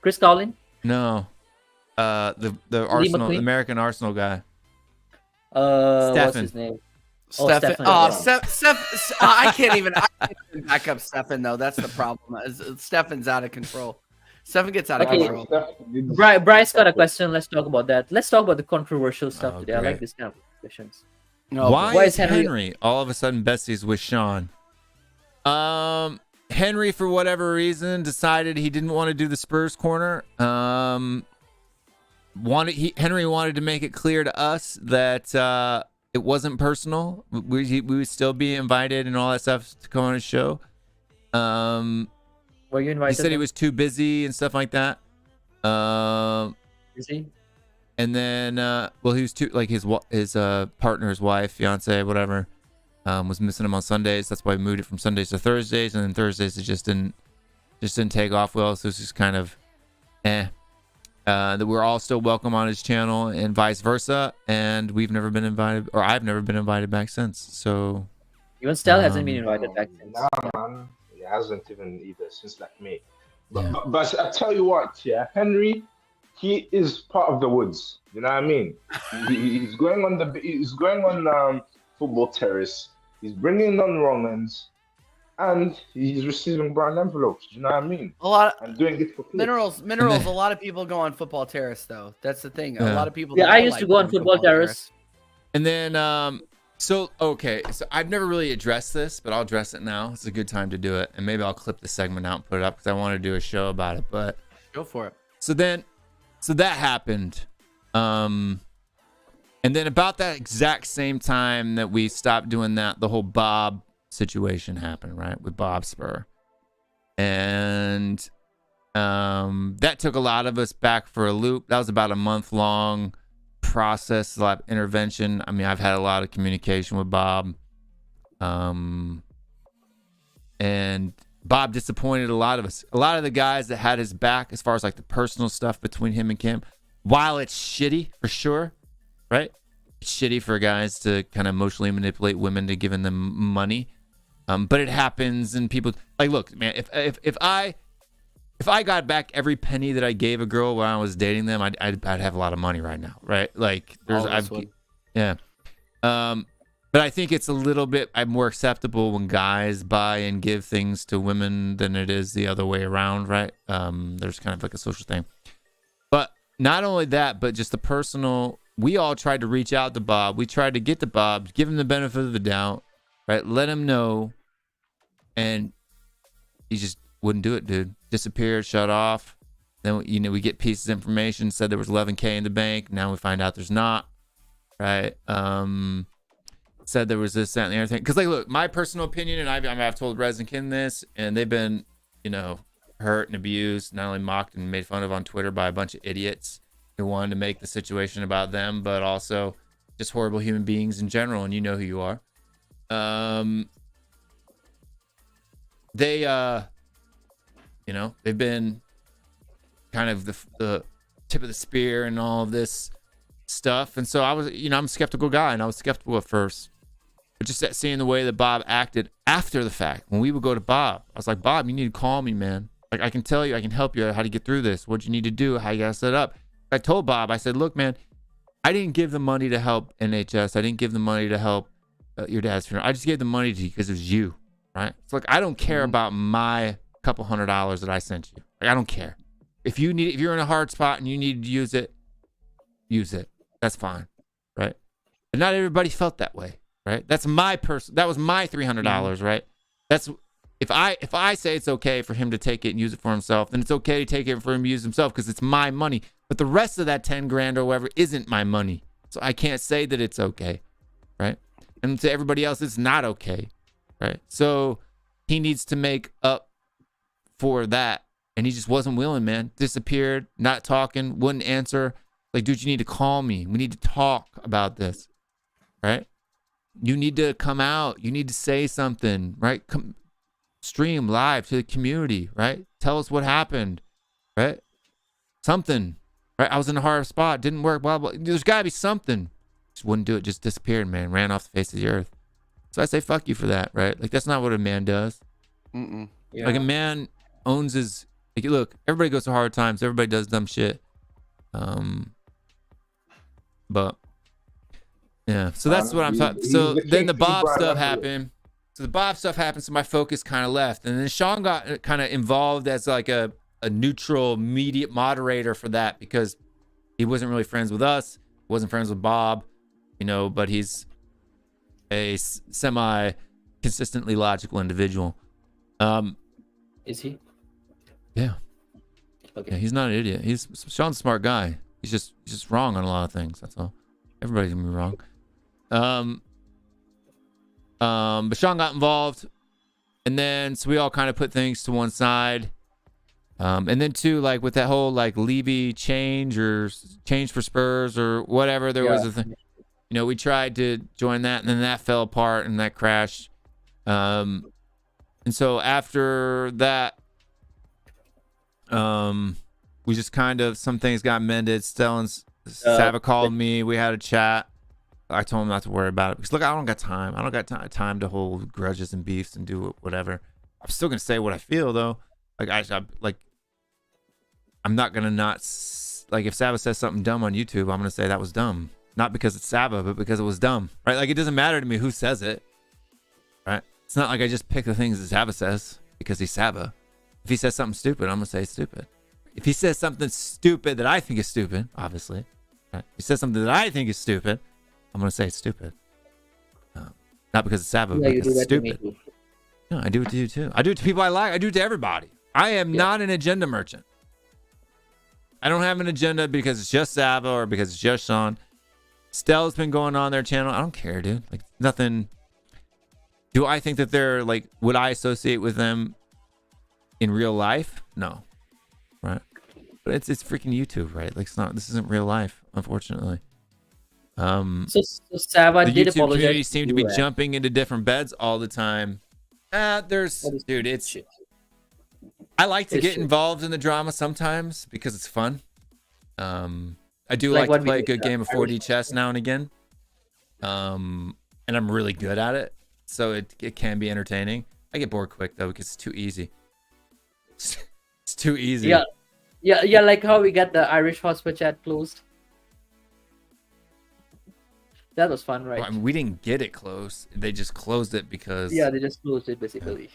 Chris Collin? No. The Arsenal, McQueen? American Arsenal guy. What's his name? Stefan. Stefan. I can't even back up Stefan though. That's the problem. Stefan's out of control. Stefan gets out of control. Bryce got a question. Let's talk about that. Let's talk about the controversial stuff today. Great. I like this kind of discussions. No, why is Henry all of a sudden besties with Sean? Henry, for whatever reason, decided he didn't want to do the Spurs corner. Henry wanted to make it clear to us that it wasn't personal. We would still be invited and all that stuff to come on his show. Were you invited? He said he was too busy and stuff like that. Is he? And then, he was too his partner, his wife, fiance, whatever, was missing him on Sundays. That's why we moved it from Sundays to Thursdays, and then Thursdays it just didn't take off well. So it's just kind of, that we're all still welcome on his channel and vice versa. And we've never been invited, or I've never been invited back since. So Even Stell hasn't been invited back since. Nah, man, he hasn't even either since like May. Yeah. But I tell you what, yeah, Henry, he is part of the woods. You know what I mean? He's going on football terrace. He's bringing on wrong ends, and he's receiving brown envelopes. You know what I mean? A lot And doing it for clicks. minerals. A lot of people go on football terrace though. That's the thing. A Yeah. lot of people. Yeah, don't I used like to go on going football terrace. And then, so I've never really addressed this, but I'll address it now. It's a good time to do it, and maybe I'll clip the segment out and put it up because I want to do a show about it. But Go for it. so that happened, and then about that exact same time that we stopped doing that, the whole Bob situation happened, right, with Bob Spur, and that took a lot of us back for a loop. That was about a month-long process, a lot of intervention. I mean, I've had a lot of communication with Bob, and Bob disappointed a lot of us. A lot of the guys that had his back as far as like the personal stuff between him and Kim, while it's shitty for sure, right? It's shitty for guys to kind of emotionally manipulate women to giving them money, but it happens, and people like, look, man, if I got back every penny that I gave a girl when I was dating them, I'd have a lot of money right now, right? Like, yeah. But I think it's a little bit more acceptable when guys buy and give things to women than it is the other way around, right? There's kind of like a social thing. But not only that, but just the personal. We all tried to reach out to Bob. We tried to get to Bob, give him the benefit of the doubt, right? Let him know, and he just wouldn't do it, dude. Disappeared, shut off. Then we get pieces of information, said there was 11K in the bank. Now we find out there's not, right? Said there was this, that, and the other thing. Because like, look, my personal opinion, and I've told Rez and Kin this, and they've been, hurt and abused, not only mocked and made fun of on Twitter by a bunch of idiots who wanted to make the situation about them, but also just horrible human beings in general, and you know who you are. They've been kind of the tip of the spear and all of this stuff. And so I was, I'm a skeptical guy, and I was skeptical at first. But just seeing the way that Bob acted after the fact, when we would go to Bob, I was like, Bob, you need to call me, man. Like, I can tell you, I can help you how to get through this, what you need to do, how you got to set up. I told Bob, I said, look, man, I didn't give the money to help NHS. I didn't give the money to help your dad's funeral. I just gave the money to you because it was you, right? It's like, I don't care about my couple $100 that I sent you. Like, I don't care. If you're in a hard spot and you need to use it, use it. That's fine, right? But not everybody felt that way, right? That was my $300, right? That's if I say it's okay for him to take it and use it for himself, then it's okay to take it for him to use himself because it's my money. But the rest of that 10 grand or whatever isn't my money, so I can't say that it's okay, right? And to everybody else, it's not okay, right? So he needs to make up for that, and he just wasn't willing, man. Disappeared, not talking, wouldn't answer. Like, dude, you need to call me. We need to talk about this, right? You need to come out. You need to say something, right? Come stream live to the community, right? Tell us what happened, right? Something, right? I was in a hard spot, didn't work, blah, blah. There's got to be something. Just wouldn't do it, just disappeared, man. Ran off the face of the earth. So I say, fuck you for that, right? Like, that's not what a man does. Yeah. Like, a man owns his, like, look, everybody goes through hard times. Everybody does dumb shit. But yeah, so that's what I'm talking. So then the Bob stuff happened. So my focus kind of left, and then Sean got kind of involved as like a neutral media moderator for that because he wasn't really friends with us, wasn't friends with Bob, but he's a semi consistently logical individual. Is he? Yeah. Okay. Yeah, he's not an idiot. Sean's a smart guy. He's just wrong on a lot of things. That's all. Everybody's gonna be wrong. But Sean got involved, and then so we all kind of put things to one side. And then too, like with that whole like Levy change or change for Spurs or whatever, there was a thing. We tried to join that, and then that fell apart and that crashed. And so after that, we just kind of, some things got mended. Stellan Sava called me. We had a chat. I told him not to worry about it because look, I don't got time. I don't got time to hold grudges and beefs and do whatever. I'm still gonna say what I feel though. Like I'm not gonna like if Saba says something dumb on YouTube, I'm gonna say that was dumb. Not because it's Saba, but because it was dumb, right? Like it doesn't matter to me who says it, right? It's not like I just pick the things that Saba says because he's Saba. If he says something stupid, I'm gonna say it's stupid. If he says something stupid that I think is stupid, obviously, right? If he says something that I think is stupid, I'm gonna say it's stupid. Not because it's Saba, but because it's stupid. No, I do it to you too. I do it to people I like. I do it to everybody. I am not an agenda merchant. I don't have an agenda because it's just Saba or because it's just Sean. Stell's been going on their channel. I don't care, dude. Like nothing. Do I think that they're like, would I associate with them in real life? No. Right. But it's freaking YouTube, right? Like it's not, this isn't real life, unfortunately. So Saba the did YouTube apologize. community seem to be jumping into different beds all the time. Dude, it's, I like to get involved in the drama sometimes because it's fun. I do like to play a good game of 4D chess now and again. And I'm really good at it. So it can be entertaining. I get bored quick though because it's too easy. It's too easy. Yeah, like how we got the Irish Hotspur chat closed. That was fun, right? Well, I mean, we didn't get it closed. They just closed it because... Yeah, they just closed it basically.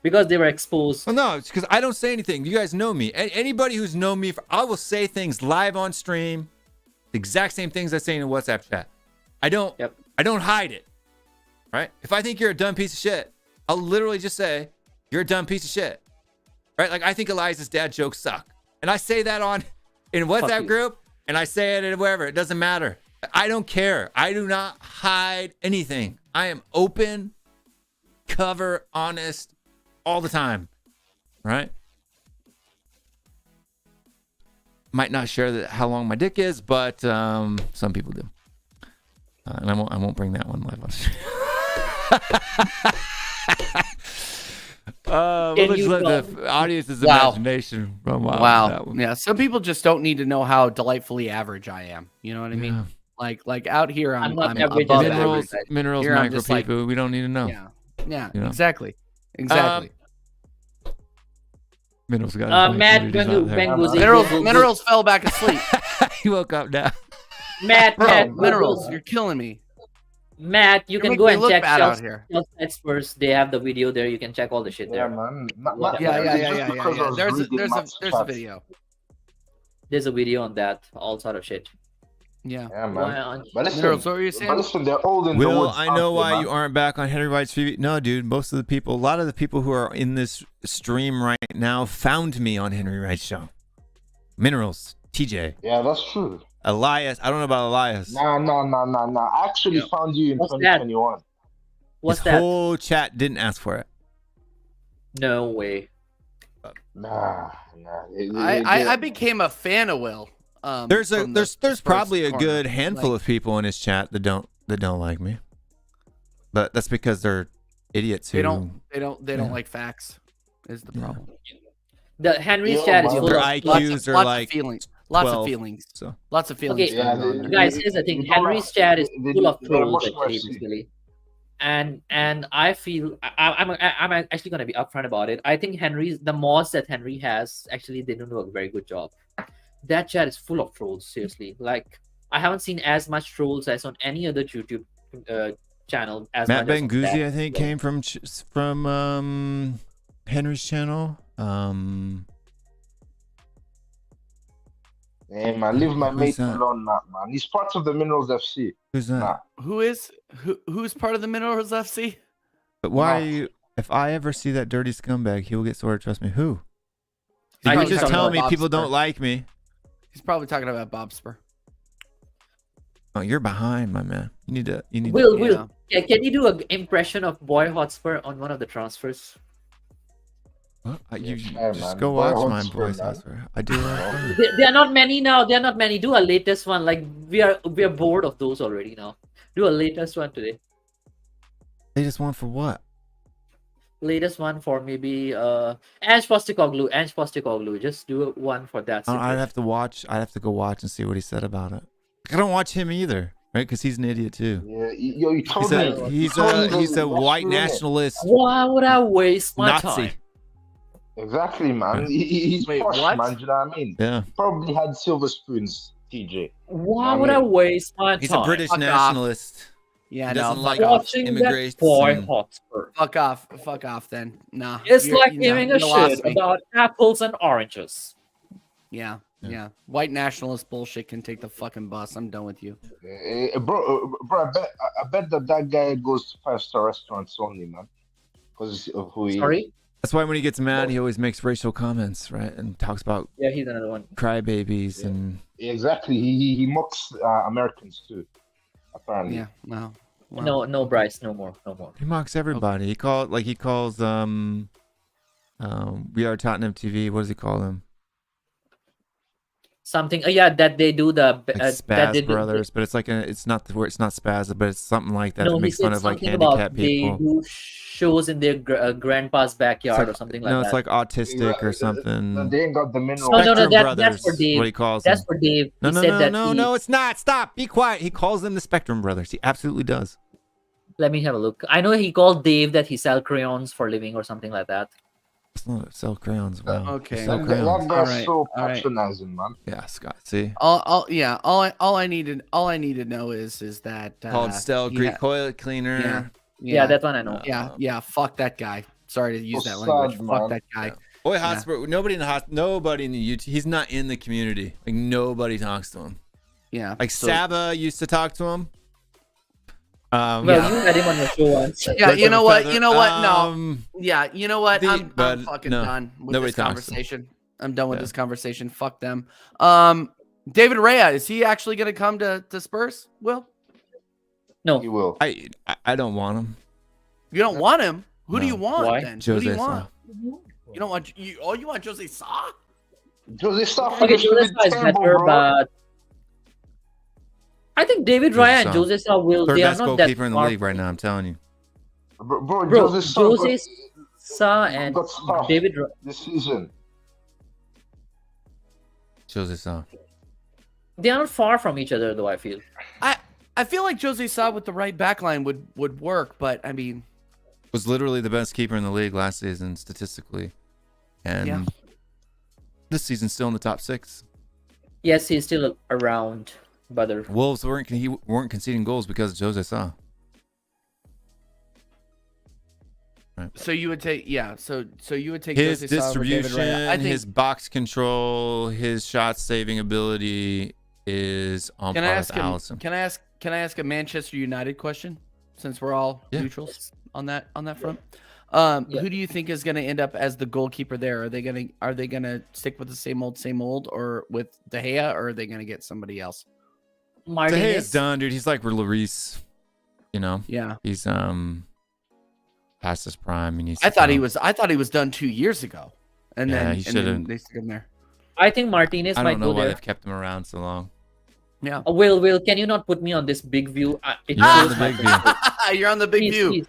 Because they were exposed. Well, no, it's because I don't say anything. You guys know me. Anybody who's known me, I will say things live on stream. The exact same things I say in a WhatsApp chat. I don't hide it. Right? If I think you're a dumb piece of shit, I'll literally just say, you're a dumb piece of shit. Right? Like, I think Eliza's dad jokes suck. And I say that in a WhatsApp group, and I say it in wherever. It doesn't matter. I don't care. I do not hide anything. I am open, cover, honest, all the time. Right? Might not share how long my dick is, but some people do. And I won't bring that one live on stream. We'll just let the audience's imagination run wild. Wow. Yeah. Some people just don't need to know how delightfully average I am. You know what I mean? Like out here, I'm above minerals, average. here, micro people. We don't need to know. Yeah. You know? Exactly. Minerals got Minerals fell back asleep. He woke up now. Matt, Minerals, you're killing me. Matt, you can go and check out here. Experts. They have the video there. You can check all the shit there. Man. Yeah. There's a video. There's a video on that. All sort of shit. Yeah, man. But listen, so they're old in Will, the woods. I know why you aren't back on Henry Wright's TV. No, dude, most of the people, a lot of the people who are in this stream right now found me on Henry Wright's show. Minerals, TJ. Yeah, that's true. Elias, I don't know about Elias. Nah. I actually found you in 2021. What's His that? whole chat didn't ask for it. No way. Nah. I became a fan of Will. There's probably a good handful of people in his chat that don't like me, but that's because they're idiots. They don't like facts. Is the problem? The Henry's chat is full their of IQs are like lots of feelings. So lots of feelings. Okay, guys, here's the thing. Henry's chat is full of trolls, actually, basically. And I feel I'm actually gonna be upfront about it. I think the mods that Henry has actually they don't do a very good job. That chat is full of trolls, seriously. Like I haven't seen as much trolls as on any other YouTube channel. As Matt Benguzzi, I think, came from Henry's channel. Hey man, leave my mate alone, man. He's part of the Minerals FC. Who's that? Who's part of the Minerals FC? But why are you? If I ever see that dirty scumbag, he will get sorted. Trust me. Who? You just tell me people don't like me. He's probably talking about Bob Spur. Oh, you're behind, my man. You need to. Will. Yeah, can you do an impression of Boy Hotspur on one of the transfers? What? You just go watch my Boys Hotspur. I do. There are not many now. There are not many. Do a latest one. Like we are bored of those already now. Do a latest one today. Latest one for what? Latest one for maybe Ange Postecoglou. Just do one for that. I'd have to watch. I'd have to go watch and see what he said about it. I don't watch him either. right? Because he's an idiot too. Yeah, you told me. He's a white nationalist Why would I waste my Nazi. time? Exactly, man. He's Wait, posh, what? man. Do you know what I mean? Yeah. He probably had silver spoons, TJ. Why would I waste my time? He's a British Fuck off. nationalist. Yeah, He no. doesn't like watching immigrants. that boy and- Hotspur. Fuck off. Fuck off then. Nah. It's You're- like you know, giving a you lost shit me. about apples and oranges. Yeah. Yeah. Yeah. White nationalist bullshit can take the fucking bus. I'm done with you. Bro, I bet that guy goes to 5-star restaurants only, man. Because of who he is. Sorry? That's why when he gets mad, he always makes racial comments, right? And talks about Yeah, he's another one. crybabies and Exactly. He mocks Americans too, apparently. Yeah. No. Well, No, Bryce, no more. he mocks everybody. He calls We Are Tottenham TV. What does he call them? Something. Yeah, that they do the Like that Spaz they do, Brothers, but it's like it's not Spaz, but it's something like that. No, It he makes said fun of like something about handicapped they people. do shows in their grandpa's backyard or something like no, that. it's like autistic or No, something. they ain't got the minerals. No, Spectrum that's Brothers, for Dave. what he calls That's them. for Dave. No, He no, said no, that no, he- no, it's not. Stop. Be quiet. He calls them the Spectrum Brothers. He absolutely does. Let me have a look. I know he called Dave that he sell crayons for a living or something like that. It's not sell crayons. Wow. Okay. Sell That crayons. guy's Alright, so alright. patronizing, man. Yeah, Scott. See, all I need to know is that called Stell Greek toilet cleaner. Yeah, that one I know. Yeah, fuck that guy. Sorry to use So that language. sad, Fuck man. that guy. Boy, Hotspur. Nobody in the UT. He's not in the community. Like nobody talks to him. Yeah. Like so- Saba used to talk to him. Well, Yeah. you had him on your show once. Yeah, you know what? Feather. You know what? No. Yeah, you know what? I'm but fucking no, done with nobody this talks to him. conversation. I'm done with Yeah. this conversation. Fuck them. David Raya, is he actually going to come to Spurs? Will? No. He will. I don't want him. You don't want him? Who do No. you want Why? then? Who do you Jose want? Sa. You don't want you want Jose Sa? Jose Sa Okay, finished Jose with Sa is Temple, better, bro. but I think David Jose Raya and Sa. Jose Sa will. Third They are best not that goalkeeper in the far. league right now. I'm telling you. Bro, Bro, Jose Sa Jose got Sa and got stuffed David. this season. Jose Sa. They are not far from each other, though. I feel. I feel like Jose Sa with the right backline would work, but I mean, Was literally the best keeper in the league last season statistically, and Yeah. this season's still in the top 6. Yes, he's still around, brother. Wolves weren't conceding goals because of Jose Sa. so you would take so you would take His Jose Sa over David distribution, Raya. I think, his box control, his shot saving ability is on can I par ask with him, Allison. can I ask a Manchester United question since we're all Yeah. neutrals on that front? Yeah. Who do you think is going to end up as the goalkeeper there? Are they going to stick with the same old or with De Gea, or are they going to get somebody else? De Gea's Martinez. done, dude. He's like Lloris, you know. Yeah. He's past his prime. And I thought he was done 2 years ago. And Yeah, then, he and then should've- they stuck him there. I think Martinez I might don't know go why there. they've kept him around so long. Yeah. Will, can you not put me on this big view? It You're on shows the my big view. pimples. You're on the big Please, view. please,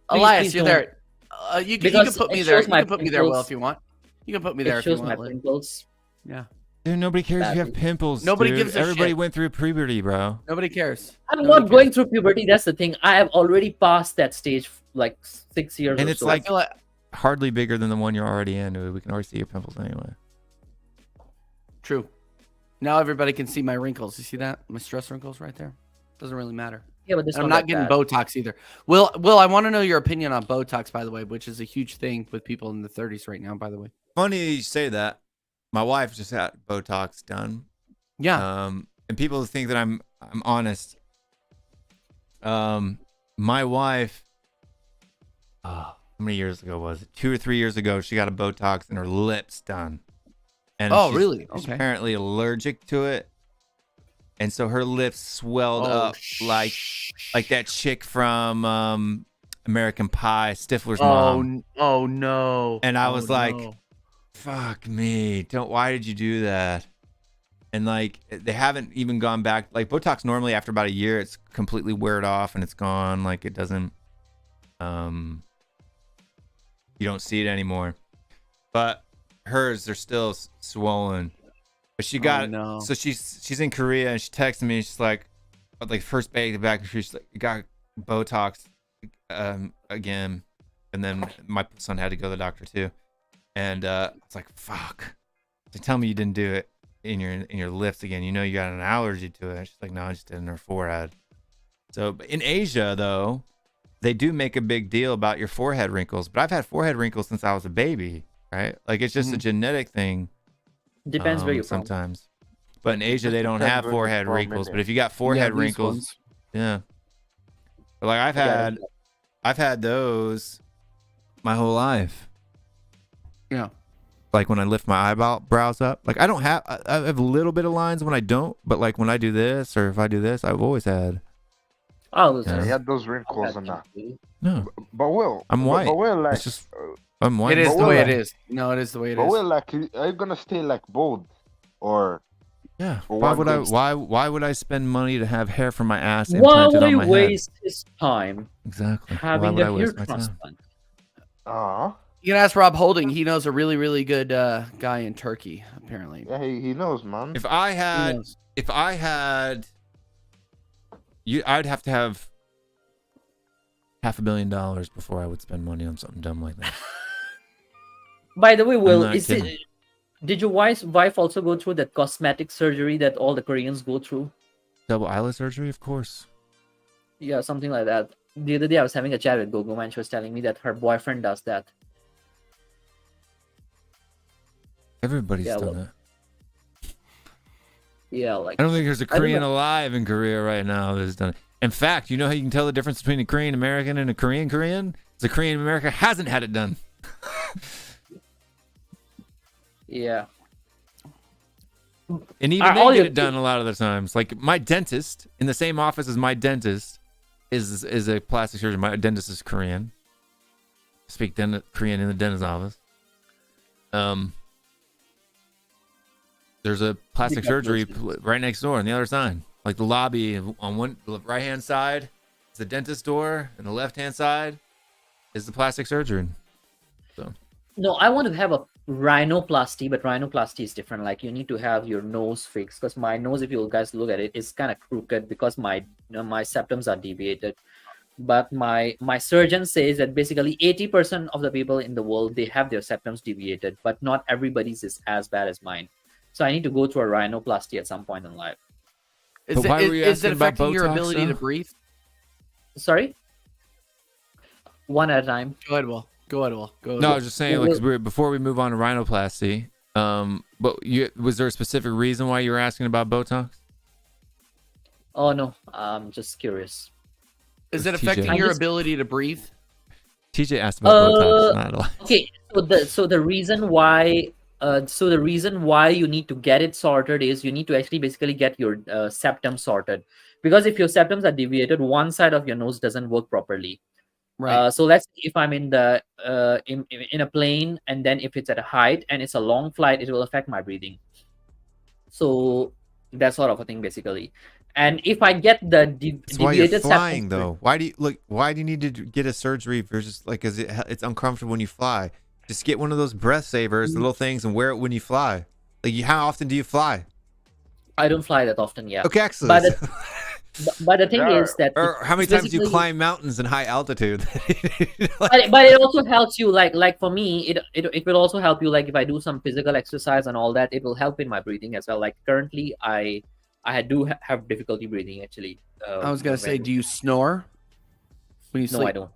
Elias, please you're don't. there. You can Because put me it there. shows You my can put me there, Will, pimples. if you want. You can put me there It if you shows my want. pimples. Yeah. Dude, nobody cares if you have Badly. pimples. Nobody dude. gives a Everybody shit. went through puberty, bro. Nobody cares. I'm Nobody not going through puberty. That's the thing. I have already passed that stage like 6 years. And or it's so. I like feel like hardly bigger than the one you're already in, dude. We can already see your pimples anyway. true. Now everybody can see my wrinkles. You see that? My stress wrinkles right there. Doesn't really matter. yeah, but this And I'm not not that getting bad. Botox either. Will, I want to know your opinion on Botox, by the way, which is a huge thing with people in the 30s right now, by the way. Funny you say that. My wife just had Botox done. Yeah. And people think that I'm honest. My wife, how many years ago was it? 2 or 3 years ago, she got a Botox and her lips done. And Oh, she's- really? She's Okay. apparently allergic to it. And so her lips swelled up like that chick from American Pie, Stifler's mom. Oh no. And I Oh, was like, no. fuck me. Why did you do that? And like they haven't even gone back. Like Botox normally after about a year it's completely weared off and it's gone. Like it doesn't you don't see it anymore. But hers they're still swollen. But she got no. so she's in Korea and she texted me, she's like, like first back, she got Botox again, and then my son had to go to the doctor too, and it's like fuck. So tell me you didn't do it in your lips again. You know you got an allergy to it. She's like, no, I just did it in her forehead. So in Asia though, they do make a big deal about your forehead wrinkles, but I've had forehead wrinkles since I was a baby, right? Like it's just a genetic thing. Depends where you're from. Sometimes. But in Asia, they don't have forehead wrinkles. But if you got forehead wrinkles, yeah. But like I've had those my whole life. Yeah. Like when I lift my eyebrows up, like I have a little bit of lines when I don't, but like when I do this or if I do this, I've always had. Oh, yeah, he had those wrinkles and that. No, but Will, I'm white. But Will, like, it's just I'm white. It is the way it is. No, it is the way it is. But Will, like, are you gonna stay like bald or? Yeah. Why would I spend money to have hair from my ass why implanted would on he my head? waste his time Exactly. having a hair transplant? You can ask Rob Holding. He knows a really, really good guy in Turkey, apparently. Yeah, he knows, man. If I had, I'd have to have $500 million before I would spend money on something dumb like that. By the way, Will, kidding. Did your wife also go through that cosmetic surgery that all the Koreans go through? Double eyelid surgery, of course. Yeah, something like that. The other day I was having a chat with Gogo and she was telling me that her boyfriend does that. Everybody's done that. Yeah, like I don't think there's a Korean alive in Korea right now that's done it. In fact, you know how you can tell the difference between a Korean American and a Korean? The Korean American hasn't had it done. Yeah. And even they get it done a lot of the times. Like my dentist, in the same office as my dentist, is a plastic surgeon. My dentist is Korean. Speak Korean in the dentist's office. There's a plastic surgery right next door on the other side. Like the lobby on the right-hand side is the dentist door, and the left-hand side is the plastic surgery. So. No, I want to have a rhinoplasty, but rhinoplasty is different. Like you need to have your nose fixed because my nose, if you guys look at it, is kind of crooked because my septums are deviated. But my surgeon says that basically 80% of the people in the world, they have their septums deviated, but not everybody's is as bad as mine. So I need to go through a rhinoplasty at some point in life. Is it affecting your ability to breathe? Sorry? One at a time. Go ahead, Will. Go ahead. No, I was just saying, like, before we move on to rhinoplasty, but was there a specific reason why you were asking about Botox? Oh no, I'm just curious. Is it affecting your ability to breathe? TJ asked about Botox. Not a lot. Okay, so the reason why you need to get it sorted is you need to actually basically get your septum sorted, because if your septums are deviated, one side of your nose doesn't work properly. Right. So let's say if I'm in the in a plane, and then if it's at a height and it's a long flight, it will affect my breathing. So that sort of a thing basically. And if I get the deviated why you're flying septum, though? Why do you need to get a surgery versus like, cause it's uncomfortable when you fly? Just get one of those breath savers, the little things, and wear it when you fly. Like, how often do you fly? I don't fly that often, yeah. Okay, excellent. But the thing is that... Or how many times do you climb mountains in high altitude? but it also helps you, like for me, it will also help you, like if I do some physical exercise and all that, it will help in my breathing as well. Like currently, I do have difficulty breathing, actually. I was going to say, do you snore when you sleep? No, I don't.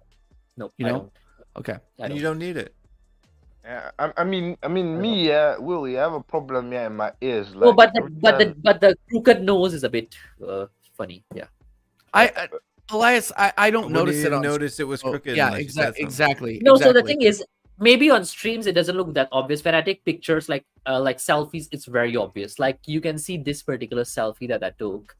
No, you don't? Okay. You don't need it. Yeah, I mean, me, Will, I have a problem, in my ears. Like, well, but the crooked nose is a bit funny, yeah. Elias, I don't notice it. Notice it was crooked. Yeah, exactly. No, so the thing is, maybe on streams it doesn't look that obvious. When I take pictures, like selfies, it's very obvious. Like you can see this particular selfie that I took.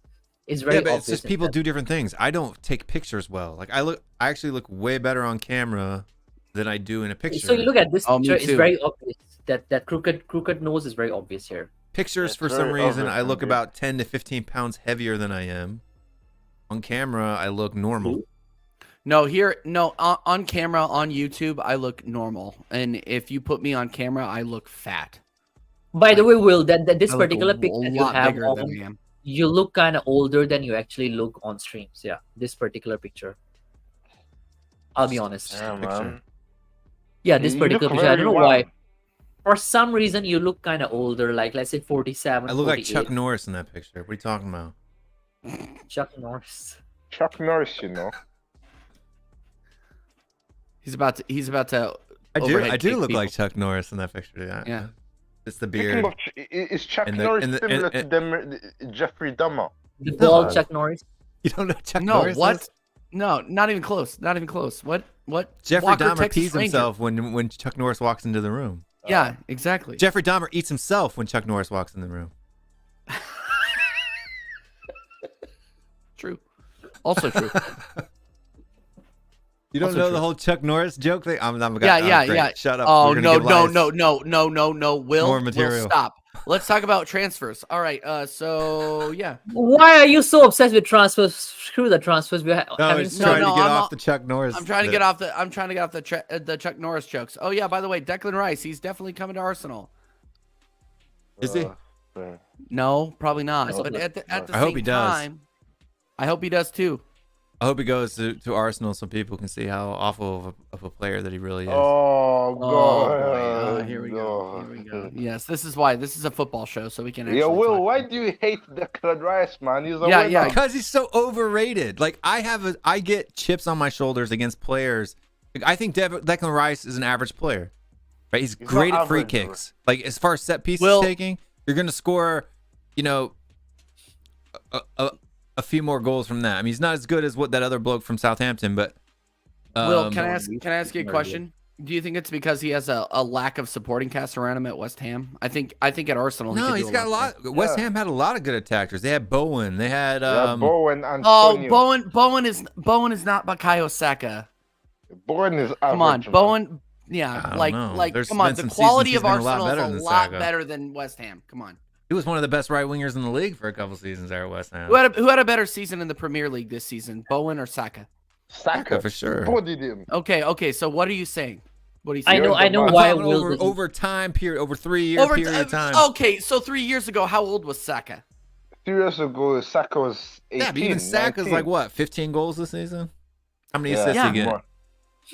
It's very obvious. It's just people do different things. I don't take pictures well. Like I actually look way better on camera than I do in a picture. So you look at this picture, it's very obvious that crooked nose is very obvious here. Pictures, for some reason, I look about 10 to 15 pounds heavier than I am. On camera, I look normal. No, on camera, on YouTube, I look normal. And if you put me on camera, I look fat. By the way, Will, that this particular picture that you have on, you look kind of older than you actually look on streams. Yeah, this particular picture. I'll be honest. Yeah, Picture. man. Yeah, this You particular look picture. I don't know very why. young. For some reason, you look kind of older. Like let's say 47. I look like 48. Chuck Norris in that picture. What are you talking about? Chuck Norris. Chuck Norris, you know. He's about to. I do overhead kick look people. like Chuck Norris in that picture. Yeah. It's the Speaking beard. of, is Chuck And the- Norris and the- similar and- to them, Jeffrey Dahmer? The bald No. Chuck Norris. You don't know Chuck No, Norris? what? is? No, not even close. Not even close. What? Jeffrey Walker, Dahmer Texas pees Ranger. himself when Chuck Norris walks into the room. Yeah, exactly. Jeffrey Dahmer eats himself when Chuck Norris walks in the room. True. Also true. You don't Also know true. the whole Chuck Norris joke thing? Yeah. Great. Shut up. Oh We're gonna no, give no. lies. Will, material. stop. Let's talk about transfers. All right. So yeah. Why are you so obsessed with transfers? Screw the transfers. We're No, having he's so trying no, to get I'm off not- the Chuck Norris. I'm trying to bit. get off the Chuck Norris jokes. Oh yeah. By the way, Declan Rice. He's definitely coming to Arsenal. Is he? Yeah. No, probably not. No. But at the I same hope he does. time, I hope he does too. I hope he goes to Arsenal so people can see how awful of a player that he really is. Oh, Oh, God. boy. Here we go. Here we go. Yes, this is why. This is a football show, so we can actually Yeah, Will, talk why about do you hate Declan Rice, man? He's a Yeah, winner. yeah. Because he's so overrated. Like I get chips on my shoulders against players. Like, I think Declan Rice is an average player. Right? He's He's great not at free average, bro. kicks. Like as far as set pieces Will- taking, you're gonna score, a few more goals from that. I mean, he's not as good as what that other bloke from Southampton, but Will, can I ask you a question? Do you think it's because he has a lack of supporting cast around him at West Ham? I think at Arsenal. no, he he's got a lot. West Ham had a lot of good attackers. They had Bowen. They had Bowen, Oh, Antonio. Bowen is not Bukayo Saka. Bowen is average. Come on, man. Bowen. I Yeah, don't like know. like There's come on. been The some quality seasons of he's been a lot Arsenal better is a than lot Saka. better than West Ham. Come on. he was one of the best right wingers in the league for a couple seasons there at West Ham. Who had a better season in the Premier League this season, Bowen or Saka? Saka, for sure. Bodied him. Okay. So what are you saying? What are you I saying? know You're the why Talking Will over doesn't- over time period, over 3 year period of time. Okay, so 3 years ago, how old was Saka? 2 years ago, Saka was 18. Yeah, but even Saka's 19. like what, 15 goals this season? How many Yeah, assists Yeah. he get? more.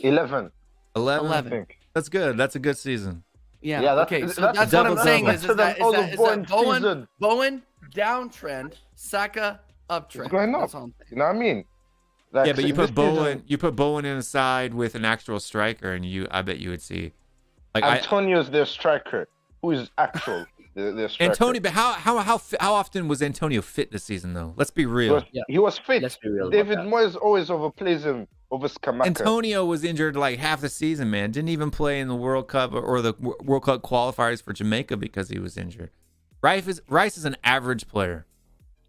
11, 11? I 11. think. That's good. That's a good season. Yeah. Yeah, okay. So that's that's what I'm double saying double. is Better than that all of Bowen's season. Bowen downtrend, Saka uptrend. It's going up. That's all I'm saying. You know what I mean? Like, Yeah, but you this put Bowen, season, you put Bowen in a side with an actual striker, and I bet you would see, like Antonio's their striker. Who is actual their striker? Antonio. But how often was Antonio fit this season though? Let's be He real. was, he was fit. Let's be real about David that. Moyes always overplays him over Skamaka. Antonio was injured like half the season, man. Didn't even play in the World Cup or the World Cup qualifiers for Jamaica because he was injured. Rice is an average player,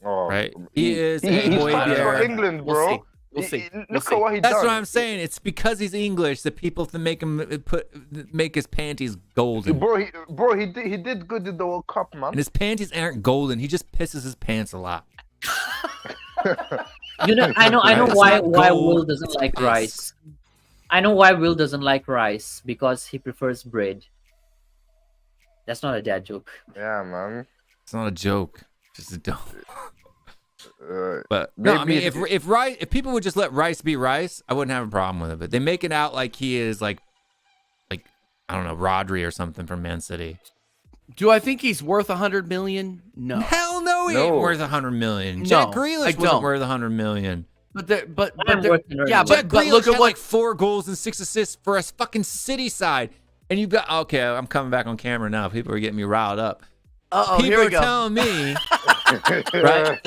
Oh, right? He is a He's boy playing for there. England, We'll bro. see. We'll see. We'll Look see. at what he That's done. what I'm saying. It's because he's English that people have to make his panties golden. Bro, he did good in the World Cup, man. And his panties aren't golden. He just pisses his pants a lot. You know, I know It's why not gold, Will doesn't like piss. rice. I know why Will doesn't like rice because he prefers bread. That's not a dad joke. Yeah, man. It's not a joke. Just a dumb. Uh, But no, I mean, maybe if people would just let Rice be Rice, I wouldn't have a problem with it. But they make it out like he is like I don't know, Rodri or something from Man City. Do I think he's worth 100 million? No. Hell no, he No. ain't worth 100 million. No, Jack I Grealish wasn't don't. worth 100 million. But there, but I'm there, working right yeah, now. Jack but Grealish look at had what like 4 goals and 6 assists for a fucking City side. And you got okay. I'm coming back on camera now. People are getting me riled up. here People we are go. telling me right.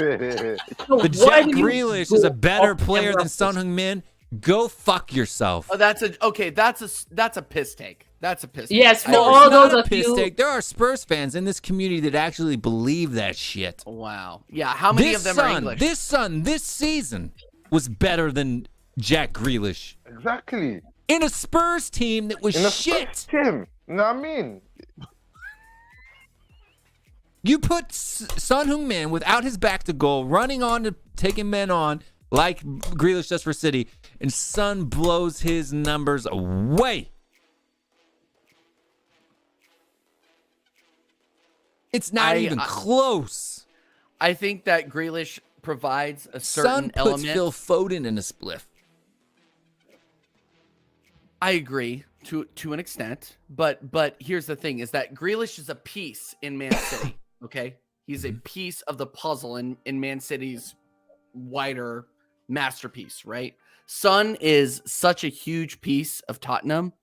So the why Jack do you Grealish is a go better off player camera than Son Heung-min. Go fuck yourself. Oh, that's a piss take. That's a piss. Yes, take. for No, all it's not those a of piss you. take. There are Spurs fans in this community that actually believe that shit. Wow. Yeah. How many of them are English? This season was better than Jack Grealish Exactly. in a Spurs team that was In a shit. Spurs team. You know what I mean? You put Son Heung-min without his back to goal, running on to taking men on like Grealish does for City, and Son blows his numbers away. It's not even close. I think that Grealish provides a Son certain puts element. Phil Foden in a spliff. I agree to an extent, but here's the thing: is that Grealish is a piece in Man City. Okay, he's a piece of the puzzle in Man City's wider masterpiece, right? Son is such a huge piece of Tottenham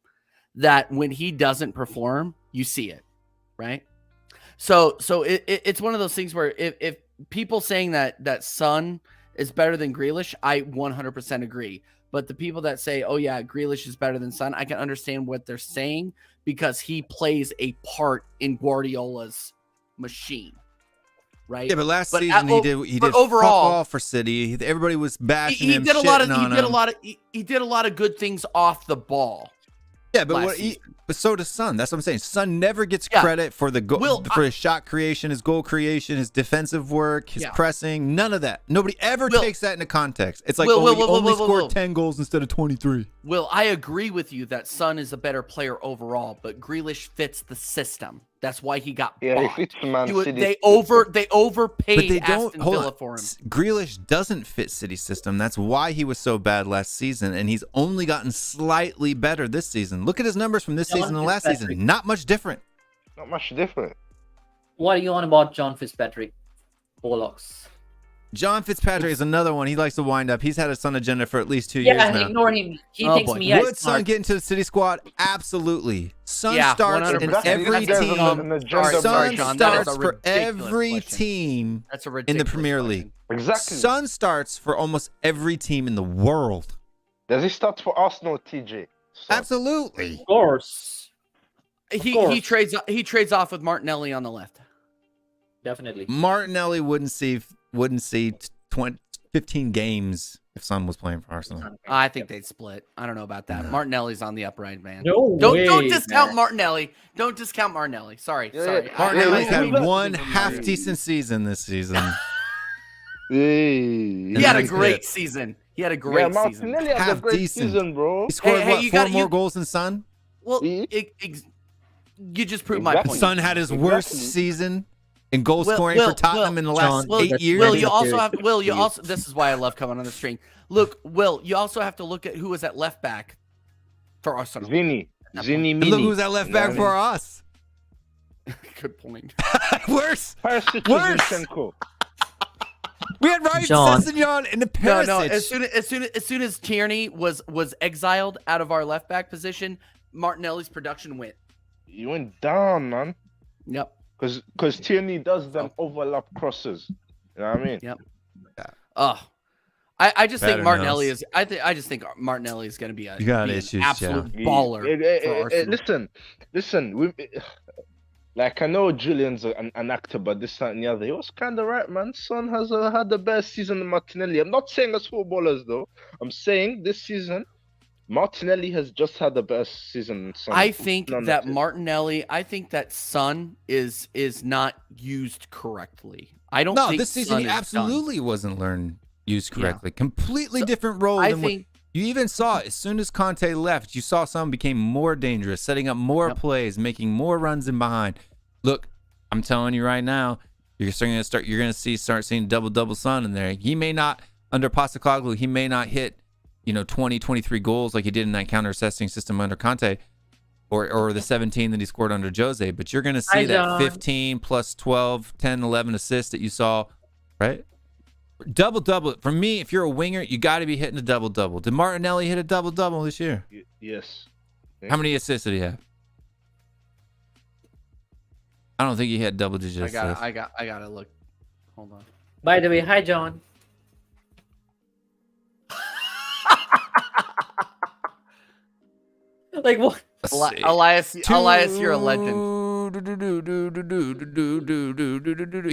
that when he doesn't perform, you see it, right? So it's one of those things where if people saying that Son is better than Grealish, I 100% agree. But the people that say, oh yeah, Grealish is better than Son, I can understand what they're saying because he plays a part in Guardiola's machine, right? Yeah, but last season he did overall, fuck all for City. Everybody was bashing him. He did a lot of good things off the ball. Yeah, but but so does Son. That's what I'm saying. Son never gets credit for the for his shot creation, his goal creation, his defensive work, his pressing. None of that. Nobody ever takes that into context. It's like he only scored 10 goals instead of 23. Will, I agree with you that Son is a better player overall, but Grealish fits the system. That's why he got bought. He fits the Man City. They overpaid But they don't. Aston Hold Villa on. for him. Grealish doesn't fit City's system. That's why he was so bad last season, and he's only gotten slightly better this season. Look at his numbers from this season and last season. Not much different. Not much different. What are you on about John Fitzpatrick? Bollocks. John Fitzpatrick is another one. He likes to wind up. He's had a Son agenda for at least 2 years Yeah, now. ignore him. He thinks boy. Mia Would is Son smart. get into the City squad? Absolutely. Son Yeah, starts in 100%. every That's team. Sorry, Son John, that is starts a for ridiculous every question. team That's a in the ridiculous Premier question. League. Exactly. Son starts for almost every team in the world. Does he start for Arsenal, TJ? Absolutely. Of course. He trades off with Martinelli on the left. Definitely. Martinelli wouldn't see 15 games if Son was playing for Arsenal. I think they'd split. I don't know about that. No. Martinelli's on the upright, man. No Don't way, discount man. Martinelli. Don't discount Martinelli. Sorry. Yeah, Sorry. yeah. Martinelli's Yeah, had yeah. one Yeah. half-decent season this season. Hey. He had a That's great it. season. He had a great Yeah, season. Martinelli had a Half great decent. season, bro. He scored, Hey, what, you 4 got- more you- goals than Son? Well, See? you just proved my Exactly. point. Son had his worst Exactly. season in goal Will- scoring Will- for Tottenham Will- in the last John, 8 that's years. Will, really you also scary. have. Will, you also. This is why I love coming on the stream. Look, Will, you also have to look at who was at left back for Arsenal. Vini. Vini And Mini. look who's at left back for us. Good point. Worse. Perisic Worse. Zinchenko. We had Ryan John. Sessegnon in the No, Perisic. no. As soon as Tierney was exiled out of our left back position, Martinelli's production went. You went down, man. Yep. Because Tierney does them overlap crosses. You know what I mean? Yep. Oh, I just think Better Martinelli knows. is. I just think Martinelli is going to be You got be an issues, absolute He- baller for Arsenal. Listen. Like, I know Julian's an actor, but this that, and the other. He was kind of right, man. Son has had the best season than Martinelli. I'm not saying as footballers, though. I'm saying this season, Martinelli has just had the best season than Son. I think None that of it. Martinelli. I think that Son is not used correctly. I don't. No, think this season Son he is done. absolutely wasn't used Yeah. correctly. Completely So, different role I than what think. you even saw. As soon as Conte left, you saw Son became more dangerous, setting up more Yep. plays, making more runs in behind. Look, I'm telling you right now, you're going to start seeing double Son in there. He may not, under Postecoglou, he may not hit 20, 23 goals like he did in that counter-assessing system under Conte, or the 17 that he scored under Jose, but you're going to see Hi, that John. 15 plus 12, 10, 11 assists that you saw, right? Double. For me, if you're a winger, you got to be hitting a double. Did Martinelli hit a double this year? Yes. How many assists did he have? I don't think he had double-digit assists. I gotta look. Hold on. By the way, hi, John. Like what? Let's see. Elias, you're a legend.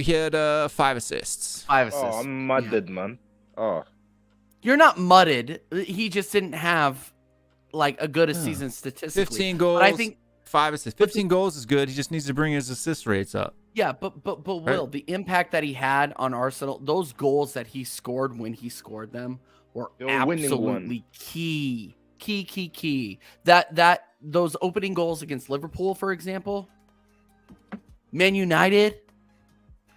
He had 5 assists. 5 assists. Oh, I'm mudded, man. Oh. You're not mudded. He just didn't have like a good a season statistically. 15 goals. But I think 5 assists. 15 goals is good. He just needs to bring his assist rates up. yeah, but Will, the impact that he had on Arsenal, those goals that he scored when he scored them were They were winning absolutely key. That those opening goals against Liverpool, for example, Man United.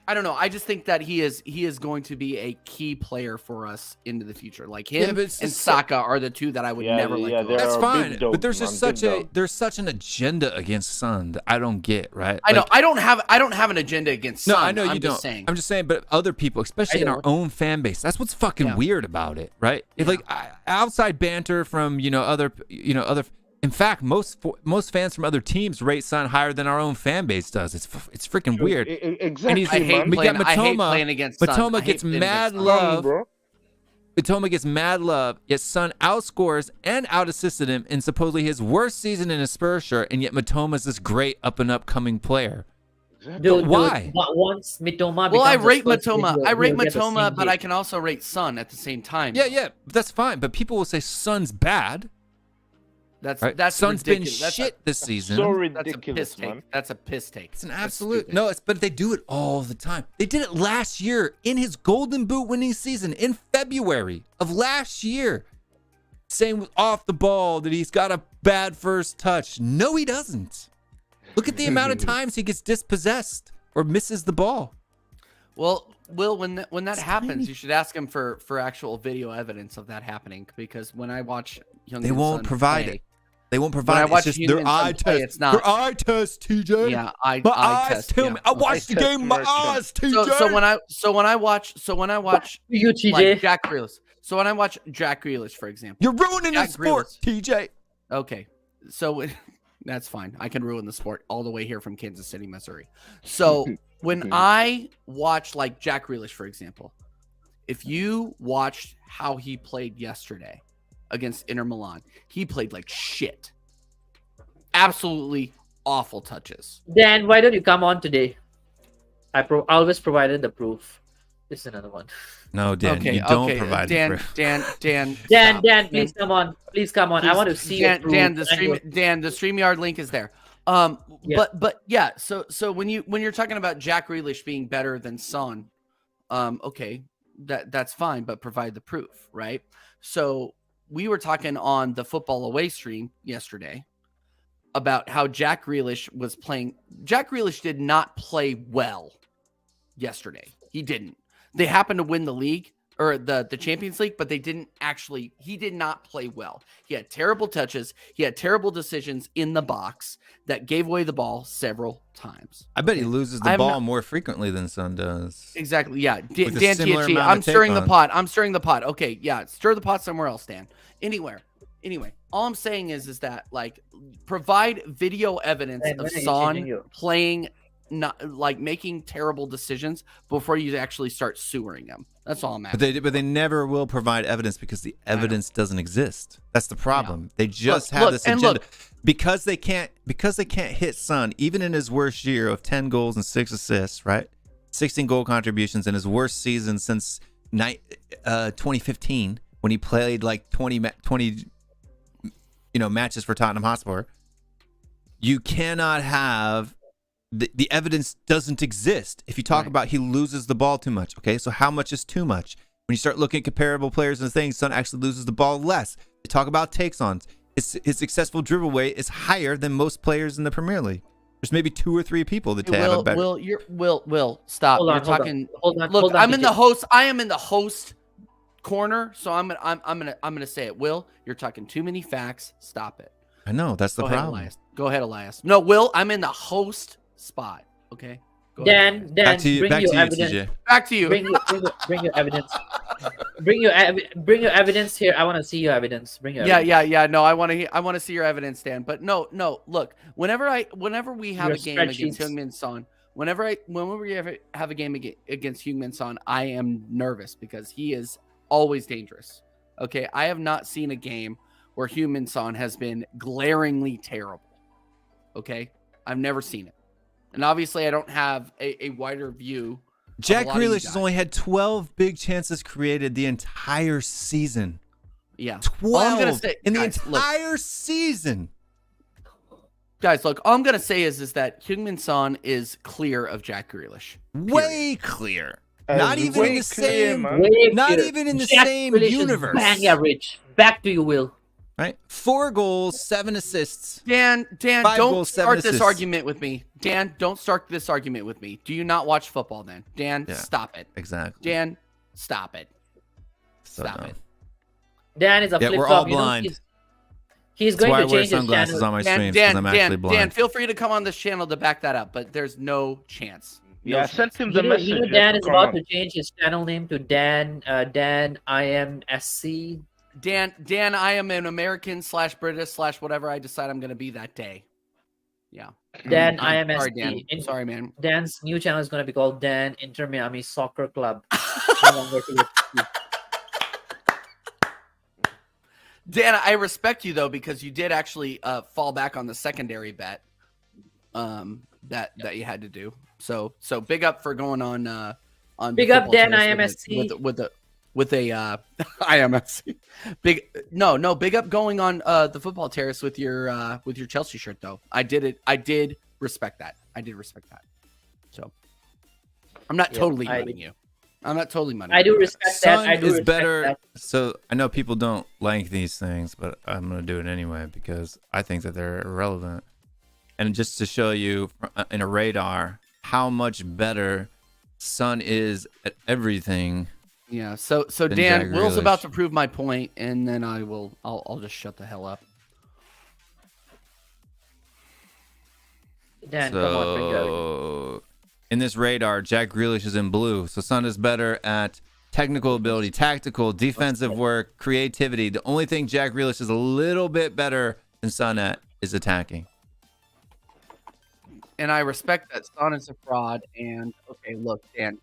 I don't know. I just think that he is going to be a key player for us into the future. Like him and Saka are the two that I would never let go. That's fine, but there's just such an agenda against Son that I don't get, right? I know. I don't have an agenda against Son. No, I know you I'm don't. Just saying. I'm just saying, but other people, especially in our own fan base, that's what's fucking weird about it, right? It's like outside banter from other. In fact, most fans from other teams rate Son higher than our own fan base does. It's freaking weird. Exactly. We got Matoma. I hate playing against Son. Matoma gets mad love. Matoma gets mad love, yet Son outscores and out-assisted him in supposedly his worst season in a Spurs shirt, and yet Matoma's this great up-and-coming player. Dude, why? But once Mitoma I rate Matoma, but I can also rate Son at the same time. Yeah, that's fine. But people will say Son's bad. That's Son's ridiculous. been shit this season. So ridiculous, That's a piss take. It's an absolute but they do it all the time. They did it last year in his Golden Boot winning season in February of last year, saying off the ball that he's got a bad first touch. No, he doesn't. Look at the amount of times he gets dispossessed or misses the ball. Well, Will, when that happens, you should ask him for actual video evidence of that happening, because when I watch they won't provide it. They won't provide it. It's just their eye test. It's not their eye test, TJ. Yeah, my eye eyes test. tell me. I watched the game. My eyes, TJ. So when I watch you, TJ. like Jack Grealish. So when I watch Jack Grealish, for example, you're ruining the sport, TJ. Okay, so that's fine. I can ruin the sport all the way here from Kansas City, Missouri. So when I watch like Jack Grealish, for example, if you watched how he played yesterday against Inter Milan, he played like shit. Absolutely awful touches. Dan, why don't you come on today? I always provided the proof. This is another one. No, Dan, you don't provide Dan, proof. Dan, please come on. Please come on. I want to see Dan, the StreamYard link is there. But yeah, so when you're talking about Jack Grealish being better than Son, okay, that's fine, but provide the proof, right? So we were talking on the Football Away stream yesterday about how Jack Grealish was playing. Jack Grealish did not play well yesterday. He didn't. They happened to win the league or the Champions League, but he did not play well. He had terrible touches. He had terrible decisions in the box that gave away the ball several times. I bet he loses the ball more frequently than Son does. Exactly. Yeah. Dan THC, I'm stirring the pot. Okay. Yeah. Stir the pot somewhere else, Dan. Anyway, all I'm saying is that like provide video evidence of Son playing, not like making terrible decisions before you actually start sewering him. That's all I'm asking. But they never will provide evidence because the evidence doesn't exist. That's the problem. Yeah. They just have this agenda because they can't hit Son even in his worst year of 10 goals and 6 assists, right? 16 goal contributions in his worst season since 2015 when he played like 20 matches for Tottenham Hotspur. You cannot have the evidence doesn't exist. If you talk about he loses the ball too much, okay? So how much is too much? When you start looking at comparable players and things, Son actually loses the ball less. You talk about takes-ons. His successful dribble rate is higher than most players in the Premier League. There's maybe 2 or 3 people that have a better. Will, stop. Hold on. Look, I'm in the host. I am in the host corner, so I'm gonna say it. Will, you're talking too many facts. Stop it. I know that's the problem. Go ahead, Elias. No, Will, I'm in the host spot. Okay. Dan, back to you, evidence. TJ. Back to you. Bring your evidence. Bring your evidence here. I want to see your evidence. Bring your evidence. Yeah. No, I want to see your evidence, Dan. But no. Look, whenever we have a game against Heung-min Son, whenever we have a game against Heung-min Son, I am nervous because he is always dangerous. Okay, I have not seen a game where Heung-min Son has been glaringly terrible. Okay, I've never seen it. And obviously, I don't have a wider view. Jack Grealish has only had 12 big chances created the entire season. Yeah. 12 in the entire season. Guys, look, all I'm going to say is that Heung-min Son is clear of Jack Grealish. Period. Way clear. Not even in the same even in the same universe. Bang average. Back to you, Will. right? 4 goals, 7 assists. Dan, 5 don't goals, 7 start this assists. argument with me. Dan, don't start this argument with me. Do you not watch football then? Dan, Yeah. stop it. Exactly. Dan, stop it. So Stop dumb. it. Dan is a Yeah, flip we're flop. all blind. He's That's going why I to wear change his sunglasses channel. on my streams because I'm actually blind. Dan, feel free to come on this channel to back that up, but there's no chance. No Yeah, I chance. sent him the You message. know just Dan to is come about on. to change his channel name to Dan IMSC. Dan, I am an American / British / whatever I decide I'm going to be that day. Yeah. Dan Sorry, IMSC. Dan. Sorry, man. Dan's new channel is going to be called Dan Inter Miami Soccer Club. No longer TFC. Dan, I respect you though because you did actually fall back on the secondary bet that you had to do. So big up for going on Big the up football Dan terrace IMSC. with a IMSC. Big up going on the football terrace with your Chelsea shirt though. I did respect that. So I'm not totally moneying you. I'm not totally moneying I do you. respect that. Sun I do is respect better. that. So I know people don't like these things, but I'm going to do it anyway because I think that they're irrelevant. And just to show you in a radar how much better Sun is at everything. Yeah. So Then Dan, Jack Will's Grealish. about to prove my point, and then I'll just shut the hell up. Dan, come on, bring it out. So in this radar, Jack Grealish is in blue. So Sun is better at technical ability, tactical, defensive work, creativity. The only thing Jack Grealish is a little bit better than Sun at is attacking. And I respect that Son is a fraud. And okay, look, Dan,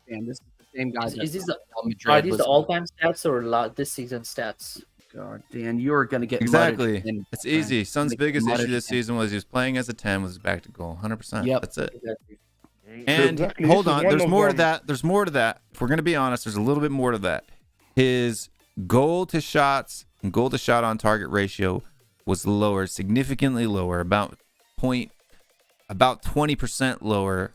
this is the same guy. Is these the, Real Madrid are these was- the all-time stats or this season stats? God, Dan, you are going to get Exactly. mudded in, It's friend. easy. Sun's Get biggest mudded issue this in. season was he was playing as a 10 with his back to goal. 100%. Yep. That's it. Exactly. And Exactly. hold This is on, one there's of more to them. that. There's more to that. If we're going to be honest, there's a little bit more to that. His goal to shots and goal to shot on target ratio was lower, significantly lower, about 20% lower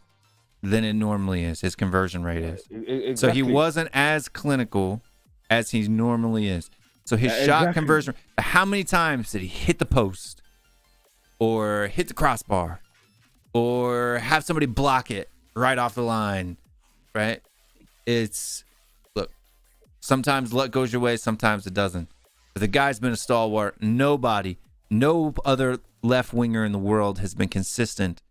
than it normally is. His conversion rate is. Exactly. So he wasn't as clinical as he normally is. So his shot Exactly. conversion, how many times did he hit the post or hit the crossbar or have somebody block it right off the line, right? It's, look, sometimes luck goes your way, sometimes it doesn't. But the guy's been a stalwart. No other left winger in the world has been consistent.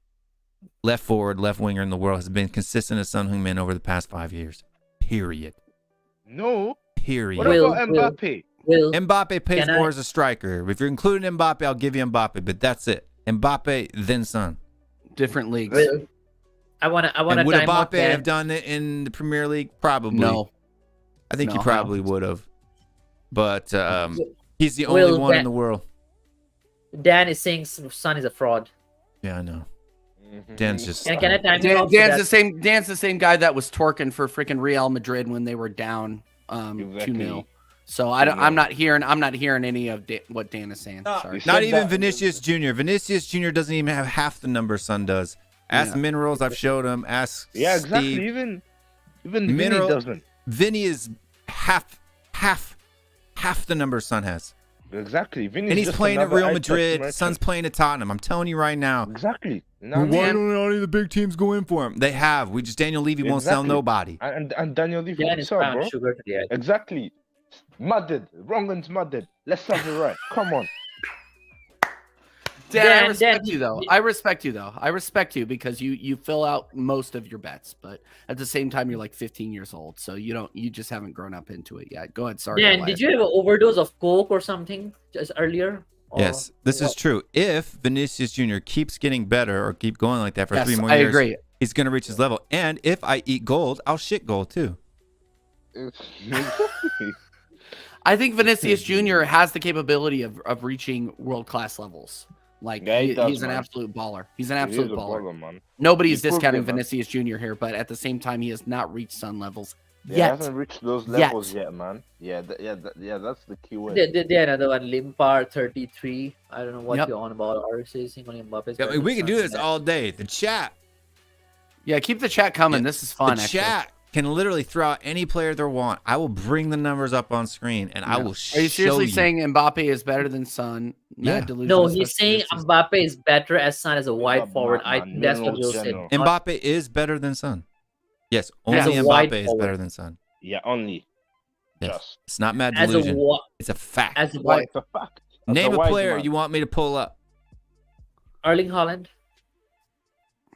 Left forward, left winger in the world has been consistent as Son Heung-min over the past 5 years. Period. No. Period. What Will- about Will- Mbappe? Will, Mbappe pays Can I- more as a striker. If you're including Mbappe, I'll give you Mbappe, but that's it. Mbappe, then Son. Different leagues. Will, I want to And would time out Mbappe Dan. have done it in the Premier League? Probably. No. I think No, he I don't probably think so. would have. But he's the Will, only one in Dan- the world. Dan is saying Son is a fraud. Yeah, I know. Mhm. Dan's just. Can I time you Dan, out for Dan's that? the same. Dan's the same guy that was torquing for freaking Real Madrid when they were down 2-0. Exactly. So I'm not hearing any of what Dan is saying. Sorry. You Not said even that- Vinicius Jr. Vinicius Jr. doesn't even have half the number Son does. Ask Yeah. Minerals, I've showed him. Ask Yeah, exactly. Steve. Even Vinny Mineral- doesn't. Vinny is half the number Son has. Exactly. Vinny's And he's just playing at another Real eye-test Madrid. merchant. Son's playing at Tottenham. I'm telling you right now. Exactly. You know Why what I mean? don't any of the big teams go in for him? They have. We just Daniel Levy won't sell Exactly. nobody. And Daniel Levy, Dan is what's up, found bro? sugar to the eye. Exactly. Mudded. Wrong one's mudded. Let's have it right. Come on. Dan, I Dan, respect Dan, you though. I respect you because you fill out most of your bets, but at the same time you're like 15 years old, so you just haven't grown up into it yet. Go ahead, sorry. Dan, Elias. did you have an overdose of Coke or something just earlier? Or- Yes, this is true. If Vinicius Jr. keeps getting better or keep going like that for Yes, 3 more I years, agree. he's going to reach his level. And if I eat gold, I'll shit gold too. I think Vinicius Jr. has the capability of reaching world class levels. Like Yeah, he does, he's an man. absolute baller. He's an He absolute is a baller. baller, man. Nobody's He proved discounting it, man. Vinicius Jr. here, but at the same time, he has not reached Sun levels Yeah, he yet. hasn't reached those Yet. levels yet, man. Yeah, that's the key word. Then another one, Limpar 33. I don't know what Yep. you're on about. RSA saying on Mbappe's Yeah, we can do this all. all day. The chat. Yeah, keep the chat coming. Yeah, This is fun. the actually. chat can literally throw out any player they want. I will bring the numbers up on screen and I will show you. Are you seriously saying Mbappe is better than Son? Yeah. No, he's saying Mbappe is better as Son as a wide forward. I think that's what Will said. Mbappe is better than Son. Yes, only Mbappe is better than Son. Yeah, only. Yes. Just. It's not mad delusion. It's a fact. As a It's a fact. Name a player you want me to pull up. Erling Haaland.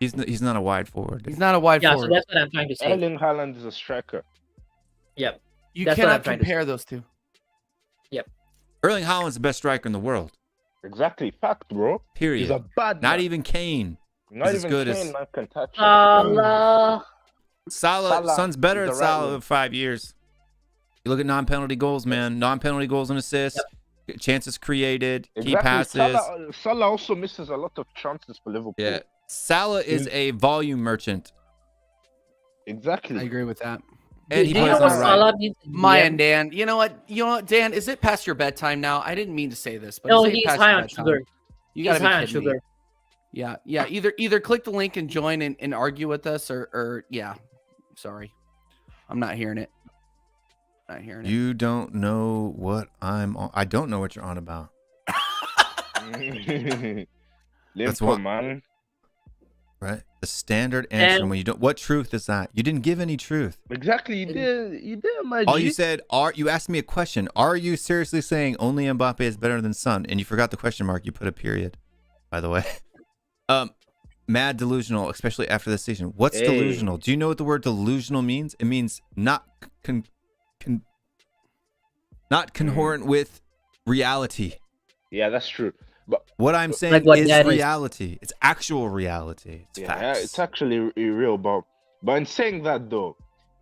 He's not a wide forward. He's not a wide forward. Yeah, so that's what I'm trying to say. Erling Haaland is a striker. Yep. You That's what I'm cannot trying to compare those two. Yep. Erling Haaland's the best striker in the world. Exactly. Fact, bro. Period. He's a bad Not man. even Kane. Not as even good Kane, as man, can touch Salah. Son's better is at the right Salah one. in 5 years. You look at non-penalty goals, man. Non-penalty goals and assists. Chances created. Key passes. Salah also misses a lot of chances for Liverpool. Yeah. Salah is a volume merchant. Exactly. I agree with that. And Do he you know plays what on the right. Salah means? Maya and Dan, you know what, Dan? Is it past your bedtime now? I didn't mean to say this, but No, is it he's past high your on bedtime? sugar. You He's gotta be high on kidding sugar. me. Yeah. Either click the link and join and argue with us, or yeah. Sorry, I'm not hearing it. Not hearing it. You don't know what I'm on. I don't know what you're on about. Liverpool, what- man. Right? The standard answer And- when you don't. What truth is that? You didn't give any truth. Exactly. You did, my All G. you said you asked me a question. Are you seriously saying only Mbappe is better than Son? And you forgot the question mark. You put a period, by the way. Mad delusional, especially after this season. What's Hey. delusional? Do you know what the word delusional means? It means not concordant with reality. Yeah, that's true. But What I'm saying Like what is that is. reality. It's actual reality. It's yeah, facts. it's actually real. But in saying that though,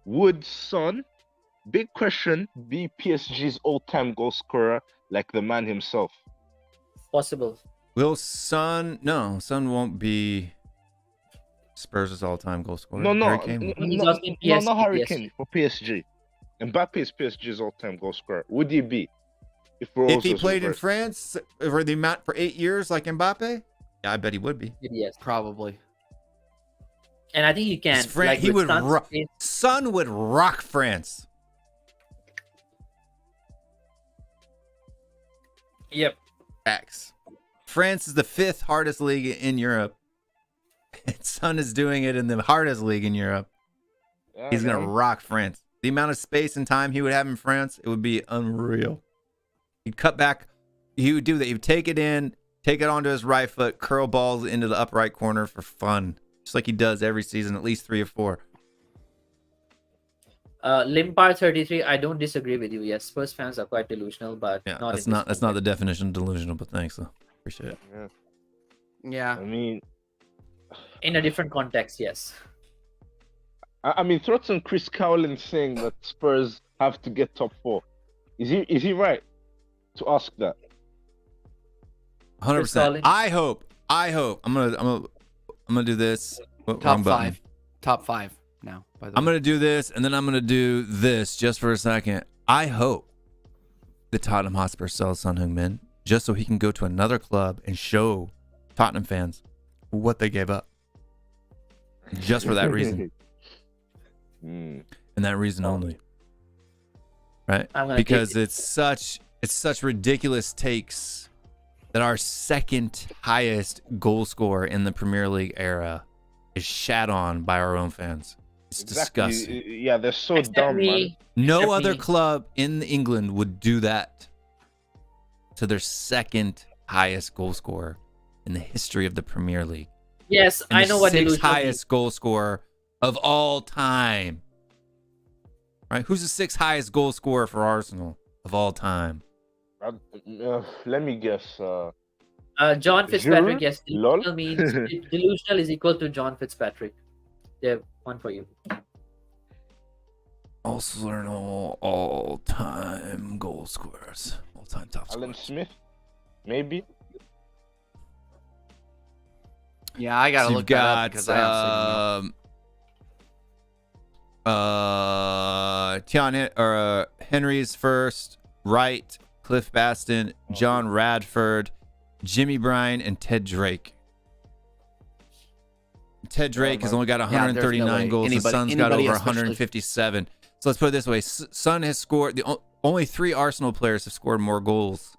would Son, big question, be PSG's all-time goal scorer like the man himself? Possible. Will Son? No, Son won't be Spurs' all-time goal scorer. No, Harry Kane will. He's asking PSG, not Harry yes. Kane for PSG. Mbappe is PSG's all-time goal scorer. Would he be? If If he played in France for the amount for 8 years like Mbappe, yeah, I bet he would be. Yes. Probably. And I think he can. Like He with would Son's rock. pace- Son would rock France. Yep. X. France is the 5th hardest league in Europe. And Son is doing it in the hardest league in Europe. He's gonna rock France. The amount of space and time he would have in France, it would be unreal. He'd cut back. He would do that. He would take it in, take it onto his right foot, curl balls into the upright corner for fun, just like he does every season, at least 3 or 4. Limpar 33. I don't disagree with you. Yes, Spurs fans are quite delusional, but Yeah, not that's in not this the definition of delusional, but thanks though. Appreciate it. Yeah. I mean, in a different context. Yes. I mean, thoughts on Chris Cowlin saying that Spurs have to get top 4. Is he right to ask that? 100%. I hope. I'm gonna do this. Top 5. Top 5 now. By the I'm gonna do this, and then I'm gonna do this just for a second. I hope the Tottenham Hotspur sells Son Heung-min just so he can go to another club and show Tottenham fans what they gave up. Just for that reason, and that reason only. Right? Because it's such ridiculous takes that our second highest goal scorer in the Premier League era is shat on by our own fans. It's disgusting. Yeah, they're so dumb, man. No other club in England would do that to their second highest goal scorer in the history of the Premier League. Yes, And I know what the delusional sixth highest goal scorer of all time. Right? Who's the 6th highest goal scorer for Arsenal of all time? Let me guess. John Fitzpatrick. Giroud? Yes, Lol. delusional means delusional is equal to John Fitzpatrick. There, one for you. Arsenal all-time goal scorers. All-time top Alan scorers. Smith, maybe. Yeah, I gotta So look that up because I haven't Henry's first, Wright, Cliff Baston, John Radford, Jimmy Bryan, and Ted Drake. Ted Drake has only got there's no 139 way goals. The Sun's got anybody over especially- 157. So let's put it this way: Sun has scored. Only 3 Arsenal players have scored more goals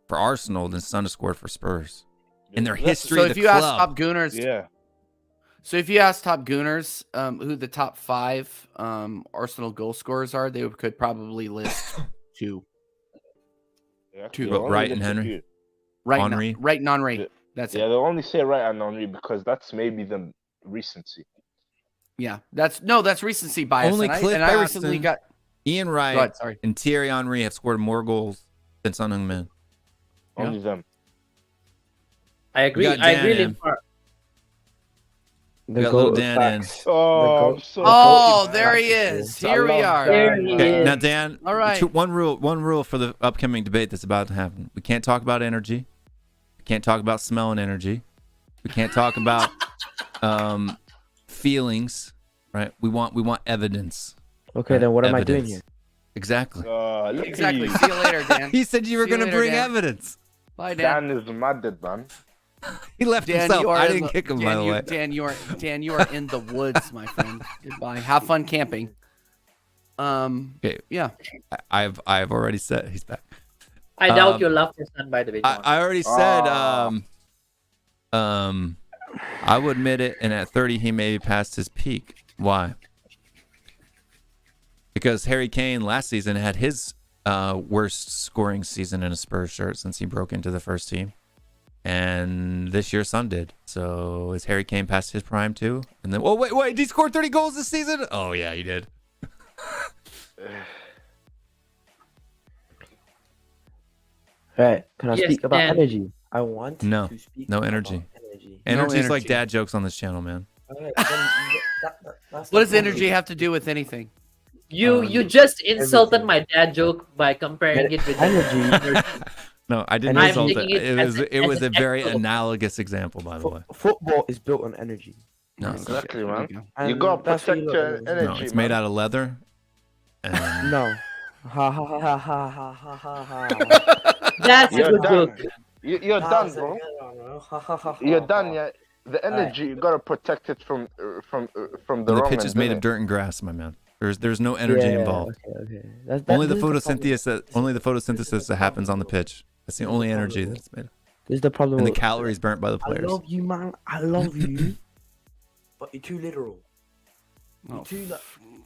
for Arsenal than Sun has scored for Spurs in their history. So of if the you club. ask top Gooners, Yeah. so if you ask top Gooners, who the top 5 Arsenal goal scorers are, they could probably list 2. Yeah, Two. they'll only Wright and list a Henry? few. Henry? Right and Henry. Yeah. That's Yeah, it. they'll only say right and Henry because that's maybe the recency. Yeah, that's recency bias. Only and Cliff I recently Baston, got. Ian Wright, Go ahead, sorry. and Thierry Henry have scored more goals than Son Heung-min. Yeah. Only them. I agree. got I Dan agree. in. The got little goat Dan in. facts. Oh, I'm so Oh, happy. there he is. Here we are. There he Okay, is. now Dan. All right. One rule for the upcoming debate that's about to happen. We can't talk about energy. We can't talk about smelling energy. We can't talk about feelings. Right? We want evidence. Okay, then what am I doing Evidence. here? Exactly. Look Exactly. at See you later, Dan. He said you were See you going to later, bring Dan. evidence. Bye, Dan. Dan is mad, man. He left Dan, himself. you are I in didn't the- kick him, Dan, by the you- way. Dan, you are in the woods, my friend. Goodbye. Have fun camping. Okay. Yeah. I've already said he's back. I doubt Um, your love for Sun, by the way. John. I already said Ah. I would admit it, and at 30 he maybe passed his peak. Why? Because Harry Kane last season had his worst scoring season in a Spurs shirt since he broke into the first team, and this year Son did. So is Harry Kane past his prime too? And then wait, did he score 30 goals this season? Oh yeah, he did. Right. Can I Yes, speak about Dan. energy? I want No. to speak No about energy. energy. Energy's like energy. dad jokes on this channel, man. Alright, then that's What the does problem. energy have to do with anything? You just insulted everything. my dad joke by comparing it with Energy. No, I didn't I'm insult it. taking it It as was a- it as was a an very example. analogous example, by the way. Football is built on energy. No, Exactly, man. You And gotta that's what protect you your lot do. energy. no, it's man. made out of leather. And No. Ha ha ha ha ha ha ha ha. That's a You're good done. joke. You're done, bro. You're done. Yeah. The energy you gotta protect it from the the wrong pitch is end, made of innit? dirt and grass, my man. There's no energy involved. Okay. That's, Only the this is photosynthesis that happens on the pitch. That's the only energy that's made. This is the problem. And the with- calories burnt by the I players. love you, man. I love you. But you're too literal. Oh, You're too, like,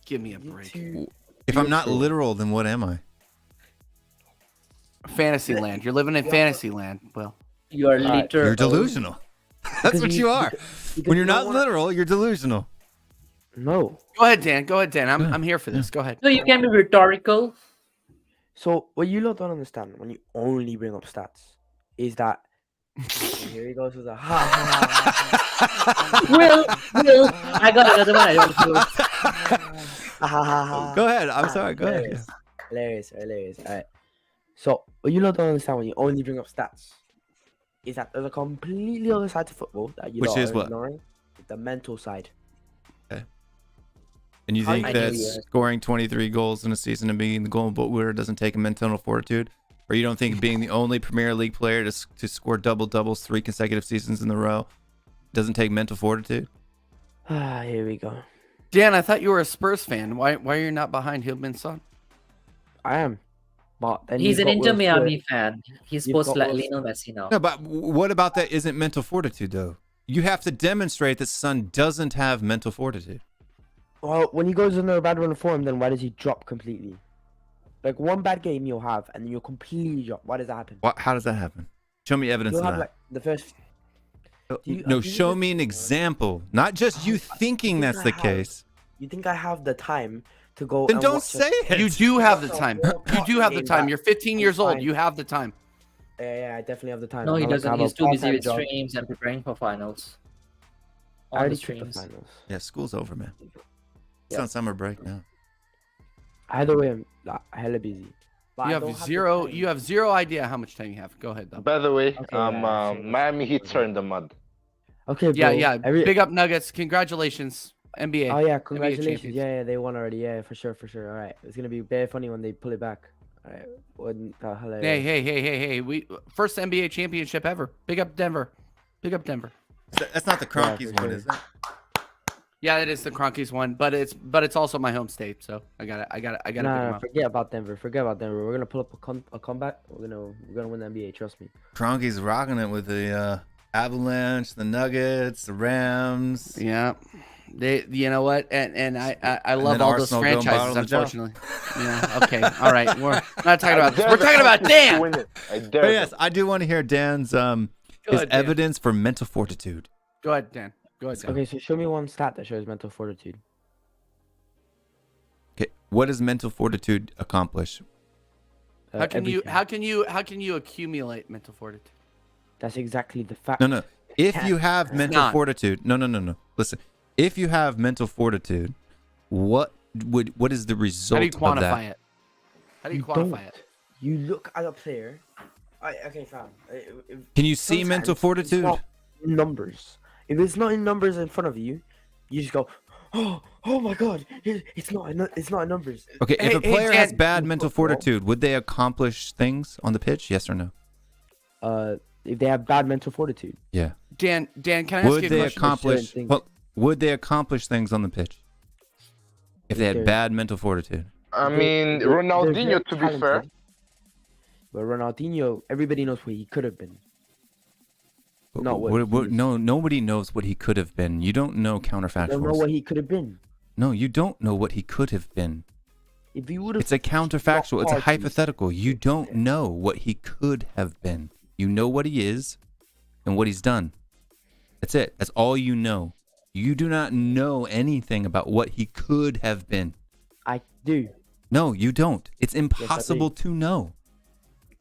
give me a you're break. too... If I'm not literal, then what am I? Fantasyland. You're living in Fantasyland. Well, You are Alright, literal. You're delusional. That's what you are. When you're not literal, you're delusional. No. go ahead, Dan. Go ahead, Dan. I'm here for this. Go ahead. No, you can be rhetorical. So what you lot don't understand when you only bring up stats is that here he goes with a ha ha ha Will, I got another one. I don't know. ha ha ha. Go ahead. I'm sorry. Go ahead. Hilarious. Alright. So what you lot don't understand when you only bring up stats is that there's a completely other side to football that you Which lot is are what? ignoring. The mental side. And you How think you that do that? scoring 23 goals in a season and being the golden boot winner doesn't take a mental fortitude? Or you don't think being the only Premier League player to score double doubles 3 consecutive seasons in a row doesn't take mental fortitude? Ah, here we go. Dan, I thought you were a Spurs fan. Why are you not behind Heung-min Son? I am. But then He's you've an got Inter Will Stewart. Miami fan. He's You've supposed to got like Will Lionel Messi now. No, but what about that isn't mental fortitude, though? You have to demonstrate that Son doesn't have mental fortitude. Well, when he goes on a bad run of form, then why does he drop completely? Like one bad game you'll have, and then you'll completely drop. Why does that happen? How does that happen? Show me evidence You'll of have that. like the first. you- No, do you show think- me an example. Not just you thinking that's the case. You think I have the time to go? Then and don't watch say it. You do have the Watch a time. World You Cup do have the game time. that- You're 15 years old. fine. You have the time. Yeah, I definitely have the time. No, he I like to doesn't. have He's a too busy part-time with job. streams and preparing for finals. I On the already took the streams. finals. Yeah, school's over, man. It's Yeah. on summer break now. Either way, I'm like, hella busy. But You I don't have the zero. time. You have zero idea how much time you have. Go ahead, though. By the way, Okay, yeah, sure. Miami Heat are in the mud. Okay, bro. Yeah. I really- Big up Nuggets. Congratulations, NBA. Oh yeah, congratulations. champions. Yeah, they won already. Yeah, for sure. All right, it's gonna be very funny when they pull it back. All right, wasn't that hilarious? Hey. We first NBA championship ever. Big up Denver. Big up Denver. That's not the Cronkies for one, sure. is it? Yeah, it is the Cronkies one, but it's also my home state, so I gotta pick them Nah, up. forget about Denver. Forget about Denver. We're gonna pull up a comeback. We're gonna win the NBA. Trust me. Cronkies rocking it with the Avalanche, the Nuggets, the Rams. Yeah, you know what, and I love then all those Arsenal go and bottle franchises. the job. Unfortunately, yeah. Okay, all right. We're not talking about this. We're talking about Dan. Win it. I dare But them. yes, I do want to hear Dan's his ahead, Dan. evidence for mental fortitude. Go ahead, Dan. Go ahead, Dan. Okay, so show me one stat that shows mental fortitude. Okay, what does mental fortitude accomplish? How can Everything. you accumulate mental fortitude? That's exactly the fact. No. If can't- you have It's mental not. fortitude, no. Listen, if you have mental fortitude, what is the result How do you of quantify that? it? How do you don't. quantify it? You look at a player. Okay, fam. Can you see mental Sometimes fortitude? It's not in numbers. If it's not in numbers in front of you, you just go, oh my god, it's not in numbers. Okay, if Hey, a player has Dan, bad in mental football- fortitude, would they accomplish things on the pitch? Yes or no? If they have bad mental fortitude, Yeah. Dan, can I ask Would you a they question? accomplish? things. Well, would they accomplish things on the pitch if they had They're- bad mental fortitude? I They- mean, they're Ronaldinho, very to be fair. talented. But Ronaldinho, everybody knows where he could have been. Not what he is. No, nobody knows what he could have been. You don't know I don't know counterfactuals. what he could have been. No, you don't know what he could have been. If he would have, It's a counterfactual. It's a parties. hypothetical. You don't know what he could have been. You know what he is and what he's done. That's it. That's all you know. You do not know anything about what he could have been. I do. No, you don't. It's impossible to know.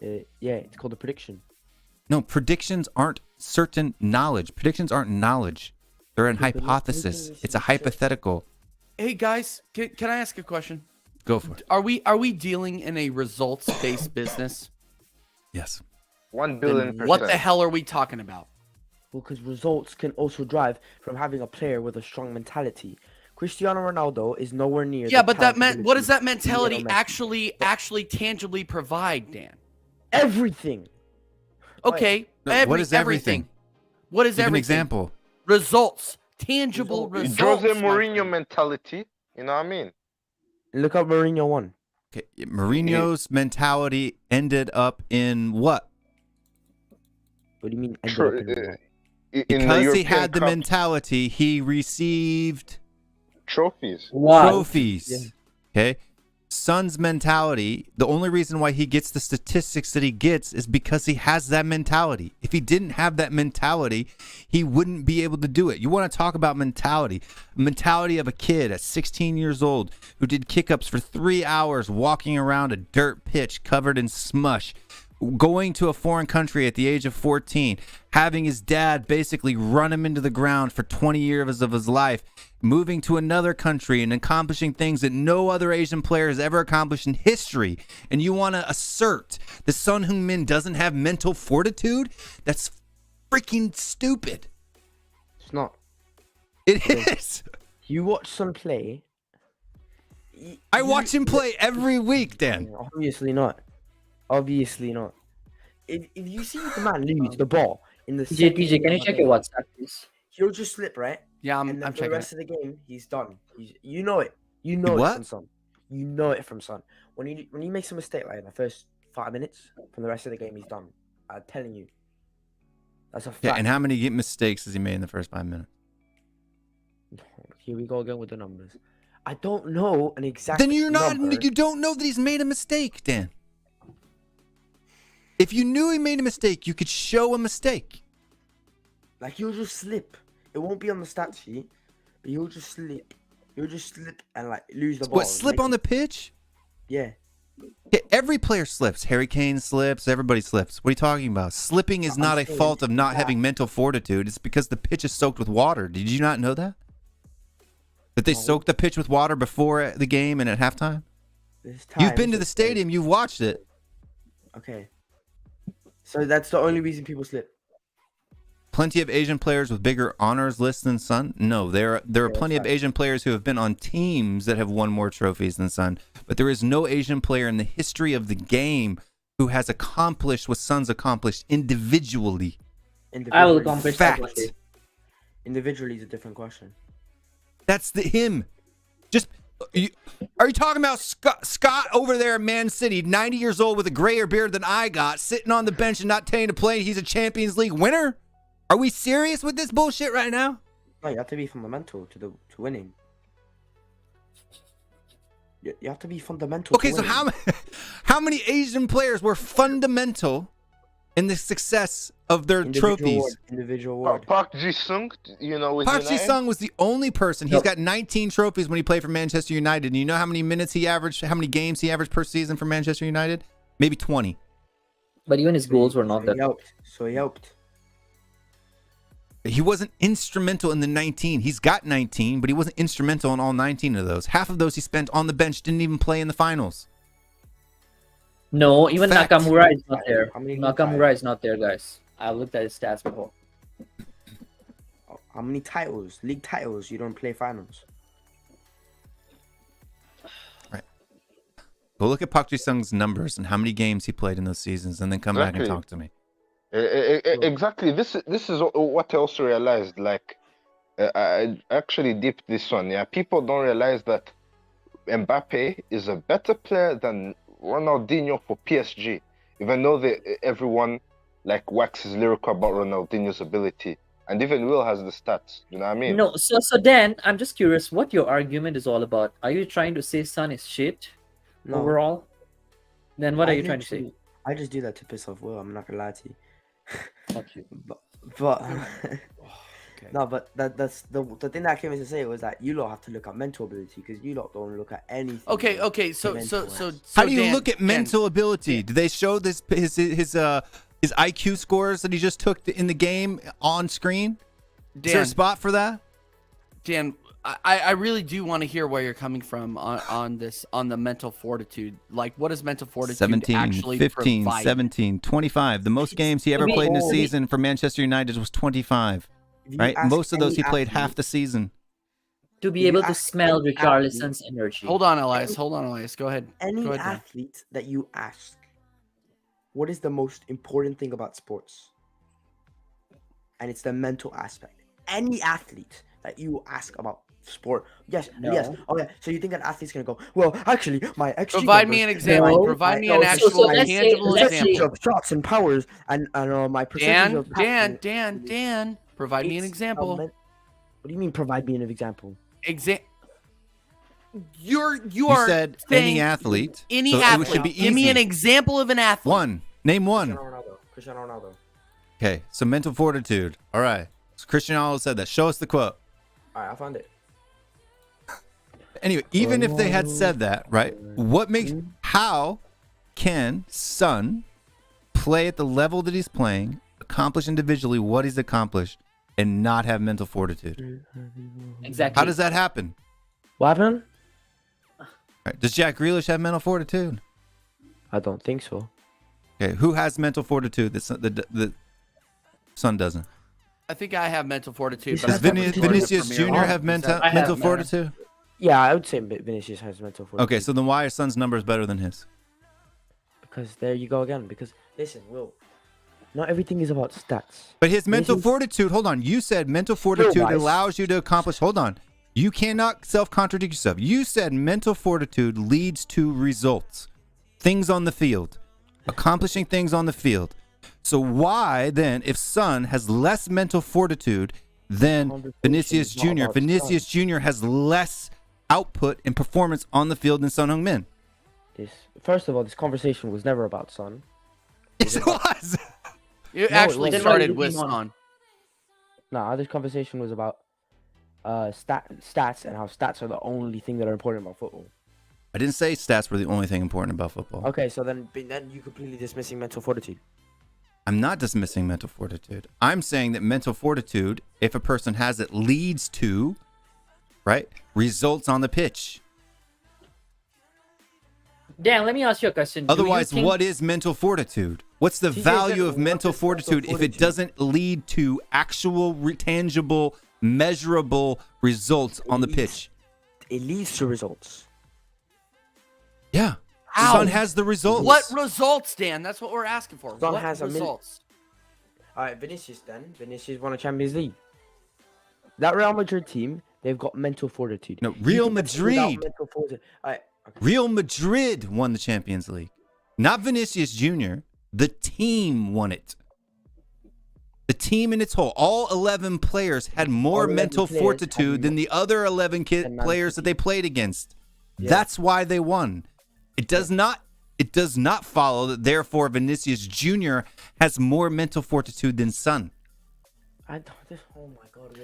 Yeah, it's called a prediction. No, predictions aren't certain knowledge. Predictions aren't knowledge. They're an Yeah, but hypothesis. predictions It's a is hypothetical. Hey guys, can I ask a question? Go for it. Are we dealing in a results-based business? Yes. 1 Then billion%. what the hell are we talking about? Well, because results can also drive from having a player with a strong mentality. Cristiano Ronaldo is nowhere near. Yeah, the but that talent what does that ability of mentality Lionel Messi. actually tangibly provide, Dan? Everything. Okay, No, what is everything? What is Give an everything? example. Results, tangible results. Jose my Mourinho friend. mentality. You know what I mean? Look up Mourinho won. Okay. Mourinho's mentality ended up in what? What do you mean? ended Tro- up in what? in the Because he European had the Cup mentality, he received trophies. Wow. trophies. Yeah. Okay. Son's mentality, the only reason why he gets the statistics that he gets is because he has that mentality. If he didn't have that mentality, he wouldn't be able to do it. You want to talk about mentality of a kid at 16 years old who did kick-ups for 3 hours walking around a dirt pitch covered in smush, going to a foreign country at the age of 14, having his dad basically run him into the ground for 20 years of his life, moving to another country and accomplishing things that no other Asian player has ever accomplished in history. And you want to assert that Son Heung-min doesn't have mental fortitude? That's freaking stupid. It's not. It is. You watch Son play. I watch him play every week, Dan. Obviously not. Obviously not. If you see the man lose the ball in the second PJ, can you check your WhatsApp, please? He'll just slip, right? Yeah, And I'm then for the checking rest it. of the game, he's done. You know it. You know What? it from Son. You know it from Son. When he makes a mistake like in the first 5 minutes, from the rest of the game, he's done. I'm telling you. That's a fact. Yeah, and how many mistakes has he made in the first 5 minutes? Here we go again with the numbers. I don't know an exact. Then you're not. number. You don't know that he's made a mistake, Dan. If you knew he made a mistake, you could show a mistake. Like he'll just slip. It won't be on the stat sheet, but he'll just slip. He'll just slip and like lose the ball. What, slip on the pitch? Yeah. Yeah, every player slips. Harry Kane slips. Everybody slips. What are you talking about? Slipping is I'm not a saying fault of not that- having mental fortitude. It's because the pitch is soaked with water. Did you not know that? That they No. soak the pitch with water before the game and at halftime? There's You've been times to the that- stadium. You've watched it. Okay. So that's the only reason people slip. Plenty of Asian players with bigger honors lists than Son? No, there are plenty of right. Asian players who have been on teams that have won more trophies than Son, but there is no Asian player in the history of the game who has accomplished what Son's accomplished individually. I will Individually. accomplish that one Fact. day. Individually is a different question. That's him. Just are you talking about Scott over there at Man City, 90 years old with a grayer beard than I got, sitting on the bench and not taking to play? He's a Champions League winner. Are we serious with this bullshit right now? No, you have to be fundamental to winning. You have to be fundamental. Okay, so how many Asian players were fundamental in the success of their trophies? Individual award. Park Ji-sung, you know, with Park United? Ji-sung was the only person. He's got 19 trophies when he played for Manchester United. And you know how many minutes he averaged, how many games he averaged per season for Manchester United? Maybe 20. But even his goals were not that. So he helped. He wasn't instrumental in the 19. He's got 19, but he wasn't instrumental in all 19 of those. Half of those he spent on the bench, didn't even play in the finals. No, even Fact. Nakamura is not there. How many Nakamura is not there, guys. I looked at his stats before. How many titles, league titles, you don't play finals? Right. Go look at Park Ji-sung's numbers and how many games he played in those seasons, and then come back and Exactly. talk to me. Exactly. This is what I also realized. Like, I actually dipped this one. Yeah, people don't realize that Mbappe is a better player than Ronaldinho for PSG. Even though everyone like waxes lyrical about Ronaldinho's ability, and even Will has the stats. You know what I mean? No, so Dan, I'm just curious what your argument is all about. Are you trying to say Son is shit No. overall? Then what are you trying to say? I just do that to piss off Will. I'm not gonna lie to you. Fuck you. But Okay. no, but that's the thing that I came in to say was that you lot have to look at mental ability because you lot don't look at anything. Okay. So How do you Dan, look at Dan, mental ability? Do they show this his IQ scores that he just took in the game on screen? Is there a Dan, spot for that? Dan, I really do want to hear where you're coming from on the mental fortitude. Like, what does mental fortitude 17, actually 15, provide? 17, 25. The most games he ever played in a season for Manchester United was 25. If you Right? ask Most of those he any played athlete- half the season. To be You able to ask smell any Richarlison's energy. Hold on, Elias. Go ahead. Any Go ahead, Dan. athlete that you ask, what is the most important thing about sports? And it's the mental aspect. Any athlete that you ask about sport, yes. Okay, so you think an athlete's gonna go, well, actually, my XG Provide me an numbers- example. No. Provide me No, an so actual let's say- tangible let's percentage example. of shots and powers and my percentage of passing. Dan. Provide me an It's example. What do you mean? Provide me an example. You You said any saying athlete. Any so athlete. It should be easy. Give me an example of an athlete. One. Name one. Cristiano Ronaldo. Okay, so mental fortitude. All right. So Cristiano Ronaldo said that. Show us the quote. All right, I found it. Anyway, even if they had said that, right? How can Son play at the level that he's playing, accomplish individually what he's accomplished, and not have mental fortitude? Exactly. How does that happen? What happened? Right. Does Jack Grealish have mental fortitude? I don't think so. Okay, who has mental fortitude? The Son doesn't. I think I have mental fortitude. Does but Does I've never Vinicius played Jr. Premier have League. mental I have, mental man. fortitude? Yeah, I would say Vinicius has mental fortitude. Okay, so then why are Son's numbers better than his? Because there you go again. Because listen, Will, not everything is about stats. But his mental Vinicius- fortitude, hold on. You said mental fortitude Skill-wise. allows you to accomplish. Hold on. You cannot self-contradict yourself. You said mental fortitude leads to results, things on the field, accomplishing things on the field. So why then, if Son has less mental fortitude than Conversation Vinicius is not Jr., about Vinicius Jr. has less output and performance on the field than Son Heung-min? First of all, this conversation was never about Son. Yes, it was. You No, actually it wasn't. started Then why with did you Son. Nah, this conversation was about stats and how stats are the only thing that are important about football. I didn't say stats were the only thing important about football. Okay, so then you completely dismissing mental fortitude. I'm not dismissing mental fortitude. I'm saying that mental fortitude, if a person has it, leads to, right, results on the pitch. Dan, let me ask you a question. Otherwise, what is mental fortitude? What's the TJ value said, of mental what is mental fortitude if it fortitude? doesn't lead to actual, tangible, measurable results on the pitch? It leads to results. Yeah. How? Son has the results. What results, Dan? That's what we're asking for. Son What has a results? All right, Vinicius then. Vinicius won a Champions League. that Real Madrid team, they've got mental fortitude. No, You Real think that's without Madrid. mental fortitude? Okay. Real Madrid won the Champions League. Not Vinicius Jr. The team won it. The team in its whole, all 11 players had more All 11 mental players fortitude had than the other 11 than Man players that City. they played against. Yeah. That's why they won. It does not follow that therefore Vinicius Jr. has more mental fortitude than Son. I don't. Oh my God.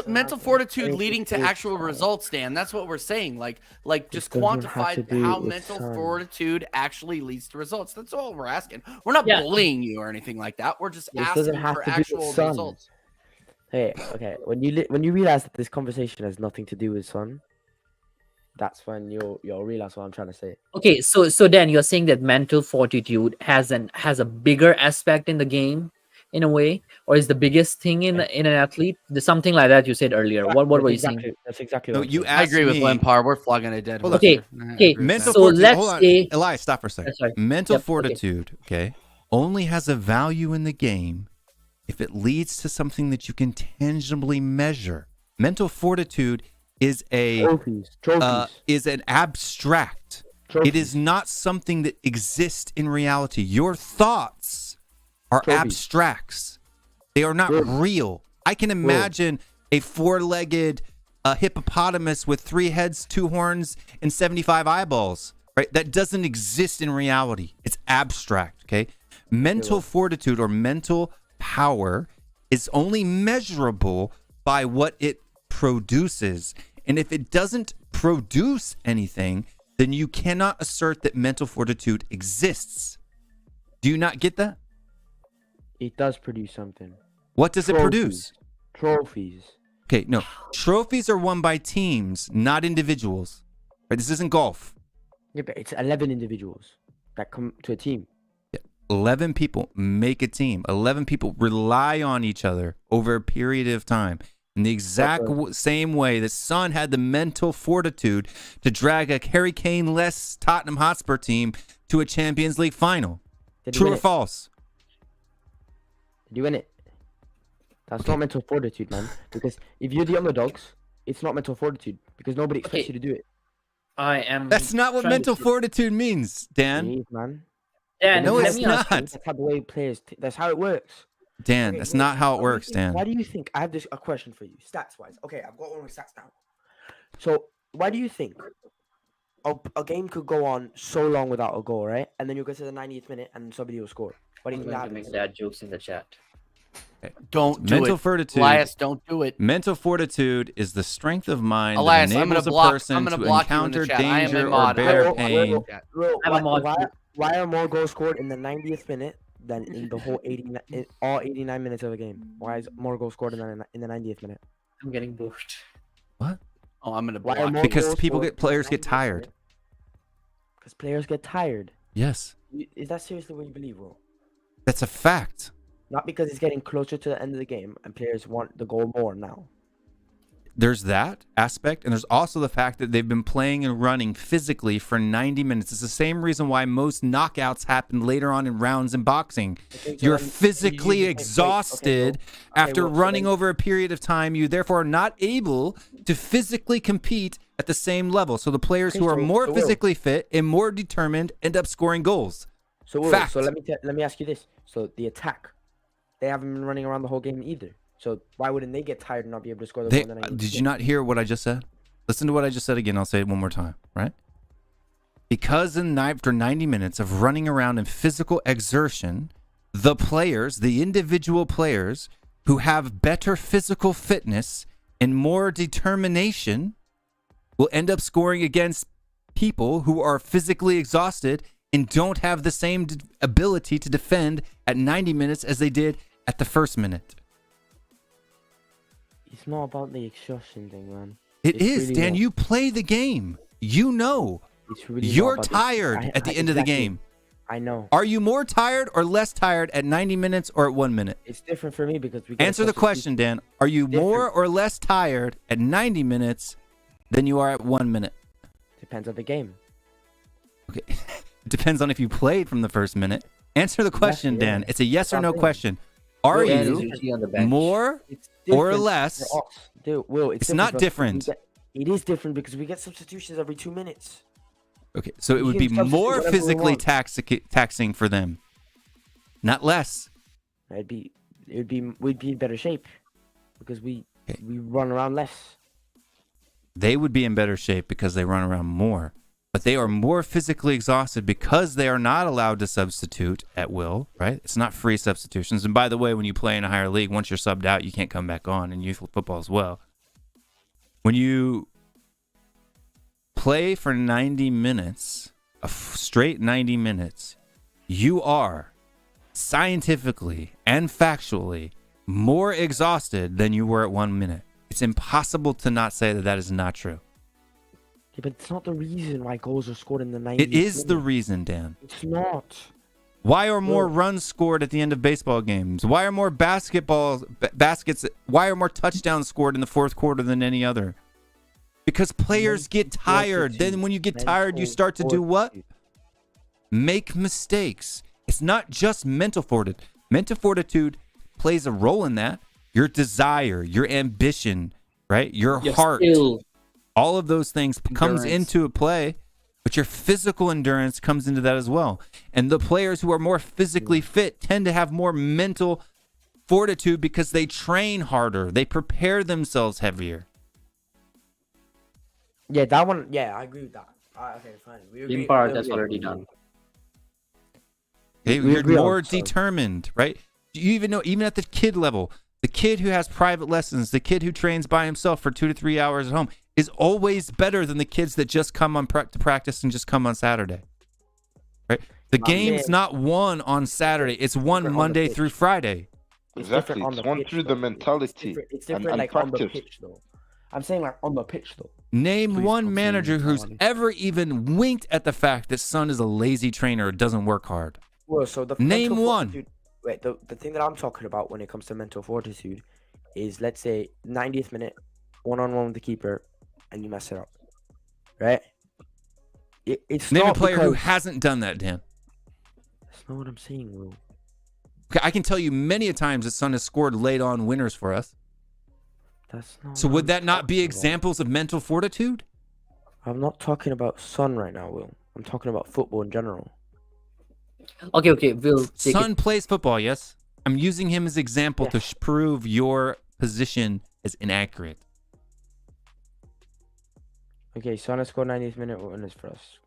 Mental fortitude leading to actual results, Dan. That's what we're saying. Like just doesn't have to quantify do how with mental Son. fortitude actually leads to results. That's all we're asking. We're not Yeah. bullying you or anything like that. We're just It doesn't asking have for to do with actual Son. results. Hey, okay. When you realize that this conversation has nothing to do with Son, that's when you'll realize what I'm trying to say. Okay, so then you're saying that mental fortitude has a bigger aspect in the game, in a way, or is the biggest thing in an athlete? There's something like that you said earlier. What were you saying? That's exactly No, what I'm you saying. I asked agree with me. Lampard. We're flogging a dead Hold horse. on. Okay, here. I okay, agree with Mental that. So fortitude. let's Hold on. say- Elias, stop for a second. Sorry. Mental Yep, okay. fortitude, okay, only has a value in the game if it leads to something that you can tangibly measure. Mental fortitude is Trophies. is an abstract. It is not something that exists in reality. Your thoughts are Trophies. abstracts. They are not Good. real. I can imagine a four-legged hippopotamus with 3 heads, 2 horns, and 75 eyeballs. Right? That doesn't exist in reality. It's abstract. Okay. Mental fortitude or mental power is only measurable by what it produces. And if it doesn't produce anything, then you cannot assert that mental fortitude exists. Do you not get that? It does produce something. What does it produce? Trophies. Okay, no. Trophies are won by teams, not individuals. Right? This isn't golf. Yeah, but it's 11 individuals that come to a team. 11 people make a team. 11 people rely on each other over a period of time. In the exact same way that Son had the mental fortitude to drag a Harry Kane-less Tottenham Hotspur team to a Champions League final. Did he True win or it? false? Did you win it? That's not mental fortitude, man. Because if you're the underdogs, it's not mental fortitude because nobody expects Okay. you to do it. I am. That's not what trying to mental see- fortitude means, Dan. Jeez, man. Dan, No, let it's me ask you- not. That's how the way players. That's how it works. Dan, Okay, that's wait, not how it why do you works, think- Dan. Why do you think? I have a question for you, stats wise. Okay, I've got all my stats down. So why do you think a game could go on so long without a goal, right? And then you go to the 90th minute and somebody will score. What do you I'm think going to make happens? dad jokes in the chat. Don't do Mental it. fortitude. Elias, don't do it. Mental fortitude is the strength of mind Elias, that I'm gonna enables a block. person I'm gonna to block you in encounter the chat. I am a danger or mod. bear Will, pain. Will, Will, I'm a mod. why are more goals scored in the 90th minute than in the whole 89, all 89 minutes of a game? Why is more goals scored in the 90th minute? I'm getting bored. What? Oh, I'm gonna Why block are you. more Because goals people scored get in the players get 90th tired. minute? Because players get tired. Yes, Is that seriously what you believe, Will? that's a fact. Not because it's getting closer to the end of the game and players want the goal more now. There's that aspect, and there's also the fact that they've been playing and running physically for 90 minutes. It's the same reason why most knockouts happen later on in rounds in boxing. Okay, so You're then- physically wait, okay, exhausted Will. after Will, so running then- over a period of time. You therefore are not able to physically compete at the same level. So the players Okay, who are so- more so Will. physically fit and more determined end up scoring goals. So, Will, Fact. so let me ask you this. So the attack, they haven't been running around the whole game either. So why wouldn't they get tired and not be able to score the goal in the 90th Did you minute? not hear what I just said? Listen to what I just said again. I'll say it one more time, right? Because after 90 minutes of running around in physical exertion, the players, the individual players who have better physical fitness and more determination will end up scoring against people who are physically exhausted and don't have the same ability to defend at 90 minutes as they did at the first minute. It's not about the exhaustion thing, man. It It's is, really Dan. not. You play the game. You know. It's really not You're about tired at the end of the exactly. game. I know. Are you more tired or less tired at 90 minutes or at 1 minute? It's different for me because we get a Answer the substitution. question, Dan. Are you more Different. or less tired at 90 minutes than you are at 1 minute? Depends on the game. Okay. It depends on if you played from the first minute. Answer the question, yeah. Dan. It's a yes or That's no what I'm saying. question. Are Dan is you usually on the bench. more It's or different less for us Dude, Will, It's not different. It is different because we get substitutions every 2 minutes. Okay, so it would be can substitute more whatever we physically want. taxing for them, not less. We'd be in better shape because we run around less. They would be in better shape because they run around more, but they are more physically exhausted because they are not allowed to substitute at will, right? It's not free substitutions. And by the way, when you play in a higher league, once you're subbed out, you can't come back on in youth football as well. When you play for 90 minutes, a straight 90 minutes, you are scientifically and factually more exhausted than you were at 1 minute. It's impossible to not say that is not true. Yeah, but it's not the reason why goals are scored in the 90s. It is the reason, Dan. It's not. Why are more runs scored at the end of baseball games? Why are more baskets? Why are more touchdowns scored in the fourth quarter than any other? Because players get tired. Then when you get tired, you start to do what? Make mistakes. It's not just mental fortitude. Mental fortitude plays a role in that. Your desire, your ambition, right? Your heart. Skill. All of those things comes Endurance. into play, but your physical endurance comes into that as well. And the players who are more physically fit tend to have more mental fortitude because they train harder. They prepare themselves heavier. Yeah, that one. Yeah, I agree with that. Okay, fine. In part, that's already done. You're agree on more some. determined, right? You even know, even at the kid level, the kid who has private lessons, the kid who trains by himself for 2 to 3 hours at home is always better than the kids that just come on to practice and just come on Saturday, right? The game's not won on Saturday. It's won Monday through Friday. Exactly. different on It's the one pitch, through though. the mentality It's different and like on the practice. pitch, though. I'm saying like on the pitch, though. Name Please one don't say manager who's mentality. ever even winked at the fact that Son is a lazy trainer or doesn't work hard. Well, so the Name mental one. fortitude- Wait, the thing that I'm talking about when it comes to mental fortitude is, let's say, 90th minute, one-on-one with the keeper, and you mess it up, right? It's Name a not player who because- hasn't done that, Dan. That's not what I'm saying, Will. Okay, I can tell you many a times that Son has scored late on winners for us. That's not. So what would I'm that not be talking about. examples of mental fortitude? I'm not talking about Son right now, Will. I'm talking about football in general. Okay, we'll take Son plays football, yes. I'm using him as example to Yes. prove your position is inaccurate. Okay, Son has scored 90th minute winners for us.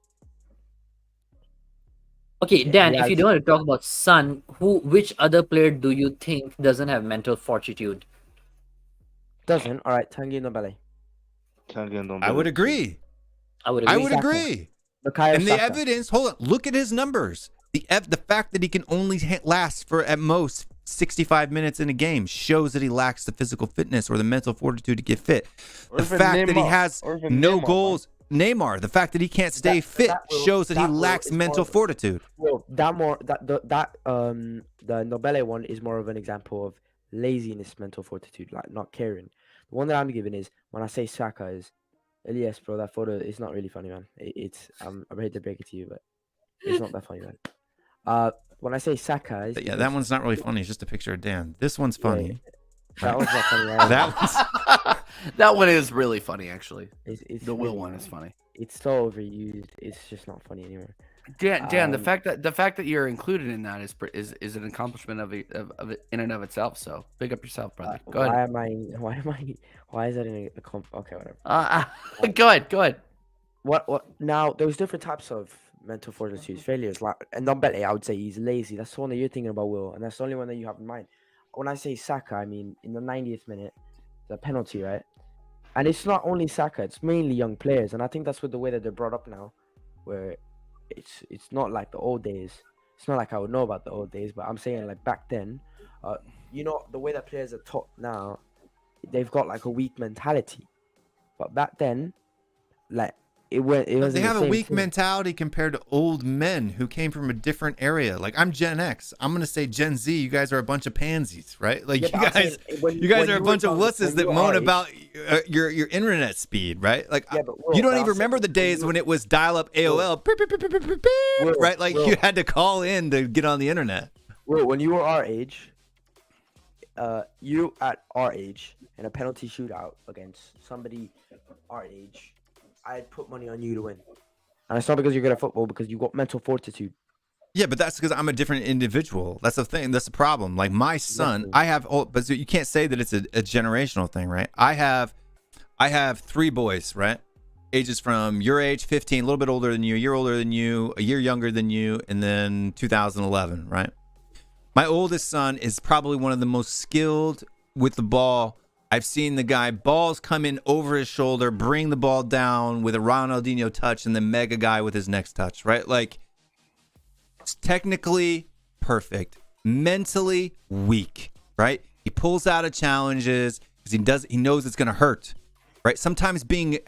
Okay, Dan, Yeah, if you don't want to talk about Son, which other player do you think doesn't have mental fortitude? Doesn't. All right, Tanguy Ndombele. I would agree. I would I agree. would Saka. agree. Bukayo And the Saka. evidence, hold on, look at his numbers. The fact that he can only last for at most 65 minutes in a game shows that he lacks the physical fitness or the mental fortitude to get fit. Or The even fact that he Neymar. has Or even no Neymar, goals, Neymar, the fact that he can't stay fit will- shows that he will lacks is mental more- fortitude. Well, the Nobele one is more of an example of laziness, mental fortitude, like not caring. The one that I'm giving is when I say Saka is, Elias, bro, that photo is not really funny, man. It's I'm ready to break it to you, but it's not that funny, man. When I say Saka, is Yeah, that one's not really funny. It's just a picture of Dan. This one's funny. that one's not funny. Right? That one's That one is really funny, actually. it's The Will really one not. is funny. It's so overused. It's just not funny anymore. Dan, the Um, fact that you're included in that is an accomplishment of it in and of itself. So big up yourself, brother. Go ahead. Why is that in a comp? Okay, whatever. Go ahead. What now? There's different types of mental fortitude failures. Like, and Ndombele, I would say he's lazy. That's the one that you're thinking about, Will, and that's the only one that you have in mind. When I say Saka, I mean in the 90th minute, the penalty, right? And it's not only Saka; it's mainly young players, and I think that's with the way that they're brought up now, where it's not like the old days. It's not like I would know about the old days, but I'm saying like back then, the way that players are taught now, they've got like a weak mentality, but back then, like it was. they have a weak mentality compared to old men who came from a different area. Like I'm Gen X. I'm gonna say Gen Z. You guys are a bunch of pansies, right? Like Yeah, but I'm saying, you guys are a bunch of when wusses that you were moan our age- about your internet speed, right? Like Yeah, but Will, you don't but even I'm remember saying the days when when it was dial-up AOL, beep, beep, beep, beep, beep, beep, beep, Will, right? Like Will. you had to call in to get on the internet. Well, when you were our age, you at our age in a penalty shootout against somebody our age, I'd put money on you to win. And it's not because you're good at football, because you got mental fortitude. Yeah, but that's because I'm a different individual. That's the thing. That's the problem. Like my son, I have, but you can't say that it's a generational thing, right? I have 3 boys, right? Ages from your age, 15, a little bit older than you, a year older than you, a year younger than you, and then 2011, right? My oldest son is probably one of the most skilled with the ball. I've seen the guy, balls come in over his shoulder, bring the ball down with a Ronaldinho touch, and then mega guy with his next touch, right? Like, it's technically perfect, mentally weak, right? He pulls out of challenges because he knows it's going to hurt, right? Sometimes being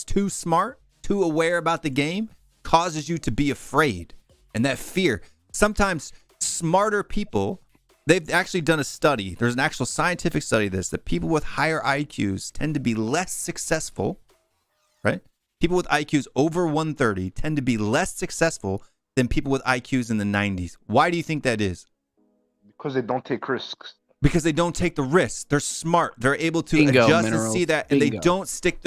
too smart, too aware about the game causes you to be afraid, and that fear. Sometimes smarter people, they've actually done a study. There's an actual scientific study of this, that people with higher IQs tend to be less successful, right? People with IQs over 130 tend to be less successful than people with IQs in the 90s. Why do you think that is? Because they don't take risks. Because they don't take the risks. They're smart. They're able to Bingo, adjust minerals. and see that, and they don't stick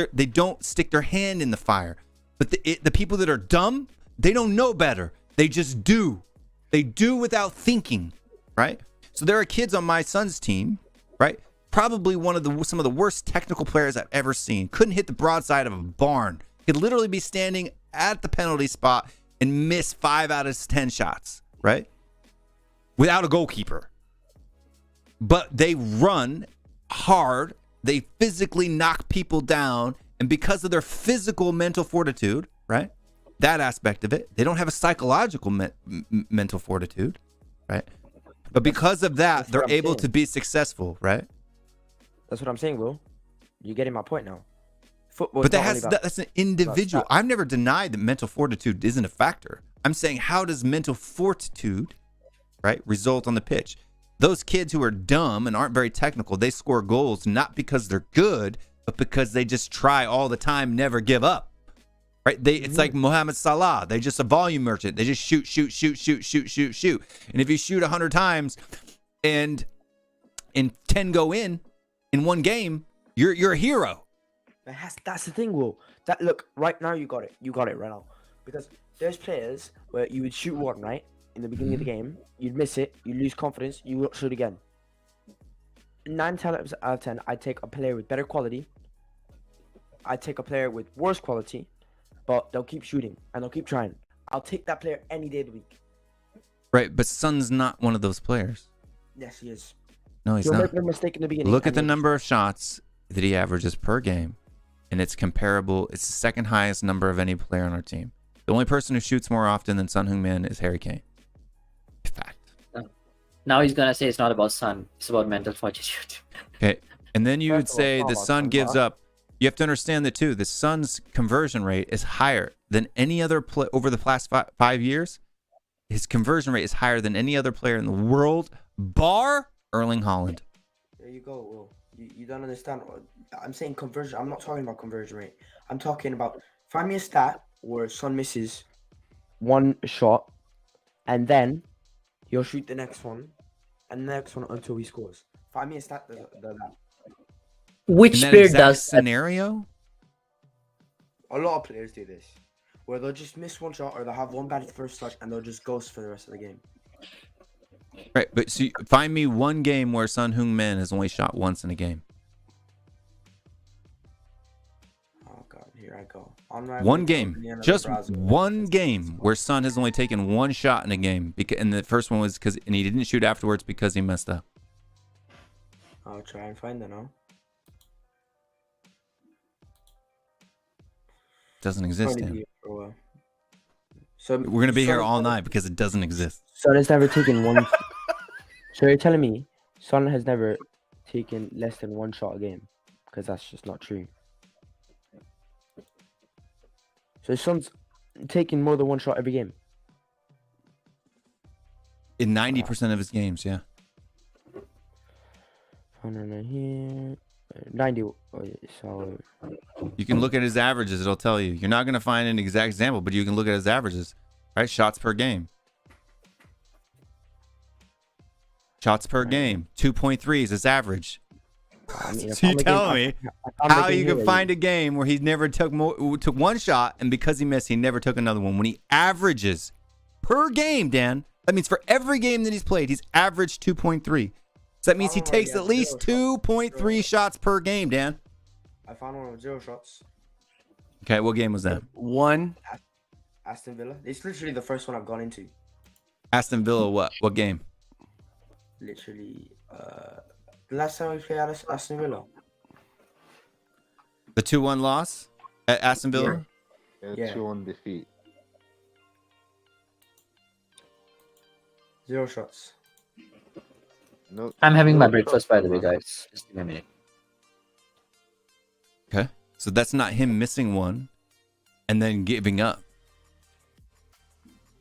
their hand in the fire. But the people that are dumb, they don't know better. They just do. They do without thinking, right? So there are kids on my son's team, right? Probably some of the worst technical players I've ever seen. Couldn't hit the broadside of a barn. Could literally be standing at the penalty spot and miss 5 out of 10 shots, right? Without a goalkeeper. But they run hard. They physically knock people down. And because of their physical mental fortitude, right? That aspect of it, they don't have a psychological mental fortitude, right? But because of that, they're able to be successful, right? That's what I'm saying, Will. You're getting my point now. Football. But that's an individual. I've never denied that mental fortitude isn't a factor. I'm saying, how does mental fortitude, right, result on the pitch? Those kids who are dumb and aren't very technical, they score goals not because they're good, but because they just try all the time, never give up. Right? It's like Mohamed Salah. They're just a volume merchant. They just shoot. And if you shoot 100 times and 10 go in one game, you're a hero. That's the thing, Will. Look, right now you got it. You got it right now. Because there's players where you would shoot one, right? In the beginning of the game, you'd miss it, you'd lose confidence, you would shoot again. 9 times out of 10, I'd take a player with better quality. I'd take a player with worse quality. But they'll keep shooting and they'll keep trying. I'll take that player any day of the week. Right, but Son's not one of those players. Yes, he is. No, he's He'll not. make a mistake in the beginning. Look at the number of shots that he averages per game, and it's comparable. It's the second highest number of any player on our team. The only person who shoots more often than Son Heung-min is Harry Kane. Fact. Now he's gonna say it's not about Son. It's about mental fortitude. Okay, and then you would say the Son gives up. You have to understand that too. The Sun's conversion rate is higher than any other play over the past 5 years. His conversion rate is higher than any other player in the world, bar Erling Haaland. There you go, Will. You don't understand. I'm saying conversion. I'm not talking about conversion rate. I'm talking about, find me a stat where Son misses one shot and then he'll shoot the next one and the next one until he scores. Find me a stat that. Which in that player exact does that? scenario? A lot of players do this, where they'll just miss one shot or they'll have one bad first touch and they'll just ghost for the rest of the game. Right, but so find me one game where Son Heung-min has only shot once in a game. Oh God, here I go. One game, just one game where Son has only taken one shot in a game, and the first one was and he didn't shoot afterwards because he messed up. I'll try and find it now. Doesn't exist. So we're gonna be here all night because it doesn't exist. Son has never taken one. So you're telling me Son has never taken less than one shot a game? Because that's just not true. So Son's taking more than one shot every game. In 90% of his games, yeah. 90. So you can look at his averages; it'll tell you. You're not gonna find an exact example, but you can look at his averages, right? Shots per game. Shots per game, 2.3 is his average. I mean, So you telling me how you can find it? a game where he never took one shot, and because he missed, he never took another one. When he averages per game, Dan, that means for every game that he's played, he's averaged 2.3. So that means he takes at least 2.3 shots per game, Dan. I found one with 0 shots. Okay, what game was that? One. Aston Villa. It's literally the first one I've gone into. Aston Villa, what? What game? Literally, the last time we played Aston Villa. The 2-1 loss at Aston Villa? Yeah. 2-1 defeat. 0 shots. No. I'm having my breakfast, by the way, guys. Just give me a minute. Okay. So that's not him missing one and then giving up.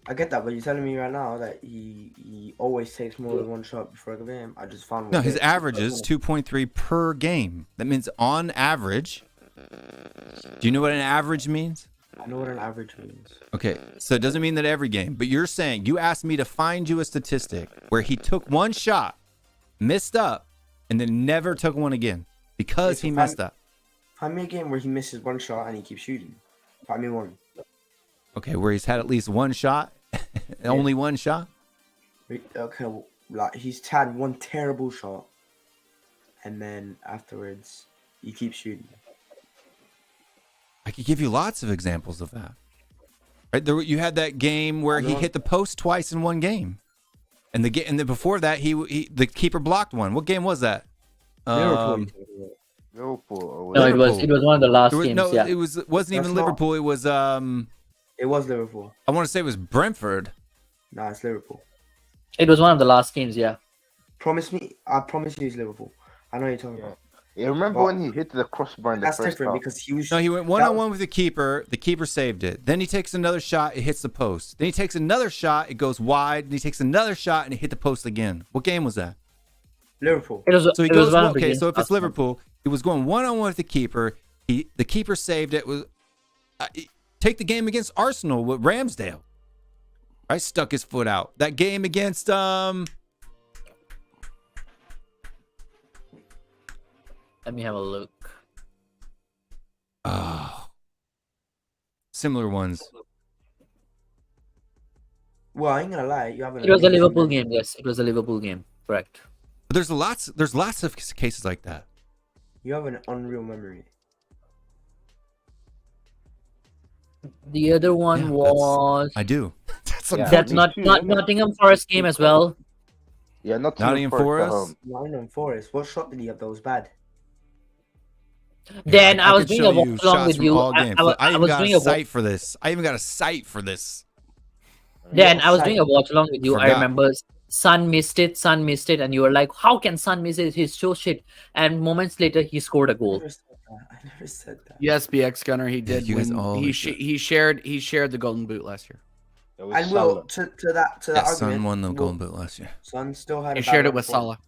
I get that, but you're telling me right now that he always takes more than 1 shot before I give him. I just found one. No, his there. average is 2.3 per game. That means on average. Do you know what an average means? I know what an average means. Okay, so it doesn't mean that every game, but you're saying you asked me to find you a statistic where he took 1 shot, missed up, and then never took one again because he messed up. Find me a game where he misses 1 shot and he keeps shooting. Find me one. Okay, where he's had at least 1 shot, only 1 shot. Okay, well, like he's had 1 terrible shot, and then afterwards he keeps shooting. I could give you lots of examples of that. Right there, you had that game where he hit the post twice in 1 game, and then before that the keeper blocked one. What game was that? Liverpool. No, it was one of the last games. No, yeah. it wasn't even Liverpool. It was It was Liverpool. I want to say it was Brentford. Nah, it's Liverpool. It was one of the last games, yeah. Promise me. I promise you it's Liverpool. I know you're talking about. You remember when he hit the crossbar in the That's first different half? because he was. No, he went 1-on-1 with the keeper. The keeper saved it. Then he takes another shot. It hits the post. Then he takes another shot. It goes wide. Then he takes another shot and it hit the post again. What game was that? Liverpool. So he goes okay. So if it's Liverpool, he was going 1-on-1 with the keeper. The keeper saved it. Take the game against Arsenal with Ramsdale. Right, stuck his foot out. That game against Let me have a look. Similar ones. Well, I ain't gonna lie. You haven't. It was a Liverpool game. Yes, it was a Liverpool game. Correct. But there's lots of cases like that. You have an unreal memory. The other one was. I do. That's not Nottingham Forest game as well. Yeah, Nottingham Forest. Nottingham Forest. What shot did he have that was bad? Dan, I was could doing show a watch you along shots with from you. all games. I I even was got doing a a site for this. I even got a site for this. Dan, I was doing a watch along with you. I Forgot. remember Son missed it, and you were like, "How can Son miss it? He's so shit." And moments later, he scored a goal. I never said that. Yes, BX Gunner, he did. you guys win. all He did. shared the Golden Boot last year. And Will, to that Yeah, argument, Son won the Will, Golden Boot last year. Son still had. He a shared bad it with run form. Salah.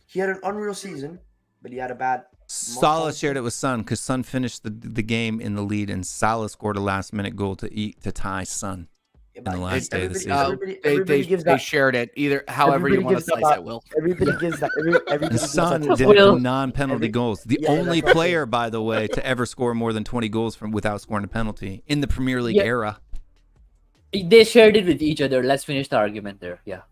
He had an unreal season, but he had a bad. Salah shared it with Son because Son finished the game in the lead, and Salah scored a last-minute goal to tie Son in the last day of the season. They shared it either. However you want to slice it, Will. Everybody gives that. Everybody And gives Son that. did it in non-penalty goals. The Yeah, only that's right. player, by the way, to ever score more than 20 goals without scoring a penalty in the Premier League era. They shared it with each other. Let's finish the argument there. Yeah.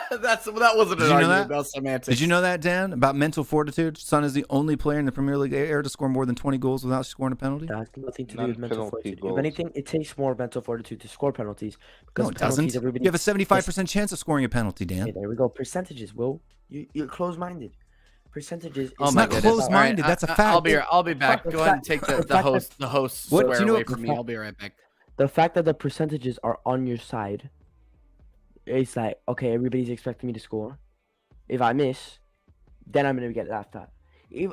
That wasn't Did an you know argument that? about semantics. Did you know that, Dan, about mental fortitude? Son is the only player in the Premier League era to score more than 20 goals without scoring a penalty. That has nothing to do with mental Non-penalty fortitude. goals. If anything, it takes more mental fortitude to score penalties. Because No, it doesn't. penalties, everybody- You have a 75% chance of scoring a penalty, Okay, Dan. there we go. Percentages, Will. You're close-minded. Percentages. Oh is my not goodness. close-minded, All right, that's a fact. I'll be back. The Go ahead and fact- take the host What- swear do you know- away from me. I'll be right back. The fact that the percentages are on your side, it's like, okay, everybody's expecting me to score. If I miss, then I'm gonna get laughed at. If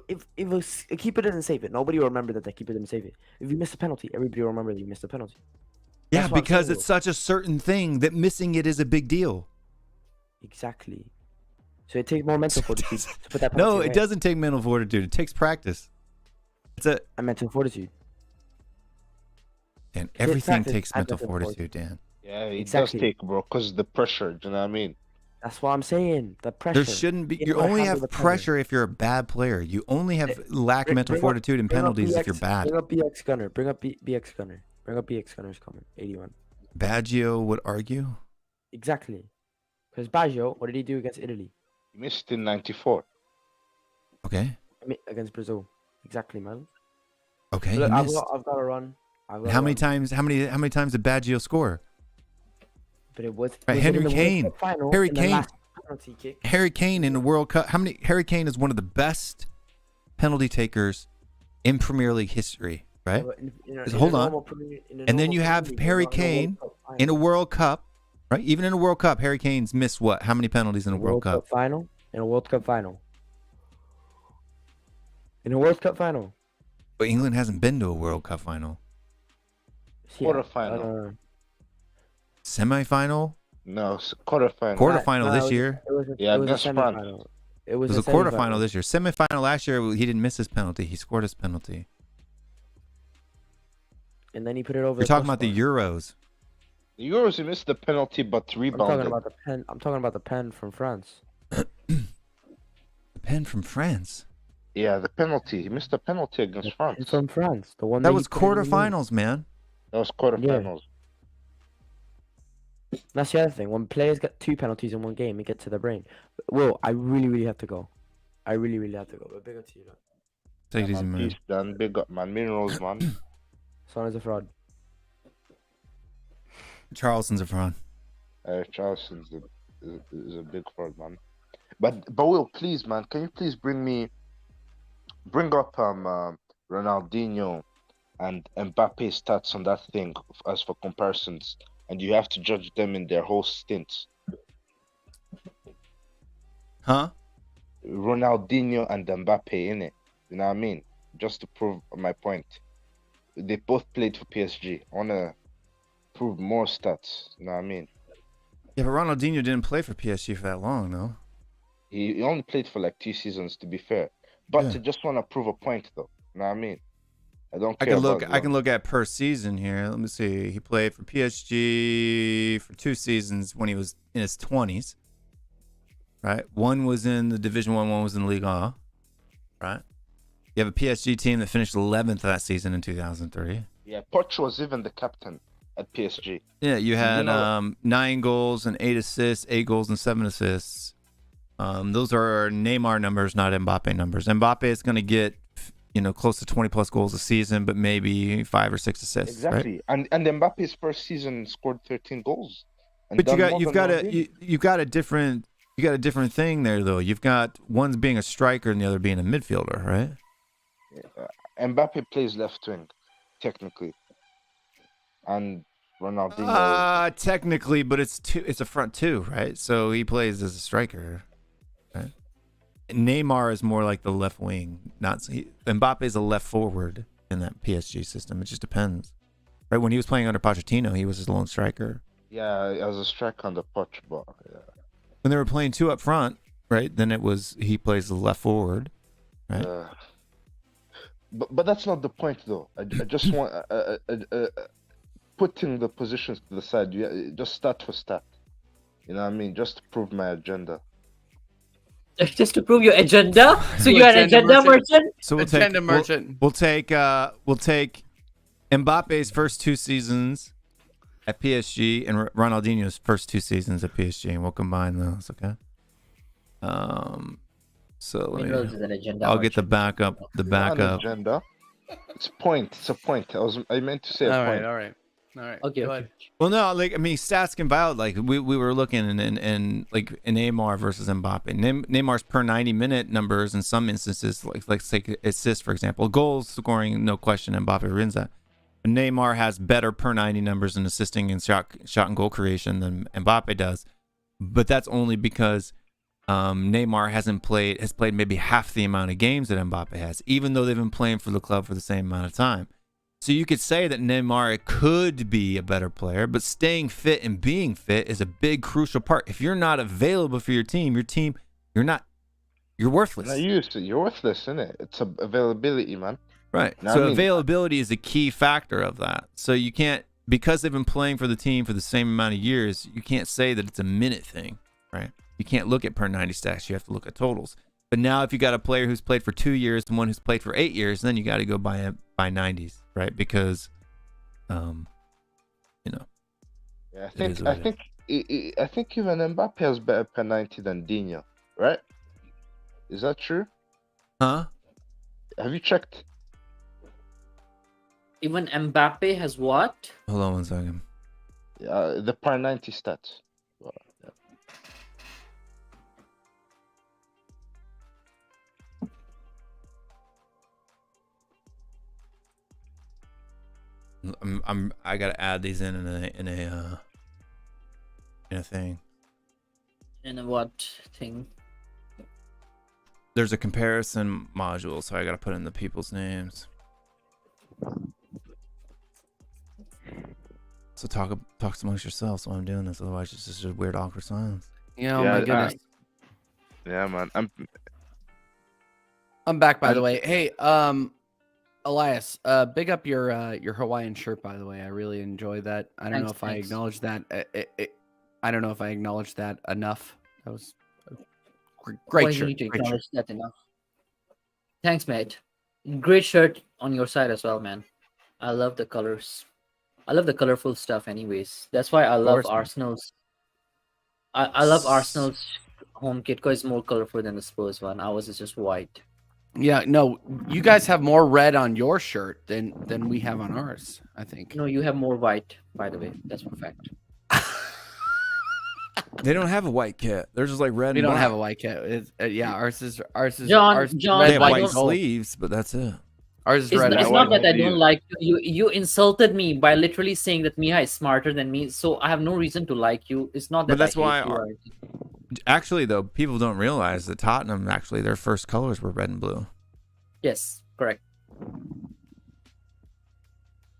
a keeper doesn't save it, nobody will remember that the keeper didn't save it. If you miss a penalty, everybody will remember that you missed a penalty. Yeah, That's what I'm because saying, it's such a certain thing that missing it is a big deal. Exactly. So it takes more mental fortitude to put that penalty No, away. it doesn't take mental fortitude. It takes practice. And mental fortitude. And everything practice takes and mental mental fortitude, Dan. Yeah, it Exactly. does take, bro, because the pressure. Do you know what I mean? That's what I'm saying. The pressure. There shouldn't be. They You don't only handle have the pressure if you're a bad player. You only have lack mental fortitude and penalties if you're bad. Bring up BX Gunner. Bring up BX Gunner. Bring up BX Gunner's coming. 81. Baggio would argue. Exactly. Because Baggio, what did he do against Italy? He missed in 94. Okay. Against Brazil. Exactly, man. Okay. Look, he I've missed. got to run. How many times? How many times did Baggio score? But it was. Right, it was Henry in the World Kane. Cup final, Harry in the Kane. last penalty kick. Harry Kane in the World Cup. Harry Kane is one of the best penalty takers in Premier League history, right? Hold on. And then you have Harry Kane in a World Cup, right? Even in a World Cup, Harry Kane's missed what? How many penalties in a World Cup? Final. In a World Cup final. In a World Cup final. But England hasn't been to a World Cup final. Quarterfinal. Semi-final? No, quarterfinal. Quarterfinal this year. It was against a France. semifinal. It was a quarterfinal this year. Semi-final last year, he didn't miss his penalty. He scored his penalty. And then he put it over. You're talking about the Euros. The Euros, he missed the penalty, but rebounded. I'm talking about the pen. I'm talking about the pen from France. The pen from France. Yeah, the penalty. He missed the penalty against France. It's from France. The one That he was put in the league. quarterfinals, man. That was quarterfinals. That's the other thing. When players get 2 penalties in one game, it gets to their brain. Will, I really have to go. I really have to go. But big up to you, though. Take it easy, man. Peace, man. Big up, man. Minerals, man. Son is a fraud. Charleston's a fraud. Charleston's is a big fraud, man. But Will, please, man, can you please bring up Ronaldinho and Mbappe stats on that thing as for comparisons, and you have to judge them in their whole stints. Huh? Ronaldinho and Mbappe in it. You know what I mean? Just to prove my point. They both played for PSG. I wanna prove more stats. You know what I mean? Yeah, but Ronaldinho didn't play for PSG for that long, though. He only played for like 2 seasons, to be fair. But Yeah. I just want to prove a point, though. You know what I mean? I don't I care. can look at per season here. Let me see. He played for PSG for 2 seasons when he was in his 20s. Right? One was in the Division 1, one was in Ligue 1. Right? You have a PSG team that finished 11th that season in 2003. Yeah, Poch was even the captain at PSG. Yeah, you had know- 9 goals and 8 assists, 8 goals and 7 assists. Those are Neymar numbers, not Mbappe numbers. Mbappe is going to get, close to 20 plus goals a season, but maybe 5 or 6 assists. Exactly. Right? And Mbappe's first season scored 13 goals. And But done more you've than got Ronaldinho. a different thing there though. You've got one being a striker and the other being a midfielder, right? Mbappe plays left wing, technically. And Ronaldinho. Technically, but it's a front 2, right? So he plays as a striker, right? Neymar is more like the left wing, Mbappe is a left forward in that PSG system. It just depends, right? When he was playing under Pochettino, he was his lone striker. Yeah, as a striker on the Poch, but yeah. When they were playing 2 up front, right? Then he plays the left forward, right? But that's not the point, though. I just want putting the positions to the side. Just stat for stat. You know what I mean? Just to prove my agenda. Just to prove your agenda? So you're an agenda merchant? So we'll Agenda take merchant. we'll take Mbappe's first 2 seasons at PSG and Ronaldinho's first 2 seasons at PSG, and we'll combine those. Okay. So let Minerals me, is an agenda I'll get the merchant. backup. The Not an backup. agenda. It's a point. It's a point. I meant to say a All point. right. Okay, Go okay. ahead. Well, no, stats can valid. Like we were looking in like in Neymar versus Mbappe. Neymar's per 90-minute numbers in some instances, like say assists for example, goals scoring, no question, Mbappe wins that. But Neymar has better per 90 numbers in assisting and shot and goal creation than Mbappe does. But that's only because Neymar has played maybe half the amount of games that Mbappe has, even though they've been playing for the club for the same amount of time. So you could say that Neymar could be a better player, but staying fit and being fit is a big crucial part. If you're not available for your team, you're worthless. You're worthless, isn't it? It's availability, man. Right. No, So I mean- availability is a key factor of that. So you can't, because they've been playing for the team for the same amount of years, you can't say that it's a minute thing, right? You can't look at per 90 stats. You have to look at totals. But now if you got a player who's played for 2 years and one who's played for 8 years, then you got to go by 90s, right? Because, Yeah, I think even Mbappe has better per 90 than Dino, right? Is that true? Huh? Have you checked? Even Mbappe has what? Hold on 1 second. The per 90 stats. Well, yeah. I gotta add these in a thing. In a what thing? There's a comparison module, so I gotta put in the people's names. So talk amongst yourselves while I'm doing this, otherwise it's just a weird awkward silence. Yeah, oh my goodness. Yeah, man. I'm back, by the way. Hey, Elias, big up your Hawaiian shirt, by the way. I really enjoy that. I don't know if I acknowledged that. I don't know if I acknowledged that enough. That was a great shirt. You need to acknowledge that enough. Thanks, mate. Great shirt on your side as well, man. I love the colors. I love the colorful stuff anyways. That's why I love Arsenal's. I love Arsenal's home kit because it's more colorful than the Spurs one. Ours is just white. Yeah, no, you guys have more red on your shirt than we have on ours, I think. No, you have more white, by the way. That's for a fact. They don't have a white kit. They're just like red. We and don't black. have a white kit. Ours is John, ours John, red, They have white, white and gold. sleeves, but that's it. Ours is It's, red. it's and not white. that I don't like you. You insulted me by literally saying that Miha is smarter than me, so I have no reason to like you. It's not that. But that's I hate why. you or anything. Actually, though, people don't realize that Tottenham actually their first colors were red and blue. Yes, correct.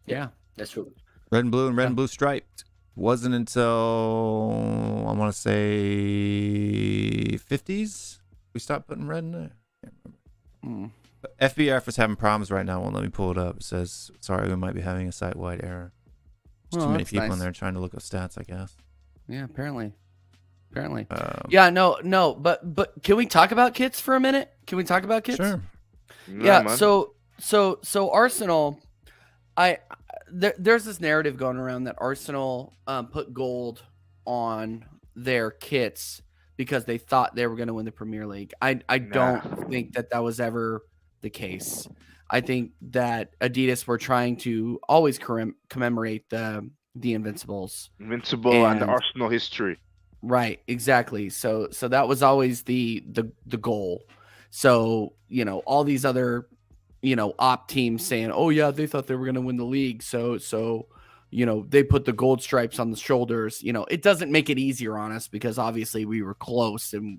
Yeah. That's true. Red and blue and red and blue striped. Wasn't until I want to say 50s we stopped putting red in there. Can't remember. But FBF is having problems right now. Won't let me pull it up. It says, sorry, we might be having a site-wide error. There's too many people in there trying to look up stats, I guess. Yeah, apparently. Yeah, no, but can we talk about kits for a minute? Can we talk about kits? Sure. Yeah, man. so Arsenal, there's this narrative going around that Arsenal put gold on their kits because they thought they were going to win the Premier League. I don't think that was ever the case. I think that Adidas were trying to always commemorate the Invincibles. Invincible and the Arsenal history. Right, exactly. So that was always the goal. So, all these other, op teams saying, "Oh yeah, they thought they were going to win the league." So, they put the gold stripes on the shoulders. It doesn't make it easier on us because obviously we were close and,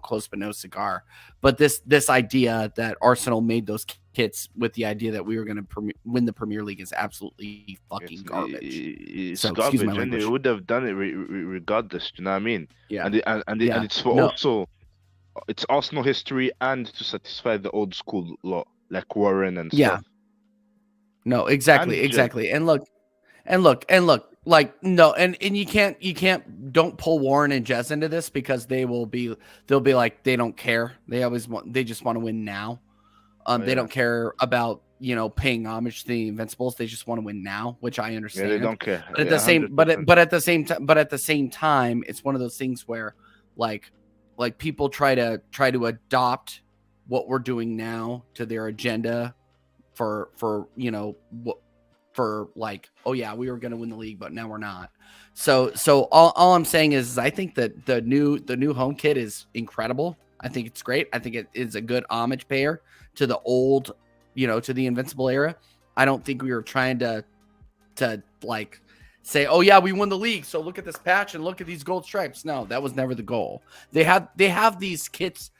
close but no cigar. But this idea that Arsenal made those kits with the idea that we were going to win the Premier League is absolutely fucking garbage. It's So, garbage, excuse my and language. they would have done it regardless. You know what I mean? Yeah. And it's for also, it's Arsenal history and to satisfy the old school law, like Warren and Yeah. stuff. No, exactly. And look, like no, and you can't don't pull Warren and Jez into this because they'll be like they don't care. They just want to win now. They don't care about paying homage to the Invincibles. They just want to win now, which I understand. Yeah, they don't care. But at the same, 100%. but at the same time, it's one of those things where like people try to adopt what we're doing now to their agenda for like, oh yeah, we were going to win the league, but now we're not. So all I'm saying is I think that the new home kit is incredible. I think it's great. I think it is a good homage payer to the old, to the Invincible era. I don't think we were trying to like say, oh yeah, we won the league, so look at this patch and look at these gold stripes. No, that was never the goal. They have these kits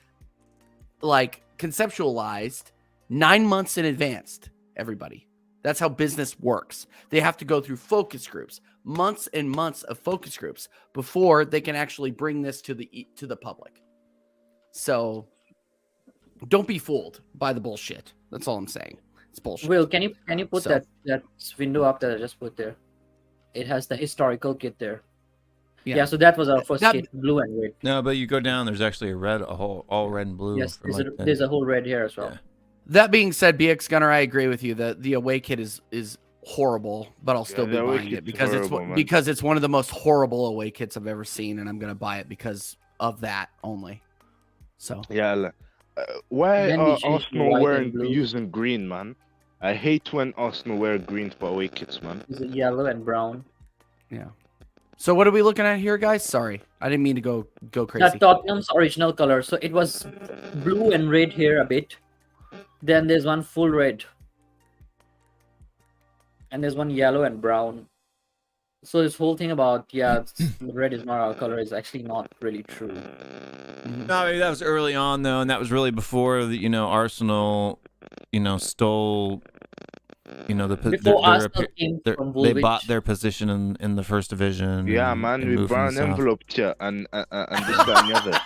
like conceptualized 9 months in advance, everybody. That's how business works. They have to go through focus groups, months and months of focus groups before they can actually bring this to the public. So don't be fooled by the bullshit. That's all I'm saying. It's bullshit. Will, can you put that window up that I just put there? It has the historical kit there. Yeah, so that was our first That- kit, blue and red. No, but you go down. There's actually all red and blue. Yes, for like the- there's a whole red here as well. Yeah. That being said, BX Gunner, I agree with you that the away kit is horrible, but I'll still be the away buying kit's it because horrible, man. it's one of the most horrible away kits I've ever seen, and I'm gonna buy it because of that only. So Yeah. Why Then we are changed to Arsenal white wearing and blue. using green, man? I hate when Arsenal wear green for away kits, man. Is it yellow and brown? yeah. So what are we looking at here, guys? Sorry, I didn't mean to go crazy. That's Tottenham's original color. So it was blue and red here a bit. Then there's one full red. And there's one yellow and brown. So this whole thing about red is not our color is actually not really true. No, maybe that was early on though, and that was really before the, Arsenal, stole, Before Arsenal came from they Woolwich. bought their position in the first division. Yeah, and- man, and we moved from brown the south. enveloped here and this that and the other.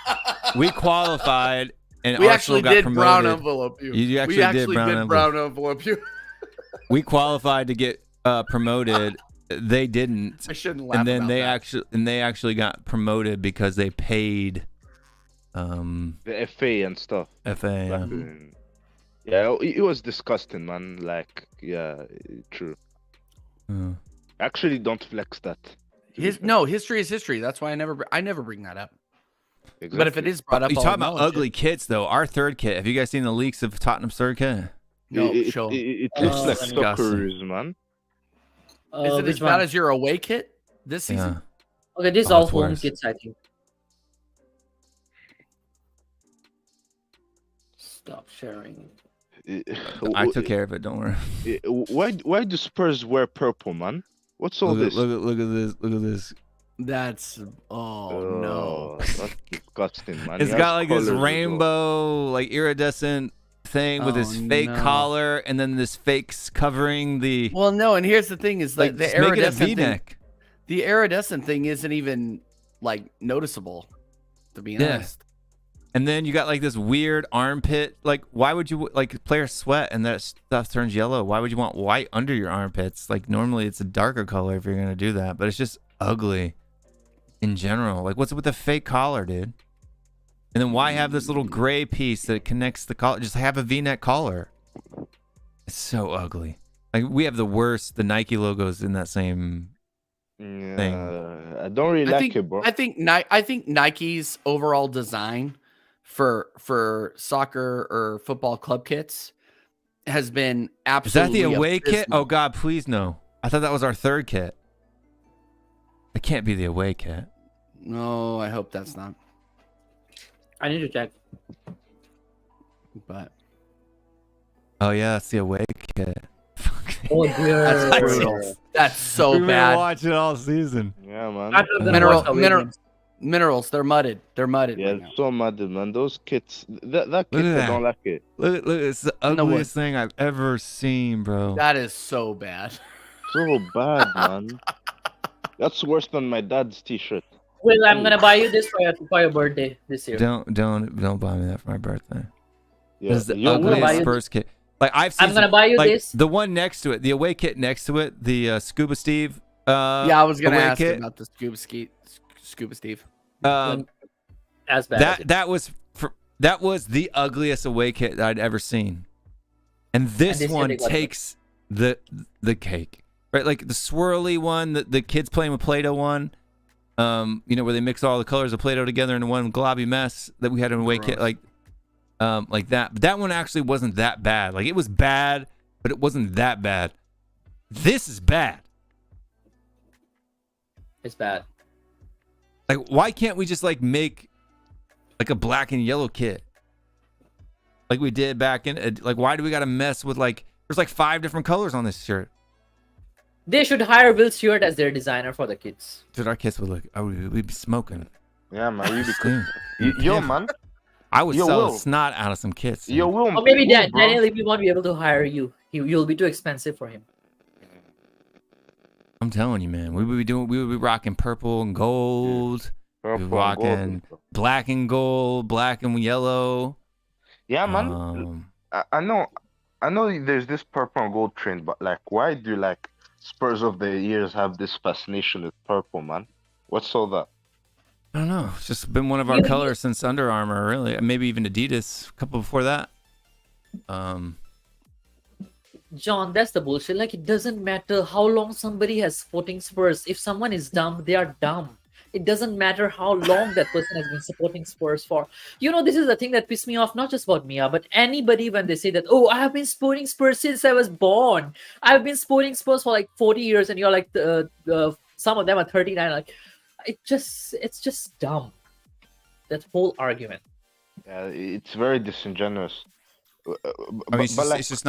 We qualified, and we Arsenal actually got did promoted. brown envelope you. You actually we did actually brown did envelope. brown envelope you. We qualified to get promoted. They didn't. I shouldn't laugh. And then about they actually got promoted because they paid The FA and stuff. FA. Back in- Yeah, it was disgusting, man. Like, yeah, true. Yeah. Actually, don't flex that. history is history. That's why I never bring that up. Exactly. But if it is brought up, You I'll talking about acknowledge ugly it. kits though? Our third kit. Have you guys seen the leaks of Tottenham's third kit? No, it, show. it looks like disgusting. Socceroos, man. Is it Which as bad one? as your away kit this season? Yeah. Okay, this is Oh, all it's home worse. kits, I think. Stop sharing. I took care of it. Don't worry. Why do Spurs wear purple, man? What's all Look at, this? look at this. Look at this. That's no. That's disgusting, man. It's He got has like this colours as well. rainbow, like iridescent thing with this Oh, fake no. collar, and then this fakes covering the Well, no, and here's the thing: is like the just make it a iridescent thing. V-neck. The iridescent thing isn't even like noticeable, to be Yeah. honest. And then you got like this weird armpit. Like, why would you like players sweat and that stuff turns yellow? Why would you want white under your armpits? Like normally it's a darker color if you're gonna do that, but it's just ugly in general. Like, what's with the fake collar, dude? And then why have this little gray piece that connects the collar? Just have a V-neck collar. It's so ugly. Like we have the worst. The Nike logos in that same. Yeah, I don't really like it, bro. I think Nike's overall design for soccer or football club kits has been Is absolutely. that the away kit? abysmal. Oh God, please no. I thought that was our third kit. It can't be the away kit. No, I hope that's not. I need to check. But Oh yeah, that's the away kit. Oh dear. that's brutal. That's so We've been bad. watching all season. Yeah, man. I'm gonna watch the away games. Minerals. They're mudded. They're mudded. Yeah, right now. it's so mad, man. Those kits, that Look kit, at I that. don't like it. Look, it's the No ugliest thing I've ever seen, bro. That is so bad. So bad, man. That's worse than my dad's T-shirt. Well, I'm gonna buy you this for your birthday this year. Don't buy me that for my birthday. Yeah, This is the Yo, gonna buy ugliest you Spurs kit. Like I've seen. I'm gonna buy you like, this. The one next to it, the away kit next to it, the Scuba Steve. Yeah, I was gonna away ask kit. about the Scuba Steve. As bad. That was the ugliest away kit that I'd ever seen, and this this year one they got it. takes the cake, right? Like the swirly one, the kids playing with Play-Doh one, where they mix all the colors of Play-Doh together into one globby mess that we had in away kit, like that. But that one actually wasn't that bad. Like it was bad, but it wasn't that bad. This is bad. It's bad. Like, why can't we just like make like a black and yellow kit like we did back in? Like, why do we got to mess with like? There's like 5 different colors on this shirt. They should hire Will Stewart as their designer for the kids. Dude, our kits would look. We'd be smoking. Yeah, man. Really Dude, cool. Yo, man. I would Yo, sell Will. the snot out of some kits. Yo, dude. Will. Or maybe Will, bro. Daniel Levy won't be able to hire you. You'll be too expensive for him. I'm telling you, man. We would be rocking purple and gold. Purple and rocking gold and stuff. black and gold, black and yellow. Yeah, man. I know there's this purple and gold trend, but like, why do like Spurs of the years have this fascination with purple, man? What's all that? I don't know. It's just been one of our colors since Under Armour, really. Maybe even Adidas a couple before that. John, that's the bullshit. Like, it doesn't matter how long somebody has supporting Spurs. If someone is dumb, they are dumb. It doesn't matter how long that person has been supporting Spurs for. You know, this is the thing that pissed me off, not just about Mia, but anybody when they say that, oh, I have been supporting Spurs since I was born. I've been supporting Spurs for like 40 years, and you're like, some of them are 39. Like, it's just dumb. That whole argument. Yeah, it's very disingenuous. I mean, it's just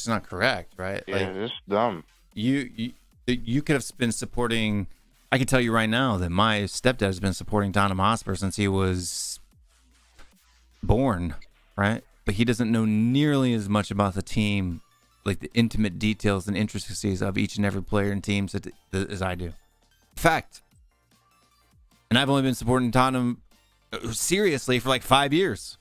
not correct, right? Yeah, like, it's dumb. You could have been supporting. I can tell you right now that my stepdad has been supporting Tottenham Hotspur since he was born, right? But he doesn't know nearly as much about the team, like the intimate details and intricacies of each and every player and teams as I do. Fact. And I've only been supporting Tottenham seriously for like 5 years.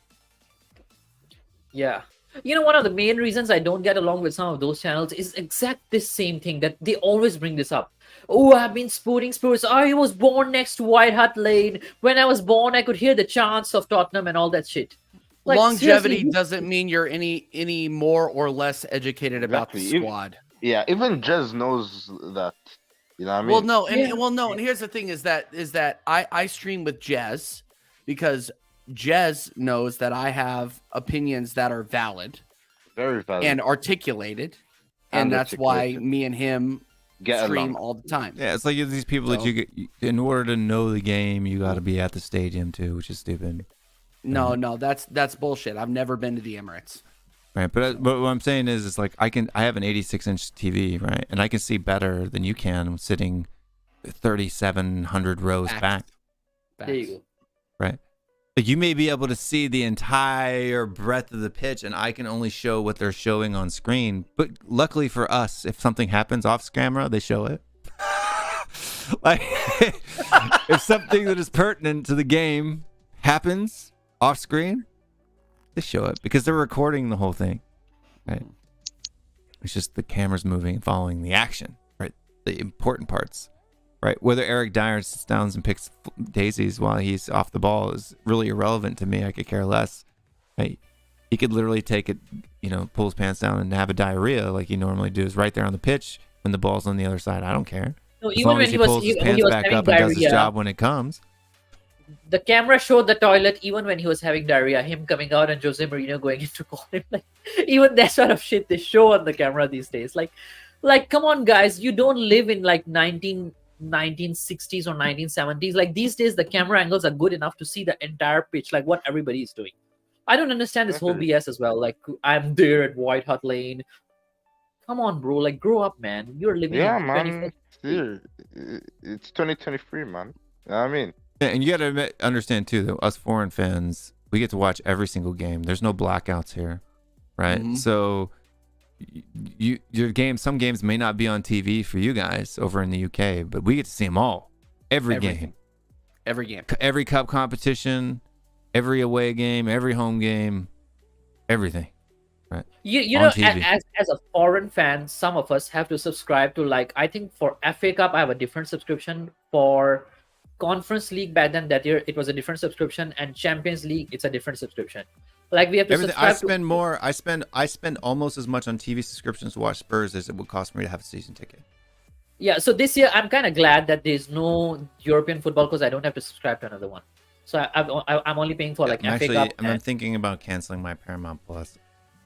Yeah. You know, one of the main reasons I don't get along with some of those channels is exact this same thing that they always bring this up. Oh, I've been supporting Spurs. I was born next to White Hart Lane. When I was born, I could hear the chants of Tottenham and all that shit. Like, longevity doesn't mean you're any more or less educated about the squad. Yeah, even Jez knows that. You know what I mean? Well, no, and here's the thing: is that I stream with Jez because Jez knows that I have opinions that are valid, very valid, and articulated, and that's why me and him stream all the time. Yeah, it's like these people that you get in order to know the game, you got to be at the stadium too, which is stupid. No, that's bullshit. I've never been to the Emirates. Right, but what I'm saying is, it's like I have an 86-inch TV, right, and I can see better than you can sitting 3,700 rows back. There you go. Right, like you may be able to see the entire breadth of the pitch, and I can only show what they're showing on screen. But luckily for us, if something happens off camera, they show it. Like if something that is pertinent to the game happens off screen, they show it because they're recording the whole thing, right? It's just the camera's moving and following the action, right? The important parts, right? Whether Eric Dyer sits down and picks daisies while he's off the ball is really irrelevant to me. I could care less, right? He could literally take it, pull his pants down and have a diarrhea like he normally does right there on the pitch when the ball's on the other side. I don't care. No, as even long when as he pulls his pants back up and does his job when it comes. The camera showed the toilet even when he was having diarrhea, him coming out and Jose Mourinho going in to call him. Like, even that sort of shit they show on the camera these days. Like, come on, guys. You don't live in like 1960s or 1970s. Like, these days, the camera angles are good enough to see the entire pitch, like what everybody is doing. I don't understand this whole BS as well. Like, I'm there at White Hart Lane. Come on, bro. Like, grow up, man. You're living in 21st century. It's 2023, man. You know what I mean? Yeah, and you got to understand too that us foreign fans, we get to watch every single game. There's no blackouts here, right? Mm-hmm. So some games may not be on TV for you guys over in the UK, but we get to see them all. Every game, every cup competition, every away game, every home game, everything. Right. You know, as a foreign fan, some of us have to subscribe to, like, I think for FA Cup I have a different subscription. For Conference League back then that year it was a different subscription, and Champions League it's a different subscription. Like, we have to subscribe. I spend almost as much on TV subscriptions to watch Spurs as it would cost me to have a season ticket. Yeah, so this year I'm kind of glad that there's no European football because I don't have to subscribe to another one. So I'm only paying for FA Cup. I'm thinking about canceling my Paramount Plus.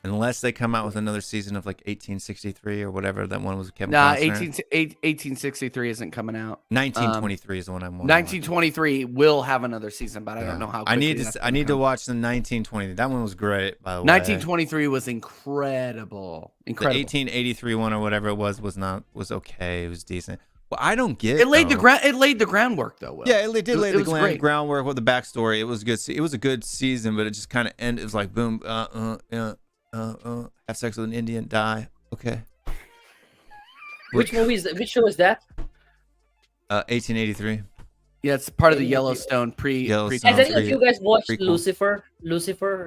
Unless they come out with another season of like 1863 or whatever that one was. Kevin Costner. 1863 isn't coming out. 1923 is the one I'm watching. 1923 will have another season, but I don't know how. I need to watch the 1920. That one was great, by the way. 1923 was incredible. The 1883 one or whatever it was okay. It was decent. Well, I don't get it. It laid the groundwork though. Will. Yeah, it did lay the groundwork with the backstory. It was good. It was a good season, but it just kind of ended. It was like boom, have sex with an Indian, die. Okay. Which show is that? 1883. Yeah, it's part of the Yellowstone pre. Has any of you guys watched Lucifer?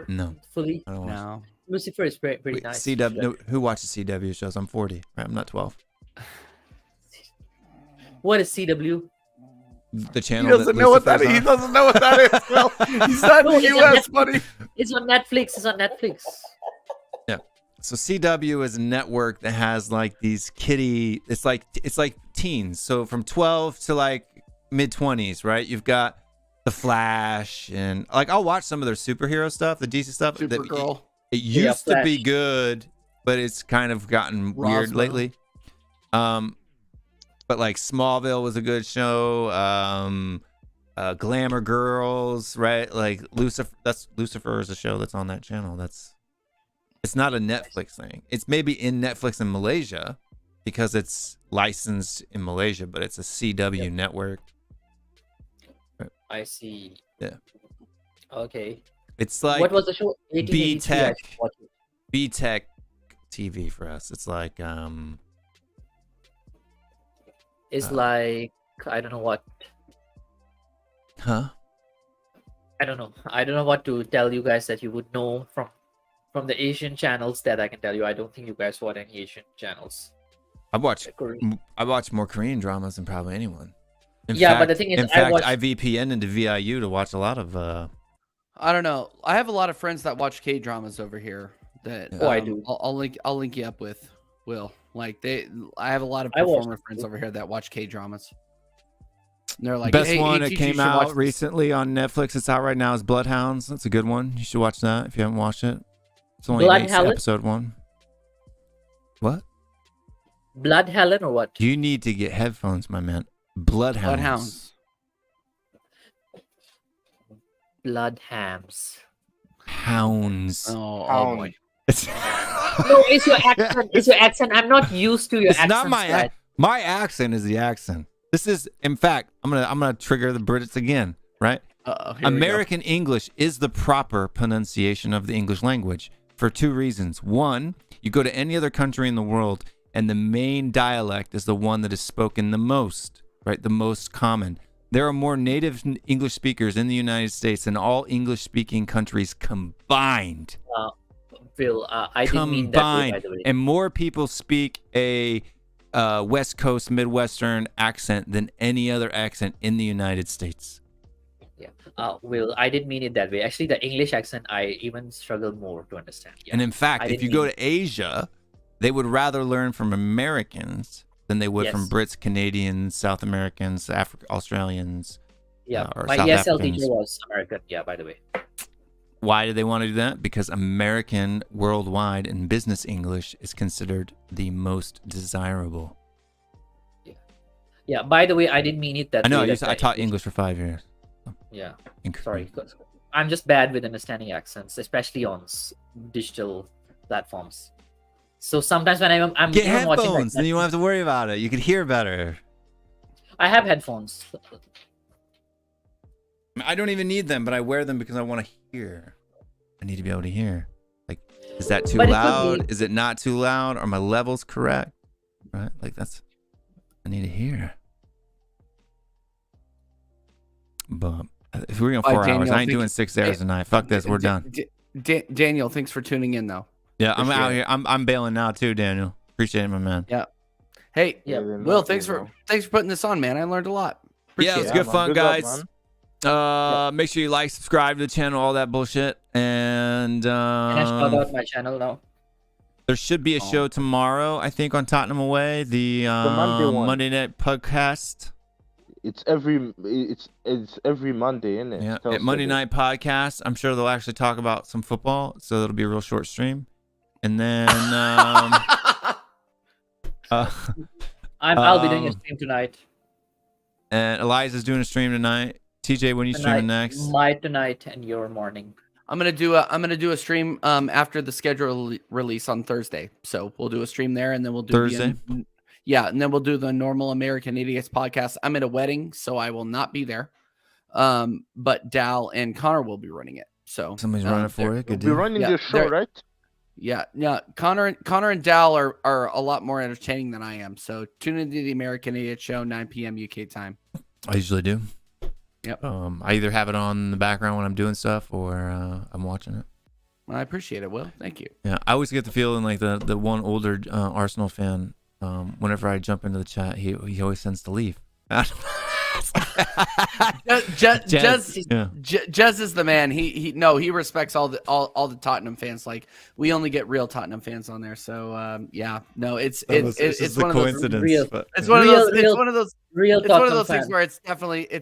No. Fully? No. Lucifer is pretty nice. CW. No, who watches CW shows? I'm 40. Right, I'm not 12. What is CW? The channel. He doesn't know what that is. He doesn't know what that is. Well, he's not in the U.S., buddy. It's on Netflix. It's on Netflix. Yeah. So CW is a network that has like these kiddie. It's like teens. So from 12 to like mid-20s, right? You've got The Flash and like I'll watch some of their superhero stuff, the DC stuff. Supergirl. It used to be Flash. good, but it's kind of gotten weird Roswell. lately. But like Smallville was a good show. Glamour Girls, right? Like Lucifer is a show that's on that channel. It's not a Netflix thing. It's maybe in Netflix in Malaysia because it's licensed in Malaysia, but it's a CW network. I see. Yeah. Okay. It's like What was the show? 1883, I B-Tech. should watch it. B-Tech TV for us. It's like It's like I don't know what. huh? I don't know. I don't know what to tell you guys that you would know from the Asian channels that I can tell you. I don't think you guys watch any Asian channels. I watch Korean. more Korean dramas than probably anyone. In Yeah, fact, but the thing is, in I fact, watch- I VPN into VIU to watch a lot of. I don't know. I have a lot of friends that watch K dramas over here. That Oh, I do. I'll link you up with Will. Like I have a lot of I watch performer friends over here that watch K dramas. And they're like, Best hey, one ATG, that you came should watch out this. recently on Netflix. It's out right now. Is Bloodhounds. That's a good one. You should watch that if you haven't watched it. It's only Bloodhound? episode 1. What? Blood Helen or what? You need to get headphones, my man. Bloodhounds. Bloodhounds. Blood Hams. Hounds. Oh boy. It's, No, it's your accent. It's your accent. I'm not used to your it's accent. not my accent is the accent. This is, in fact, I'm gonna trigger the Brits again, right? Here we go. American English is the proper pronunciation of the English language for 2 reasons. One, you go to any other country in the world and the main dialect is the one that is spoken the most, right? The most common. There are more native English speakers in the United States than all English-speaking countries combined. Phil, I didn't mean that way, by the way. And more people speak a West Coast Midwestern accent than any other accent in the United States. Yeah. Will, I didn't mean it that way. Actually, the English accent, I even struggle more to understand. Yeah. And in fact, I if you didn't go mean- to Asia, they would rather learn from Americans than they would from Yes. Brits, Canadians, South Americans, Australians. Yeah, or my South ESL Africans. teacher was American. Yeah, by the way. Why do they want to do that? Because American worldwide in business English is considered the most desirable. Yeah, by the way, I didn't mean it that I know. way. I taught English for 5 years. Yeah, In sorry. Korea. I'm just bad with understanding accents, especially on digital platforms. So sometimes when I'm Get even watching, like, headphones, then you won't have to worry about it. You could hear better. I have headphones. I don't even need them, but I wear them because I want to hear. I need to be able to hear. Like, is that too But it could loud? be- Is it not too loud? Are my levels correct? Right? Like I need to hear. But if we're going 4 hours, Daniel, I ain't thank doing you. 6 hours tonight. Fuck this. We're done. Daniel, thanks for tuning in, though. Yeah, I'm Appreciate out it. here. I'm bailing now too, Daniel. Appreciate it, my man. Yeah. Hey, Yeah, Will, thanks for putting this on, man. I learned a lot. Yeah, it was Appreciate good man. fun, Good luck, guys. man. Make sure you like, subscribe to the channel, all that bullshit. And Can I shout out my channel now? there should be a show tomorrow, I think, on Tottenham Away, the Monday one. Monday night podcast. It's every Monday, isn't it? Yeah, Tell us Monday about night podcast. I'm sure they'll actually talk about some football, so it'll be a real short stream. And then I'll be doing a stream tonight. and Eliza's doing a stream tonight. TJ, when are you streaming next? My tonight and your morning. I'm gonna do a stream after the schedule release on Thursday. So we'll do a stream there, and then we'll do Thursday? and then we'll do the normal American Idiots podcast. I'm at a wedding, so I will not be there. But Dal and Connor will be running it. So Somebody's running for it. Good We're deal. running Yeah, the show, they're- right? Yeah. Connor and Dal are a lot more entertaining than I am. So tune into the American Idiot Show, 9 p.m. UK time. I usually do. Yep. I either have it on in the background when I'm doing stuff, or I'm watching it. I appreciate it, Will. Thank you. Yeah, I always get the feeling like the one older Arsenal fan. Whenever I jump into the chat, he always tends to leave. Jez is the man. He respects all the Tottenham fans. Like, we only get real Tottenham fans on there. So it's one of those coincidence. It's one of those Tottenham things fan. where it's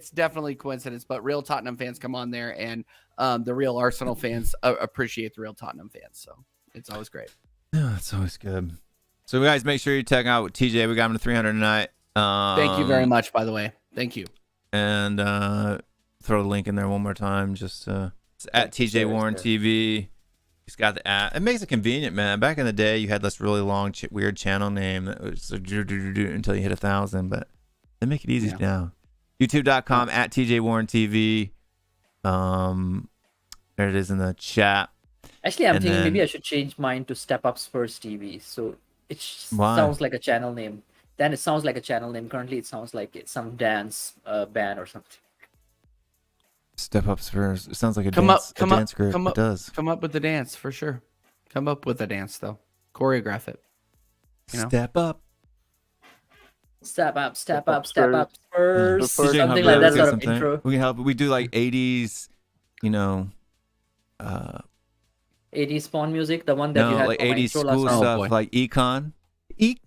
definitely coincidence. But real Tottenham fans come on there, and the real Arsenal fans appreciate the real Tottenham fans. So it's always great. Yeah, it's always good. So guys, make sure you check out TJ. We got him to 300 tonight. Thank you very much, by the way. Thank you. And throw the link in there one more time. Just it's at TJ Warren TV. He's got the app. It makes it convenient, man. Back in the day, you had this really long, weird channel name that was until you hit 1,000, but they make it easy now. YouTube.com at TJ Warren TV. There it is in the chat. Actually, I'm thinking maybe I should change mine to Step Up Spurs TV. So it sounds like a channel name. Then it sounds like a channel name. Currently, it sounds like it's some dance band or something. Step Up Spurs. It sounds like a dance group. It does. Come up with the dance for sure. Come up with a dance though. Choreograph it. Step up. Step up, step up, step up, Spurs. Spurs. Something like that sort of intro. We can help. We do like 80s, 80s Spawn music, the one that you had like for my 80s intro school last stuff, like Econ.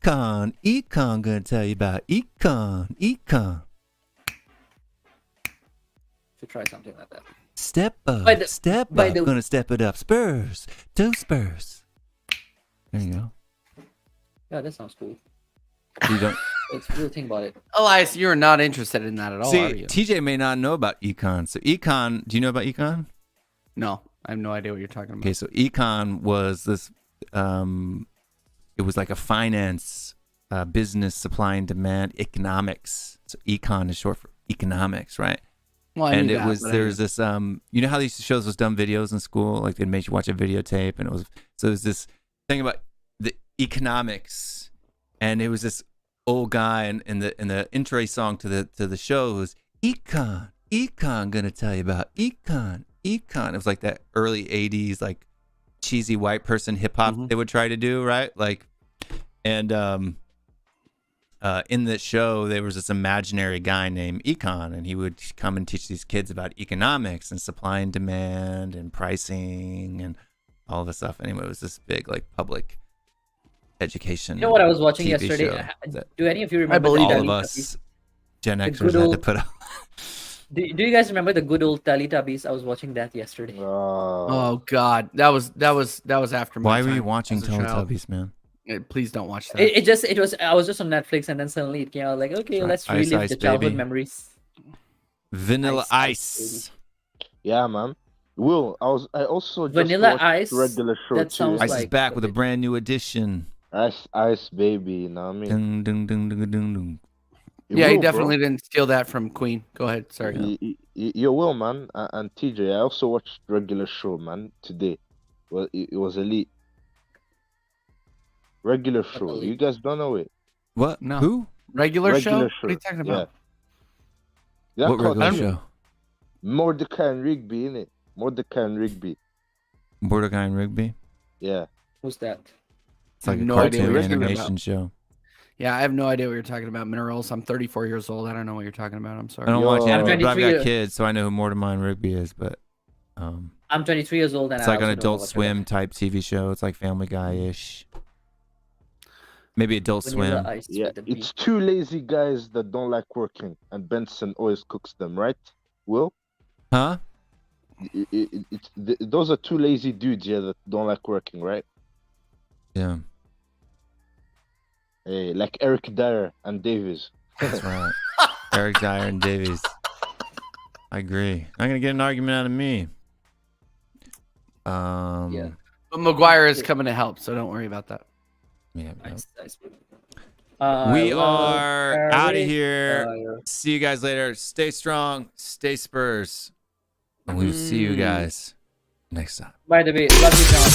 Gonna tell you about Econ. Should try something like that. Step up, gonna step it up. Spurs, two Spurs. There you go. Yeah, that sounds cool. You don't. Let's really think about it. Elias, you're not interested in that at all, are you? TJ may not know about Econ. So Econ, do you know about Econ? No, I have no idea what you're talking about. Okay, so Econ was this. It was like a finance, business, supply and demand, economics. So Econ is short for economics, right? Well, and there's this you know how they used to show those dumb videos in school, like they'd make you watch a videotape, and there's this thing about the economics, and it was this old guy, and in the intro song to the show was Econ gonna tell you about Econ. It was like that early 80s like cheesy white person hip hop they would try to do, right? Like, and in the show there was this imaginary guy named Econ, and he would come and teach these kids about economics and supply and demand and pricing and all this stuff. Anyway, it was this big like public education. You know what I was watching TV yesterday? show Do any of you remember? I believe all of us Gen Xers had to put up. Do you guys remember the good old Teletubbies? I was watching that yesterday. Oh God, that was after my Why were time you watching as a child. Teletubbies, man? Please don't watch that. I was just on Netflix, and then suddenly it came out like, okay, let's Ice relive Ice the childhood Baby. memories. Vanilla Ice, Ice. Yeah, man. Will, I also just Vanilla watched Ice. regular show That too. sounds Ice is like back with a brand new edition. Ice baby, you know what I mean? Dun, dun, dun, dun, dun, dun. Yeah, he Will, definitely didn't steal that from Queen. Go ahead. Sorry. You will, man. And TJ, I also watched regular show, man, today. Well, it was elite. Regular show. Elite. You guys don't know it. What? No. Who? Regular show? What are you talking about? Yeah. What regular show? Mordecai and Rigby, innit? Mordecai and Rigby. Mordecai and Rigby? Yeah. Who's that? It's like a No idea what cartoon you're talking animation about. show. Yeah, I have no idea what you're talking about. Minerals. I'm 34 years old. I don't know what you're talking about. I'm I sorry. don't watch Yo. anime, but I've 23 got kids, so I know who Mordecai and Rigby is. But I'm 23 years old, and it's I like an also don't know Adult what Swim type TV show. It's like Family Guy-ish. Maybe Adult Vanilla Swim. Ice Yeah. with the It's B. two lazy guys that don't like working, and Benson always cooks them, right? Will? Huh? Those are two lazy dudes, yeah, that don't like working, right? Yeah, Hey, like Eric Dyer and Davies. that's right. Eric Dyer and Davies. I agree. Not gonna get an argument out of me. Yeah. But Maguire is coming to help, so don't worry about that. Yeah. Ice. We I love are out of Eric here. Dyer. See you guys later. Stay strong. Stay Spurs. And we will see you guys next time. By the way, love you, John.